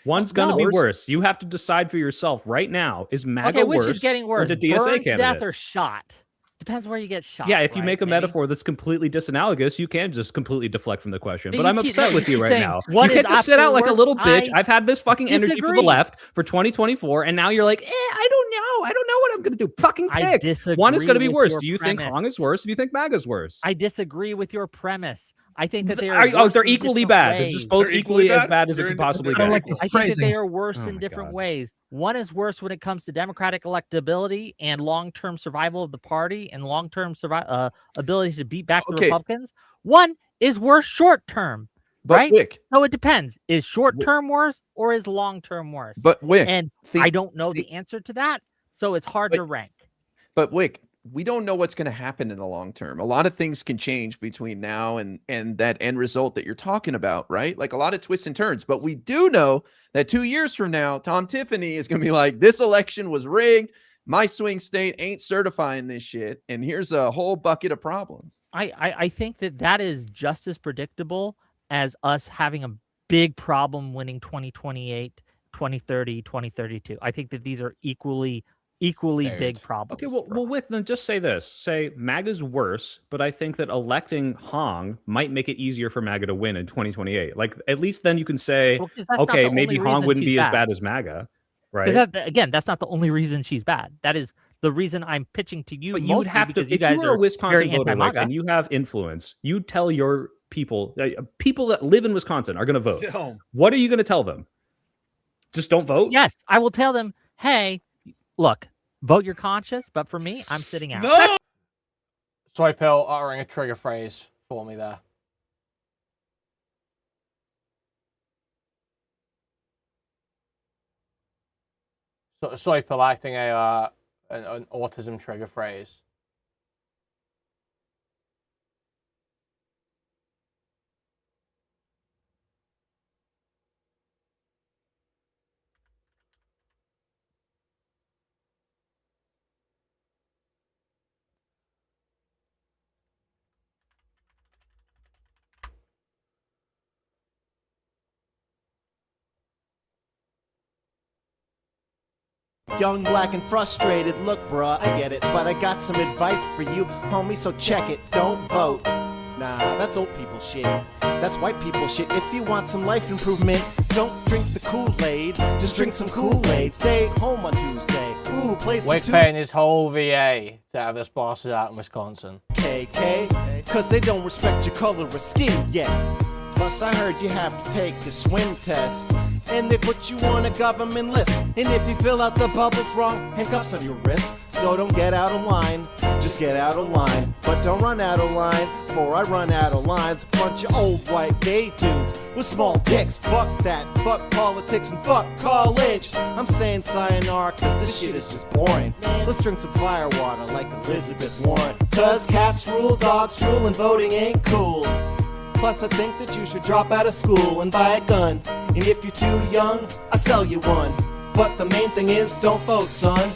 One's going to No. be worse. You have to decide for yourself right now. Is MAGA Okay, which worse is getting or worse? the DSA Burned to candidate? death or shot? Depends where you get shot. Yeah, if you right? make a Maybe. metaphor that's completely disanalogous, you can just completely deflect from the question. But But you I'm keep- upset no, with you you keep right saying now. one You can't is just sit out like a absolute little worst. bitch. I've had this fucking energy from the disagree. left for 2024, and now you're like, I don't know. I don't know what I'm going to do. Fucking I pick. disagree One is going to be with worse. your Do you think premise. Hong is worse? Do you think MAGA's worse? I disagree with your premise. I think that they are. Oh, worse they're in equally different bad. They're ways. just both equally as bad as it They're could possibly independent. get. I like the I think that phrasing. they are worse Oh in my different God. ways. One is worse when it comes to democratic electability and long-term survival of the party and long-term ability to beat back the Okay. Republicans. One is worse short-term, But right? Wick, So it depends. Is short-term worse or is long-term worse? but Wick, and I don't know the answer to that, so it's hard to rank. But Wick, we don't know what's going to happen in the long term. A lot of things can change between now and that end result that you're talking about, right? Like a lot of twists and turns. But we do know that 2 years from now, Tom Tiffany is going to be like, this election was rigged. My swing state ain't certifying this shit. And here's a whole bucket of problems. I think that is just as predictable as us having a big problem winning 2028, 2030, 2032. I think that these are equally big problems. Okay, well, Wick, then just say this. Say MAGA's worse, but I think that electing Hong might make it easier for MAGA to win in 2028. Like, at least then you can say, Well, 'cause that's not okay, the maybe only Hong reason wouldn't she's be as bad. bad as MAGA, right? Because again, that's not the only reason she's bad. That is the reason I'm pitching to you. But you would mostly have to, because you if guys you were a are Wisconsin very voter, Wick, anti-MAGA. and you have influence, you tell your people, people that live in Wisconsin are going to vote. Sit home. What are you going to tell them? Just don't vote? Yes, I will tell them, hey, look, vote your conscience, but for me, I'm sitting out. No. Soy Pill uttering a trigger phrase for me there. So, Soy Pill acting an autism trigger phrase. Young, black, and frustrated. Look, bruh, I get it, but I got some advice for you, homie, so check it. Don't vote. Nah, that's old people shit. That's white people shit. If you want some life improvement, don't drink the Kool-Aid. Just drink some Kool-Aid. Stay home on Tuesday. Ooh, play some Wick paying his whole VA to have this blasted out in Wisconsin. KK, cause they don't respect your color or skin yet. Plus, I heard you have to take a swim test, and they put you on a government list. And if you fill out the bubbles wrong, handcuffs on your wrists. So don't get out of line, just get out of line. But don't run out of line, before I run out of lines. Bunch of old white gay dudes with small dicks. Fuck that, fuck politics, and fuck college. I'm saying sayonara, cause this shit is just boring. Let's drink some fire water like Elizabeth Warren. Cause cats rule, dogs drool, and voting ain't cool. Plus, I think that you should drop out of school and buy a gun. And if you're too young, I'll sell you one. But the main thing is, don't vote, son.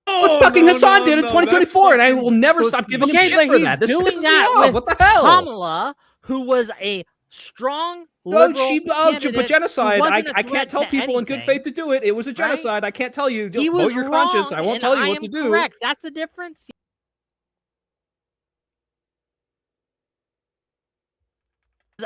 What fucking Hassan did in 2024, and I will never stop giving him shit for that. This doing pisses me that off. with What the hell? Kamala, who was a strong liberal candidate but genocide. who wasn't a I can't threat tell to people in good anything. faith to do it. It was a genocide. I can't tell you. He Vote was your wrong, conscience. I won't and tell you I what am to do. correct. That's the difference.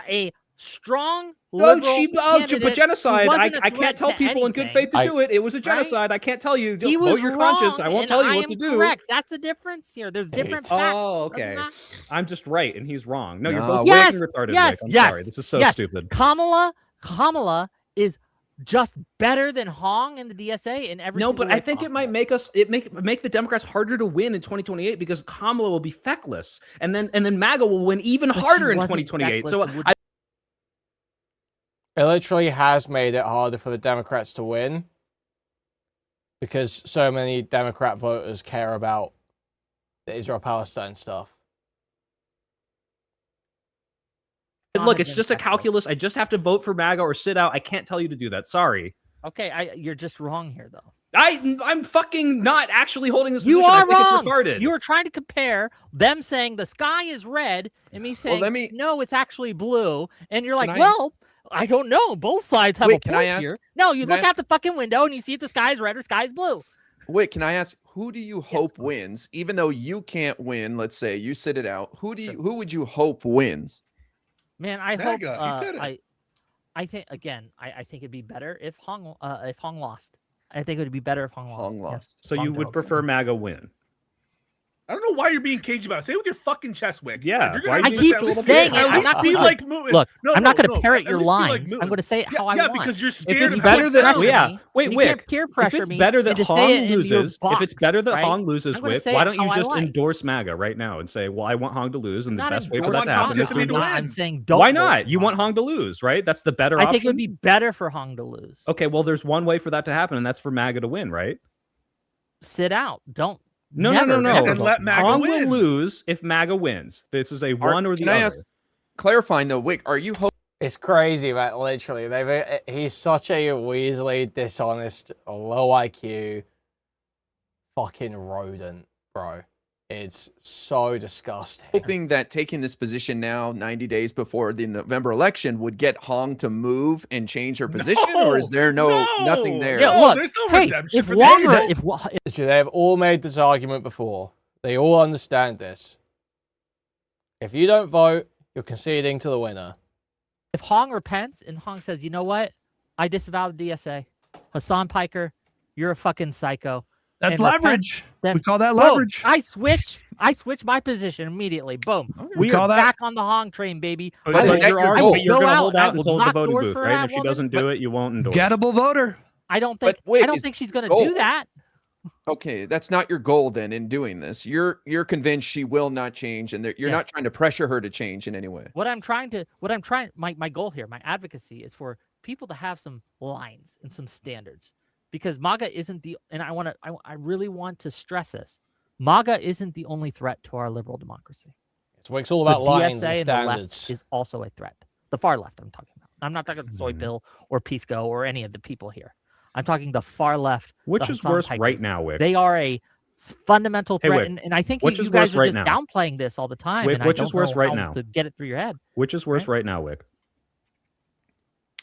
A strong liberal candidate but genocide. who wasn't a I can't threat tell to people in good anything. faith to do it. It was a genocide. I can't tell you. He Vote was your wrong, conscience. I won't and tell you I what am to do. correct. That's the difference here. There's different facts. Oh, Other than okay. that- I'm just right and he's wrong. No, you're No, both Yes, fucking retarded. yes, Nick. I'm yes, sorry. This is so yes. stupid. Kamala is just better than Hong in the DSA in every No, single but way I think it might make the Democrats harder to win in 2028 because Kamala will be feckless, and then MAGA will win even But she harder in wasn't 2028. feckless So and would- It literally has made it harder for the Democrats to win because so many Democrat voters care about the Israel-Palestine stuff. look, it's just a calculus. I just have to vote for MAGA or sit out. I can't tell you to do that. Sorry. Okay, you're just wrong here, though. I'm fucking not actually holding this You position. are I think wrong. It's retarded. You were trying to compare them saying the sky is red and me saying no, it's actually blue, and you're like, well, I don't know. Both sides have a Wait, can I point ask- here. No, you can I look ask- out the fucking window and you see if the sky is red or sky is blue. Wait, can I ask, who do you hope wins? Even though you can't win, let's say you sit it out. Who would you hope wins? Man, I MAGA, hope. he said it. I think again. I think it'd be better if Hong lost. I think it would be better if Hong lost. Yes, So you Hong would Dog. prefer MAGA win? I don't know why you're being cagey about it. Say it with your fucking chest, Wick. Yeah, If you're why gonna do I you keep at least saying be- it. At I'm least not be gonna- like Mutin. Look, No, I'm not no, going to no, parrot at your least be like lines. I'm Mutin. going to say it how I Yeah, want. because you're If scared it's of better what's than happening. Yeah. Wait, you Wick. can't peer pressure If it's me better that into Hong staying in your loses, if it's box, better that right? Hong loses, I'm gonna Wick, say why it don't you how I just like. endorse MAGA right now and say, well, I want Hong to lose, and the Not best way for endorsing that to happen is Hong to to lose. I'm saying don't Why vote not? for You want Hong. Hong to lose, right? That's the better I option. think it would be better for Hong to lose. Okay, well, there's one way for that to happen, and that's for MAGA to win, right? Sit out. Don't. No, never no. vote And let MAGA Hong win. will lose if MAGA wins. This is a one or the Can other. I ask, clarifying though, Wick, are you hoping? It's crazy, man. Literally, he's such a weaselly, dishonest, low IQ, fucking rodent, bro. It's so disgusting. Hoping that taking this position now, 90 days before the November election, would get Hong to move and change her position, or is there nothing there? Yeah, look. there's no hey, redemption if for longer, that. if Literally, they've all made this argument before. They all understand this. If you don't vote, you're conceding to the winner. if Hong repents and Hong says, you know what, I disavow the DSA, Hassan Piker, you're a fucking psycho. That's and repent, leverage. then We call that boom, leverage. I switch my position immediately. Boom. We We call are that- back on the Hong train, baby. But I will- you're I will going go to out hold and I out will until the knock voting doors booth, for right? that And if she woman. doesn't do it, you won't endorse. Gettable voter. I don't think wait, I don't is think she's going to goal- do that. Okay, that's not your goal then in doing this. You're convinced she will not change, and you're not trying to pressure her to change in any way. My goal here, my advocacy is for people to have some lines and some standards, because MAGA isn't and I really want to stress this. MAGA isn't the only threat to our liberal democracy. It's what it's all about, The lines DSA and and the left standards. is also a threat. The far left I'm talking about. I'm not talking the Mm-hmm. soy bill or Pisco or any of the people here. I'm talking the far left. Which the is Hassan worse Pikers. right now, Wick? They are a fundamental Hey, threat, Wick, and I think which you is guys worse are right just now? downplaying this all the time. Wick, and which I is don't worse know right how now? to get it through your head. Which is worse right now, Wick?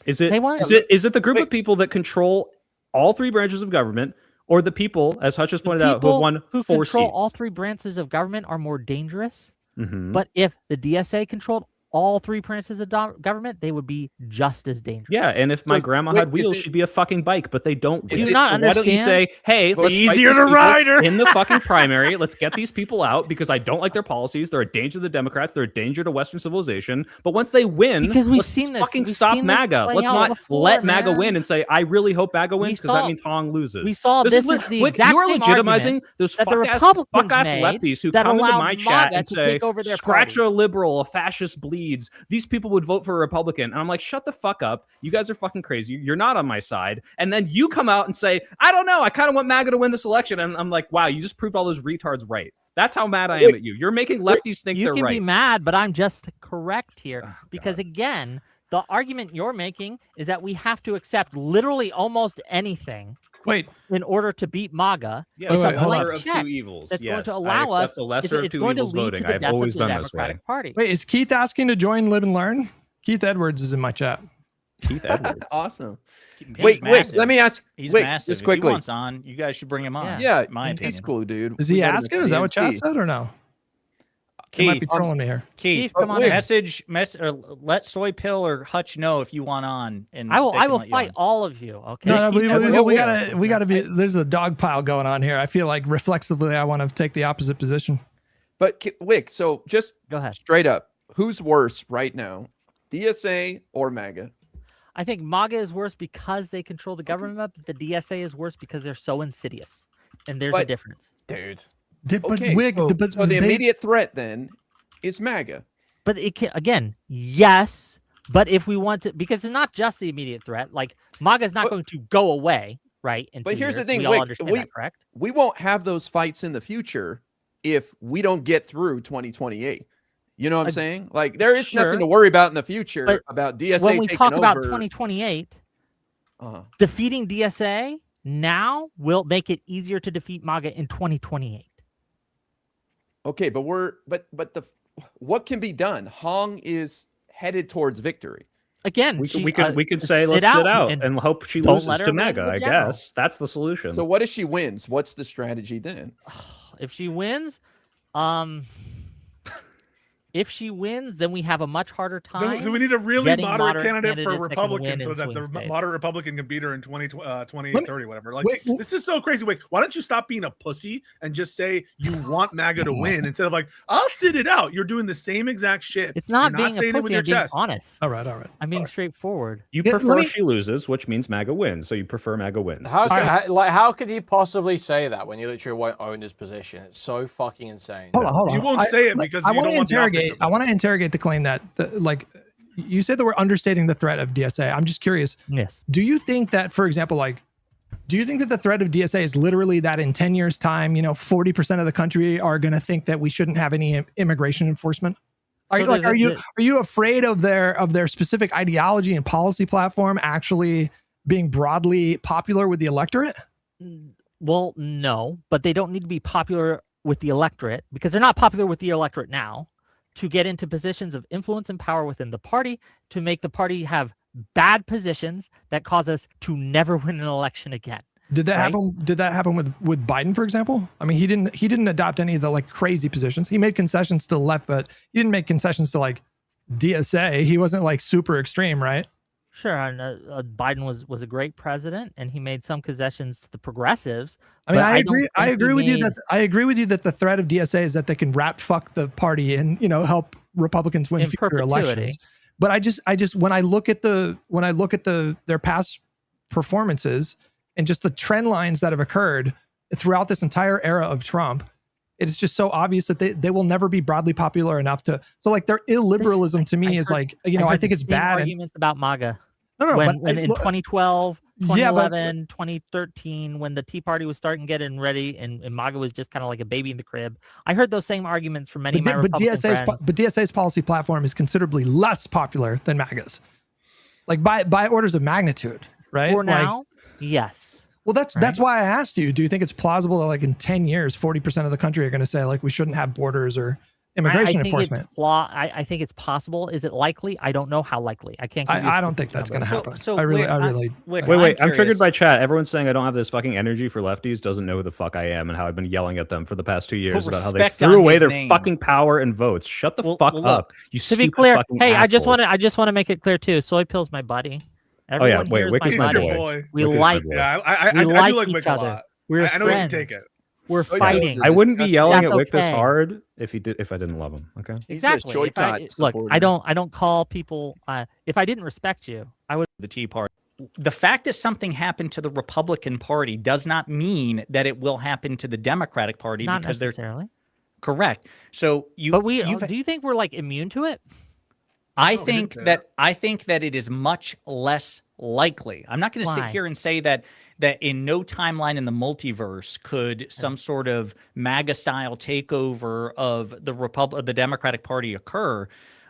Is Say what? is it the group of people that control all three branches of government, or the people, as Hutch has pointed out, who have won who 4 control seats? all three branches of government are more dangerous. Mhm. But if the DSA controlled all three branches of government, they would be just as dangerous. Yeah, and if my So, grandma wait, had is wheels, it- she'd be a fucking bike, but they don't. Do you Wick. not So why don't you say, understand? hey, let's fight Easier these to people ride her. in the fucking primary. Let's get these people out because I don't like their policies. They're a danger to the Democrats. They're a danger to Western civilization. But once they win, Because we've let's seen this. fucking We've stop seen this MAGA. play Let's out not before, let MAGA man. win and say, I really hope MAGA wins because that saw- means Hong loses. we saw this is the Wick, exact you are same legitimizing argument those that the fuck-ass Republicans made lefties who that come into allowed my chat MAGA and to say, take over their scratch party. a liberal, a fascist bleeds. These people would vote for a Republican. And I'm like, shut the fuck up. You guys are fucking crazy. You're not on my side. And then you come out and say, I don't know. I kind of want MAGA to win this election. And I'm like, wow, you just proved all those retards right. That's how mad I am at you. You're making lefties think You they're can right. be mad, but I'm just correct here because again, The argument you're making is that we have to accept literally almost anything. Wait. In order to beat MAGA, Yeah, it's it's a the lesser blank of check two evils. that's going Yes, to I allow accept us. the lesser of It's two going to evils lead voting. to the I've death always of the been this way. Democratic Party. Wait, is Keith asking to join Live and Learn? Keith Edwards is in my chat. Keith Edwards. Awesome. He's Wait, massive. let me ask. He's wait, massive. just If quickly. he wants on, you guys should bring him on. Yeah, my opinion. he's cool, dude. Is We he got him asking? at Is that what chat DNC. said or no? Keith, He might be trolling me here. Keith, come on in. or let Soy Pill or Hutch know if you want on. And I will. they I can will let you fight on. all of you. Okay. No, Keith we gotta be. There's a dog pile going on here. I feel like reflexively, I want to take the opposite position. But Wick, so just go ahead. Straight up, who's worse right now, DSA or MAGA? I think MAGA is worse because they control the government, but the DSA is worse because they're so insidious, and there's a difference, dude. Okay, so the immediate threat then is MAGA. But it can again, yes. But if we want to, because it's not just the immediate threat. Like MAGA is not going to go away, right? In But 2 here's the years. thing, we all Wick, understand that, correct? we won't have those fights in the future if we don't get through 2028. You know what I'm saying? Like there is nothing Sure. to worry about in the future But about DSA when we taking talk about over. 2028, defeating DSA now will make it easier to defeat MAGA in 2028. Okay, but what can be done? Hong is headed towards victory. Again, We could say let's sit out and hope she don't loses let her to win MAGA. the I general. guess that's the solution. So what if she wins? What's the strategy then? If she wins, then we have a much harder time. Then we need a really getting moderate candidate for candidates that can Republican win so in that swing the states. moderate Republican can beat her in 2030, whatever. Like, this is so crazy. Wait, why don't you stop being a pussy and just say you want MAGA to win instead of like, I'll sit it out. You're doing the same exact shit. It's not You're being saying a it with pussy. your I'm being chest. honest. All right. I'm being straightforward. You prefer she loses, which means MAGA wins. So you prefer MAGA wins. How could he possibly say that when you literally won't own his position? It's so fucking insane. Hold on. You won't say it because I you want don't to want the optics interrogate. of it. I want to interrogate the claim that, you said that we're understating the threat of DSA. I'm just curious. Yes. Do you think that, for example, do you think that the threat of DSA is literally that in 10 years' time, 40% of the country are going to think that we shouldn't have any immigration enforcement? Are you afraid of their specific ideology and policy platform actually being broadly popular with the electorate? Well, no, but they don't need to be popular with the electorate because they're not popular with the electorate now to get into positions of influence and power within the party, to make the party have bad positions that cause us to never win an election again. Did that happen? Did that happen with Biden, for example? I mean, he didn't adopt any of the crazy positions. He made concessions to the left, but he didn't make concessions to DSA. He wasn't super extreme, right? Sure, and Biden was a great president, and he made some concessions to the progressives. I mean, but I agree. I don't think agree he with you made- that I agree with you that the threat of DSA is that they can rat fuck the party and help Republicans win In future perpetuity. elections. But I just when I look at their past performances and just the trend lines that have occurred throughout this entire era of Trump, it is just so obvious that they will never be broadly popular enough to. So their illiberalism to me is I think it's bad. Arguments about MAGA. No, when but in 2012, Yeah, but- 2011, 2013, when the Tea Party was starting getting ready and MAGA was just kind of like a baby in the crib, I heard those same arguments from many of my Republican friends. DSA's policy platform is considerably less popular than MAGA's, by orders of magnitude, right? For now, yes. Well, that's why I asked you. Do you think it's plausible that in 10 years, 40% of the country are going to say we shouldn't have borders or immigration enforcement? I think it's possible. Is it likely? I don't know how likely. I can't. Give you I don't think that's going to happen. So I really. Wait, I'm triggered by chat. Everyone's saying I don't have this fucking energy for lefties, doesn't know who the fuck I am and how I've been yelling at them for the past 2 years about how they respect threw on away his their name. fucking power and votes. Shut the fuck up, you To stupid be clear, fucking hey, I just asshole. want to make it clear too. Soy Pill's my buddy. Oh, yeah, Everyone wait, here is Wick is my buddy. boy. We Wick is my like. boy. Yeah, I we do like like each Wick a other. lot. We're I know he can friends. take it. We're fighting. I wouldn't be yelling That's at Wick this okay. hard if I didn't love him. Okay. Exactly. If I don't call people. If I didn't respect you, I would. The Tea Party. The fact that something happened to the Republican Party does not mean that it will happen to the Democratic Party Not because necessarily. they're correct. So you. But do you think we're immune to it? I think that it is much less likely. I'm not going to sit Why? here and say that in no timeline in the multiverse could some sort of MAGA style takeover of the Democratic Party occur,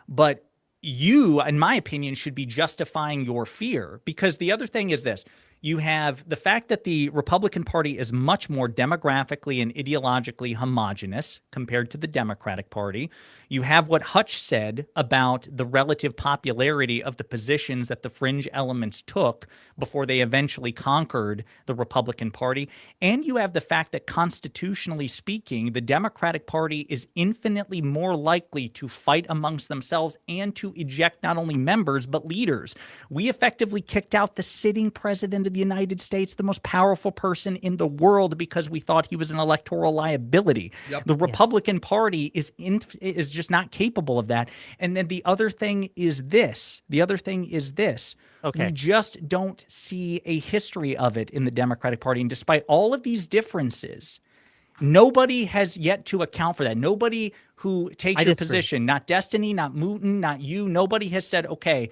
but you, in my opinion, should be justifying your fear, because the other thing is this. You have the fact that the Republican Party is much more demographically and ideologically homogenous compared to the Democratic Party. You have what Hutch said about the relative popularity of the positions that the fringe elements took before they eventually conquered the Republican Party. And you have the fact that constitutionally speaking, the Democratic Party is infinitely more likely to fight amongst themselves and to eject not only members, but leaders. We effectively kicked out the sitting president of the United States, the most powerful person in the world, because we thought he was an electoral liability. Yep. The Republican Party is just not capable of that. And then the other thing is this. Okay. We just don't see a history of it in the Democratic Party. And despite all of these differences, nobody has yet to account for that. Nobody who takes your position, not Destiny, not Mooten, not you, nobody has said, okay,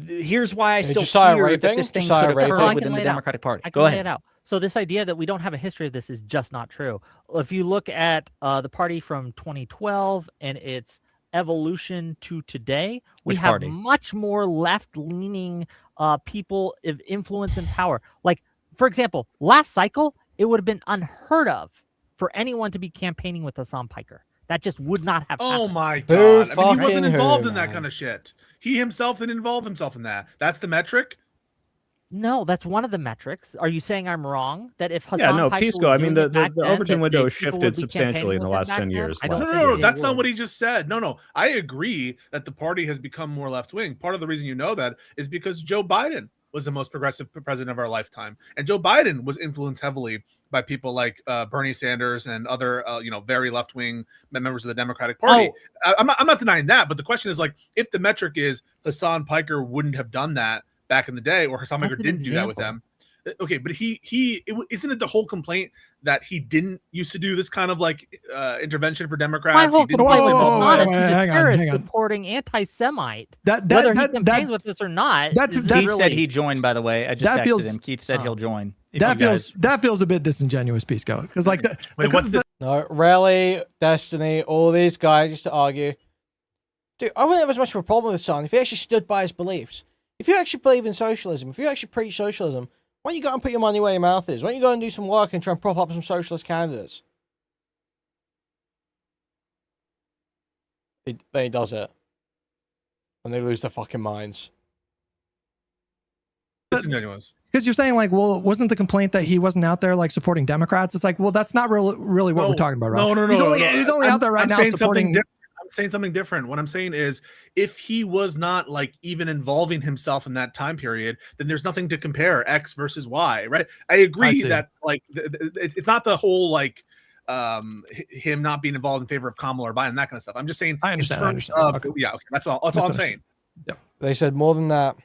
here's why I still fear that this thing could occur within the Democratic Party. Go ahead. Lay it out. So this idea that we don't have a history of this is just not true. If you look at the party from 2012 and its evolution to today, we have much more left-leaning people of influence and power. Like, for example, last cycle, it would have been unheard of for anyone to be campaigning with Hassan Piker. That just would not have happened. Oh my God. I mean, he wasn't involved in that kind of shit. He himself didn't involve himself in that. That's the metric? No, that's one of the metrics. Are you saying I'm wrong? That if Hassan Piker Pisco, I mean, the Overton window has shifted substantially in the last 10 years. No, that's not what he just said. No, I agree that the party has become more left-wing. Part of the reason you know that is because Joe Biden was the most progressive president of our lifetime. And Joe Biden was influenced heavily by people like Bernie Sanders and other, very left-wing members of the Democratic Party. I'm not denying that, but the question is, like, if the metric is Hassan Piker wouldn't have done that back in the day, or Hassan Piker didn't do that with them. Okay, but isn't it the whole complaint that he didn't used to do this kind of like intervention for Democrats? My whole complaint was not he's a hang on, terrorist hang on. reporting anti-Semite. Whether he campaigns with this or not. Keith said he joined, by the way. I just texted him. Keith said he'll join. That feels a bit disingenuous, Pisco. Because like No, Rally, Destiny, all these guys used to argue. Dude, I wouldn't have as much of a problem with Hassan if he actually stood by his beliefs. If you actually believe in socialism, if you actually preach socialism, why don't you go and put your money where your mouth is? Why don't you go and do some work and try and prop up some socialist candidates? Then he does it. And they lose their fucking minds. Because you're saying, like, well, wasn't the complaint that he wasn't out there, like, supporting Democrats? It's like, well, that's not really what we're talking about, right? No. He's only out there right now supporting... I'm saying something different. What I'm saying is, if he was not like even involving himself in that time period, then there's nothing to compare X versus Y, right? I agree that like it's not the whole like him not being involved in favor of Kamala or Biden, that kind of stuff. I'm just saying. I understand. Okay. Yeah, okay. That's all I'm saying. Yep. They said more than that.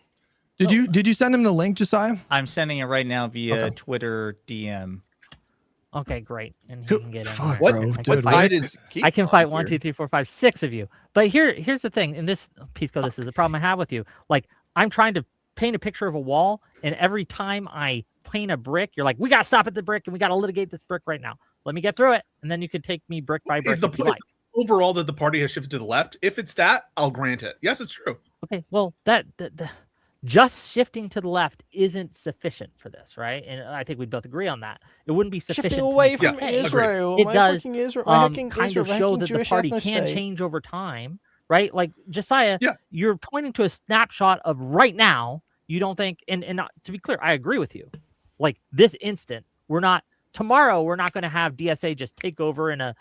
Did you send him the link, Josiah? I'm sending it right now via Twitter DM. Okay, great. And he can get in. Fuck, there. bro, What side is Keith I can fight on 1, here? 2, 3, 4, 5, 6 of you. But here's the thing. In this Pisco, this is a problem I have with you. Like, I'm trying to paint a picture of a wall, and every time I paint a brick, you're like, we gotta stop at the brick and we gotta litigate this brick right now. Let me get through it, and then you can take me brick by brick. Is the if you point like. overall that the party has shifted to the left? If it's that, I'll grant it. Yes, it's true. Okay, well, that just shifting to the left isn't sufficient for this, right? And I think we both agree on that. It wouldn't be sufficient. Shifting away to from Israel. It does kind of show that the party can change over time, right? Like Josiah, you're pointing to a snapshot of right now. You don't think, and to be clear, I agree with you. Like this instant, tomorrow we're not going to have DSA just take over in a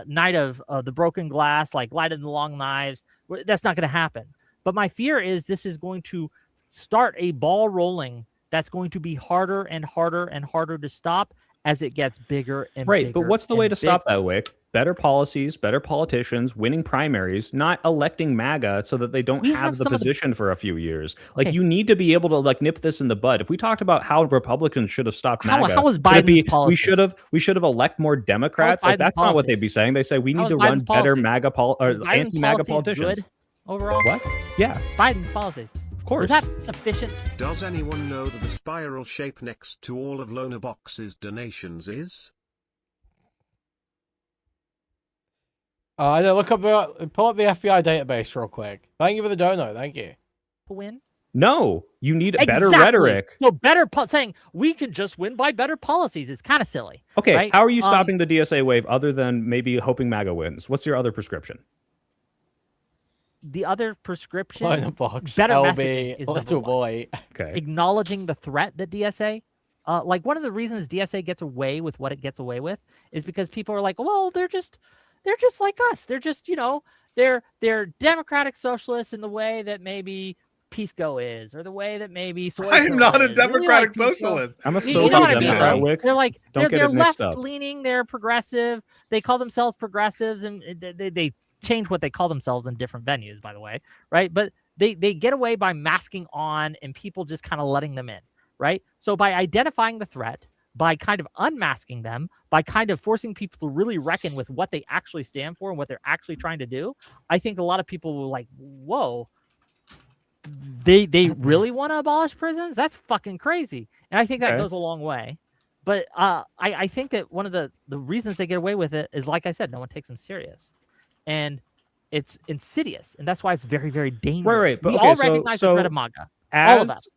night of the broken glass, like light of the long knives. That's not going to happen. But my fear is this is going to start a ball rolling that's going to be harder and harder and harder to stop as it gets bigger and bigger. Right, but what's the way to stop that, Wick? Better policies, better politicians, winning primaries, not electing MAGA so that they don't have the position for a few years. Like, you need to be able to like nip this in the bud. If we talked about how Republicans should have stopped MAGA, how was Biden's policies? We should have elect more Democrats. Like, that's not what they'd be saying. They say we need to run better MAGA or anti-MAGA politicians. Good overall, what? Yeah, Biden's policies. Of course. Is that sufficient? Does anyone know that the spiral shape next to all of Loner Box's donations is? Look up, pull up the FBI database real quick. Thank you for the dono. Thank you. Win. No, you need better Exactly. rhetoric. So saying we can just win by better policies is kind of silly. Okay, right? how are you stopping the DSA wave other than maybe hoping MAGA wins? What's your other prescription? The other prescription, Line up box, better LB, messaging is little number one. boy. Okay. Acknowledging the threat that DSA, like one of the reasons DSA gets away with what it gets away with is because people are like, well, they're just like us. They're just, they're democratic socialists in the way that maybe Peace Go is, or the way that maybe Soy I am not a is. democratic Really like socialist. I'm a you social know what I mean, democrat, right? Wick. They're like Don't get they're it mixed left up. leaning, they're progressive. They call themselves progressives, and they change what they call themselves in different venues, by the way, right? But they get away by masking on and people just kind of letting them in, right? So by identifying the threat, by kind of unmasking them, by kind of forcing people to really reckon with what they actually stand for and what they're actually trying to do, I think a lot of people were like, whoa, they really want to abolish prisons? That's fucking crazy. And I think that goes a long way. But I think that one of the reasons they get away with it is, like I said, no one takes them serious. And it's insidious. And that's why it's very, very dangerous. Right. But we okay, all recognize the threat of MAGA. All of us.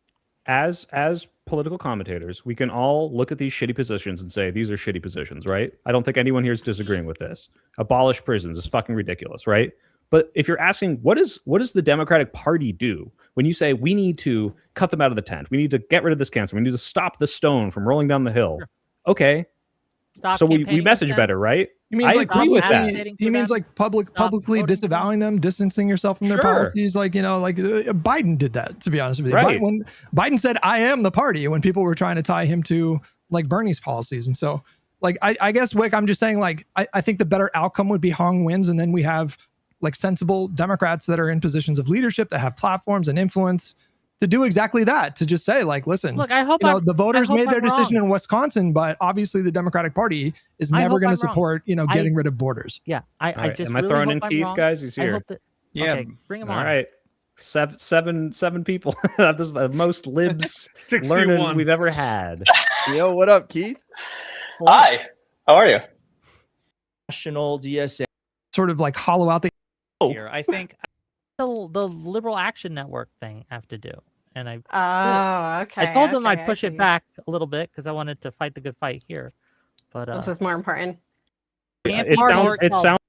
As political commentators, we can all look at these shitty positions and say these are shitty positions, right? I don't think anyone here is disagreeing with this. Abolish prisons is fucking ridiculous, right? But if you're asking what does the Democratic Party do when you say we need to cut them out of the tent, we need to get rid of this cancer, we need to stop the stone from rolling down the hill. Sure. Okay. So we message better, right? He means I like agree with that. He means like publicly disavowing them, distancing yourself from their policies. Like, Biden did that, to be honest with you. Right. When Biden said, I am the party, when people were trying to tie him to like Bernie's policies. And so like, I guess, Wick, I'm just saying, like, I think the better outcome would be Hong wins. And then we have like sensible Democrats that are in positions of leadership that have platforms and influence to do exactly that, to just say, like, listen, look, I hope the voters made their decision in Wisconsin, but obviously the Democratic Party is never going to support, getting rid of borders. Yeah, I just am I throwing in Keith, guys? He's here. Yeah, okay, bring him on. All right, seven people. This is the most libs learning we've ever had. Yo, what up, Keith? Hi, how are you? National DSA sort of like hollow out the. Here, I think the Liberal Action Network thing I have to do, and I okay. I told them I'd push it back a little bit because I wanted to fight the good fight here, but this is more important. It sounds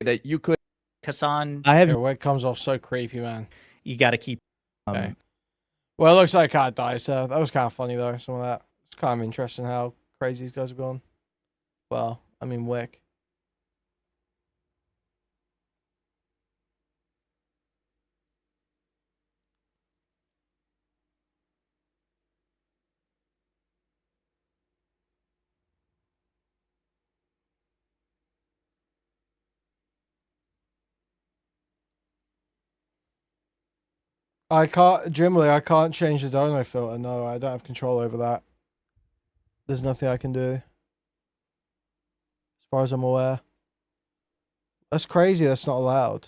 that you could. Kassan, Your wig comes off so creepy, man. You got to keep. Okay. Well, it looks like Cat dies. That was kind of funny though. Some of that. It's kind of interesting how crazy these guys have gone. Well, I mean, Wick. I can't, generally, I can't change the dono filter. No, I don't have control over that. There's nothing I can do. As far as I'm aware. That's crazy, that's not allowed.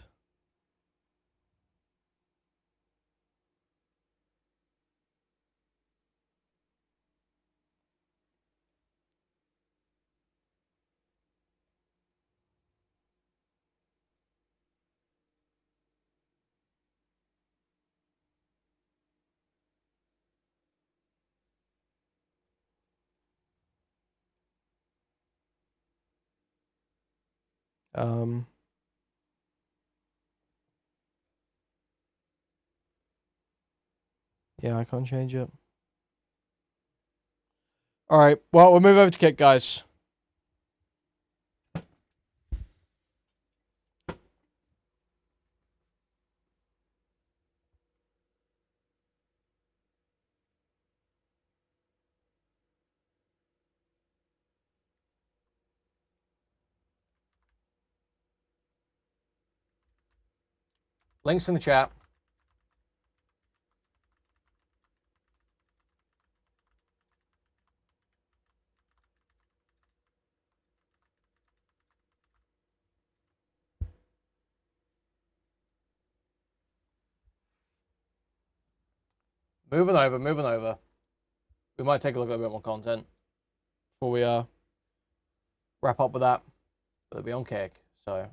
Yeah, I can't change it. Alright, well, we'll move over to Kit, guys. Links in the chat. Moving over. We might take a look at a bit more content before we wrap up with that. It'll be on Kick. So.